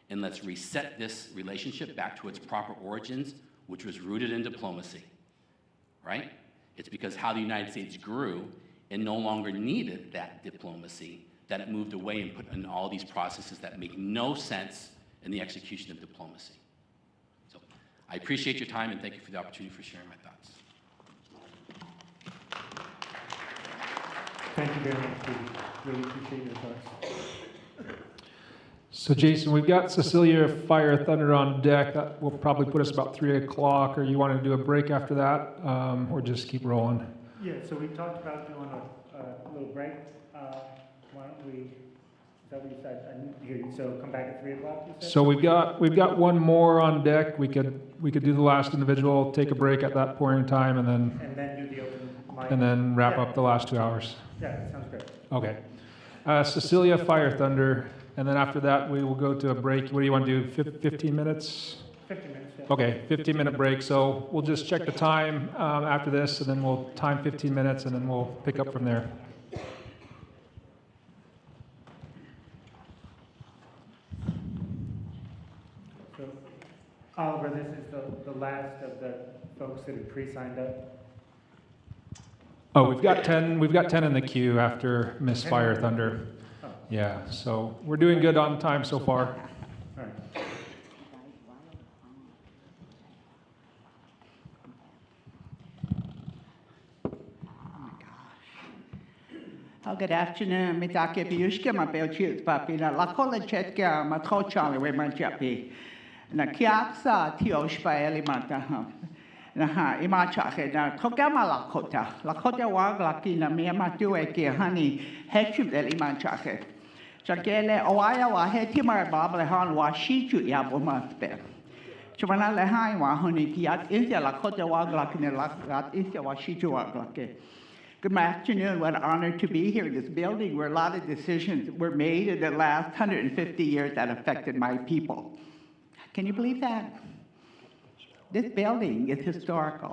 and let's reset this relationship back to its proper origins, which was rooted in diplomacy, right? It's because how the United States grew and no longer needed that diplomacy that it moved away and put in all these processes that make no sense in the execution of diplomacy. So I appreciate your time and thank you for the opportunity for sharing my thoughts. Thank you very much, Steve. Really appreciate your thoughts. So Jason, we've got Cecilia Fire Thunder on deck. That will probably put us about 3 o'clock, or you want to do a break after that, or just keep rolling? Yeah, so we talked about doing a little break. Why don't we, is that what you said? I didn't hear you. So come back at 3 o'clock, you said? So we've got one more on deck. We could do the last individual, take a break at that point in time, and then do the open mic. and then wrap up the last 2 hours. Yeah, that sounds great. Okay. Cecilia Fire Thunder, and then after that we will go to a break. What do you want to do? 15 minutes? 15 minutes, yeah. Okay, 15-minute break. So we'll just check the time after this, and then we'll time 15 minutes, and then we'll pick up from there. So, Oliver, this is the last of the folks that have pre-signed up. Oh, we've got 10 in the queue after Miss Fire Thunder. Oh. Yeah, so we're doing good on time so far. All right. Good afternoon. Mi take piushke ma belchit papina la collegetka ma trochale we manjapi. Na kiaksa tiosh pa elimata. Na ha imacha na tokama la kota wag la kina mi ma tuwe ki hani hechub elimancha. Chakele oaya wa hetimar bable han wa shichu ya bomatbe. Chumana le hai wa honi kiat inja la kota wag la kina la inja wa shichu wag la ke. Good afternoon. What an honor to be here in this building where a lot of decisions were made in the last 150 years that affected my people. Can you believe that? This building is historical.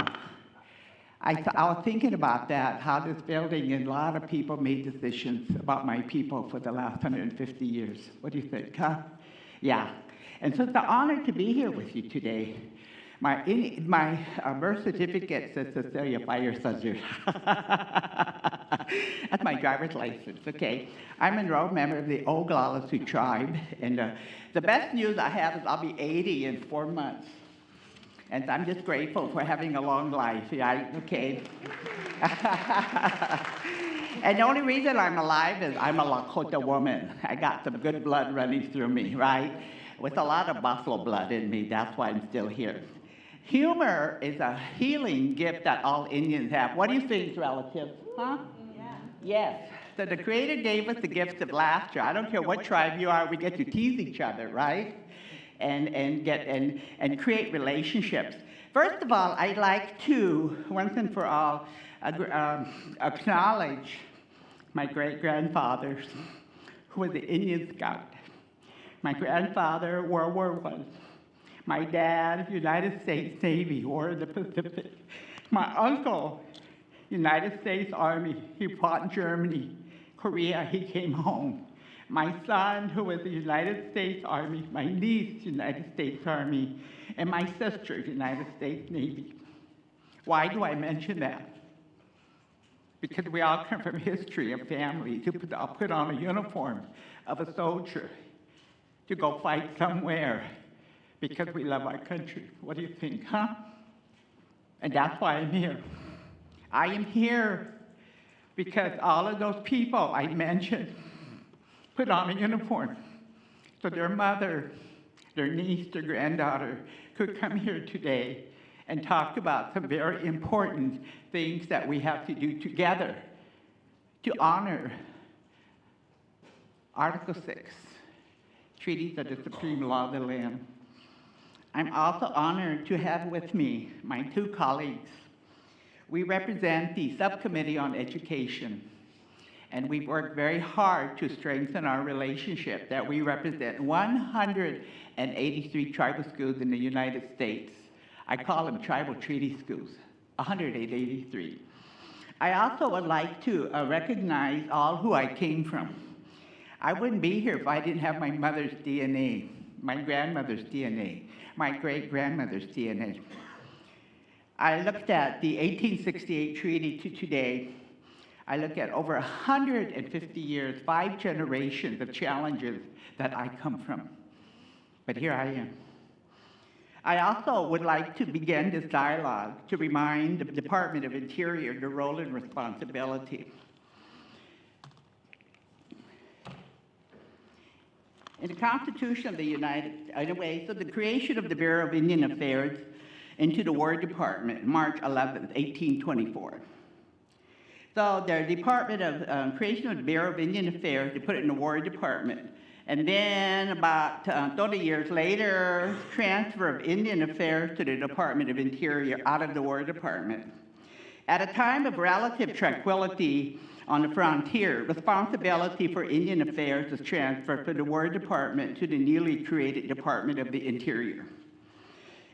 I was thinking about that, how this building and a lot of people made decisions about my people for the last 150 years. What do you think, huh? Yeah. And so it's an honor to be here with you today. My birth certificate says Cecilia Fire Thunder. That's my driver's license, okay. I'm an enrolled member of the Oglala Sioux tribe, and the best news I have is I'll be 80 in 4 months. And I'm just grateful for having a long life, right? Okay. And the only reason I'm alive is I'm a Lakota woman. I got some good blood running through me, right? With a lot of buffalo blood in me, that's why I'm still here. Humor is a healing gift that all Indians have. What do you think, relatives? Huh? Yeah. Yes. So the Creator gave us the gift of laughter. I don't care what tribe you are, we get to tease each other, right? And create relationships. First of all, I'd like to, once and for all, acknowledge my great-grandfathers, who was an Indian Scout. My grandfather, World War I. My dad, United States Navy, War of the Pacific. My uncle, United States Army. He fought in Germany, Korea. He came home. My son, who was the United States Army. My niece, United States Army. And my sister, United States Navy. Why do I mention that? Because we all come from history of family to put on a uniform of a soldier to go fight somewhere because we love our country. What do you think, huh? And that's why I'm here. I am here because all of those people I mentioned put on a uniform so their mother, their niece, their granddaughter could come here today and talk about some very important things that we have to do together to honor Article 6, treaties of the supreme law of the land. I'm also honored to have with me my two colleagues. We represent the Subcommittee on Education, and we've worked very hard to strengthen our relationship that we represent 183 tribal schools in the United States. I call them tribal treaty schools, 183. I also would like to recognize all who I came from. I wouldn't be here if I didn't have my mother's DNA, my grandmother's DNA, my great-grandmother's DNA. I looked at the 1868 treaty to today. I look at over 150 years, 5 generations of challenges that I come from. But here I am. I also would like to begin this dialogue to remind the Department of Interior their role and responsibility. In the Constitution of the so the creation of the Bureau of Indian Affairs into the War Department, March 11th, 1824. So the Department of creation of the Bureau of Indian Affairs, they put it in the War Department. And then about 30 years later, transfer of Indian Affairs to the Department of Interior out of the War Department. At a time of relative tranquility on the frontier, responsibility for Indian Affairs was transferred from the War Department to the newly created Department of the Interior.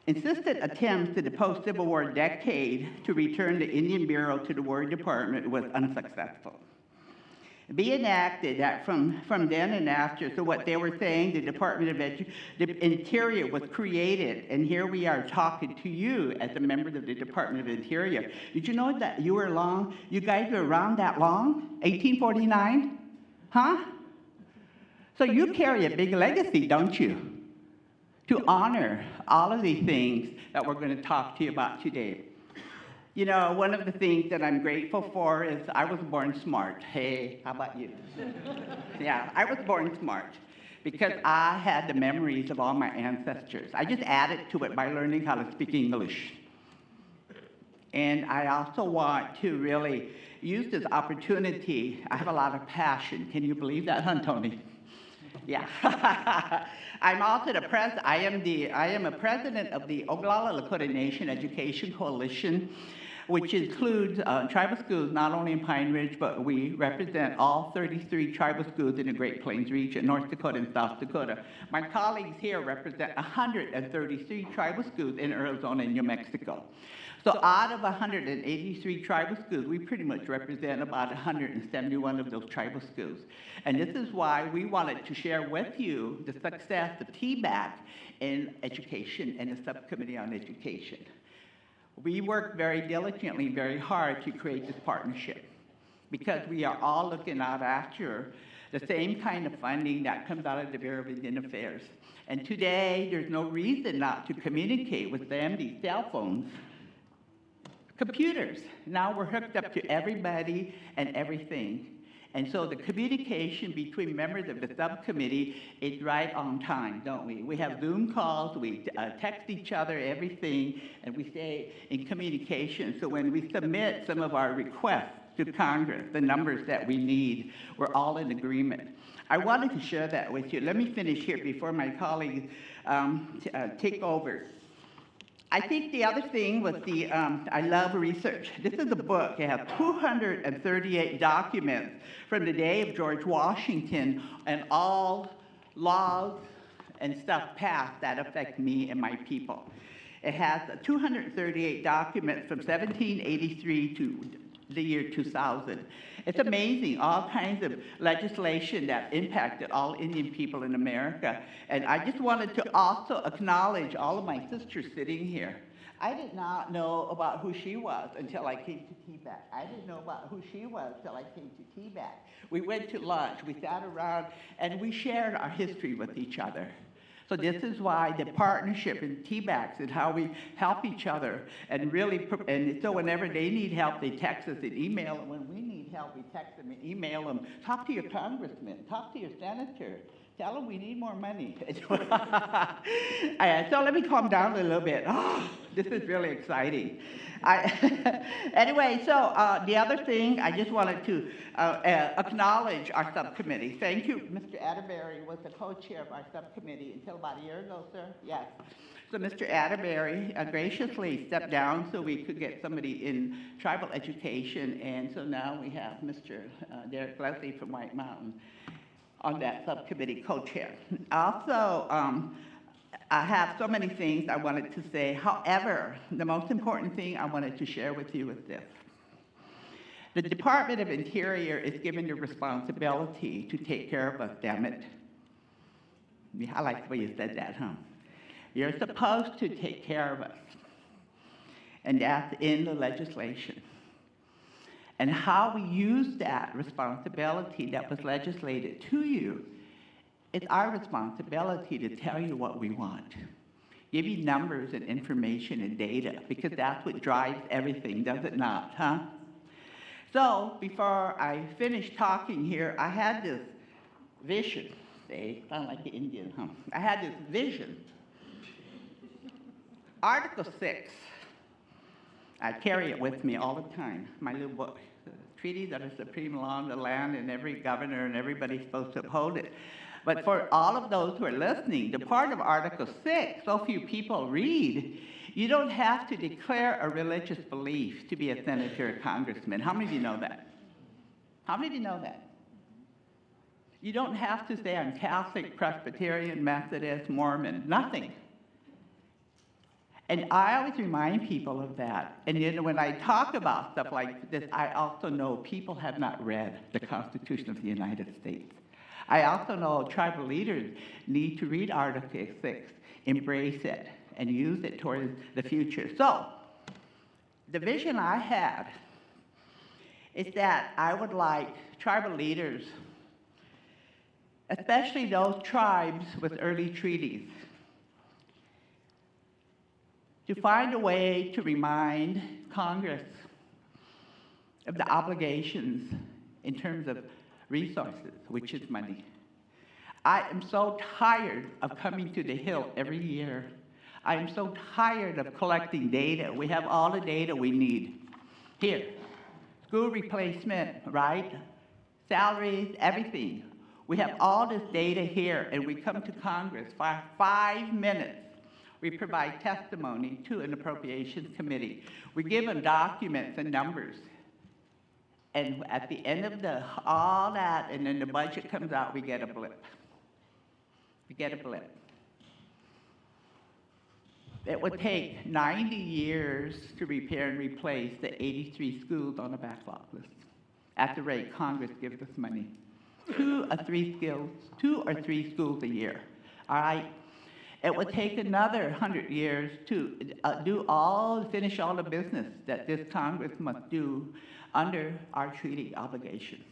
Insistent attempts in the post-Civil War decade to return the Indian Bureau to the War Department was unsuccessful. Be enacted that from then and after, so what they were saying, the Department of the Interior was created, and here we are talking to you as a member of the Department of Interior. Did you know that you guys were around that long? 1849? Huh? So you carry a big legacy, don't you? To honor all of these things that we're going to talk to you about today. You know, one of the things that I'm grateful for is I was born smart. Hey, how about you? Yeah, I was born smart because I had the memories of all my ancestors. I just added to it by learning how to speak English. And I also want to really use this opportunity. I have a lot of passion. Can you believe that, huh, Tony? Yeah. I'm also I am a president of the Oglala Lakota Nation Education Coalition, which includes tribal schools not only in Pine Ridge, but we represent all 33 tribal schools in the Great Plains region, North Dakota and South Dakota. My colleagues here represent 133 tribal schools in Arizona and New Mexico. So out of 183 tribal schools, we pretty much represent about 171 of those tribal schools. And this is why we wanted to share with you the success of TBAC in education and the Subcommittee on Education. We worked very diligently, very hard to create this partnership because we are all looking out after the same kind of funding that comes out of the Bureau of Indian Affairs. And today, there's no reason not to communicate with them, these cell phones, computers. Now we're hooked up to everybody and everything. And so the communication between members of the subcommittee is right on time, don't we? We have Zoom calls, we text each other, everything, and we stay in communication. So when we submit some of our requests to Congress, the numbers that we need, we're all in agreement. I wanted to share that with you. Let me finish here before my colleagues take over. I think the other thing was I love research. This is a book. It has 238 documents from the day of George Washington and all laws and stuff passed that affect me and my people. It has 238 documents from 1783 to the year 2000. It's amazing, all kinds of legislation that impacted all Indian people in America. And I just wanted to also acknowledge all of my sisters sitting here. I did not know about who she was until I came to TBAC. I didn't know about who she was until I came to TBAC. We went to lunch, we sat around, and we shared our history with each other. So this is why the partnership in TBACs and how we help each other and really, and so whenever they need help, they text us and email, and when we need help, we text them and email them. Talk to your congressman, talk to your senator, tell them we need more money. So let me calm down a little bit. Oh, this is really exciting. Anyway, so the other thing, I just wanted to acknowledge our subcommittee. Thank you. Mr. Atterbury was the co-chair of our subcommittee until about a year ago, sir. Yes. So Mr. Atterbury graciously stepped down so we could get somebody in tribal education, and so now we have Mr. Derek Leslie from White Mountain on that subcommittee co-chair. Also, I have so many things I wanted to say. However, the most important thing I wanted to share with you is this. The Department of Interior is given the responsibility to take care of us, damn it. I like the way you said that, huh? You're supposed to take care of us. And that's in the legislation. And how we use that responsibility that was legislated to you, it's our responsibility to tell you what we want. Give you numbers and information and data, because that's what drives everything, does it not, huh? So, before I finish talking here, I had this vision. They sound like the Indian, huh? I had this vision. Article 6, I carry it with me all the time, my little book. The treaty that is supreme law of the land, and every governor and everybody's supposed to uphold it. But for all of those who are listening, the part of Article 6, so few people read, you don't have to declare a religious belief to be a senator or congressman. How many of you know that? How many of you know that? You don't have to say I'm Catholic, Presbyterian, Methodist, Mormon, nothing. And I always remind people of that. And you know, when I talk about stuff like this, I also know people have not read the Constitution of the United States. I also know tribal leaders need to read Article 6, embrace it, and use it towards the future. So, the vision I had is that I would like tribal leaders, especially those tribes with early treaties, to find a way to remind Congress of the obligations in terms of resources, which is money. I am so tired of coming to the Hill every year. I am so tired of collecting data. We have all the data we need. Here, school replacement, right? Salaries, everything. We have all this data here, and we come to Congress for 5 minutes. We provide testimony to an appropriations committee. We give them documents and numbers. And at the end of all that, and then the budget comes out, we get a blip. We get a blip. It would take 90 years to repair and replace the 83 schools on the backlog list at the rate Congress gives us money. 2 or 3 schools a year, all right? It would take another 100 years to finish all the business that this Congress must do under our treaty obligations.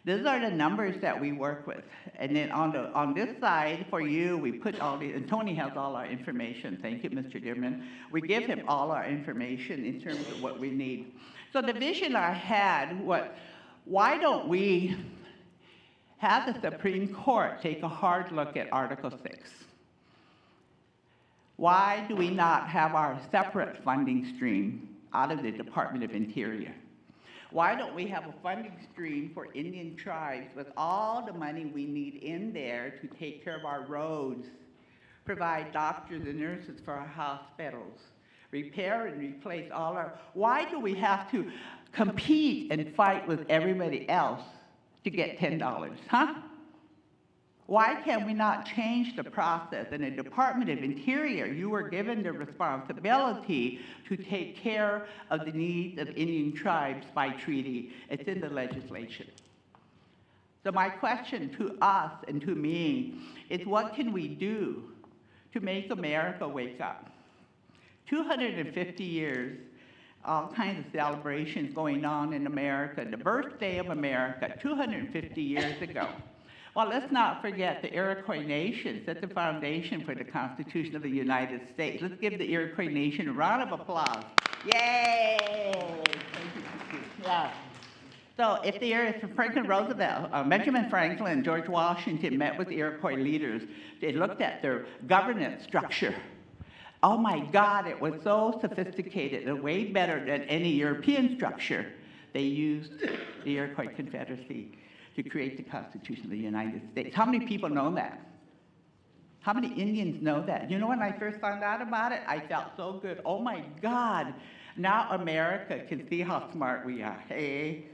These are the numbers that we work with. And then on this side, for you, we put all the, and Tony has all our information. Thank you, Mr. Dearman. We give him all our information in terms of what we need. So the vision I had, why don't we have the Supreme Court take a hard look at Article 6? Why do we not have our separate funding stream out of the Department of Interior? Why don't we have a funding stream for Indian tribes with all the money we need in there to take care of our roads, provide doctors and nurses for our hospitals, repair and replace all our, why do we have to compete and fight with everybody else to get $10, huh? Why can we not change the process? In the Department of Interior, you were given the responsibility to take care of the needs of Indian tribes by treaty. It's in the legislation. So my question to us and to me is, what can we do to make America wake up? 250 years, all kinds of celebrations going on in America. The birthday of America, 250 years ago. Well, let's not forget the Iroquois Nation set the foundation for the Constitution of the United States. Let's give the Iroquois Nation a round of applause. Yay! Yeah. So if Franklin Roosevelt, Benjamin Franklin, George Washington met with the Iroquois leaders, they looked at their governance structure. Oh my God, it was so sophisticated and way better than any European structure. They used the Iroquois Confederacy to create the Constitution of the United States. How many people know that? How many Indians know that? You know, when I first found out about it, I felt so good. Oh my God, now America can see how smart we are. Hey,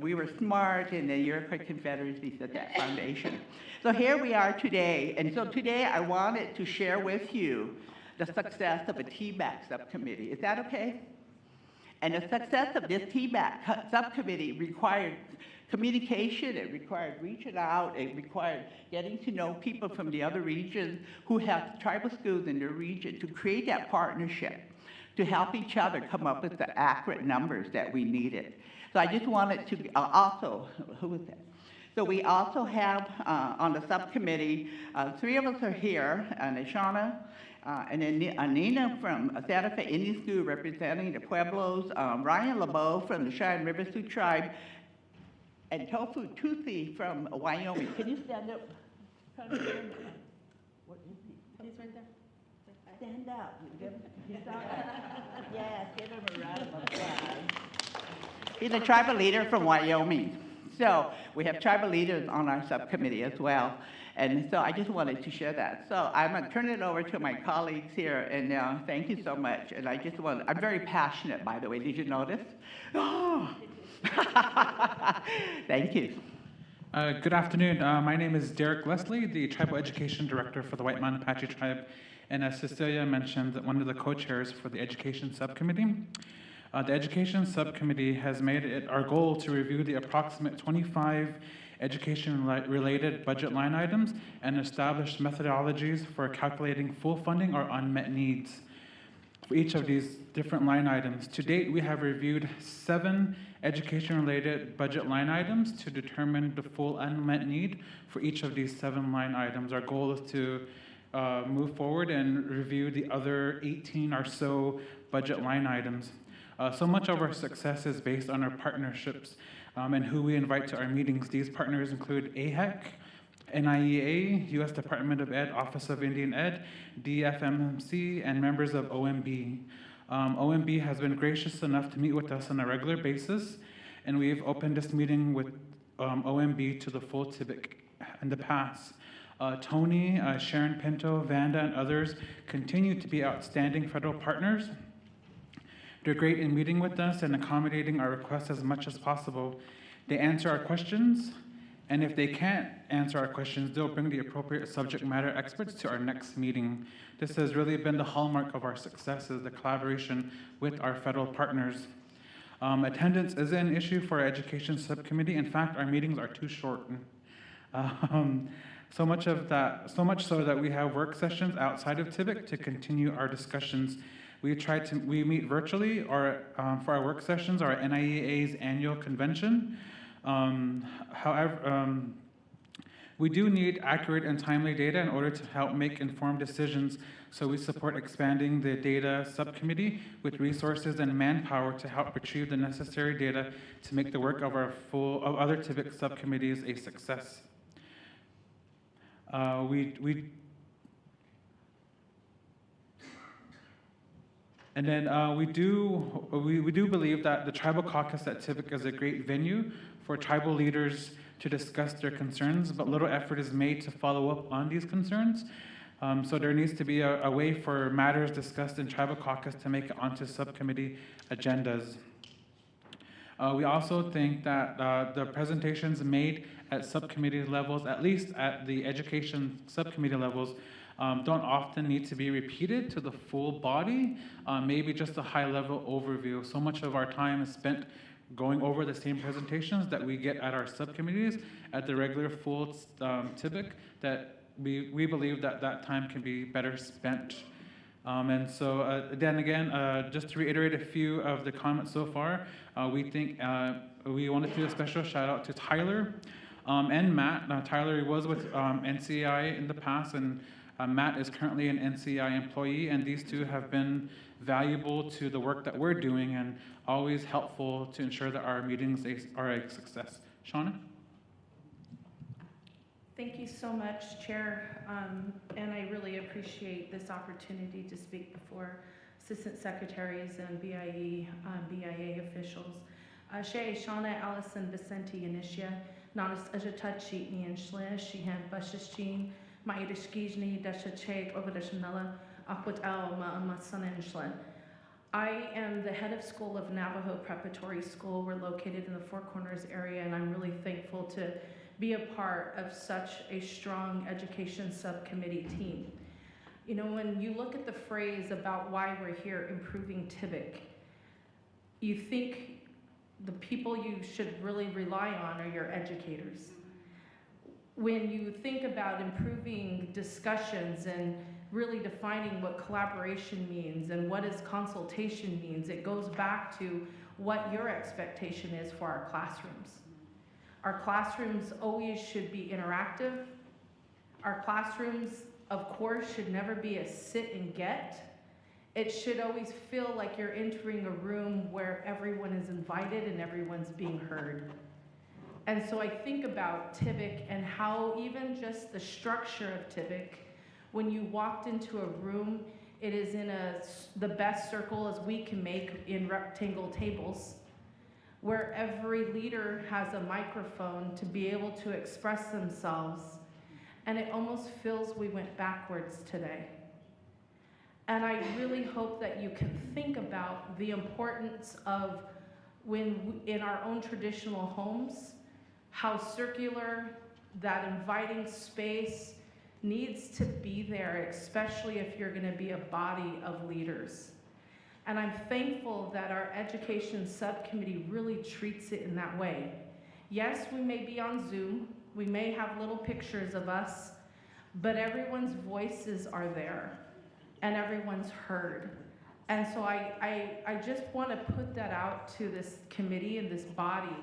we were smart, and the Iroquois Confederacy set that foundation. So here we are today, and so today I wanted to share with you the success of a TBAC subcommittee. Is that okay? And the success of this TBAC subcommittee required communication, it required reaching out, it required getting to know people from the other regions who have tribal schools in their region to create that partnership, to help each other come up with the accurate numbers that we needed. So I just wanted to also, who is that? So we also have on the subcommittee, 3 of us are here, Nishana, and then Nina from Santa Fe Indian School representing the Pueblos, Ryan LeBeau from the Cheyenne River Sioux Tribe, and Tofu Tusi from Wyoming. Can you stand up? What is he? He's right there. Stand up. Yes, give him a round of applause. He's a tribal leader from Wyoming. So we have tribal leaders on our subcommittee as well. And so I just wanted to share that. So I'm going to turn it over to my colleagues here, and thank you so much. And I'm very passionate, by the way. Did you notice? Oh. Thank you. Good afternoon. My name is Derek Leslie, the Tribal Education Director for the White Mountain Apache Tribe. And as Cecilia mentioned, one of the co-chairs for the Education Subcommittee. The Education Subcommittee has made it our goal to review the approximate 25 education-related budget line items and establish methodologies for calculating full funding or unmet needs for each of these different line items. To date, we have reviewed 7 education-related budget line items to determine the full unmet need for each of these 7 line items. Our goal is to move forward and review the other 18 or so budget line items. So much of our success is based on our partnerships and who we invite to our meetings. These partners include AHEC, NIEA, U.S. Department of Ed, Office of Indian Ed, DFMMC, and members of OMB. OMB has been gracious enough to meet with us on a regular basis, and we've opened this meeting with OMB to the full TBIC in the past. Tony, Sharon Pinto, Vanda, and others continue to be outstanding federal partners. They're great in meeting with us and accommodating our requests as much as possible. They answer our questions, and if they can't answer our questions, they'll bring the appropriate subject matter experts to our next meeting. This has really been the hallmark of our success, is the collaboration with our federal partners. Attendance is an issue for our education subcommittee. In fact, our meetings are too short. So much so that we have work sessions outside of TBIC to continue our discussions. We meet virtually or for our work sessions, our NIEA's annual convention. However, we do need accurate and timely data in order to help make informed decisions. So we support expanding the data subcommittee with resources and manpower to help retrieve the necessary data to make the work of our other TBIC subcommittees a success. And then we do believe that the Tribal Caucus at TBIC is a great venue for tribal leaders to discuss their concerns, but little effort is made to follow up on these concerns. So there needs to be a way for matters discussed in tribal caucus to make it onto subcommittee agendas. We also think that the presentations made at subcommittee levels, at least at the education subcommittee levels, don't often need to be repeated to the full body, maybe just a high-level overview. So much of our time is spent going over the same presentations that we get at our subcommittees at the regular full TIBIC, that we believe that that time can be better spent. And so then again, just to reiterate a few of the comments so far, we think we want to do a special shout out to Tyler and Matt. Tyler was with NCI in the past, and Matt is currently an NCI employee, and these two have been valuable to the work that we're doing and always helpful to ensure that our meetings are a success. Shauna? Thank you so much, Chair, and I really appreciate this opportunity to speak before Assistant Secretaries and BIA officials. Shay, Shauna, Allison, Vicente, Initia, Nanas Ajatachi, Nian Shle, Shihan, Bashashin, Maidashkijni, Dashachek, Ovadashanella, Akwat Al, Ma'amasan Shle. I am the head of school of Navajo Preparatory School. We're located in the Four Corners area, and I'm really thankful to be a part of such a strong education subcommittee team. You know, when you look at the phrase about why we're here, improving TIBIC, you think the people you should really rely on are your educators. When you think about improving discussions and really defining what collaboration means and what is consultation means, it goes back to what your expectation is for our classrooms. Our classrooms always should be interactive. Our classrooms, of course, should never be a sit and get. It should always feel like you're entering a room where everyone is invited and everyone's being heard. And so I think about TIBIC and how even just the structure of TIBIC, when you walked into a room, it is in the best circle as we can make in rectangle tables, where every leader has a microphone to be able to express themselves. And it almost feels we went backwards today. And I really hope that you can think about the importance of when in our own traditional homes, how circular that inviting space needs to be there, especially if you're going to be a body of leaders. And I'm thankful that our education subcommittee really treats it in that way. Yes, we may be on Zoom, we may have little pictures of us, but everyone's voices are there and everyone's heard. And so I just want to put that out to this committee and this body,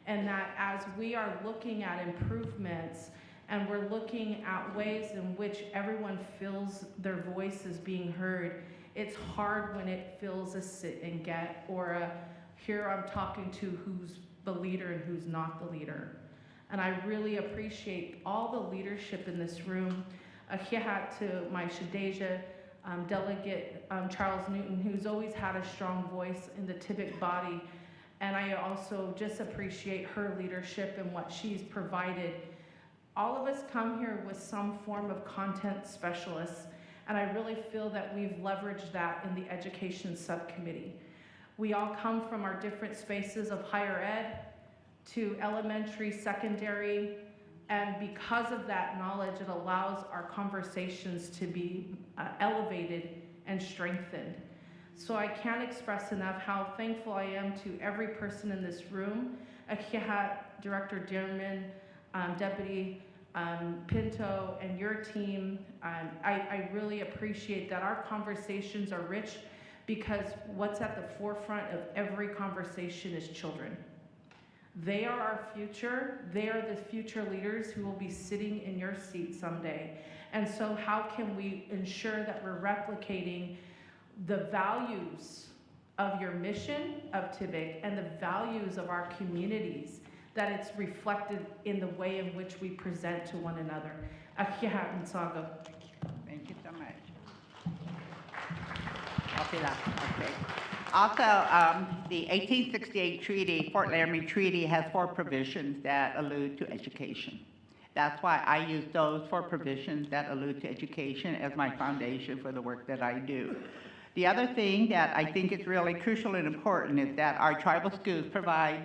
and that as we are looking at improvements and we're looking at ways in which everyone feels their voice is being heard, it's hard when it feels a sit and get, or a here I'm talking to who's the leader and who's not the leader. And I really appreciate all the leadership in this room. A hihat to my Shadeja delegate, Charles Newton, who's always had a strong voice in the TIBIC body. And I also just appreciate her leadership and what she's provided. All of us come here with some form of content specialists, and I really feel that we've leveraged that in the education subcommittee. We all come from our different spaces of higher ed to elementary, secondary, and because of that knowledge, it allows our conversations to be elevated and strengthened. So I can't express enough how thankful I am to every person in this room, Akihat, Director Dierman, Deputy Pinto, and your team. I really appreciate that our conversations are rich, because what's at the forefront of every conversation is children. They are our future. They are the future leaders who will be sitting in your seat someday. And so how can we ensure that we're replicating the values of your mission of TIBIC and the values of our communities, that it's reflected in the way in which we present to one another? Thank you so much. Okay. Also, the 1868 treaty, Fort Laramie Treaty, has 4 provisions that allude to education. That's why I use those four provisions that allude to education as my foundation for the work that I do. The other thing that I think is really crucial and important is that our tribal schools provide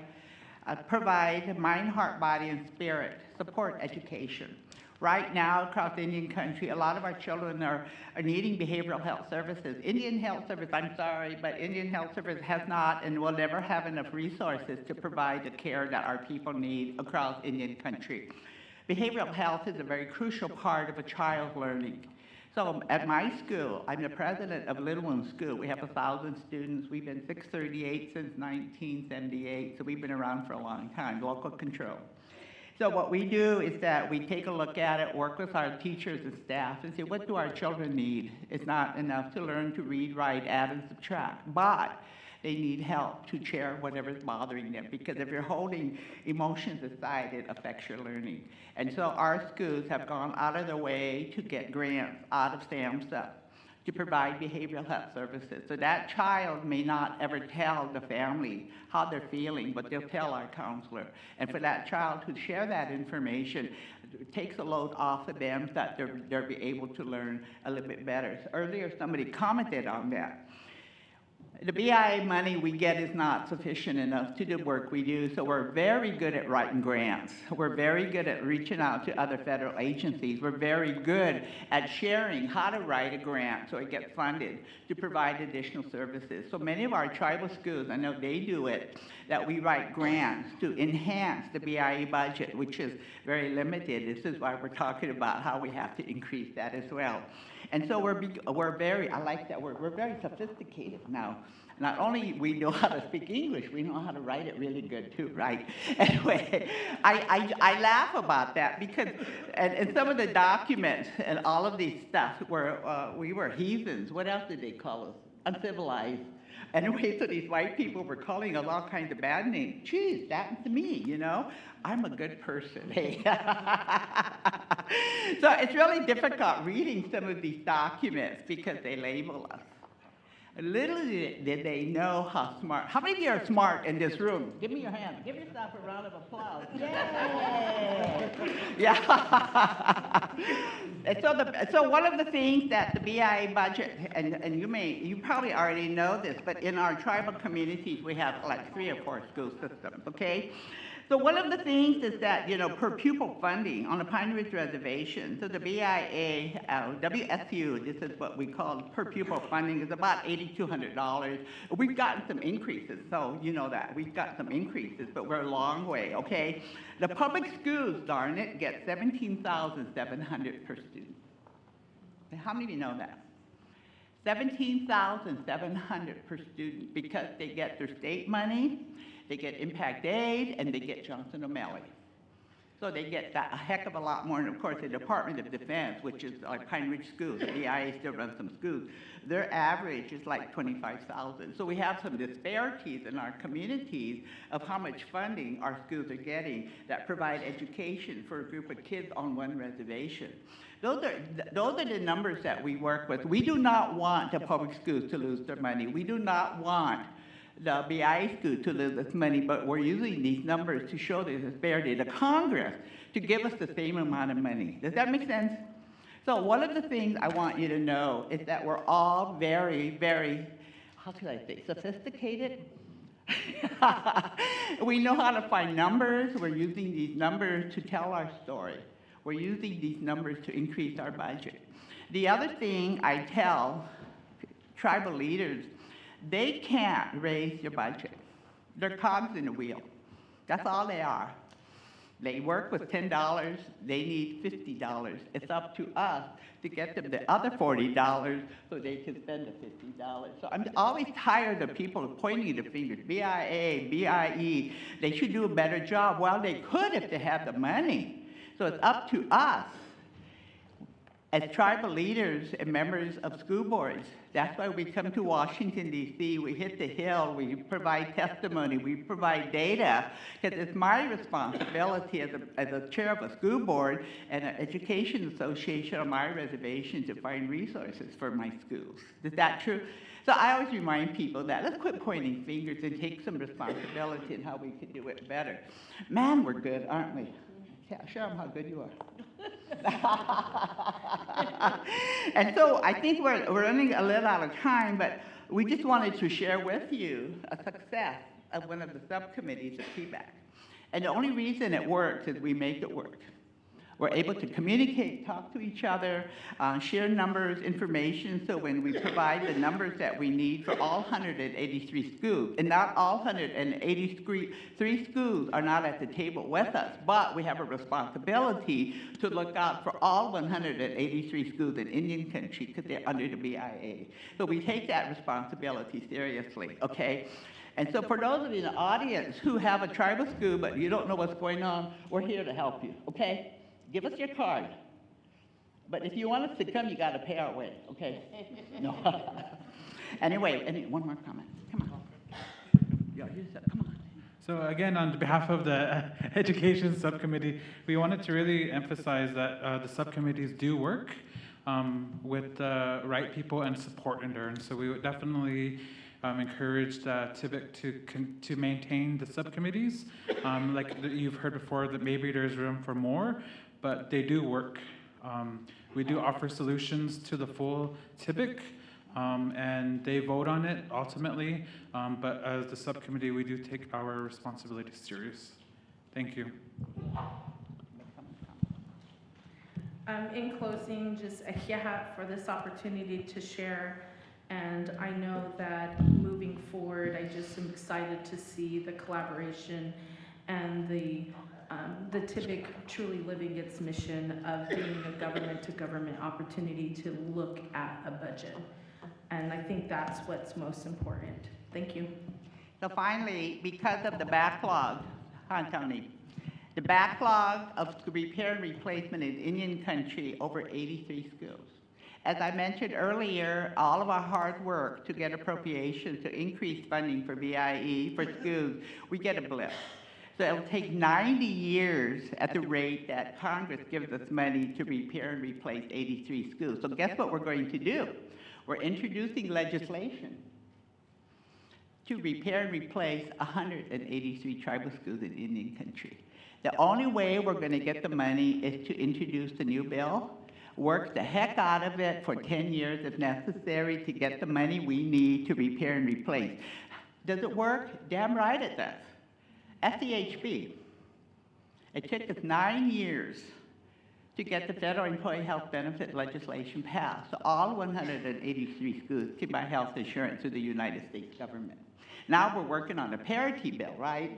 mind, heart, body, and spirit support education. Right now, across Indian country, a lot of our children are needing behavioral health services. Indian Health Service, I'm sorry, but Indian Health Service has not and will never have enough resources to provide the care that our people need across Indian country. Behavioral health is a very crucial part of a child's learning. So at my school, I'm the president of Little Wound School. We have 1,000 students. We've been 638 since 1978, so we've been around for a long time, local control. So what we do is that we take a look at it, work with our teachers and staff, and say, what do our children need? It's not enough to learn to read, write, add, and subtract, but they need help to share whatever's bothering them, because if you're holding emotions aside, it affects your learning. And so our schools have gone out of their way to get grants out of SAMHSA to provide behavioral health services. So that child may not ever tell the family how they're feeling, but they'll tell our counselor. And for that child to share that information, it takes a load off of them so that they'll be able to learn a little bit better. So earlier, somebody commented on that. The BIA money we get is not sufficient enough to do the work we do, so we're very good at writing grants. We're very good at reaching out to other federal agencies. We're very good at sharing how to write a grant so it gets funded to provide additional services. So many of our tribal schools, I know they do it, that we write grants to enhance the BIA budget, which is very limited. This is why we're talking about how we have to increase that as well. And so we're very, I like that word, we're very sophisticated now. Not only we know how to speak English, we know how to write it really good too, right? Anyway, I laugh about that because, and some of the documents and all of these stuff were, we were heathens. What else did they call us? Uncivilized. Anyway, so these white people were calling us all kinds of bad names. Geez, that happened to me, you know? I'm a good person, hey. So it's really difficult reading some of these documents because they label us. Little did they know how smart. How many of you are smart in this room? Give me your hand. Give yourself a round of applause. Yay! Yeah. And so one of the things that the BIA budget, and you probably already know this, but in our tribal communities we have like 3 or 4 school systems, okay? So one of the things is that, you know, per pupil funding on the Pine Ridge Reservation, so the BIA, WSU, this is what we call per pupil funding, is about $8,200. We've gotten some increases, so you know that. We've got some increases, but we're a long way, okay? The public schools, darn it, get $17,700 per student. How many of you know that? $17,700 per student because they get their state money, they get impact aid, and they get Johnson O'Malley. So they get that, a heck of a lot more. And of course, the Department of Defense, which is like Pine Ridge Schools, the BIA still runs some schools, their average is like $25,000. So we have some disparities in our communities of how much funding our schools are getting that provide education for a group of kids on one reservation. Those are the numbers that we work with. We do not want the public schools to lose their money. We do not want the BIA school to lose its money, but we're using these numbers to show the disparity to Congress to give us the same amount of money. Does that make sense? So one of the things I want you to know is that we're all very, very, how should I say, sophisticated. We know how to find numbers. We're using these numbers to tell our story. We're using these numbers to increase our budget. The other thing I tell tribal leaders, they can't raise your budget. They're cogs in the wheel. That's all they are. They work with $10, they need $50. It's up to us to get them the other $40 so they can spend the $50. So I'm always tired of people pointing the fingers, BIA, BIE, they should do a better job. Well, they could if they had the money. So it's up to us as tribal leaders and members of school boards. That's why we come to Washington, D.C. We hit the Hill. We provide testimony. We provide data, because it's my responsibility as a chair of a school board and an education association on my reservation to find resources for my schools. Is that true? So I always remind people that let's quit pointing fingers and take some responsibility in how we could do it better. Man, we're good, aren't we? Show them how good you are. And so I think we're running a little out of time, but we just wanted to share with you a success of one of the subcommittees at TBAC. And the only reason it works is we make it work. We're able to communicate, talk to each other, share numbers, information, so when we provide the numbers that we need for all 183 schools, and not all 183 schools are not at the table with us, but we have a responsibility to look out for all 183 schools in Indian Country because they're under the BIA. So we take that responsibility seriously, okay? And so for those of you in the audience who have a tribal school but you don't know what's going on, we're here to help you, okay? Give us your card. But if you want us to come, you got to pay our way, okay? No. Anyway, one more comment. Come on. Yeah, you said, come on. So again, on behalf of the Education Subcommittee, we wanted to really emphasize that the subcommittees do work with the right people and support in there. And so we would definitely encourage TIBIC to maintain the subcommittees. Like you've heard before, that maybe there's room for more, but they do work. We do offer solutions to the full TIBIC, and they vote on it ultimately, but as the subcommittee, we do take our responsibility serious. Thank you. In closing, just a hiya for this opportunity to share. And I know that moving forward, I just am excited to see the collaboration and the TIBIC truly living its mission of being a government-to-government opportunity to look at a budget. And I think that's what's most important. Thank you. So finally, because of the backlog, Tony, the backlog of repair and replacement in Indian Country, over 83 schools. As I mentioned earlier, all of our hard work to get appropriations to increase funding for BIE, for schools, we get a blip. So it'll take 90 years at the rate that Congress gives us money to repair and replace 83 schools. So guess what we're going to do? We're introducing legislation to repair and replace 183 tribal schools in Indian Country. The only way we're going to get the money is to introduce the new bill, work the heck out of it for 10 years if necessary to get the money we need to repair and replace. Does it work? Damn right it does. SEHB, it took us 9 years to get the federal employee health benefit legislation passed. So all 183 schools can buy health insurance through the United States government. Now we're working on a parity bill, right?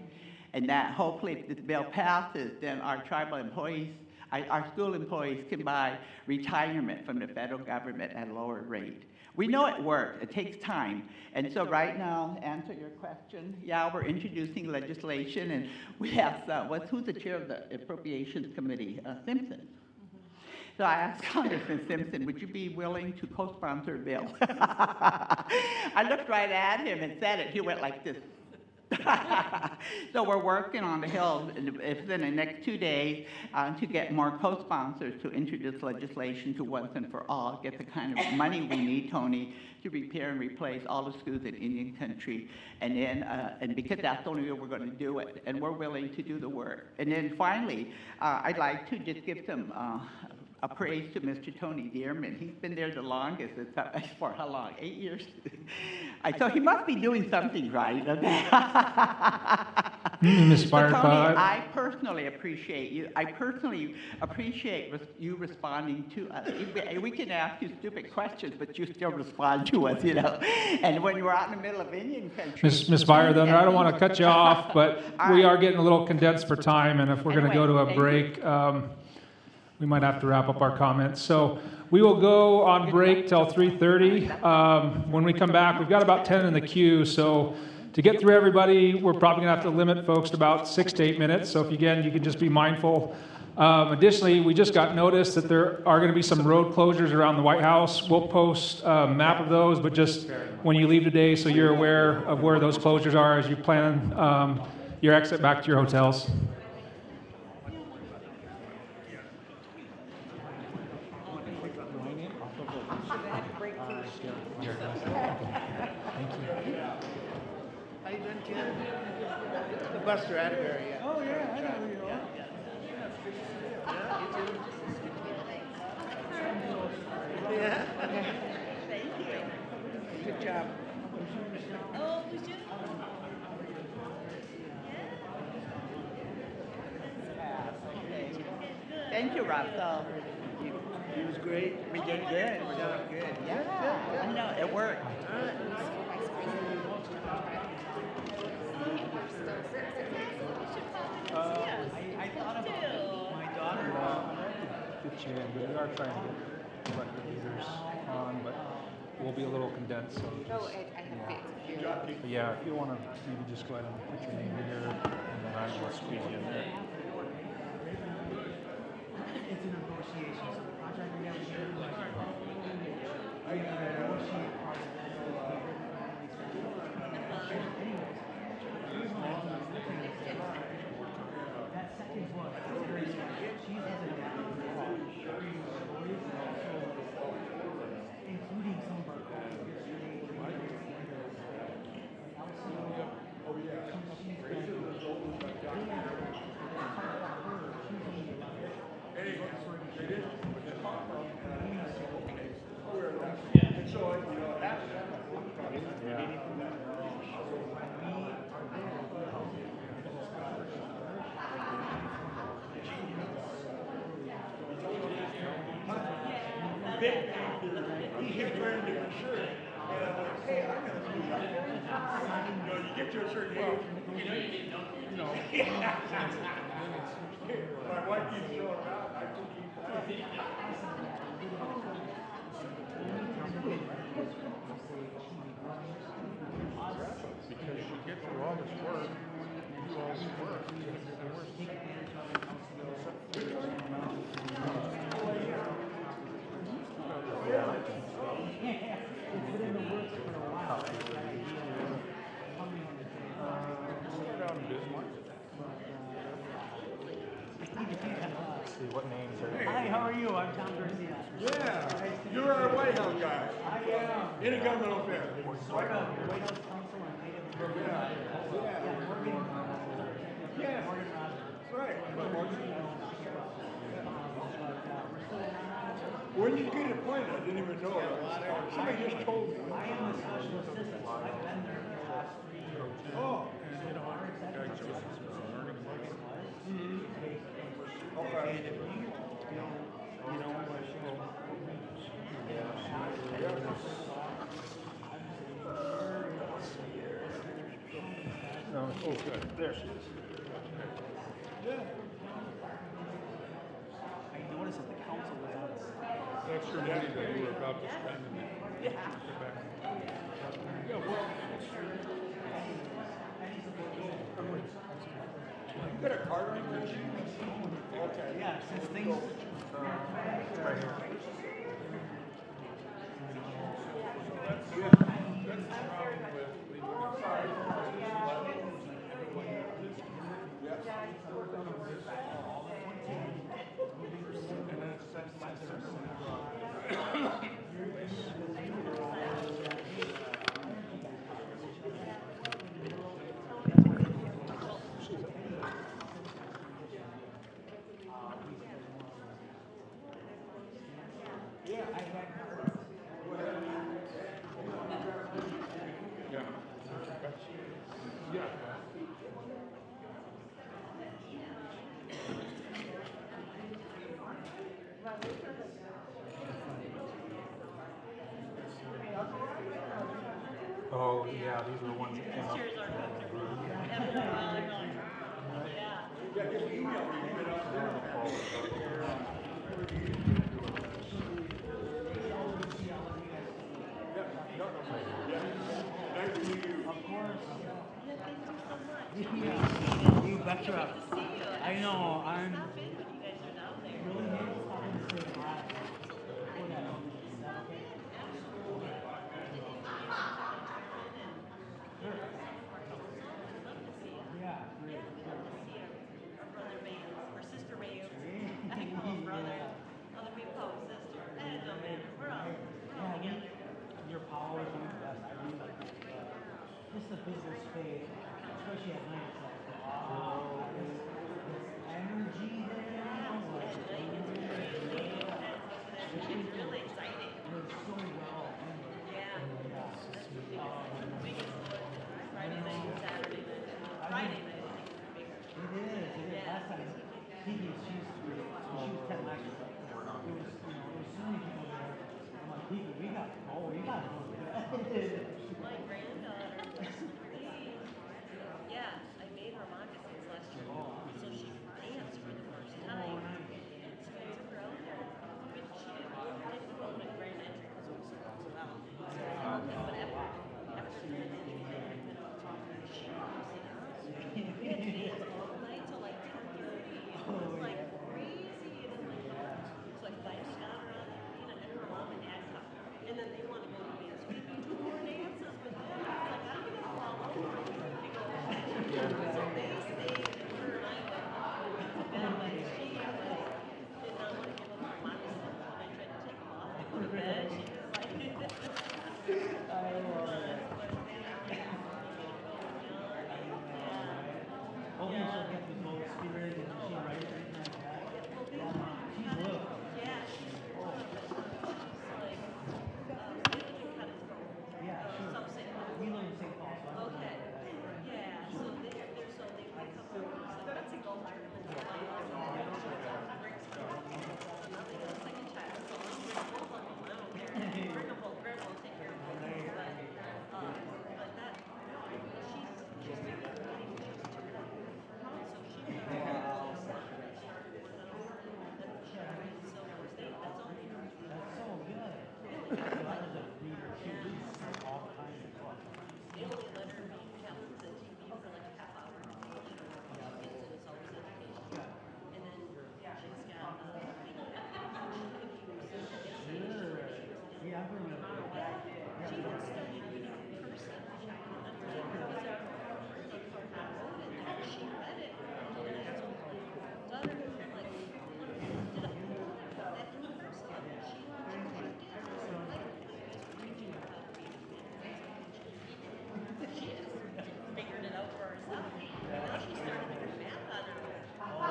And that hopefully if this bill passes, then our tribal employees, our school employees can buy retirement from the federal government at a lower rate. We know it works. It takes time. And so right now, to answer your question, yeah, we're introducing legislation, and we have who's the chair of the Appropriations Committee? Simpson. So I asked Congressman Simpson, would you be willing to co-sponsor a bill? I looked right at him and said it. He went like this. So we're working on the Hill within the next 2 days to get more co-sponsors to introduce legislation to once and for all, get the kind of money we need, Tony, to repair and replace all the schools in Indian Country. And then, and because that's the only way we're going to do it, and we're willing to do the work. And then finally, I'd like to just give some a praise to Mr. Tony Dearman. He's been there the longest. For how long? 8 years? So he must be doing something right. Ms. So Tony, I personally appreciate you. I personally appreciate you responding to us. We can ask you stupid questions, but you still respond to us, you know. And when you're out in the middle of Indian Country. Ms. Byerthunder, I don't want to cut you off, but we are getting a little condensed for time, and if we're going to go to a break, we might have to wrap up our comments. So we will go on break till 3:30. When we come back, we've got about 10 in the queue. So to get through everybody, we're probably going to have to limit folks to about 6 to 8 minutes. So if you can just be mindful. Additionally, we just got notice that there are going to be some road closures around the White House. We'll post a map of those, but just when you leave today, so you're aware of where those closures are as you plan your exit back to your hotels. Buster Atterbury, yeah. Oh, yeah, I know who you are. Yeah. Thank you. Good job. Oh, would you? Thank you, Russell. It was great. We did good. We did good. Yeah. I know, it worked. I thought about my daughter. Get you in, but we are trying to get elected leaders on, but we'll be a little condensed. So Oh, I have faith. but yeah, if you want to maybe just go ahead and put your name here, and then I will squeeze you in there. It's a negotiation, so the contract we have is here. I negotiate part of that. That second book is very special. She's has a including some of our He's here trying to get a shirt. And I'm like, hey, I'm going to do that. You know, you get to a certain age. You know. My wife keeps showing around. I can keep Because you get through all this work, you do all this work, See what names are. Hi, how are you? I'm Tom Garcia. Yeah, you're our White House guy. I am. Intergovernmental affairs. White House Council on Native Yeah. That's right. When did you get appointed? I didn't even know. Somebody just told me. I am a special assistant, so I've been there for the last 3 years. Oh. Okay. No, oh, good. There she is. Yeah. I noticed that the council was on this. That's your money that you were about to spend. Yeah. Yeah, well. You got a card on your machine? Okay. Yeah, since things. Right here. Yeah, that's the problem with Oh, yeah, these are the ones that came up. Yeah, you betcha. I know, I'm really happy to say hi. Your power is the best. I really like it. Just the business space, especially at night, it's like, wow, this energy there. all kinds of books. They only let her be counted to TV for like a half hour. She gets it, it's always education. And then she's got, Yeah, I remember that. she had studied reading in person. She read it. And I told my daughter, like, did I that in person? She did. She just figured it out for herself. Now she started doing math on her own.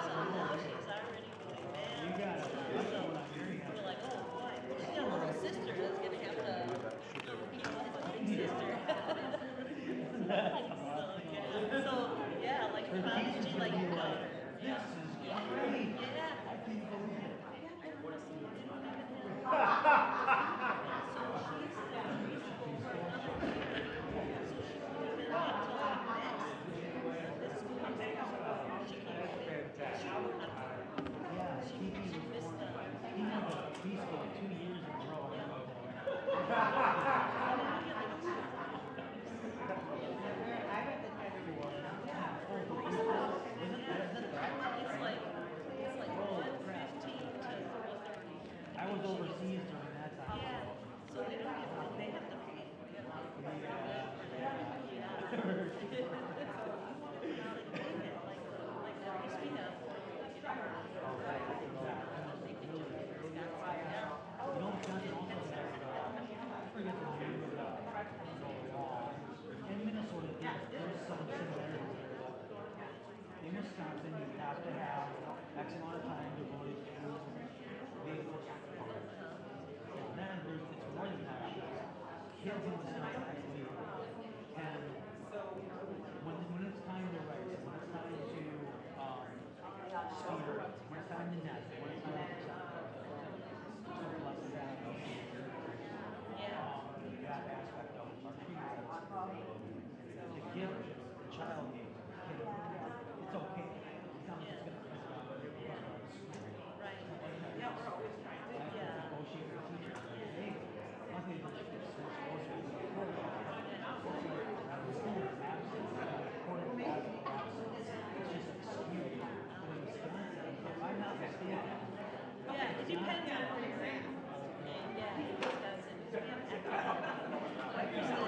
So now she's already doing math. So we're like, oh boy, she's got a little sister that's gonna have to keep up with big sister. So yeah, like prodigy, like yeah. I was overseas during that time. Yeah, so they don't get, they have to pay. In Minnesota, there's some similarities. In Wisconsin, you have to have X amount of time devoted to vehicles. And then it's more than that. Kids in Wisconsin, I believe, can, when it's time to race, when it's time to steer, when it's time to net, when it's time to that aspect of our treatment. To give the child, it's okay. It's not just gonna piss them off. Right. Yeah, we're always trying to negotiate with teachers. Hey, luckily they're just switch closer to the program. It's just skewed. But in Wisconsin, if I'm not mistaken. Yeah, it depends on where you're at. Yeah, in Wisconsin, we have I used to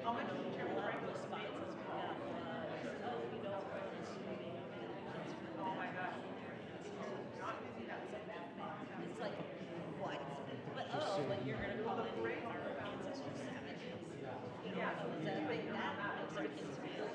how much responses we got was, oh, we don't want this to be kids from oh my gosh. It's like, what? But oh, but you're gonna call it our ancestors savages. You know, is that a big that makes our kids feel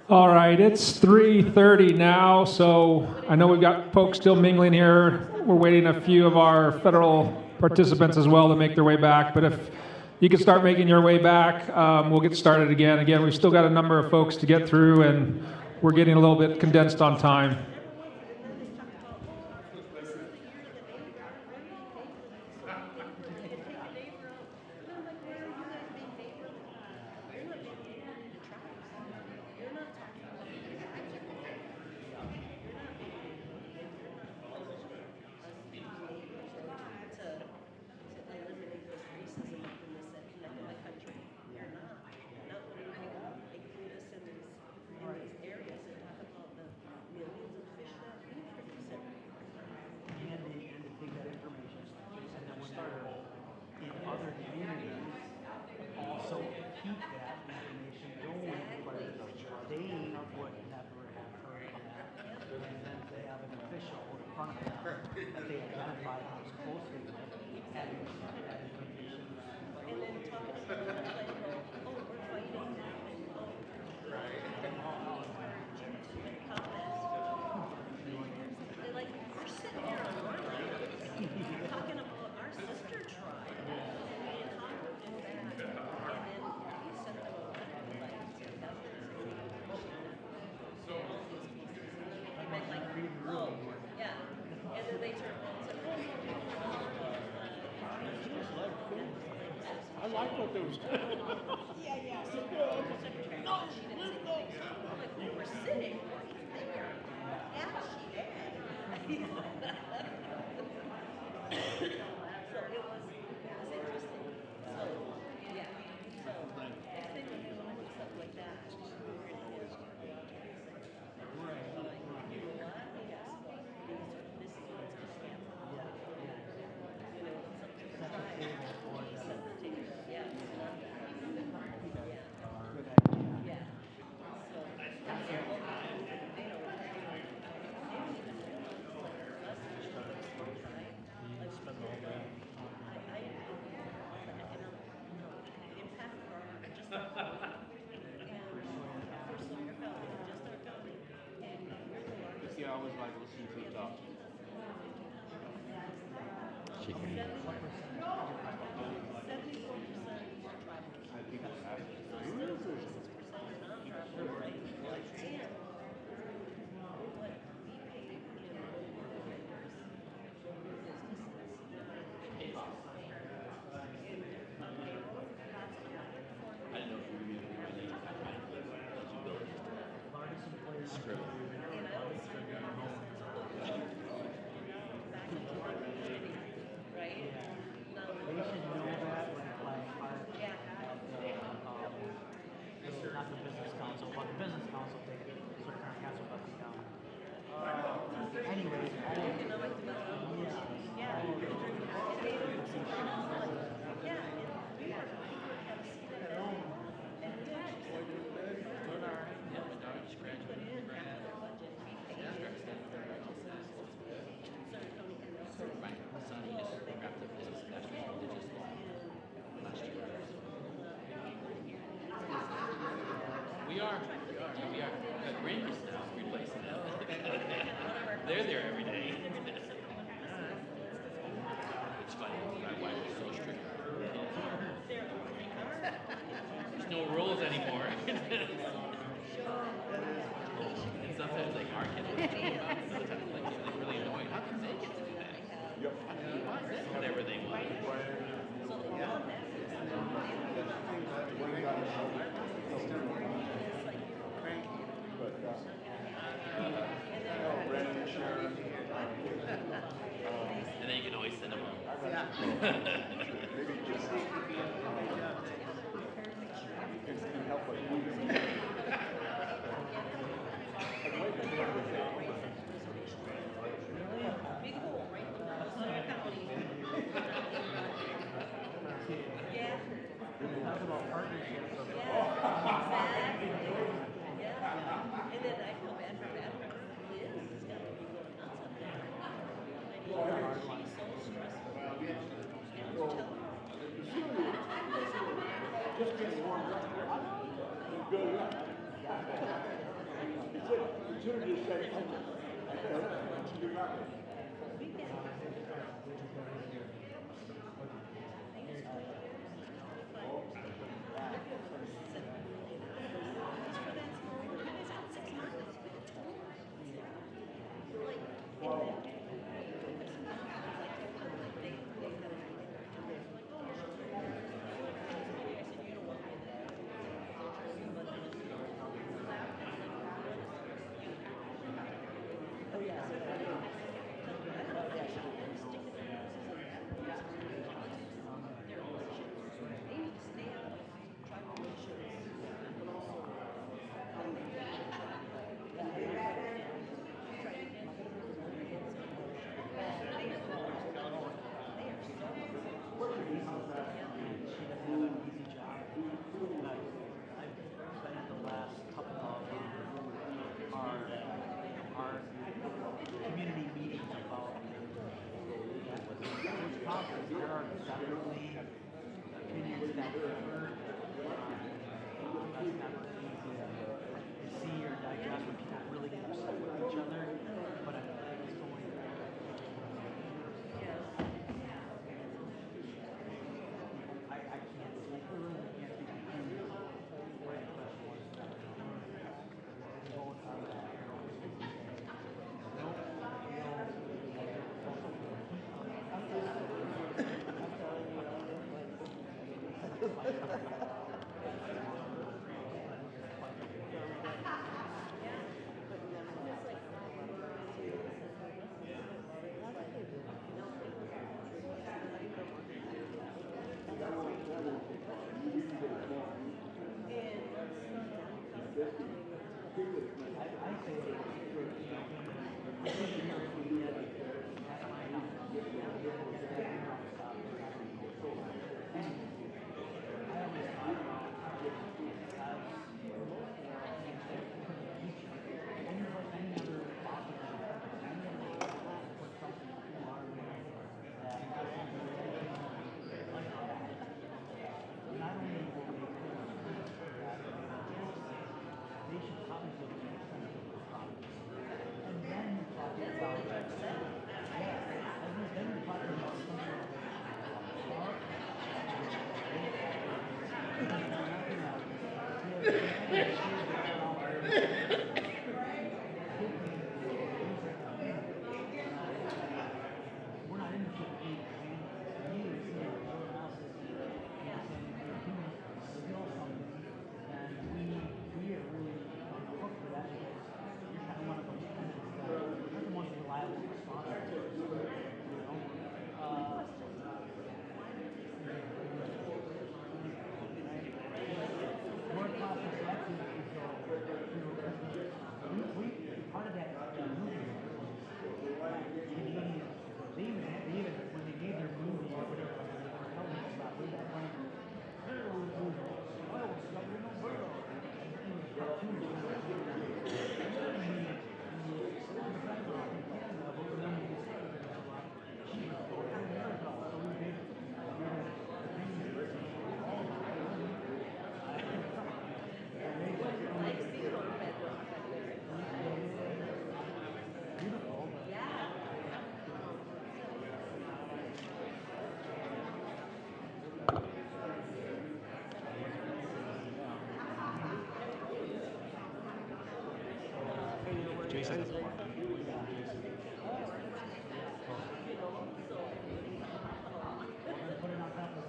All right, it's 3:30 now, so I know we've got folks still mingling here. We're waiting a few of our federal participants as well to make their way back, but if you can start making your way back, we'll get started again. Again, we've still got a number of folks to get through, and we're getting a little bit condensed on time. I like what those. Yeah, yeah. No, she didn't say anything. Like, we were sitting right there. Yeah, she did. So it was interesting. So, yeah. So, I think when they want to do stuff like that, I always like listening to the talk. We are. Rangers now replacing them. They're there every day. It's funny. My wife is so strict. There's no rules anymore. And sometimes like our kids are sometimes like really annoying. How can they get to do that? Whatever they want. And then you can always send them home.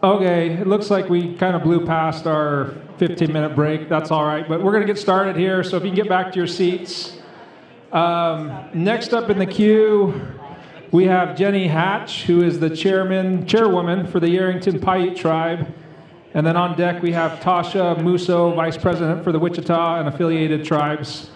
Okay, it looks like we kind of blew past our 15-minute break. That's all right, but we're going to get started here, so if you can get back to your seats. Next up in the queue, we have Jenny Hatch, who is the chairwoman for the Yerington Paiute Tribe. And then on deck, we have Tasha Musso, vice president for the Wichita and affiliated tribes.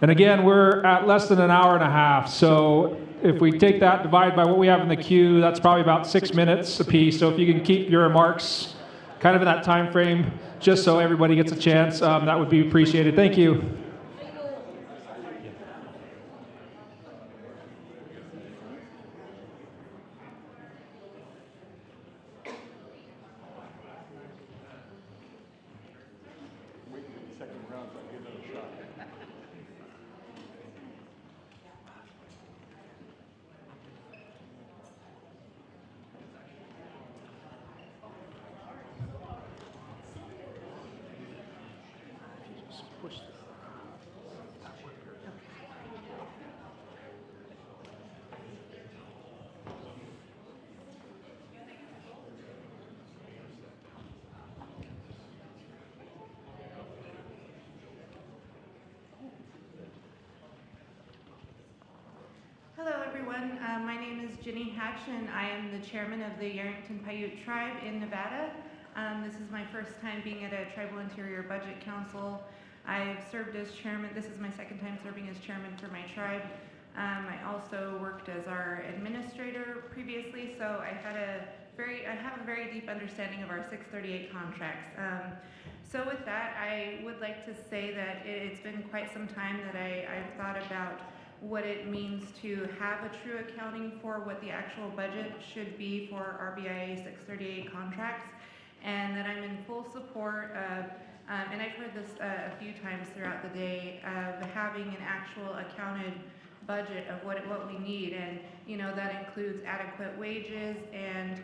And again, we're at less than an hour and a half, so if we take that, divide by what we have in the queue, that's probably about 6 minutes apiece. So if you can keep your remarks kind of in that time frame, just so everybody gets a chance, that would be appreciated. Thank you. Hello, everyone. My name is Jenny Hatch, and I am the chairman of the Yerington Paiute Tribe in Nevada. This is my first time being at a Tribal Interior Budget Council. I've served as chairman. This is my second time serving as chairman for my tribe. I also worked as our administrator previously, so I have a very deep understanding of our 638 contracts. So with that, I would like to say that it's been quite some time that I've thought about what it means to have a true accounting for what the actual budget should be for RBIA 638 contracts, and that I'm in full support of, and I've heard this a few times throughout the day, of having an actual accounted budget of what we need, and that includes adequate wages and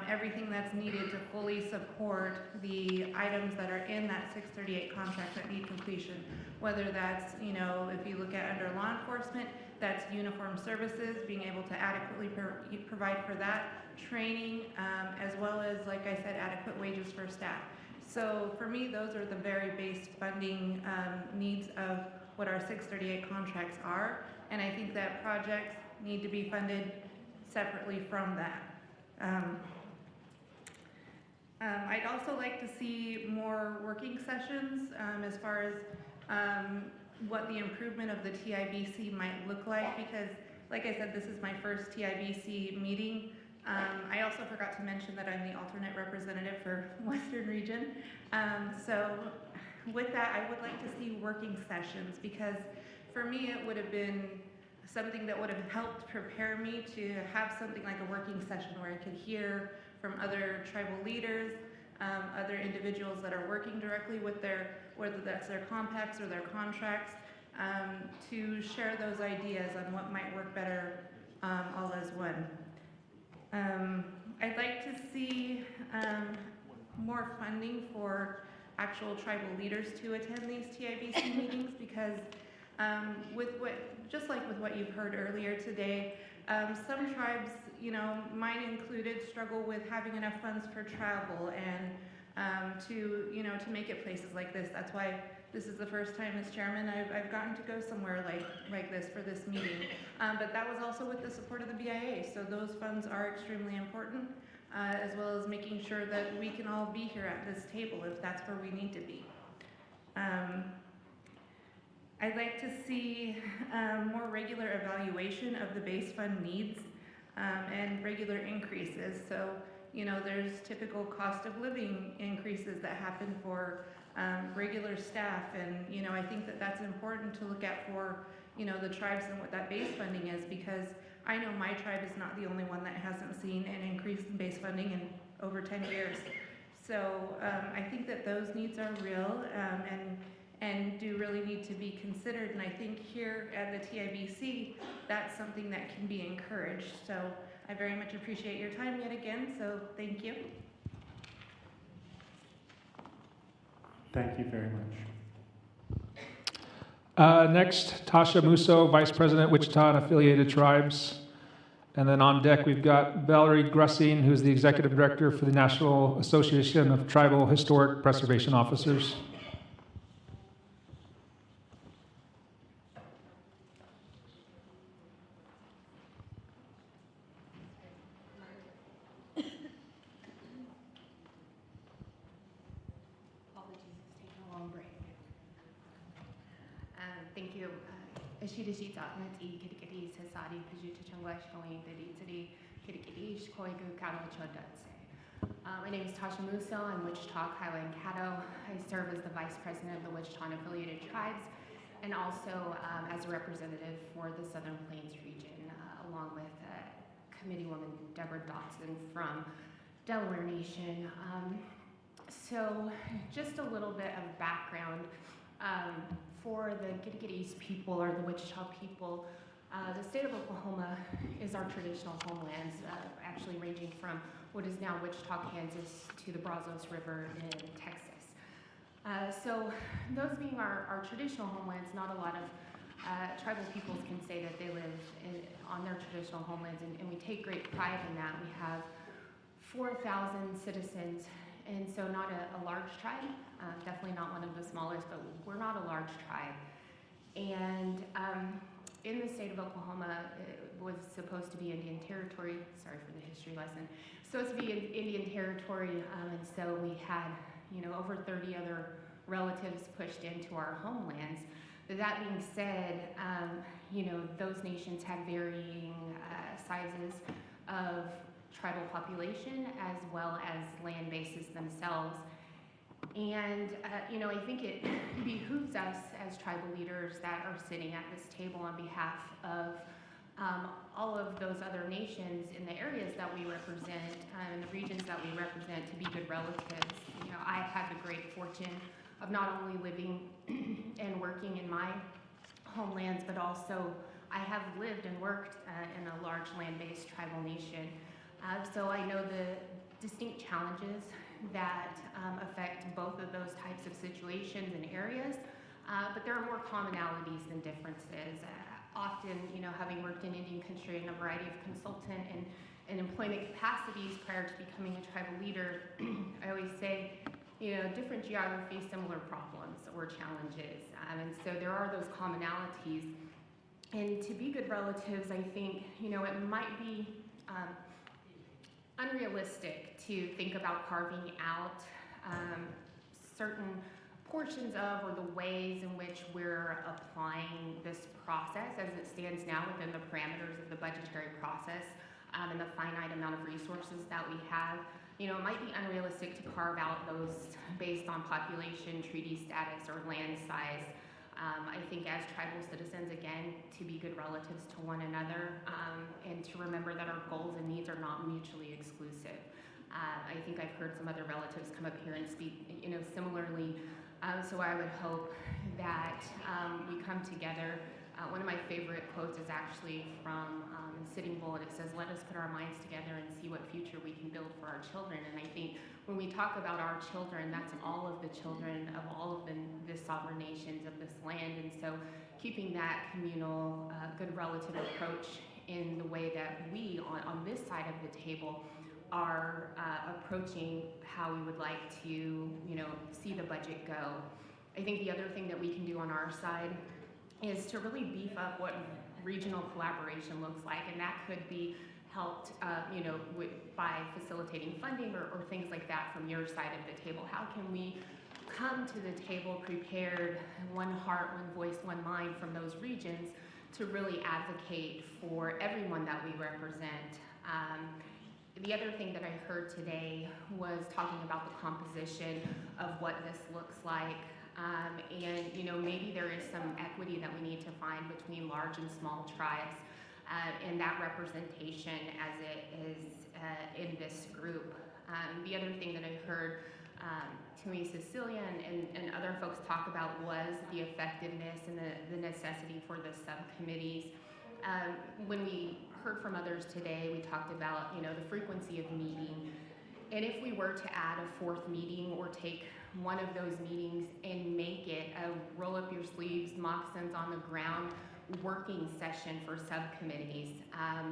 everything that's needed to fully support the items that are in that 638 contract that need completion. Whether that's, if you look at under law enforcement, that's uniform services, being able to adequately provide for that, training, as well as, like I said, adequate wages for staff. So for me, those are the very base funding needs of what our 638 contracts are, and I think that projects need to be funded separately from that. I'd also like to see more working sessions as far as what the improvement of the TIBC might look like, because like I said, this is my first TIBC meeting. I also forgot to mention that I'm the alternate representative for Western Region. So with that, I would like to see working sessions, because for me, it would have been something that would have helped prepare me to have something like a working session where I could hear from other tribal leaders, other individuals that are working directly with whether that's their compacts or their contracts, to share those ideas on what might work better all as one. I'd like to see more funding for actual tribal leaders to attend these TIBC meetings, because just like with what you've heard earlier today, some tribes, mine included, struggle with having enough funds for travel and to make it places like this. That's why this is the first time as chairman I've gotten to go somewhere like this for this meeting. But that was also with the support of the BIA, so those funds are extremely important, as well as making sure that we can all be here at this table if that's where we need to be. I'd like to see more regular evaluation of the base fund needs and regular increases. So, there's typical cost of living increases that happen for regular staff, and I think that that's important to look at for the tribes and what that base funding is, because I know my tribe is not the only one that hasn't seen an increase in base funding in over 10 years. So I think that those needs are real and do really need to be considered, and I think here at the TIBC, that's something that can be encouraged. So I very much appreciate your time yet again, so thank you. Thank you very much. Next, Tasha Musso, Vice President, Wichita and Affiliated Tribes. And then on deck, we've got Valerie Grussing, who's the Executive Director for the National Association of Tribal Historic Preservation Officers. Thank you. Ashidashita Nati Kitty Sasadi Pajuta Changlash going the Ditsity Kitty Koigu Cattle Chodats. My name is Tasha Musso. I'm Wichita Highland Caddo. I serve as the Vice President of the Wichita and Affiliated Tribes, and also as a representative for the Southern Plains region, along with Committeewoman Deborah Dotson from Delaware Nation. So just a little bit of background. For the Kittikitties people, or the Wichita people, the state of Oklahoma is our traditional homelands, actually ranging from what is now Wichita, Kansas, to the Brazos River in Texas. So those being our traditional homelands, not a lot of tribal peoples can say that they live on their traditional homelands, and we take great pride in that. We have 4,000 citizens, and so not a large tribe, definitely not one of the smallest, but we're not a large tribe. And in the state of Oklahoma, it was supposed to be Indian Territory. Sorry for the history lesson. Supposed to be Indian Territory, and so we had, over 30 other relatives pushed into our homelands. But that being said, those nations had varying sizes of tribal population as well as land bases themselves. And, I think it behooves us as tribal leaders that are sitting at this table on behalf of all of those other nations in the areas that we represent, and the regions that we represent, to be good relatives. I've had the great fortune of not only living and working in my homelands, but also I have lived and worked in a large land-based tribal nation. So I know the distinct challenges that affect both of those types of situations and areas, but there are more commonalities than differences. Often, having worked in Indian country in a variety of consultant and employment capacities prior to becoming a tribal leader, I always say, different geographies, similar problems or challenges. And so there are those commonalities. And to be good relatives, I think, it might be unrealistic to think about carving out certain portions of or the ways in which we're applying this process as it stands now within the parameters of the budgetary process and the finite amount of resources that we have. You know, it might be unrealistic to carve out those based on population, treaty status, or land size. I think as tribal citizens, again, to be good relatives to one another and to remember that our goals and needs are not mutually exclusive. I think I've heard some other relatives come up here and speak, you know, similarly. So I would hope that we come together. One of my favorite quotes is actually from Sitting Bull, and it says, "Let us put our minds together and see what future we can build for our children." And I think when we talk about our children, that's all of the children of all of the sovereign nations of this land. And so keeping that communal, good relative approach in the way that we, on this side of the table, are approaching how we would like to, you know, see the budget go. I think the other thing that we can do on our side is to really beef up what regional collaboration looks like, and that could be helped, you know, by facilitating funding or things like that from your side of the table. How can we come to the table prepared, one heart, one voice, one mind from those regions to really advocate for everyone that we represent? The other thing that I heard today was talking about the composition of what this looks like. And, you know, maybe there is some equity that we need to find between large and small tribes and that representation as it is in this group. The other thing that I heard Tumi Cecilia and other folks talk about was the effectiveness and the necessity for the subcommittees. When we heard from others today, we talked about, you know, the frequency of meeting. And if we were to add a fourth meeting or take one of those meetings and make it a roll up your sleeves, moccasins on the ground working session for subcommittees,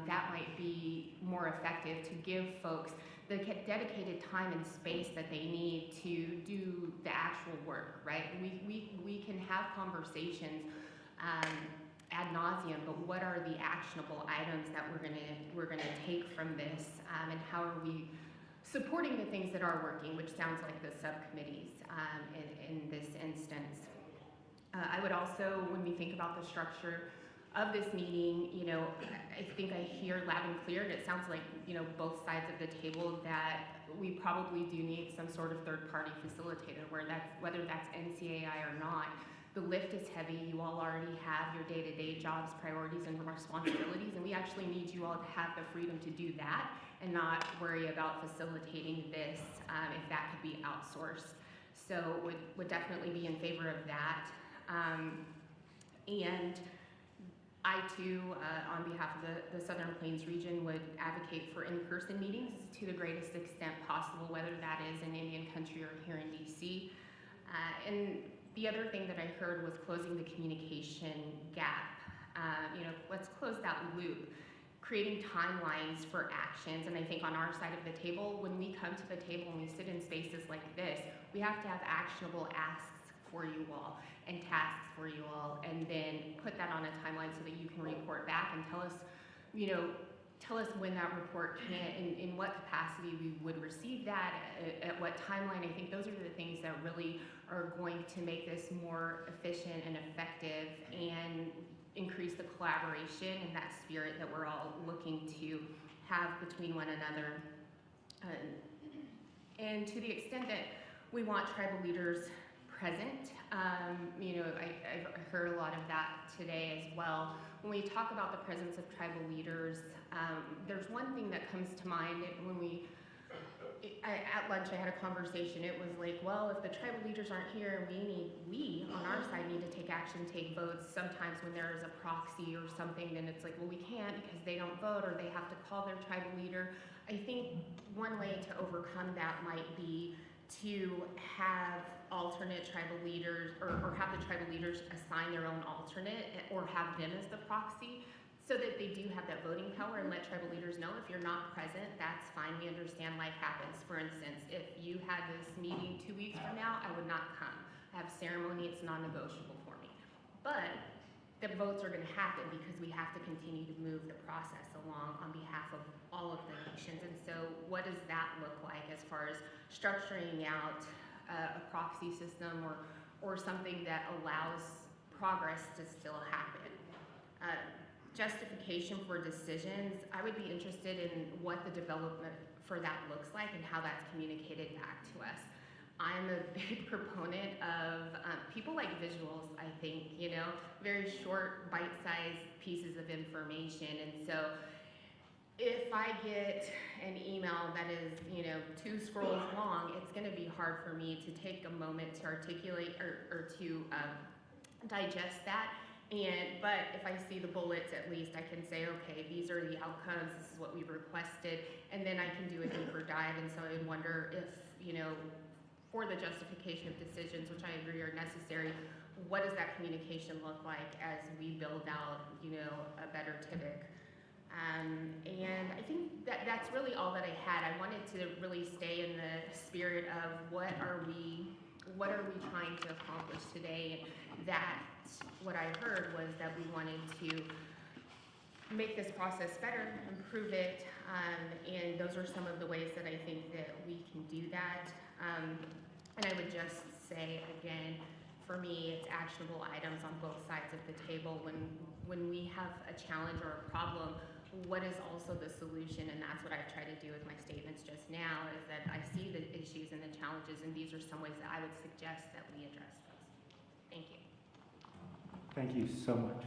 that might be more effective to give folks the dedicated time and space that they need to do the actual work, right? We can have conversations ad nauseum, but what are the actionable items that we're gonna take from this, and how are we supporting the things that are working, which sounds like the subcommittees in this instance. I would also, when we think about the structure of this meeting, you know, I think I hear loud and clear, and it sounds like, you know, both sides of the table, that we probably do need some sort of third-party facilitator, whether that's NCAI or not. The lift is heavy. You all already have your day-to-day jobs, priorities, and responsibilities, and we actually need you all to have the freedom to do that and not worry about facilitating this if that could be outsourced. So would definitely be in favor of that. And I too, on behalf of the Southern Plains region, would advocate for in-person meetings to the greatest extent possible, whether that is in Indian Country or here in DC. And the other thing that I heard was closing the communication gap. You know, let's close that loop, creating timelines for actions. And I think on our side of the table, when we come to the table and we sit in spaces like this, we have to have actionable asks for you all and tasks for you all, and then put that on a timeline so that you can report back and tell us, you know, tell us when that report can, in what capacity we would receive that, at what timeline. I think those are the things that really are going to make this more efficient and effective and increase the collaboration and that spirit that we're all looking to have between one another. And to the extent that we want tribal leaders present, you know, I've heard a lot of that today as well. When we talk about the presence of tribal leaders, there's one thing that comes to mind when at lunch I had a conversation. It was like, well, if the tribal leaders aren't here, we on our side need to take action, take votes. Sometimes when there is a proxy or something, then it's like, well, we can't because they don't vote or they have to call their tribal leader. I think one way to overcome that might be to have alternate tribal leaders or have the tribal leaders assign their own alternate or have them as the proxy, so that they do have that voting power, and let tribal leaders know if you're not present, that's fine. We understand life happens. For instance, if you had this meeting 2 weeks from now, I would not come. I have ceremony, it's non-negotiable for me. But the votes are gonna happen because we have to continue to move the process along on behalf of all of the nations. And so what does that look like as far as structuring out a proxy system or something that allows progress to still happen. Justification for decisions, I would be interested in what the development for that looks like and how that's communicated back to us. I'm a big proponent of people like visuals, I think, you know, very short, bite-sized pieces of information. And so if I get an email that is, you know, 2 scrolls long, it's going to be hard for me to take a moment to articulate or to digest that. But if I see the bullets, at least I can say, okay, these are the outcomes, this is what we requested, and then I can do a deeper dive. And so I wonder if, you know, for the justification of decisions, which I agree are necessary, what does that communication look like as we build out, you know, a better TIBIC? And I think that's really all that I had. I wanted to really stay in the spirit of what are we trying to accomplish today? And that, what I heard was that we wanted to make this process better, improve it, and those are some of the ways that I think that we can do that. And I would just say, again, for me, it's actionable items on both sides of the table. When we have a challenge or a problem, what is also the solution? And that's what I've tried to do with my statements just now, is that I see the issues and the challenges, and these are some ways that I would suggest that we address those. Thank you. Thank you so much.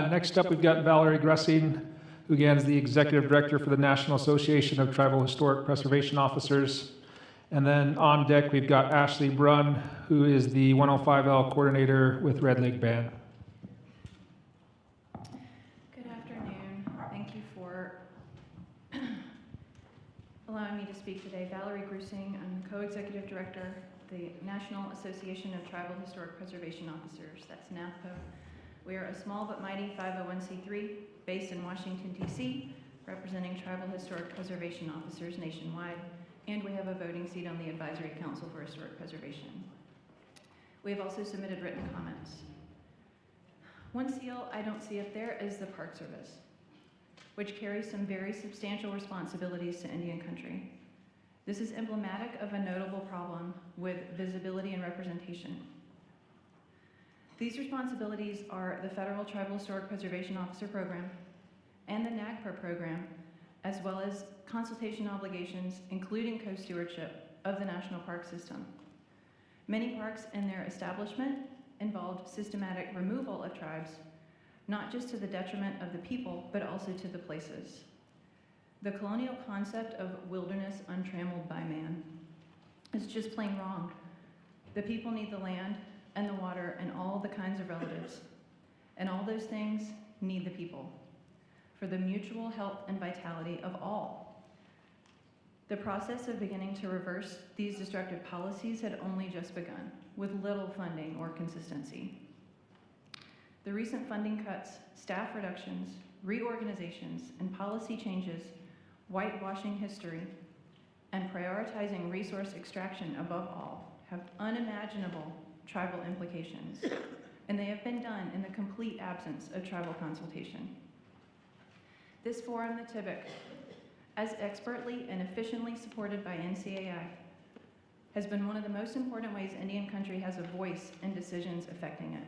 Next up, we've got Valerie Gressing, who again is the Executive Director for the National Association of Tribal Historic Preservation Officers. And then on deck, we've got Ashley Brunn, who is the 105L Coordinator with Red Lake Band. Good afternoon. Thank you for allowing me to speak today. Valerie Grusing, I'm the Co-Executive Director, the National Association of Tribal Historic Preservation Officers, that's NAPPO. We are a small but mighty 501c3 based in Washington, D.C., representing tribal historic preservation officers nationwide, and we have a voting seat on the Advisory Council for Historic Preservation. We have also submitted written comments. One seal I don't see up there is the Park Service, which carries some very substantial responsibilities to Indian country. This is emblematic of a notable problem with visibility and representation. These responsibilities are the Federal Tribal Historic Preservation Officer Program and the NAGPRA program, as well as consultation obligations, including co-stewardship of the National Park System. Many parks in their establishment involved systematic removal of tribes, not just to the detriment of the people, but also to the places. The colonial concept of wilderness untrammeled by man is just plain wrong. The people need the land and the water and all the kinds of relatives. And all those things need the people for the mutual health and vitality of all. The process of beginning to reverse these destructive policies had only just begun, with little funding or consistency. The recent funding cuts, staff reductions, reorganizations, and policy changes, whitewashing history, and prioritizing resource extraction above all have unimaginable tribal implications, and they have been done in the complete absence of tribal consultation. This forum, the TIBIC, as expertly and efficiently supported by NCAI, has been one of the most important ways Indian country has a voice in decisions affecting it.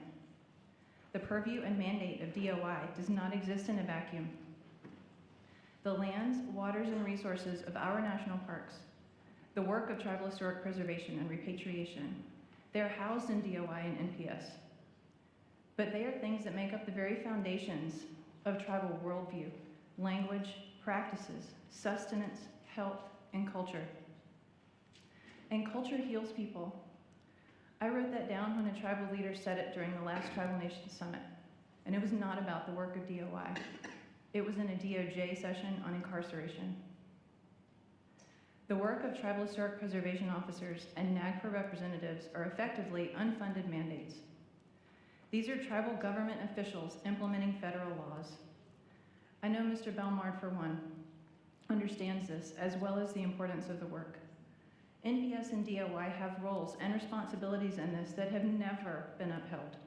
The purview and mandate of DOI does not exist in a vacuum. The lands, waters, and resources of our national parks, the work of tribal historic preservation and repatriation, they are housed in DOI and NPS. But they are things that make up the very foundations of tribal worldview, language, practices, sustenance, health, and culture. And culture heals people. I wrote that down when a tribal leader said it during the last Tribal Nations Summit, and it was not about the work of DOI. It was in a DOJ session on incarceration. The work of tribal historic preservation officers and NAGPRA representatives are effectively unfunded mandates. These are tribal government officials implementing federal laws. I know Mr. Belmard, for one, understands this, as well as the importance of the work. NPS and DOI have roles and responsibilities in this that have never been upheld.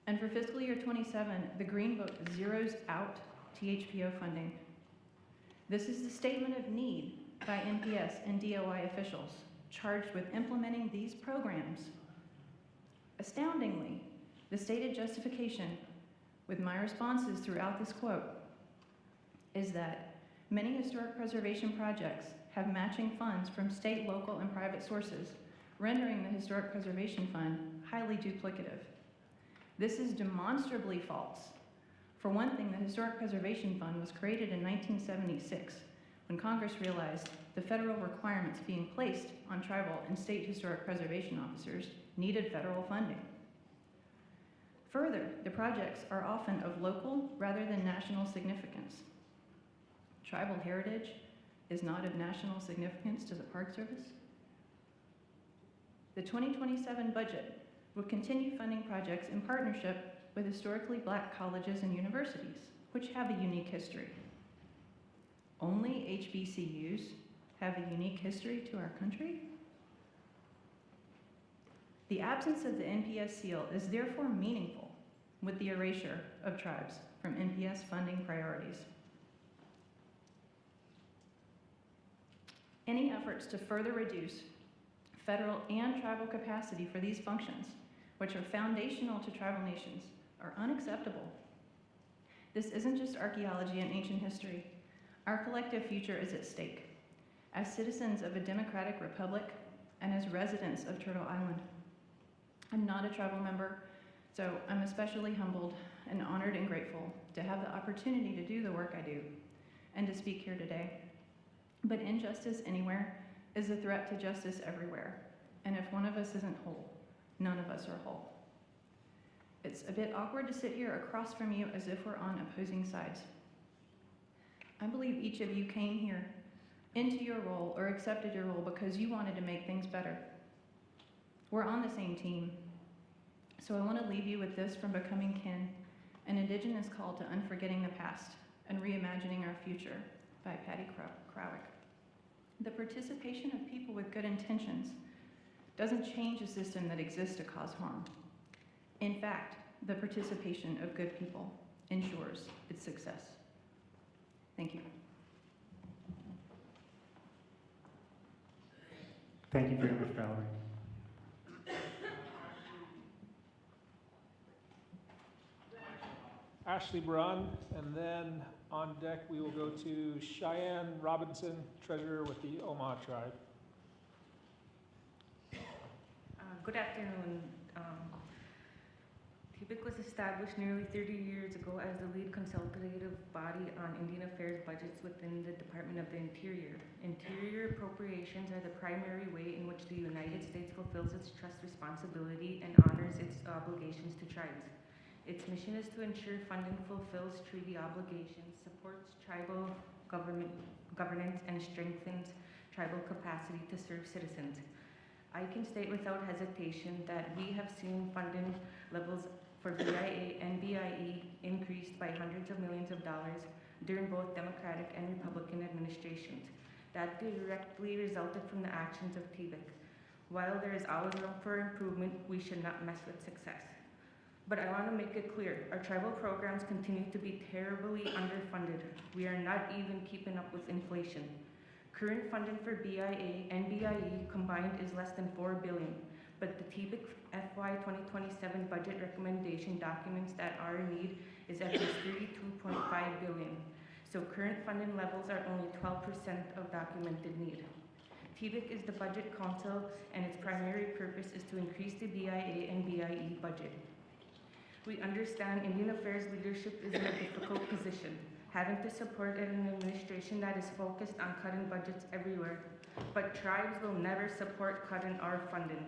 And for fiscal year 27, the Green Book zeroes out THPO funding. This is the statement of need by NPS and DOI officials charged with implementing these programs. Astoundingly, the stated justification with my responses throughout this quote is that many historic preservation projects have matching funds from state, local, and private sources, rendering the Historic Preservation Fund highly duplicative. This is demonstrably false. For one thing, the Historic Preservation Fund was created in 1976 when Congress realized the federal requirements being placed on tribal and state historic preservation officers needed federal funding. Further, the projects are often of local rather than national significance. Tribal heritage is not of national significance to the Park Service. The 2027 budget will continue funding projects in partnership with historically black colleges and universities, which have a unique history. Only HBCUs have a unique history to our country? The absence of the NPS seal is therefore meaningful with the erasure of tribes from NPS funding priorities. Any efforts to further reduce federal and tribal capacity for these functions, which are foundational to tribal nations, are unacceptable. This isn't just archaeology and ancient history. Our collective future is at stake. As citizens of a democratic republic and as residents of Turtle Island, I'm not a tribal member, so I'm especially humbled and honored and grateful to have the opportunity to do the work I do and to speak here today. But injustice anywhere is a threat to justice everywhere. And if one of us isn't whole, none of us are whole. It's a bit awkward to sit here across from you as if we're on opposing sides. I believe each of you came here into your role or accepted your role because you wanted to make things better. We're on the same team. So I want to leave you with this from Becoming Kin, an Indigenous call to unforgetting the past and reimagining our future by Patty Krawick. The participation of people with good intentions doesn't change a system that exists to cause harm. In fact, the participation of good people ensures its success. Thank you. Thank you very much, Valerie. Ashley Braun, and then on deck we will go to Cheyenne Robinson, treasurer with the Omaha Tribe. Good afternoon. TBIC was established nearly 30 years ago as the lead consultative body on Indian Affairs budgets within the Department of the Interior. Interior appropriations are the primary way in which the United States fulfills its trust responsibility and honors its obligations to tribes. Its mission is to ensure funding fulfills treaty obligations, supports tribal governance, and strengthens tribal capacity to serve citizens. I can state without hesitation that we have seen funding levels for BIA and BIE increased by hundreds of millions of dollars during both Democratic and Republican administrations. That directly resulted from the actions of TBIC. While there is always room for improvement, we should not mess with success. But I want to make it clear, our tribal programs continue to be terribly underfunded. We are not even keeping up with inflation. Current funding for BIA and BIE combined is less than $4 billion, but the TBIC FY 2027 budget recommendation documents that our need is at least $32.5 billion. So current funding levels are only 12% of documented need. TBIC is the budget council, and its primary purpose is to increase the BIA and BIE budget. We understand Indian Affairs leadership is in a difficult position, having to support an administration that is focused on cutting budgets everywhere. But tribes will never support cutting our funding,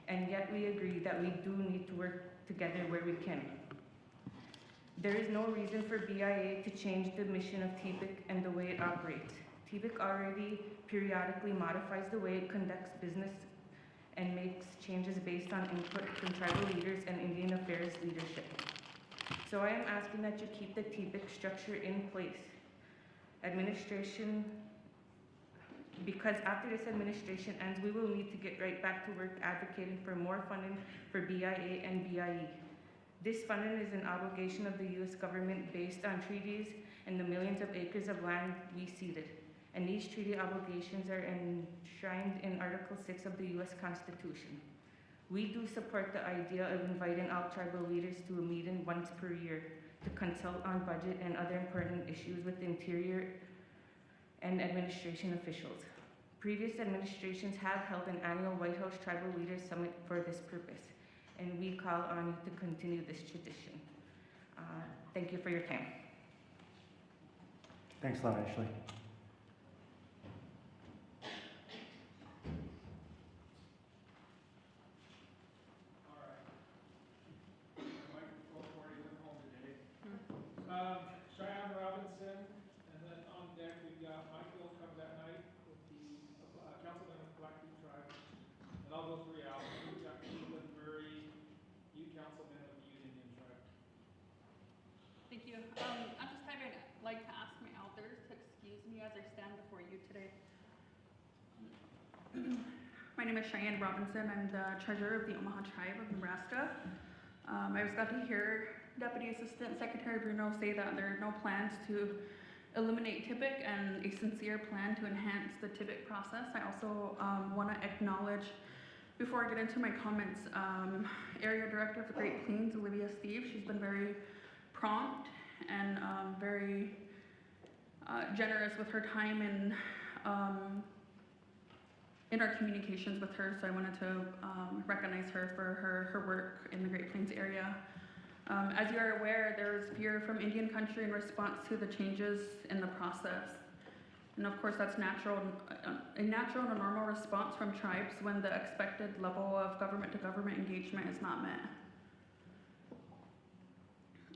and yet we agree that we do need to work together where we can. There is no reason for BIA to change the mission of TBIC and the way it operates. TBIC already periodically modifies the way it conducts business and makes changes based on input from tribal leaders and Indian Affairs leadership. So I am asking that you keep the TBIC structure in place. Because after this administration ends, we will need to get right back to work advocating for more funding for BIA and BIE. This funding is an obligation of the U.S. government based on treaties and the millions of acres of land we ceded. and these treaty obligations are enshrined in Article 6 of the U.S. Constitution. We do support the idea of inviting all tribal leaders to a meeting once per year to consult on budget and other important issues with Interior and administration officials. Previous administrations have held an annual White House Tribal Leaders Summit for this purpose, and we call on you to continue this tradition. Thank you for your time. Thanks a lot, Ashley. Cheyenne Robinson, and then on deck we've got Michael coming that night with the Councilman of Blackfeet Tribe, and I'll go three out. We've got Cleveland Murray, Ute Councilman of the Ute Indian Tribe. Thank you. At this time, I'd like to ask my elders to excuse me as I stand before you today. My name is Cheyenne Robinson. I'm the treasurer of the Omaha Tribe of Nebraska. I was glad to hear Deputy Assistant Secretary Bruno say that there are no plans to eliminate TIBIC and a sincere plan to enhance the TIBIC process. I also want to acknowledge, before I get into my comments, Area Director of the Great Plains, Olivia Steve. She's been very prompt and very generous with her time and in our communications with her, so I wanted to recognize her for her work in the Great Plains area. As you are aware, there is fear from Indian country in response to the changes in the process. And of course, that's natural, a natural and a normal response from tribes when the expected level of government-to-government engagement is not met.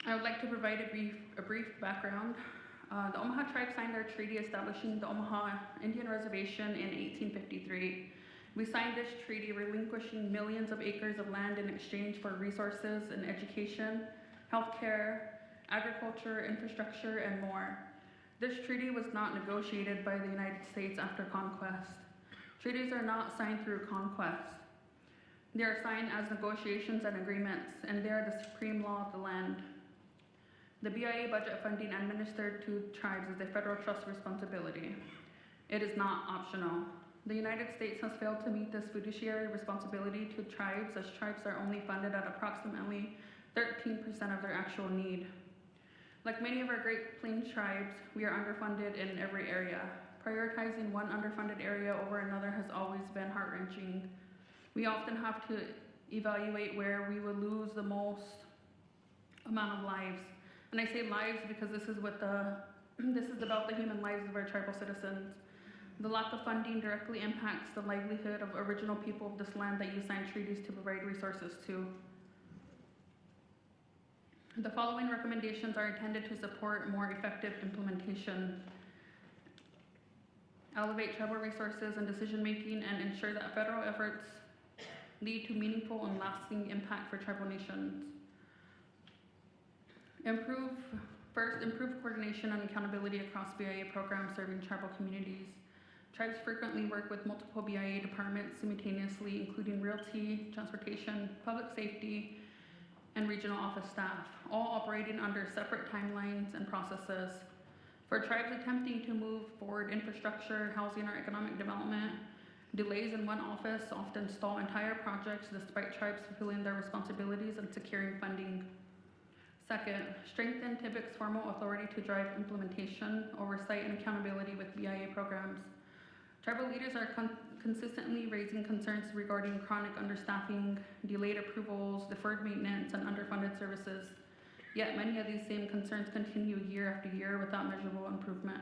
I would like to provide a brief background. The Omaha Tribe signed our treaty establishing the Omaha Indian Reservation in 1853. We signed this treaty relinquishing millions of acres of land in exchange for resources in education, healthcare, agriculture, infrastructure, and more. This treaty was not negotiated by the United States after conquest. Treaties are not signed through conquest. They are signed as negotiations and agreements, and they are the supreme law of the land. The BIA budget funding administered to tribes is a federal trust responsibility. It is not optional. The United States has failed to meet this fiduciary responsibility to tribes, as tribes are only funded at approximately 13% of their actual need. Like many of our Great Plains tribes, we are underfunded in every area. Prioritizing one underfunded area over another has always been heart-wrenching. We often have to evaluate where we will lose the most amount of lives. And I say lives because this is about the human lives of our tribal citizens. The lack of funding directly impacts the livelihood of original people of this land that you signed treaties to provide resources to. The following recommendations are intended to support more effective implementation. Elevate tribal resources and decision-making and ensure that federal efforts lead to meaningful and lasting impact for tribal nations. Improve coordination and accountability across BIA programs serving tribal communities. Tribes frequently work with multiple BIA departments simultaneously, including realty, transportation, public safety, and regional office staff, all operating under separate timelines and processes. For tribes attempting to move forward infrastructure, housing, or economic development, delays in one office often stall entire projects despite tribes fulfilling their responsibilities and securing funding. Second, strengthen TIBIC's formal authority to drive implementation, oversight, and accountability with BIA programs. Tribal leaders are consistently raising concerns regarding chronic understaffing, delayed approvals, deferred maintenance, and underfunded services. Yet many of these same concerns continue year after year without measurable improvement.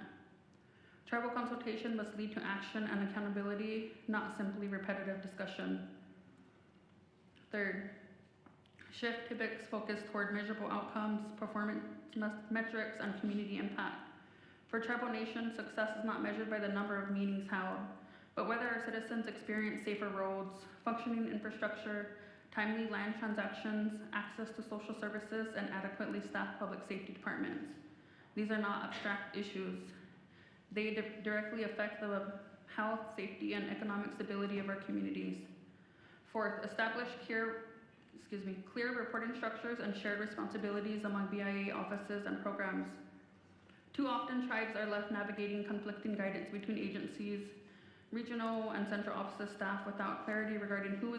Tribal consultation must lead to action and accountability, not simply repetitive discussion. Third, shift TIBIC's focus toward measurable outcomes, performance metrics, and community impact. For tribal nations, success is not measured by the number of meetings held, but whether our citizens experience safer roads, functioning infrastructure, timely land transactions, access to social services, and adequately staffed public safety departments. These are not abstract issues. They directly affect the health, safety, and economic stability of our communities. Fourth, establish clear reporting structures and shared responsibilities among BIA offices and programs. Too often, tribes are left navigating conflicting guidance between agencies, regional and central offices staff without clarity regarding who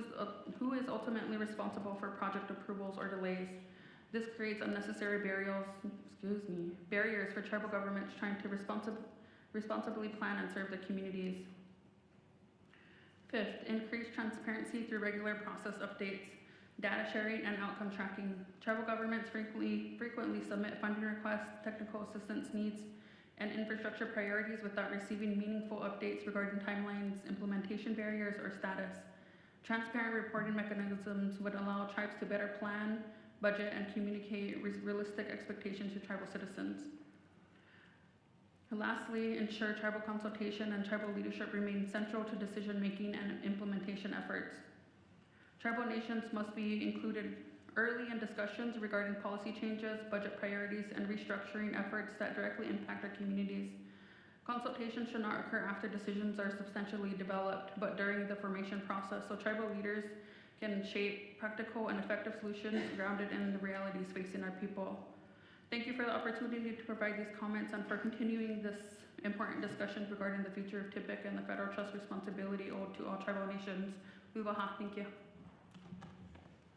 is ultimately responsible for project approvals or delays. This creates unnecessary barriers for tribal governments trying to responsibly plan and serve their communities. Fifth, increase transparency through regular process updates, data sharing, and outcome tracking. Tribal governments frequently submit funding requests, technical assistance needs, and infrastructure priorities without receiving meaningful updates regarding timelines, implementation barriers, or status. Transparent reporting mechanisms would allow tribes to better plan, budget, and communicate realistic expectations to tribal citizens. And lastly, ensure tribal consultation and tribal leadership remain central to decision-making and implementation efforts. Tribal nations must be included early in discussions regarding policy changes, budget priorities, and restructuring efforts that directly impact our communities. Consultation should not occur after decisions are substantially developed, but during the formation process, so tribal leaders can shape practical and effective solutions grounded in the realities facing our people. Thank you for the opportunity to provide these comments and for continuing this important discussion regarding the future of TPIC and the federal trust responsibility owed to all tribal nations. Luvaha, thank you.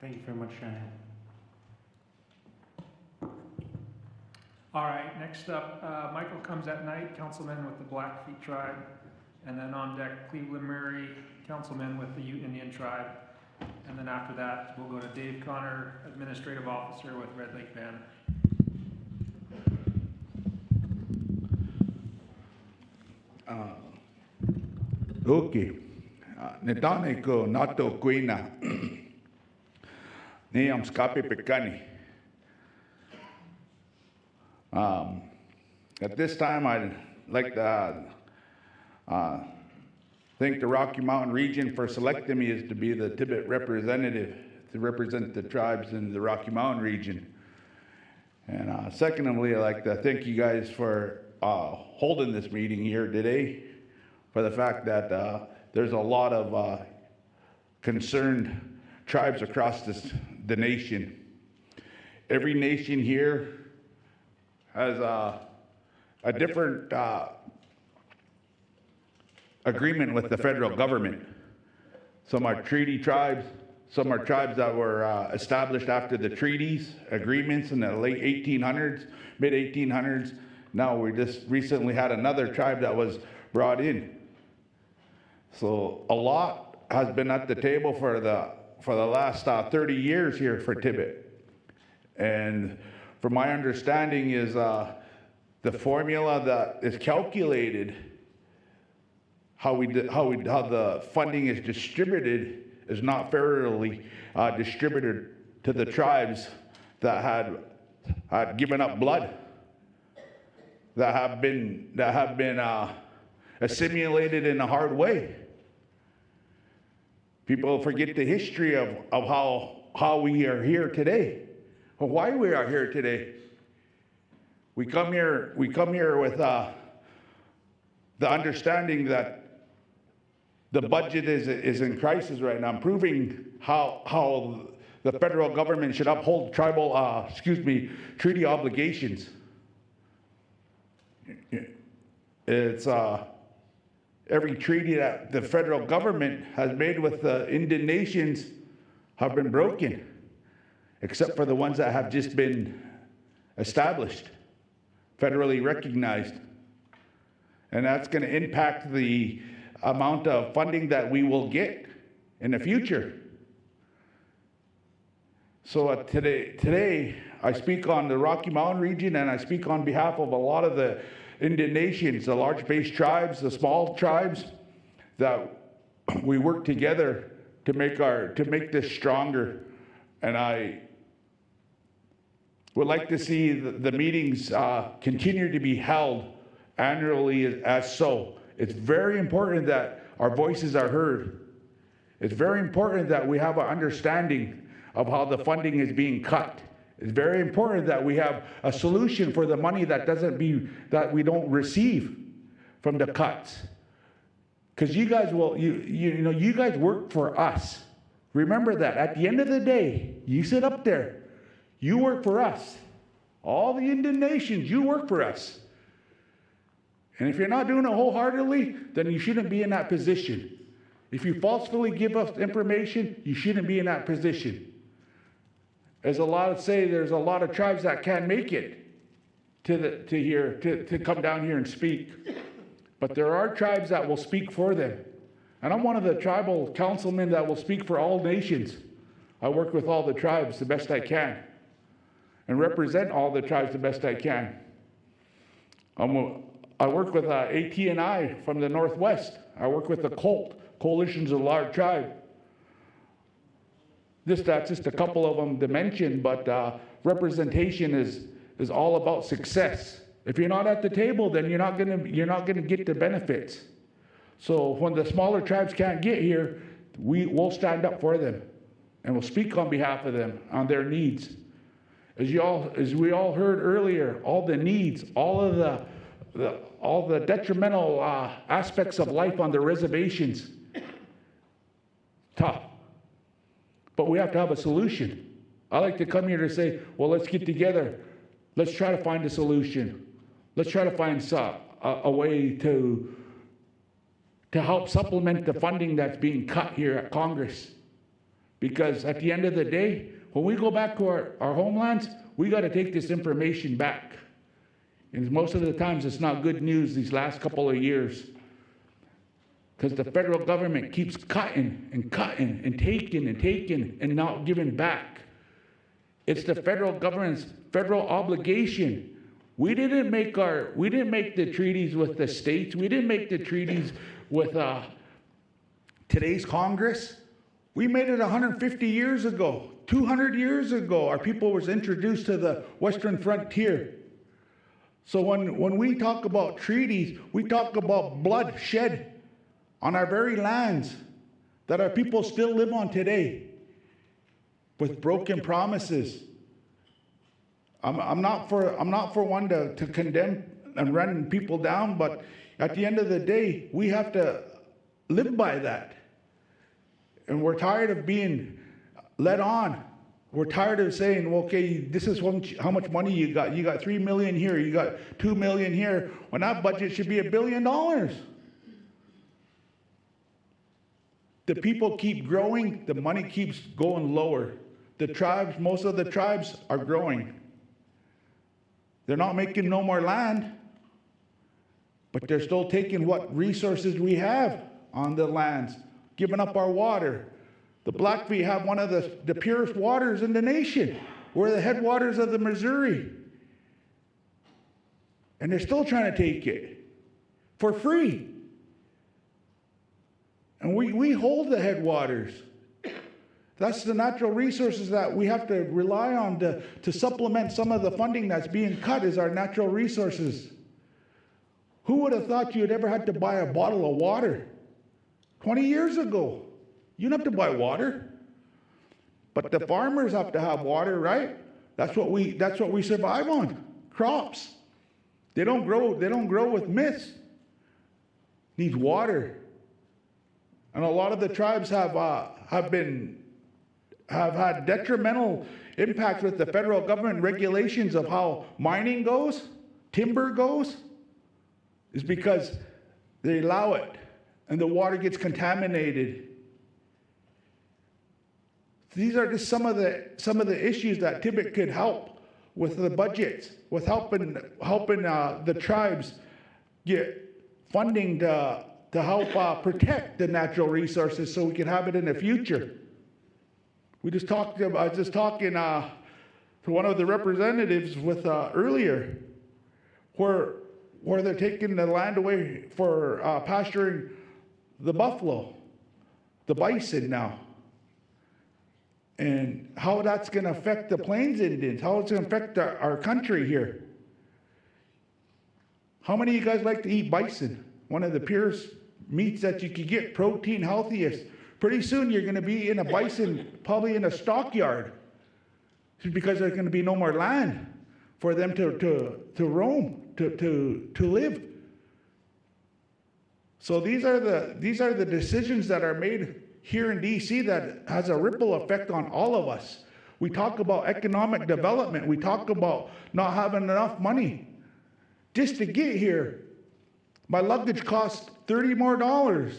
Thank you very much, Shannon. All right, next up, Michael Comes at Night, councilman with the Blackfeet Tribe. And then on deck, Cleveland Murray, councilman with the Ute Indian Tribe. And then after that, we'll go to Dave Connor, administrative officer with Red Lake Band. Okay. Netane ko nato kuina. Ni am skape pekani. At this time, I'd like to thank the Rocky Mountain region for selecting me as to be the Tibet representative to represent the tribes in the Rocky Mountain region. And secondly, I'd like to thank you guys for holding this meeting here today, for the fact that there's a lot of concerned tribes across the nation. Every nation here has a different agreement with the federal government. Some are treaty tribes, some are tribes that were established after the treaties, agreements in the late 1800s, mid 1800s. Now we just recently had another tribe that was brought in. So a lot has been at the table for the last 30 years here for Tibet. And from my understanding is the formula that is calculated, how the funding is distributed is not fairly distributed to the tribes that had given up blood, that have been assimilated in a hard way. People forget the history of how we are here today, or why we are here today. We come here with the understanding that the budget is in crisis right now, proving how the federal government should uphold treaty obligations. It's every treaty that the federal government has made with the Indian nations have been broken, except for the ones that have just been established, federally recognized. And that's going to impact the amount of funding that we will get in the future. So today, I speak on the Rocky Mountain region, and I speak on behalf of a lot of the Indian nations, the large-based tribes, the small tribes, that we work together to make this stronger. And I would like to see the meetings continue to be held annually as so. It's very important that our voices are heard. It's very important that we have an understanding of how the funding is being cut. It's very important that we have a solution for the money that we don't receive from the cuts. Because you guys you guys work for us. Remember that. At the end of the day, you sit up there, you work for us. All the Indian nations, you work for us. And if you're not doing it wholeheartedly, then you shouldn't be in that position. If you falsely give us information, you shouldn't be in that position. As a lot of say, there's a lot of tribes that can't make it to come down here and speak. But there are tribes that will speak for them. And I'm one of the tribal councilmen that will speak for all nations. I work with all the tribes the best I can and represent all the tribes the best I can. I work with AT&I from the Northwest. I work with the COLT, Coalitions of Large Tribe. That's just a couple of them to mention, but representation is all about success. If you're not at the table, then you're not gonna get the benefits. So when the smaller tribes can't get here, we'll stand up for them, and we'll speak on behalf of them, on their needs. As we all heard earlier, all the needs, all the detrimental aspects of life on the reservations, tough. But we have to have a solution. I like to come here to say, well, let's get together. Let's try to find a solution. Let's try to find a way to help supplement the funding that's being cut here at Congress. Because at the end of the day, when we go back to our homelands, we got to take this information back. And most of the times it's not good news these last couple of years. Because the federal government keeps cutting and cutting and taking and not giving back. It's the federal government's federal obligation. We didn't make the treaties with the states. We didn't make the treaties with today's Congress. We made it 150 years ago, 200 years ago. Our people was introduced to the Western frontier. So when we talk about treaties, we talk about blood shed on our very lands that our people still live on today with broken promises. I'm not for one to condemn and run people down, but at the end of the day, we have to live by that. And we're tired of being led on. We're tired of saying, well, okay, this is how much money you got. You got $3 million here, you got $2 million here, when that budget should be $1 billion. The people keep growing, the money keeps going lower. The tribes, most of the tribes are growing. They're not making no more land, but they're still taking what resources we have on the lands, giving up our water. The Blackfeet have one of the purest waters in the nation. We're the headwaters of the Missouri. And they're still trying to take it for free. And we hold the headwaters. That's the natural resources that we have to rely on to supplement some of the funding that's being cut is our natural resources. Who would have thought you'd ever had to buy a bottle of water 20 years ago? You don't have to buy water. But the farmers have to have water, right? That's what we survive on. Crops. They don't grow with mist. Needs water. And a lot of the tribes have had detrimental impacts with the federal government regulations of how mining goes, timber goes, is because they allow it and the water gets contaminated. These are just some of the issues that Tibbet could help with the budgets, with helping the tribes get funding to help protect the natural resources so we can have it in the future. I was just talking to one of the representatives with earlier, where they're taking the land away for pasturing the buffalo, the bison now, and how that's going to affect the Plains Indians, how it's going to affect our country here. How many of you guys like to eat bison? One of the purest meats that you could get, protein, healthiest. Pretty soon you're going to be in a bison, probably in a stockyard, because there's going to be no more land for them to roam, to live. So these are the decisions that are made here in DC that has a ripple effect on all of us. We talk about economic development. We talk about not having enough money just to get here. My luggage cost $30 more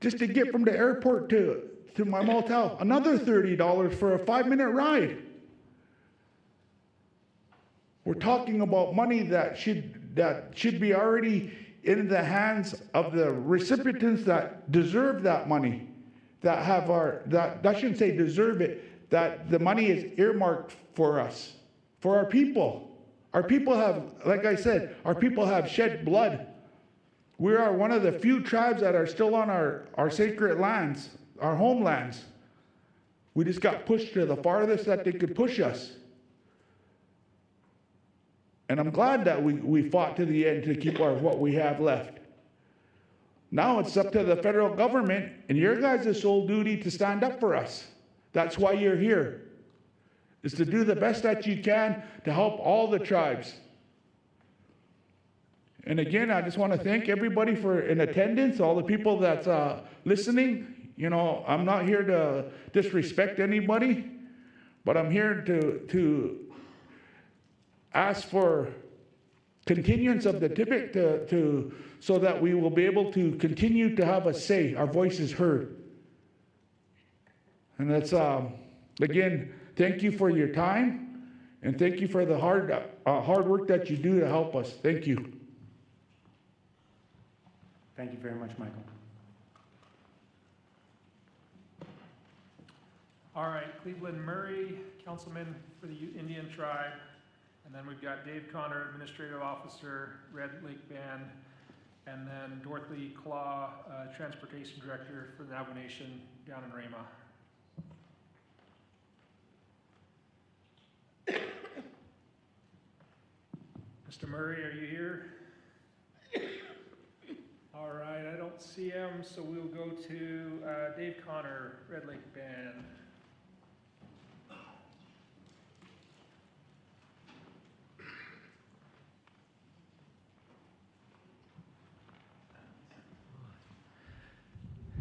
just to get from the airport to my motel. Another $30 for a 5-minute ride. We're talking about money that should be already in the hands of the recipients that deserve that money, that I shouldn't say deserve it, that the money is earmarked for us, for our people. Our people have, like I said, our people have shed blood. We are one of the few tribes that are still on our sacred lands, our homelands. We just got pushed to the farthest that they could push us. And I'm glad that we fought to the end to keep what we have left. Now it's up to the federal government and your guys' sole duty to stand up for us. That's why you're here, is to do the best that you can to help all the tribes. And again, I just want to thank everybody for in attendance, all the people that's listening. You know, I'm not here to disrespect anybody, but I'm here to ask for continuance of the TIBIC so that we will be able to continue to have a say, our voices heard. And that's, again, thank you for your time, and thank you for the hard work that you do to help us. Thank you. Thank you very much, Michael. All right, Cleveland Murray, Councilman for the Indian Tribe. And then we've got Dave Connor, Administrative Officer, Red Lake Band. And then Dorothy Claw, Transportation Director for the Navajo Nation down in Rama. Mr. Murray, are you here? All right, I don't see him, so we'll go to Dave Connor, Red Lake Band.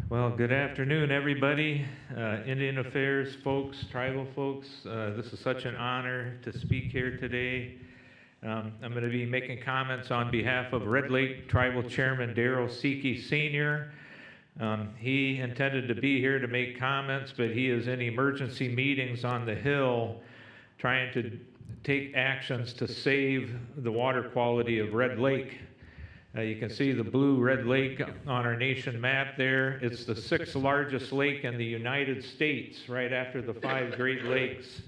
Well, good afternoon, everybody. Indian Affairs folks, tribal folks, this is such an honor to speak here today. I'm going to be making comments on behalf of Red Lake Tribal Chairman Darrell Siki Sr. He intended to be here to make comments, but he is in emergency meetings on the Hill trying to take actions to save the water quality of Red Lake. You can see the blue Red Lake on our nation map there. It's the 6th largest lake in the United States, right after the 5 Great Lakes,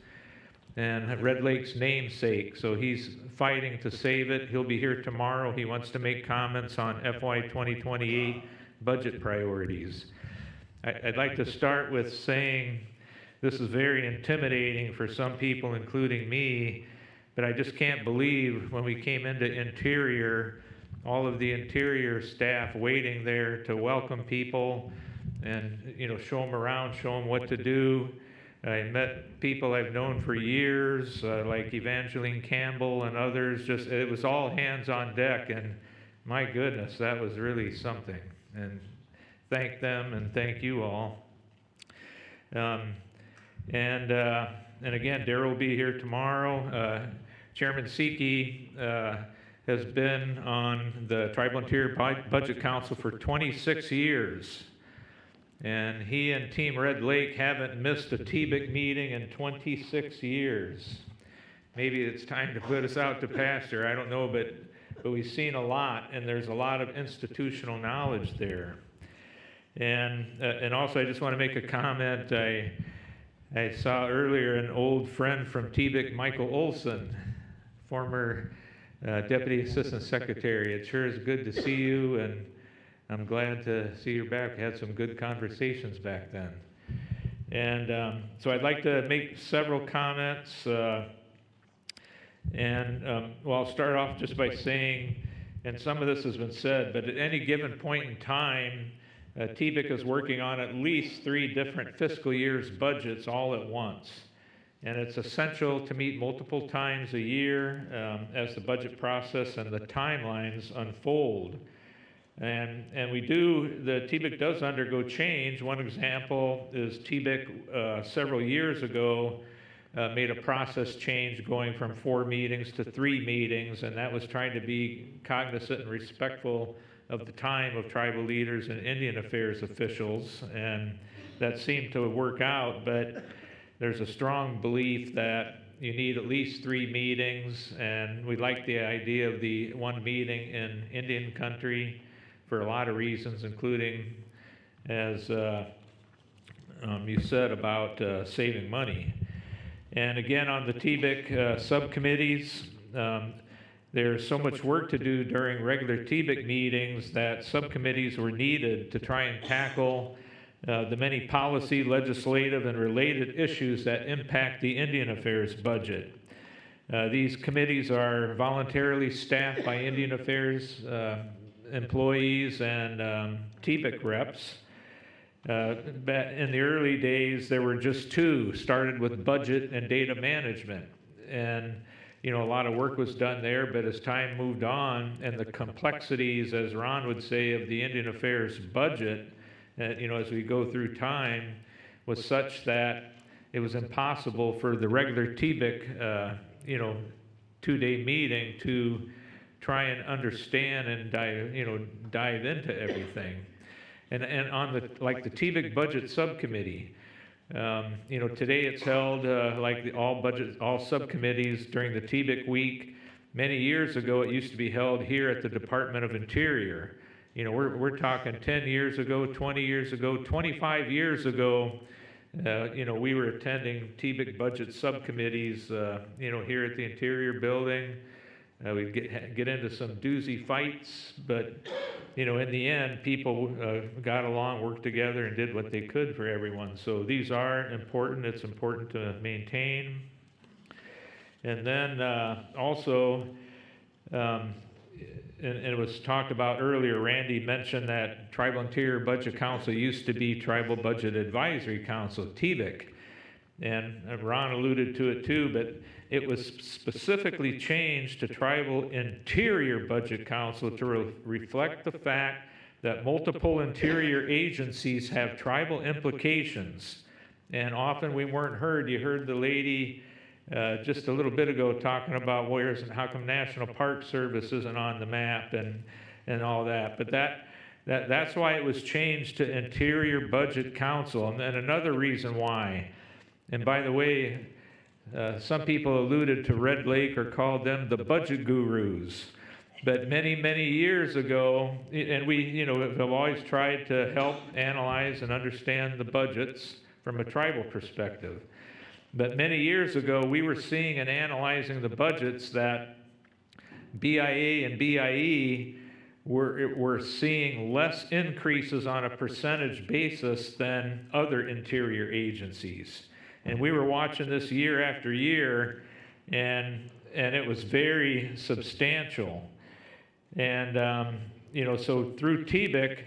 and Red Lake's namesake. So he's fighting to save it. He'll be here tomorrow. He wants to make comments on FY 2028 budget priorities. I'd like to start with saying this is very intimidating for some people, including me, but I just can't believe when we came into Interior, all of the Interior staff waiting there to welcome people and, you know, show them around, show them what to do. I met people I've known for years, like Evangeline Campbell and others. Just, it was all hands on deck, and my goodness, that was really something. And thank them and thank you all. And again, Darrell will be here tomorrow. Chairman Siki has been on the Tribal Interior Budget Council for 26 years. And he and Team Red Lake haven't missed a TBIC meeting in 26 years. Maybe it's time to put us out to pasture, I don't know, but we've seen a lot, and there's a lot of institutional knowledge there. And also I just want to make a comment. I saw earlier an old friend from TBIC, Michael Olson, former Deputy Assistant Secretary. It sure is good to see you, and I'm glad to see you back. We had some good conversations back then. And so I'd like to make several comments. Well, I'll start off just by saying, and some of this has been said, but at any given point in time, TBIC is working on at least 3 different fiscal years' budgets all at once. And it's essential to meet multiple times a year as the budget process and the timelines unfold. And the TBIC does undergo change. One example is TBIC several years ago made a process change going from 4 meetings to 3 meetings, and that was trying to be cognizant and respectful of the time of tribal leaders and Indian affairs officials, and that seemed to work out, but there's a strong belief that you need at least 3 meetings, and we like the idea of the 1 meeting in Indian country for a lot of reasons, including, as you said, about saving money. And again, on the TBIC subcommittees, there's so much work to do during regular TBIC meetings that subcommittees were needed to try and tackle the many policy, legislative, and related issues that impact the Indian Affairs budget. These committees are voluntarily staffed by Indian Affairs employees and TBIC reps. In the early days, there were just 2, started with budget and data management. And a lot of work was done there, but as time moved on and the complexities, as Ron would say, of the Indian Affairs budget, as we go through time, was such that it was impossible for the regular TBIC, 2-day meeting to try and understand and dive into everything. And on the TBIC budget subcommittee, today it's held all subcommittees during the TBIC week. Many years ago, it used to be held here at the Department of Interior. We're talking 10 years ago, 20 years ago, 25 years ago. We were attending TBIC budget subcommittees, here at the Interior Building. We'd get into some doozy fights, but in the end, people got along, worked together, and did what they could for everyone. So these are important. It's important to maintain. And then also, and it was talked about earlier, Randy mentioned that Tribal Interior Budget Council used to be Tribal Budget Advisory Council, TBIC. And Ron alluded to it too, but it was specifically changed to Tribal Interior Budget Council to reflect the fact that multiple interior agencies have tribal implications. And often we weren't heard. You heard the lady just a little bit ago talking about how come National Park Service isn't on the map and all that. But that's why it was changed to Interior Budget Council. And then another reason why, and by the way, some people alluded to Red Lake or called them the budget gurus. But many, many years ago, and we, have always tried to help analyze and understand the budgets from a tribal perspective. But many years ago, we were seeing and analyzing the budgets that BIA and BIE were seeing less increases on a percentage basis than other interior agencies. And we were watching this year after year, and it was very substantial. And so through TBIC,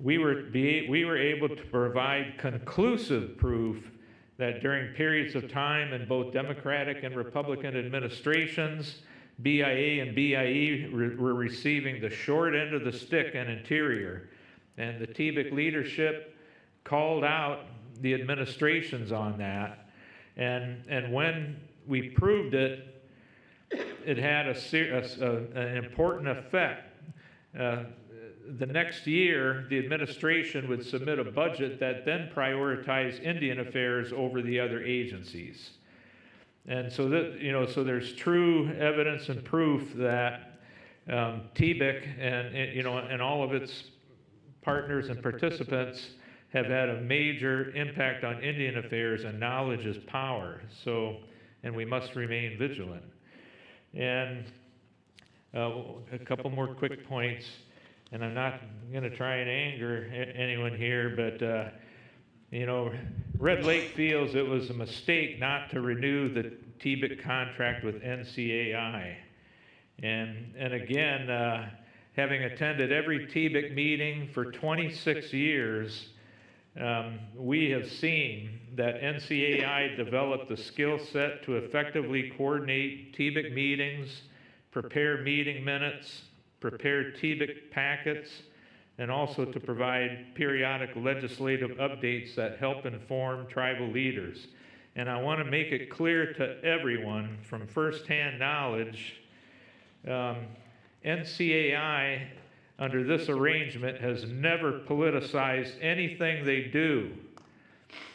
we were able to provide conclusive proof that during periods of time in both Democratic and Republican administrations, BIA and BIE were receiving the short end of the stick in Interior. And the TBIC leadership called out the administrations on that. And when we proved it, it had an important effect. The next year, the administration would submit a budget that then prioritized Indian Affairs over the other agencies. And so so there's true evidence and proof that TBIC and all of its partners and participants have had a major impact on Indian Affairs, and knowledge is power. So, and we must remain vigilant. And a couple more quick points. And I'm not going to try and anger anyone here, but, Red Lake feels it was a mistake not to renew the TBIC contract with NCAI. And again, having attended every TBIC meeting for 26 years, we have seen that NCAI developed the skill set to effectively coordinate TBIC meetings, prepare meeting minutes, prepare TBIC packets, and also to provide periodic legislative updates that help inform tribal leaders. And I want to make it clear to everyone from firsthand knowledge, NCAI under this arrangement has never politicized anything they do.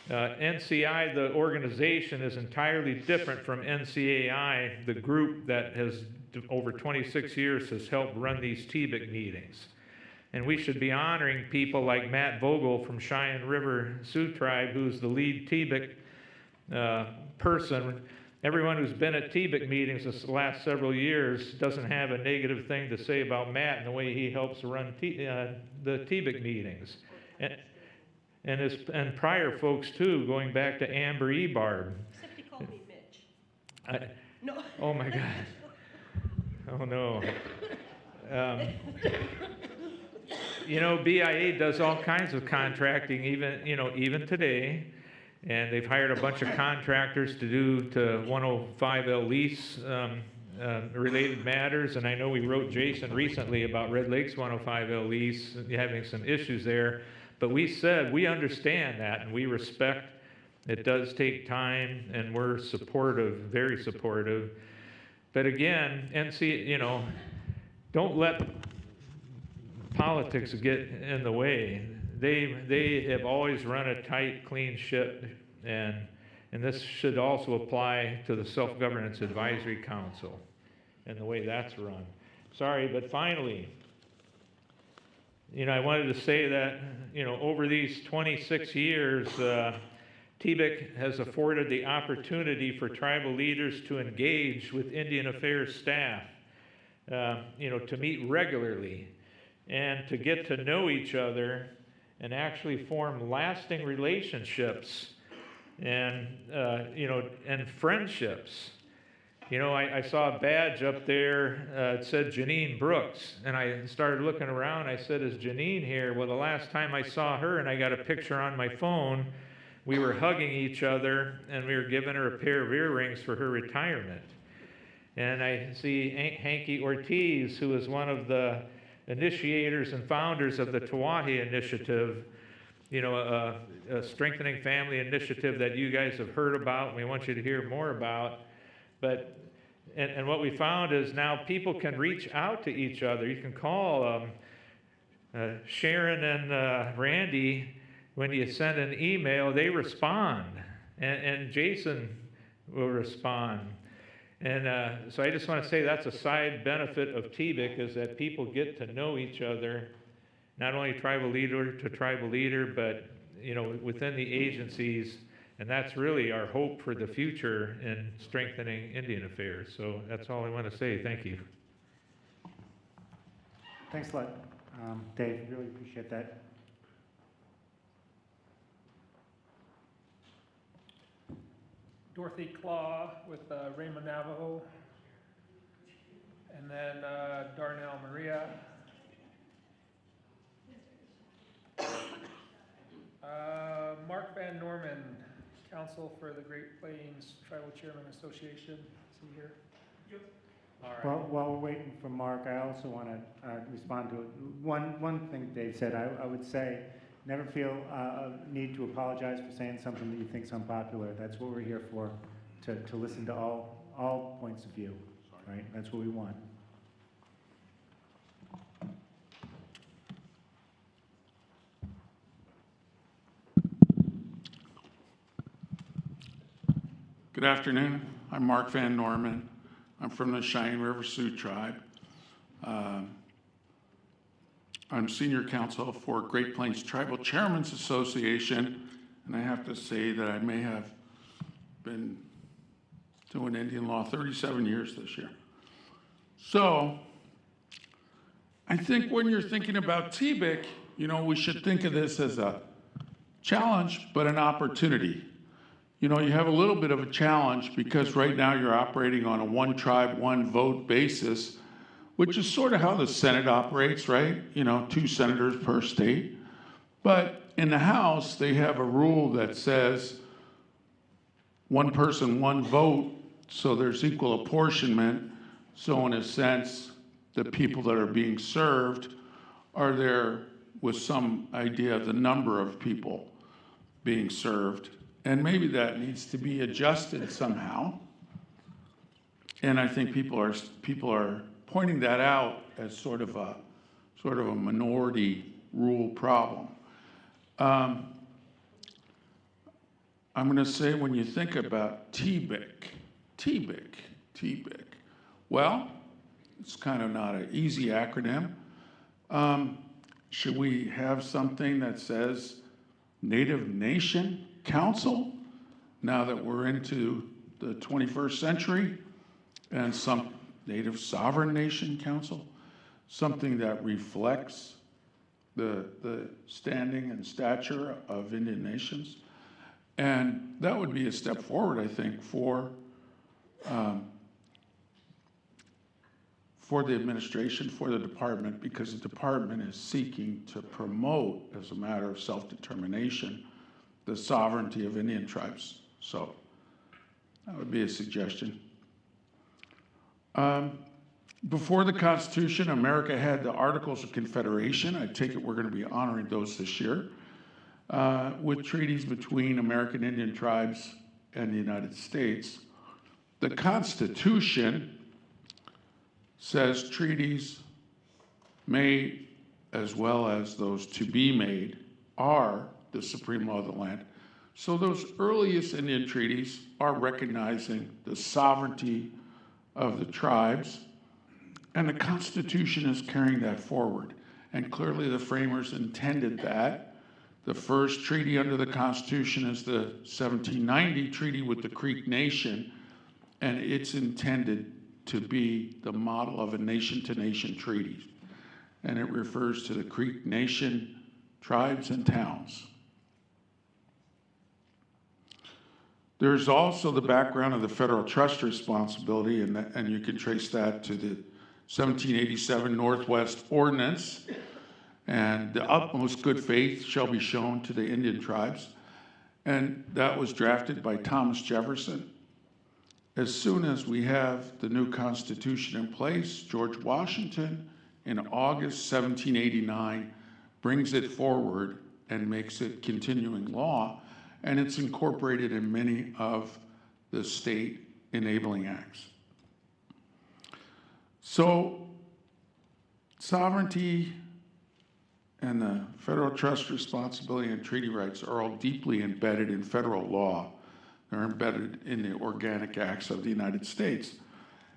NCI, the organization, is entirely different from NCAI, the group that has, over 26 years, has helped run these TBIC meetings. And we should be honoring people like Matt Vogel from Cheyenne River Sioux Tribe, who's the lead TBIC person. Everyone who's been at TBIC meetings this last several years doesn't have a negative thing to say about Matt and the way he helps run the TBIC meetings. And prior folks too, going back to Amber Ebarb. Except he called me Mitch. No. Oh my God. Oh no. You know, BIA does all kinds of contracting, even today, and they've hired a bunch of contractors to do to 105L lease related matters. And I know we wrote Jason recently about Red Lake's 105L lease having some issues there. But we said we understand that and we respect it does take time, and we're supportive, very supportive. But again, don't let politics get in the way. They have always run a tight, clean ship, and this should also apply to the Self-Governance Advisory Council and the way that's run. Sorry, but finally, I wanted to say that, over these 26 years, TBIC has afforded the opportunity for tribal leaders to engage with Indian Affairs staff, to meet regularly and to get to know each other and actually form lasting relationships and friendships. I saw a badge up there, it said Janine Brooks, and I started looking around. I said, is Janine here? Well, the last time I saw her, and I got a picture on my phone, we were hugging each other, and we were giving her a pair of earrings for her retirement. And I see Hanky Ortiz, who is one of the initiators and founders of the Tawahe Initiative, a strengthening family initiative that you guys have heard about, and we want you to hear more about. But and what we found is now people can reach out to each other. You can call Sharon and Randy. When you send an email, they respond, and Jason will respond. And so I just want to say that's a side benefit of TBIC, is that people get to know each other, not only tribal leader to tribal leader, but within the agencies. And that's really our hope for the future in strengthening Indian affairs. So that's all I want to say. Thank you. Thanks a lot, Dave. Really appreciate that. Dorothy Claw with Raymond Navajo, and then Darnell Maria. Mark Van Norman, Council for the Great Plains Tribal Chairman Association. Is he here? Yep. All right. Well, while we're waiting for Mark, I also want to respond to one thing Dave said. I would say, never feel a need to apologize for saying something that you think is unpopular. That's what we're here for, to listen to all points of view, right? That's what we want. Good afternoon. I'm Mark Van Norman. I'm from the Cheyenne River Sioux Tribe. I'm senior counsel for Great Plains Tribal Chairmen's Association, and I have to say that I may have been doing Indian law 37 years this year. So I think when you're thinking about TBIC, we should think of this as a challenge, but an opportunity. You have a little bit of a challenge because right now you're operating on a one tribe, one vote basis, which is sort of how the Senate operates, right? 2 senators per state. But in the House, they have a rule that says one person, one vote, so there's equal apportionment. So in a sense, the people that are being served are there with some idea of the number of people being served. And maybe that needs to be adjusted somehow. And I think people are pointing that out as sort of sort of a minority rule problem. I'm going to say when you think about TBIC, well, it's kind of not an easy acronym. Should we have something that says Native Nation Council, now that we're into the 21st century, and some Native Sovereign Nation Council, something that reflects the standing and stature of Indian nations? And that would be a step forward, I think, for the administration, for the department, because the department is seeking to promote, as a matter of self-determination, the sovereignty of Indian tribes. So that would be a suggestion. Before the Constitution, America had the Articles of Confederation. I take it we're going to be honoring those this year, with treaties between American Indian tribes and the United States. The Constitution says treaties made, as well as those to be made, are the supreme law of the land. So those earliest Indian treaties are recognizing the sovereignty of the tribes, and the Constitution is carrying that forward. And clearly the framers intended that. The first treaty under the Constitution is the 1790 treaty with the Creek Nation, and it's intended to be the model of a nation-to-nation treaty. And it refers to the Creek Nation tribes and towns. There's also the background of the federal trust responsibility, and you can trace that to the 1787 Northwest Ordinance, and the utmost good faith shall be shown to the Indian tribes. And that was drafted by Thomas Jefferson. As soon as we have the new Constitution in place, George Washington, in August 1789, brings it forward and makes it continuing law, and it's incorporated in many of the state enabling acts. So, sovereignty and the federal trust responsibility and treaty rights are all deeply embedded in federal law. They're embedded in the organic acts of the United States.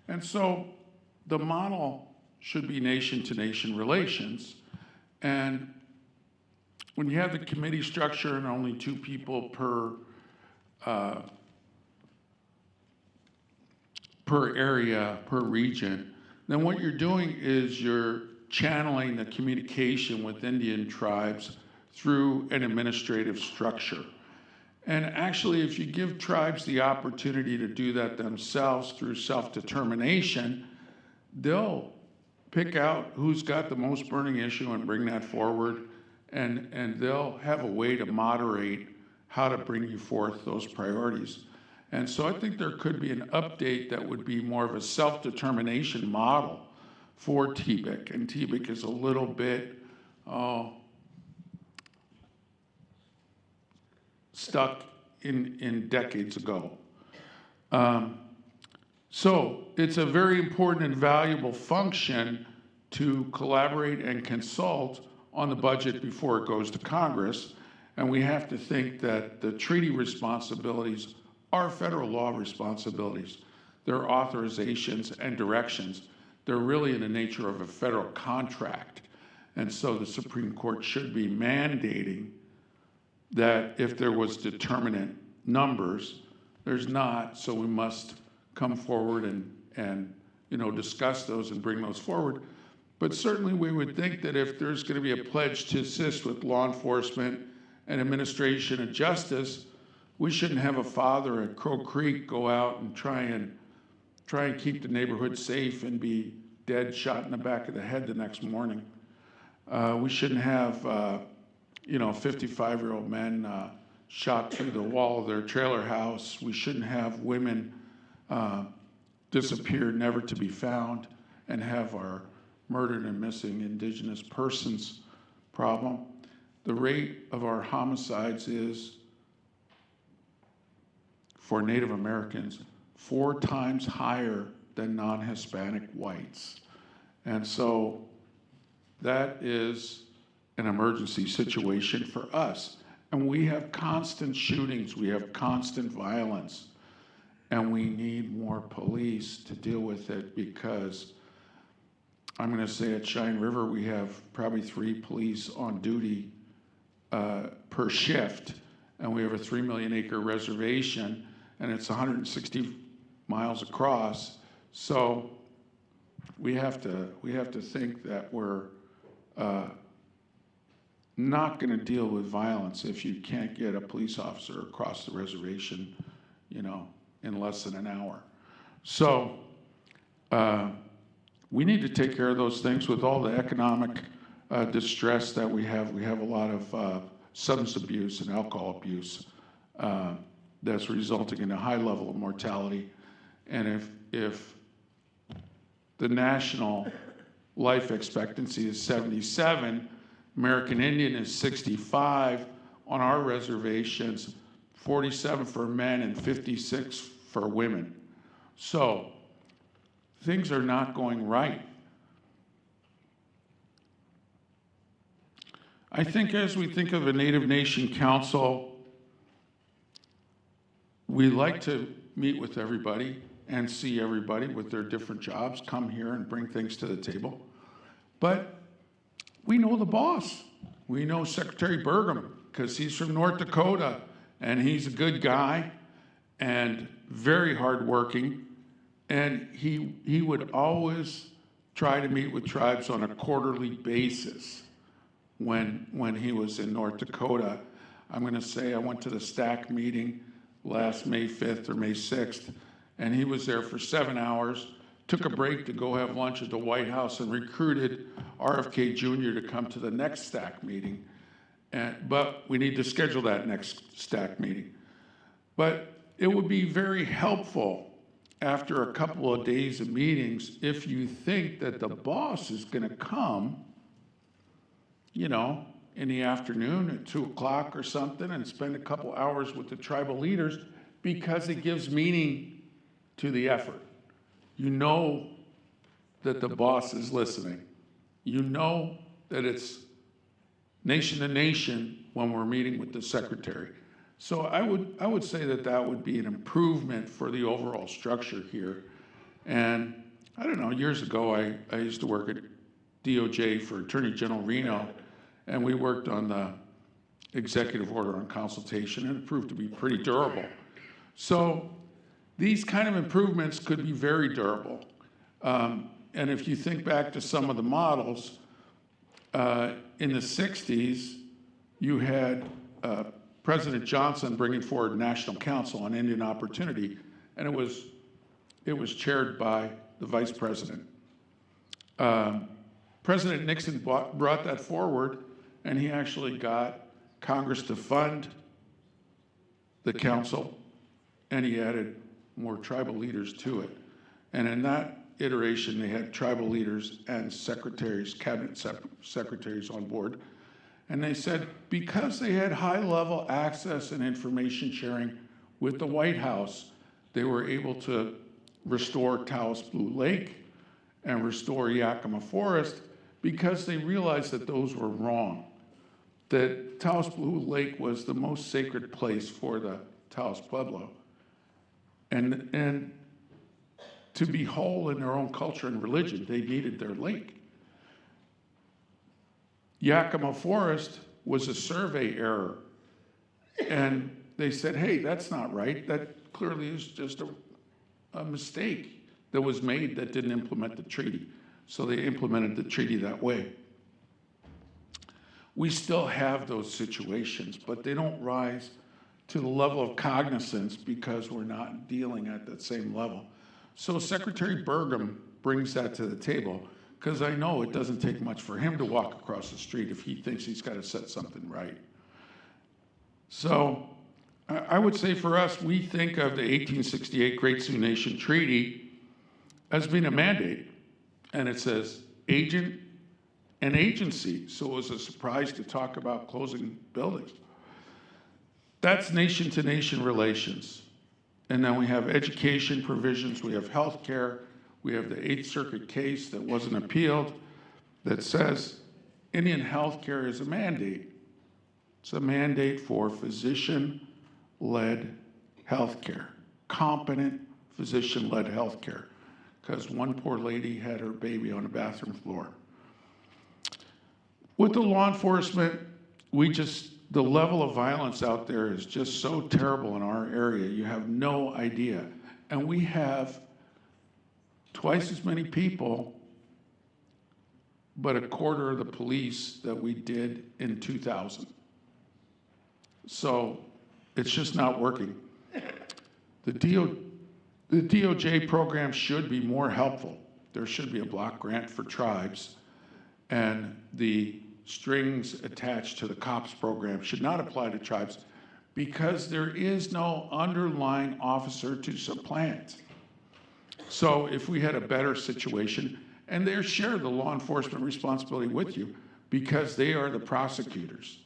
And so the model should be nation-to-nation relations. And when you have the committee structure and only 2 people per area, per region, then what you're doing is you're channeling the communication with Indian tribes through an administrative structure. And actually, if you give tribes the opportunity to do that themselves through self-determination, they'll pick out who's got the most burning issue and bring that forward, and they'll have a way to moderate how to bring you forth those priorities. And so I think there could be an update that would be more of a self-determination model for TBIC, and TBIC is a little bit stuck in decades ago. So it's a very important and valuable function to collaborate and consult on the budget before it goes to Congress, and we have to think that the treaty responsibilities are federal law responsibilities. They're authorizations and directions. They're really in the nature of a federal contract. And so the Supreme Court should be mandating that if there was determinate numbers, there's not, so we must come forward and discuss those and bring those forward. But certainly we would think that if there's going to be a pledge to assist with law enforcement and administration of justice, we shouldn't have a father at Crow Creek go out and try and keep the neighborhood safe and be dead, shot in the back of the head the next morning. We shouldn't have 55-year-old men shot through the wall of their trailer house. We shouldn't have women disappear, never to be found, and have our murdered and missing Indigenous persons problem. The rate of our homicides is, for Native Americans, 4 times higher than non-Hispanic whites. And so that is an emergency situation for us. And we have constant shootings, we have constant violence, and we need more police to deal with it, because I'm going to say at Cheyenne River we have probably 3 police on duty per shift, and we have a 3 million acre reservation, and it's 160 miles across. So we have to think that we're not going to deal with violence if you can't get a police officer across the reservation, you know, in less than an hour. So we need to take care of those things. With all the economic distress that we have a lot of substance abuse and alcohol abuse that's resulting in a high level of mortality. And if the national life expectancy is 77, American Indian is 65, on our reservations, 47 for men and 56 for women. So things are not going right. I think as we think of a Native Nation Council, we like to meet with everybody and see everybody with their different jobs come here and bring things to the table. But we know the boss. We know Secretary Burgum, because he's from North Dakota, and he's a good guy and very hardworking. And he would always try to meet with tribes on a quarterly basis when he was in North Dakota. I'm going to say I went to the STAC meeting last May 5th or May 6th, and he was there for 7 hours, took a break to go have lunch at the White House, and recruited RFK Jr. to come to the next STAC meeting. But we need to schedule that next STAC meeting. But it would be very helpful after a couple of days of meetings if you think that the boss is going to come, you know, in the afternoon at 2 o'clock or something, and spend a couple hours with the tribal leaders, because it gives meaning to the effort. You know that the boss is listening. You know that it's nation to nation when we're meeting with the secretary. So I would say that that would be an improvement for the overall structure here. And I don't know, years ago I used to work at DOJ for Attorney General Reno, and we worked on the executive order on consultation, and it proved to be pretty durable. So these kind of improvements could be very durable. And if you think back to some of the models, in the 60s, you had President Johnson bringing forward National Council on Indian Opportunity, and it was chaired by the Vice President. President Nixon brought that forward, and he actually got Congress to fund the council, and he added more tribal leaders to it. And in that iteration, they had tribal leaders and secretaries, cabinet secretaries on board. And they said because they had high-level access and information sharing with the White House, they were able to restore Taos Blue Lake and restore Yakima Forest, because they realized that those were wrong. That Taos Blue Lake was the most sacred place for the Taos Pueblo. And to be whole in their own culture and religion, they needed their lake. Yakima Forest was a survey error. And they said, hey, that's not right. That clearly is just a mistake that was made that didn't implement the treaty. So they implemented the treaty that way. We still have those situations, but they don't rise to the level of cognizance because we're not dealing at that same level. So Secretary Burgum brings that to the table, because I know it doesn't take much for him to walk across the street if he thinks he's got to set something right. So I would say for us, we think of the 1868 Great Sioux Nation Treaty as being a mandate, and it says agent and agency. So it was a surprise to talk about closing buildings. That's nation-to-nation relations. And then we have education provisions, we have health care, we have the Eighth Circuit case that wasn't appealed that says Indian healthcare is a mandate. It's a mandate for physician-led healthcare, competent physician-led healthcare, because one poor lady had her baby on the bathroom floor. With the law enforcement, the level of violence out there is just so terrible in our area, you have no idea. And we have twice as many people, but a quarter of the police that we did in 2000. So it's just not working. The DOJ program should be more helpful. There should be a block grant for tribes, and the strings attached to the COPS program should not apply to tribes because there is no underlying officer to supplant. So if we had a better situation, and they share the law enforcement responsibility with you because they are the prosecutors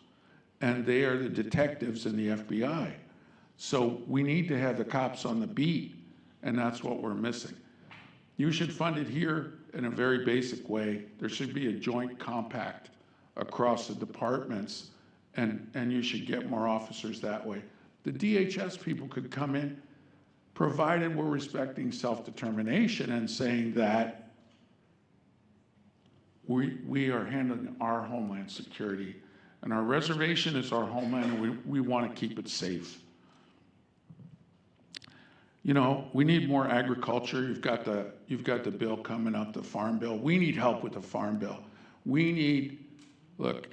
and they are the detectives in the FBI. So we need to have the cops on the beat, and that's what we're missing. You should fund it here in a very basic way. There should be a joint compact across the departments, and you should get more officers that way. The DHS people could come in, provided we're respecting self-determination and saying that we are handling our homeland security, and our reservation is our homeland, and we want to keep it safe. You know, we need more agriculture. You've got the bill coming up, the farm bill. We need help with the farm bill. We need, look,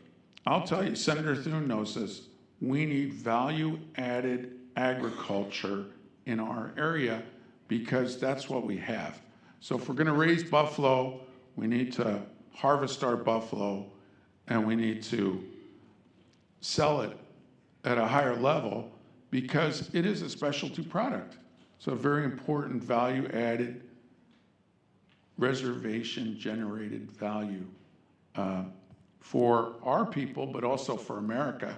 I'll tell you, Senator Thune knows this. We need value-added agriculture in our area because that's what we have. So if we're going to raise buffalo, we need to harvest our buffalo, and we need to sell it at a higher level because it is a specialty product. So a very important value-added, reservation-generated value for our people, but also for America.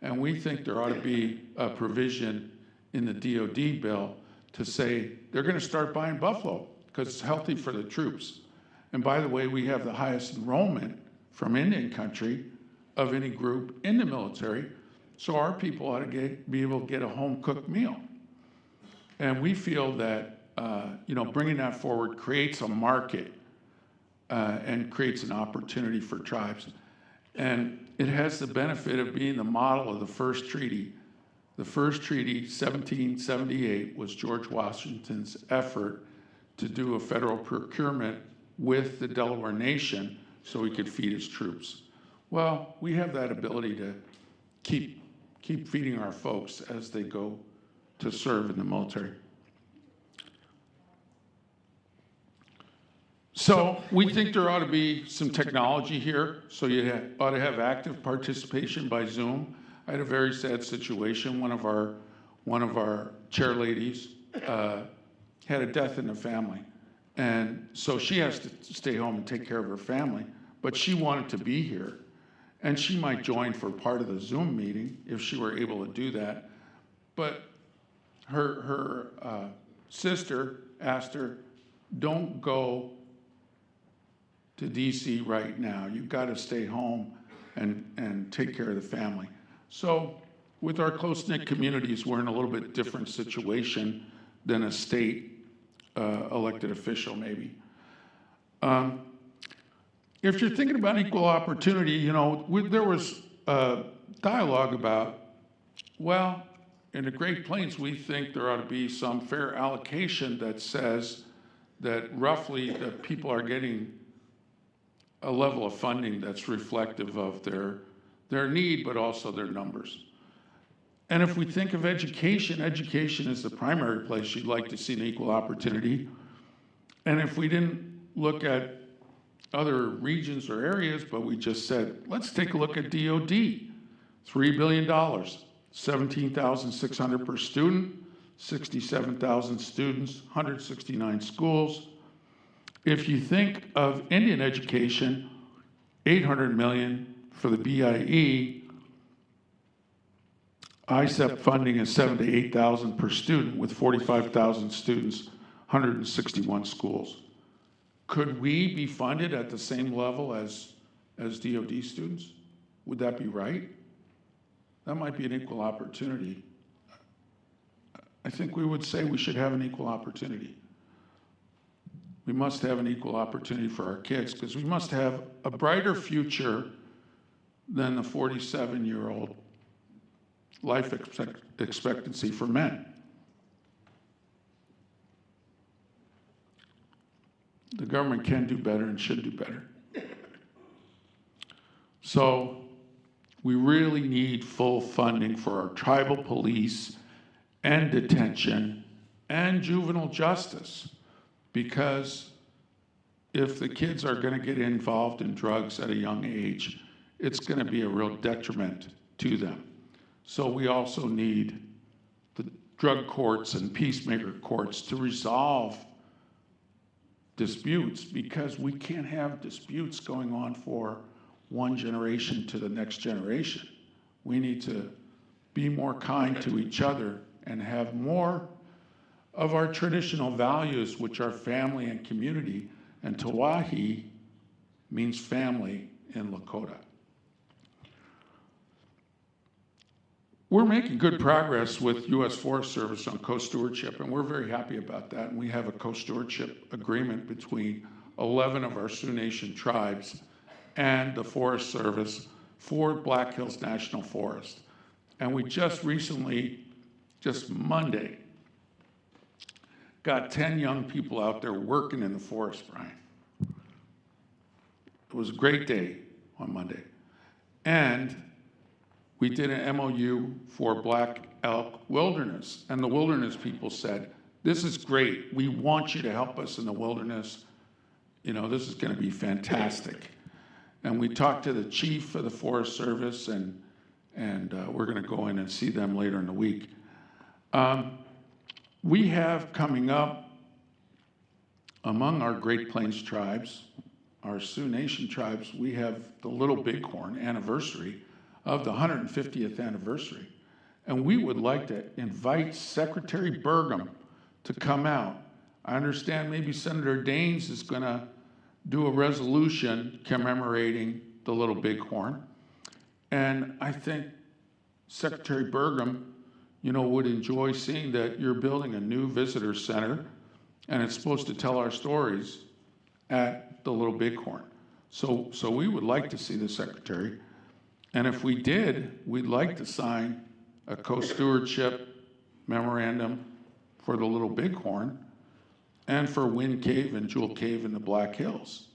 And we think there ought to be a provision in the DOD bill to say they're going to start buying buffalo because it's healthy for the troops. And by the way, we have the highest enrollment from Indian country of any group in the military, so our people ought to be able to get a home-cooked meal. And we feel that bringing that forward creates a market and creates an opportunity for tribes. And it has the benefit of being the model of the first treaty. The first treaty, 1778, was George Washington's effort to do a federal procurement with the Delaware Nation so he could feed his troops. Well, we have that ability to keep feeding our folks as they go to serve in the military. So we think there ought to be some technology here, so you ought to have active participation by Zoom. I had a very sad situation. One of our chair ladies had a death in the family, and so she has to stay home and take care of her family, but she wanted to be here, and she might join for part of the Zoom meeting if she were able to do that. But her sister asked her, don't go to DC right now. You've got to stay home and take care of the family. So with our close-knit communities, we're in a little bit different situation than a state elected official maybe. If you're thinking about equal opportunity, there was dialogue about, well, in the Great Plains, we think there ought to be some fair allocation that says that roughly that people are getting a level of funding that's reflective of their need, but also their numbers. And if we think of education, education is the primary place you'd like to see an equal opportunity. And if we didn't look at other regions or areas, but we just said, let's take a look at DOD, $3 billion. 17,600 per student, 67,000 students, 169 schools. If you think of Indian education, $800 million for the BIE, ISEP funding is 7,000 to 8,000 per student with 45,000 students, 161 schools. Could we be funded at the same level as as DOD students? Would that be right? That might be an equal opportunity. I think we would say we should have an equal opportunity. We must have an equal opportunity for our kids because we must have a brighter future than the 47-year-old life expectancy for men. The government can do better and should do better. So we really need full funding for our tribal police and detention and juvenile justice, because if the kids are going to get involved in drugs at a young age, it's going to be a real detriment to them. So we also need the drug courts and peacemaker courts to resolve disputes, because we can't have disputes going on for one generation to the next generation. We need to be more kind to each other and have more of our traditional values, which are family and community. And Tawahi means family in Lakota. We're making good progress with U.S. Forest Service on co-stewardship, and we're very happy about that. And we have a co-stewardship agreement between 11 of our Sioux Nation tribes and the Forest Service for Black Hills National Forest. And we just recently, just Monday, got 10 young people out there working in the forest, Brian. It was a great day on Monday. And we did an MOU for Black Elk Wilderness. And the wilderness people said, this is great. We want you to help us in the wilderness. You know, this is going to be fantastic. And we talked to the chief of the Forest Service, and we're going to go in and see them later in the week. We have coming up among our Great Plains tribes, our Sioux Nation tribes, we have the Little Bighorn anniversary of the 150th anniversary. And we would like to invite Secretary Burgum to come out. I understand maybe Senator Daines is going to do a resolution commemorating the Little Bighorn. And I think Secretary Burgum, you know, would enjoy seeing that you're building a new visitor center, and it's supposed to tell our stories at the Little Bighorn. So we would like to see the Secretary. And if we did, we'd like to sign a co-stewardship memorandum for the Little Bighorn and for Wind Cave and Jewel Cave in the Black Hills.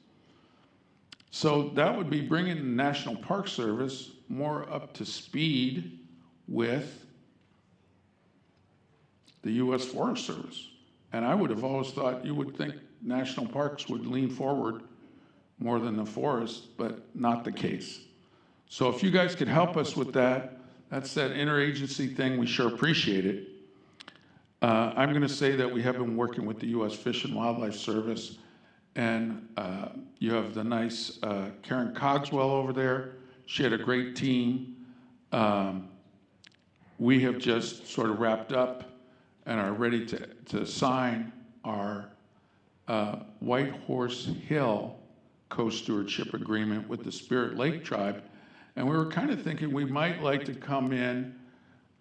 So that would be bringing the National Park Service more up to speed with the U.S. Forest Service. And I would have always thought you would think national parks would lean forward more than the forest, but not the case. So if you guys could help us with that, that's that interagency thing, we sure appreciate it. I'm going to say that we have been working with the U.S. Fish and Wildlife Service, and you have the nice Karen Cogswell over there. She had a great team. We have just sort of wrapped up and are ready to sign our White Horse Hill co-stewardship agreement with the Spirit Lake Tribe. And we were kind of thinking we might like to come in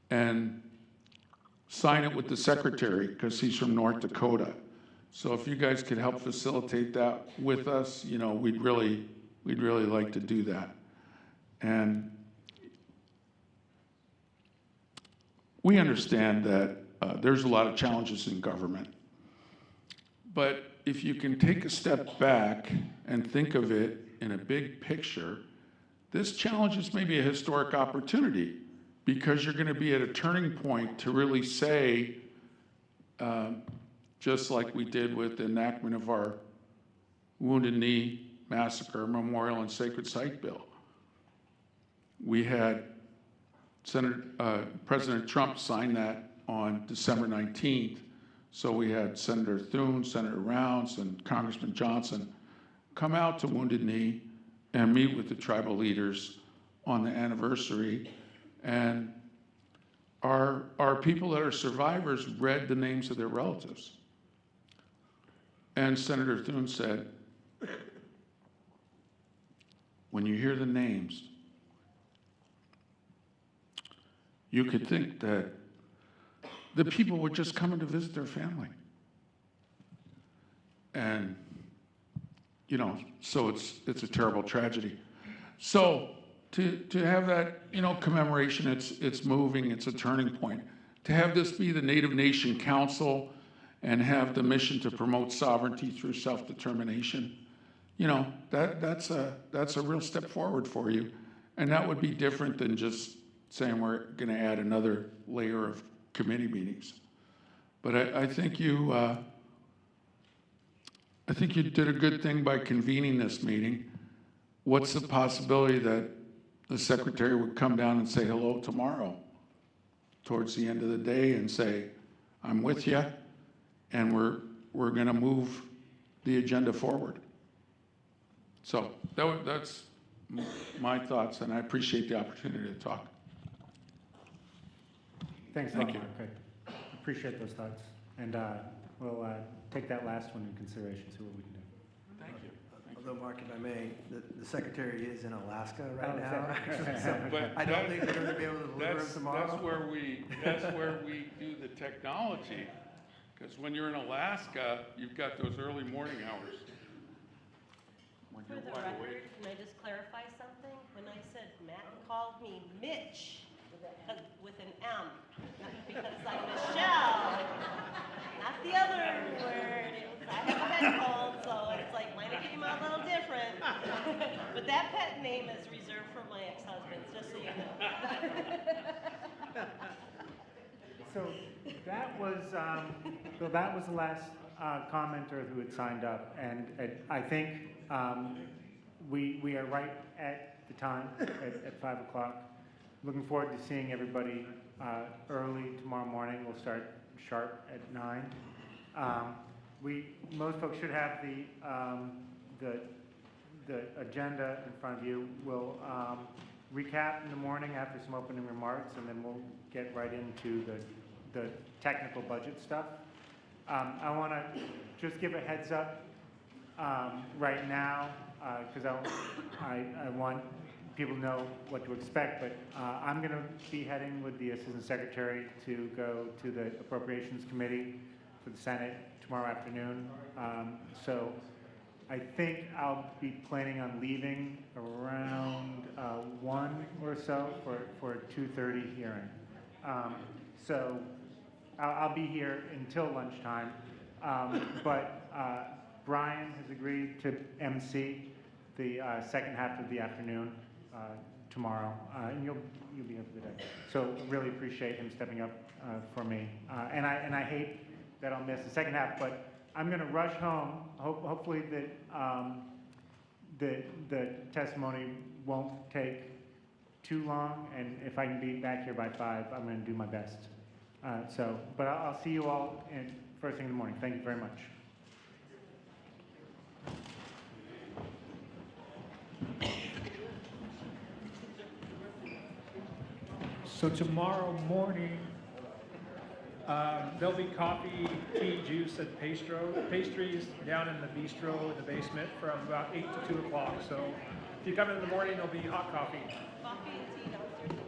and sign it with the secretary, because he's from North Dakota. So if you guys could help facilitate that with us, you know, we'd really like to do that. And we understand that there's a lot of challenges in government. But if you can take a step back and think of it in a big picture, this challenge is maybe a historic opportunity, because you're going to be at a turning point to really say, just like we did with the enactment of our Wounded Knee Massacre Memorial and Sacred Site Bill. We had President Trump sign that on December 19th. So we had Senator Thune, Senator Rounds, and Congressman Johnson come out to Wounded Knee and meet with the tribal leaders on the anniversary. And our people that are survivors read the names of their relatives. And Senator Thune said, when you hear the names, you could think that the people were just coming to visit their family. And, you know, so it's a terrible tragedy. So to have that, you know, commemoration, it's moving, it's a turning point. To have this be the Native Nation Council and have the mission to promote sovereignty through self-determination, you know, that's a real step forward for you. And that would be different than just saying we're gonna add another layer of committee meetings. But I think you did a good thing by convening this meeting. What's the possibility that the secretary would come down and say hello tomorrow towards the end of the day and say, I'm with you, and we're gonna move the agenda forward. So that's my thoughts, and I appreciate the opportunity to talk. Thanks, Thank you. Mark. I appreciate those thoughts. And we'll take that last one in consideration, see what we can do. Thank you. Although, Mark, if I may, the secretary is in Alaska right Oh, is now. that- So But I don't think we're going to be able to deliver him That's tomorrow. where we do the technology. Because when you're in Alaska, you've got those early morning hours. When For you're the wide record, awake. can I just clarify something? When I said Matt called me Mitch with an M, not because I'm Michelle, not the other word. It was, I have a headphone, so it's like mine came out a little different. But that pet name is reserved for my ex-husband, just so you know. So that was the last commenter who had signed up, and I think we are right at the time at 5 o'clock. Looking forward to seeing everybody early tomorrow morning. We'll start sharp at 9. Most folks should have the agenda in front of you. We'll recap in the morning after some opening remarks, and then we'll get right into the technical budget stuff. I want to just give a heads up right now, because I want people to know what to expect, but I'm going to be heading with the Assistant Secretary to go to the Appropriations Committee for the Senate tomorrow afternoon. So I think I'll be planning on leaving around 1 or so for a 2:30 hearing. So I'll be here until lunchtime, but Brian has agreed to MC the second half of the afternoon tomorrow, and you'll be here for the day. So really appreciate him stepping up for me, and I hate that I'll miss the second half, but I'm going to rush home. Hopefully that the testimony won't take too long, and if I can be back here by 5, I'm going to do my best. But I'll see you all first thing in the morning. Thank you very much. So tomorrow morning, there'll be coffee, tea, juice, and pastries down in the bistro in the basement from about 8 to 2 o'clock. So if you come in the morning, there'll be hot coffee. Coffee and tea downstairs.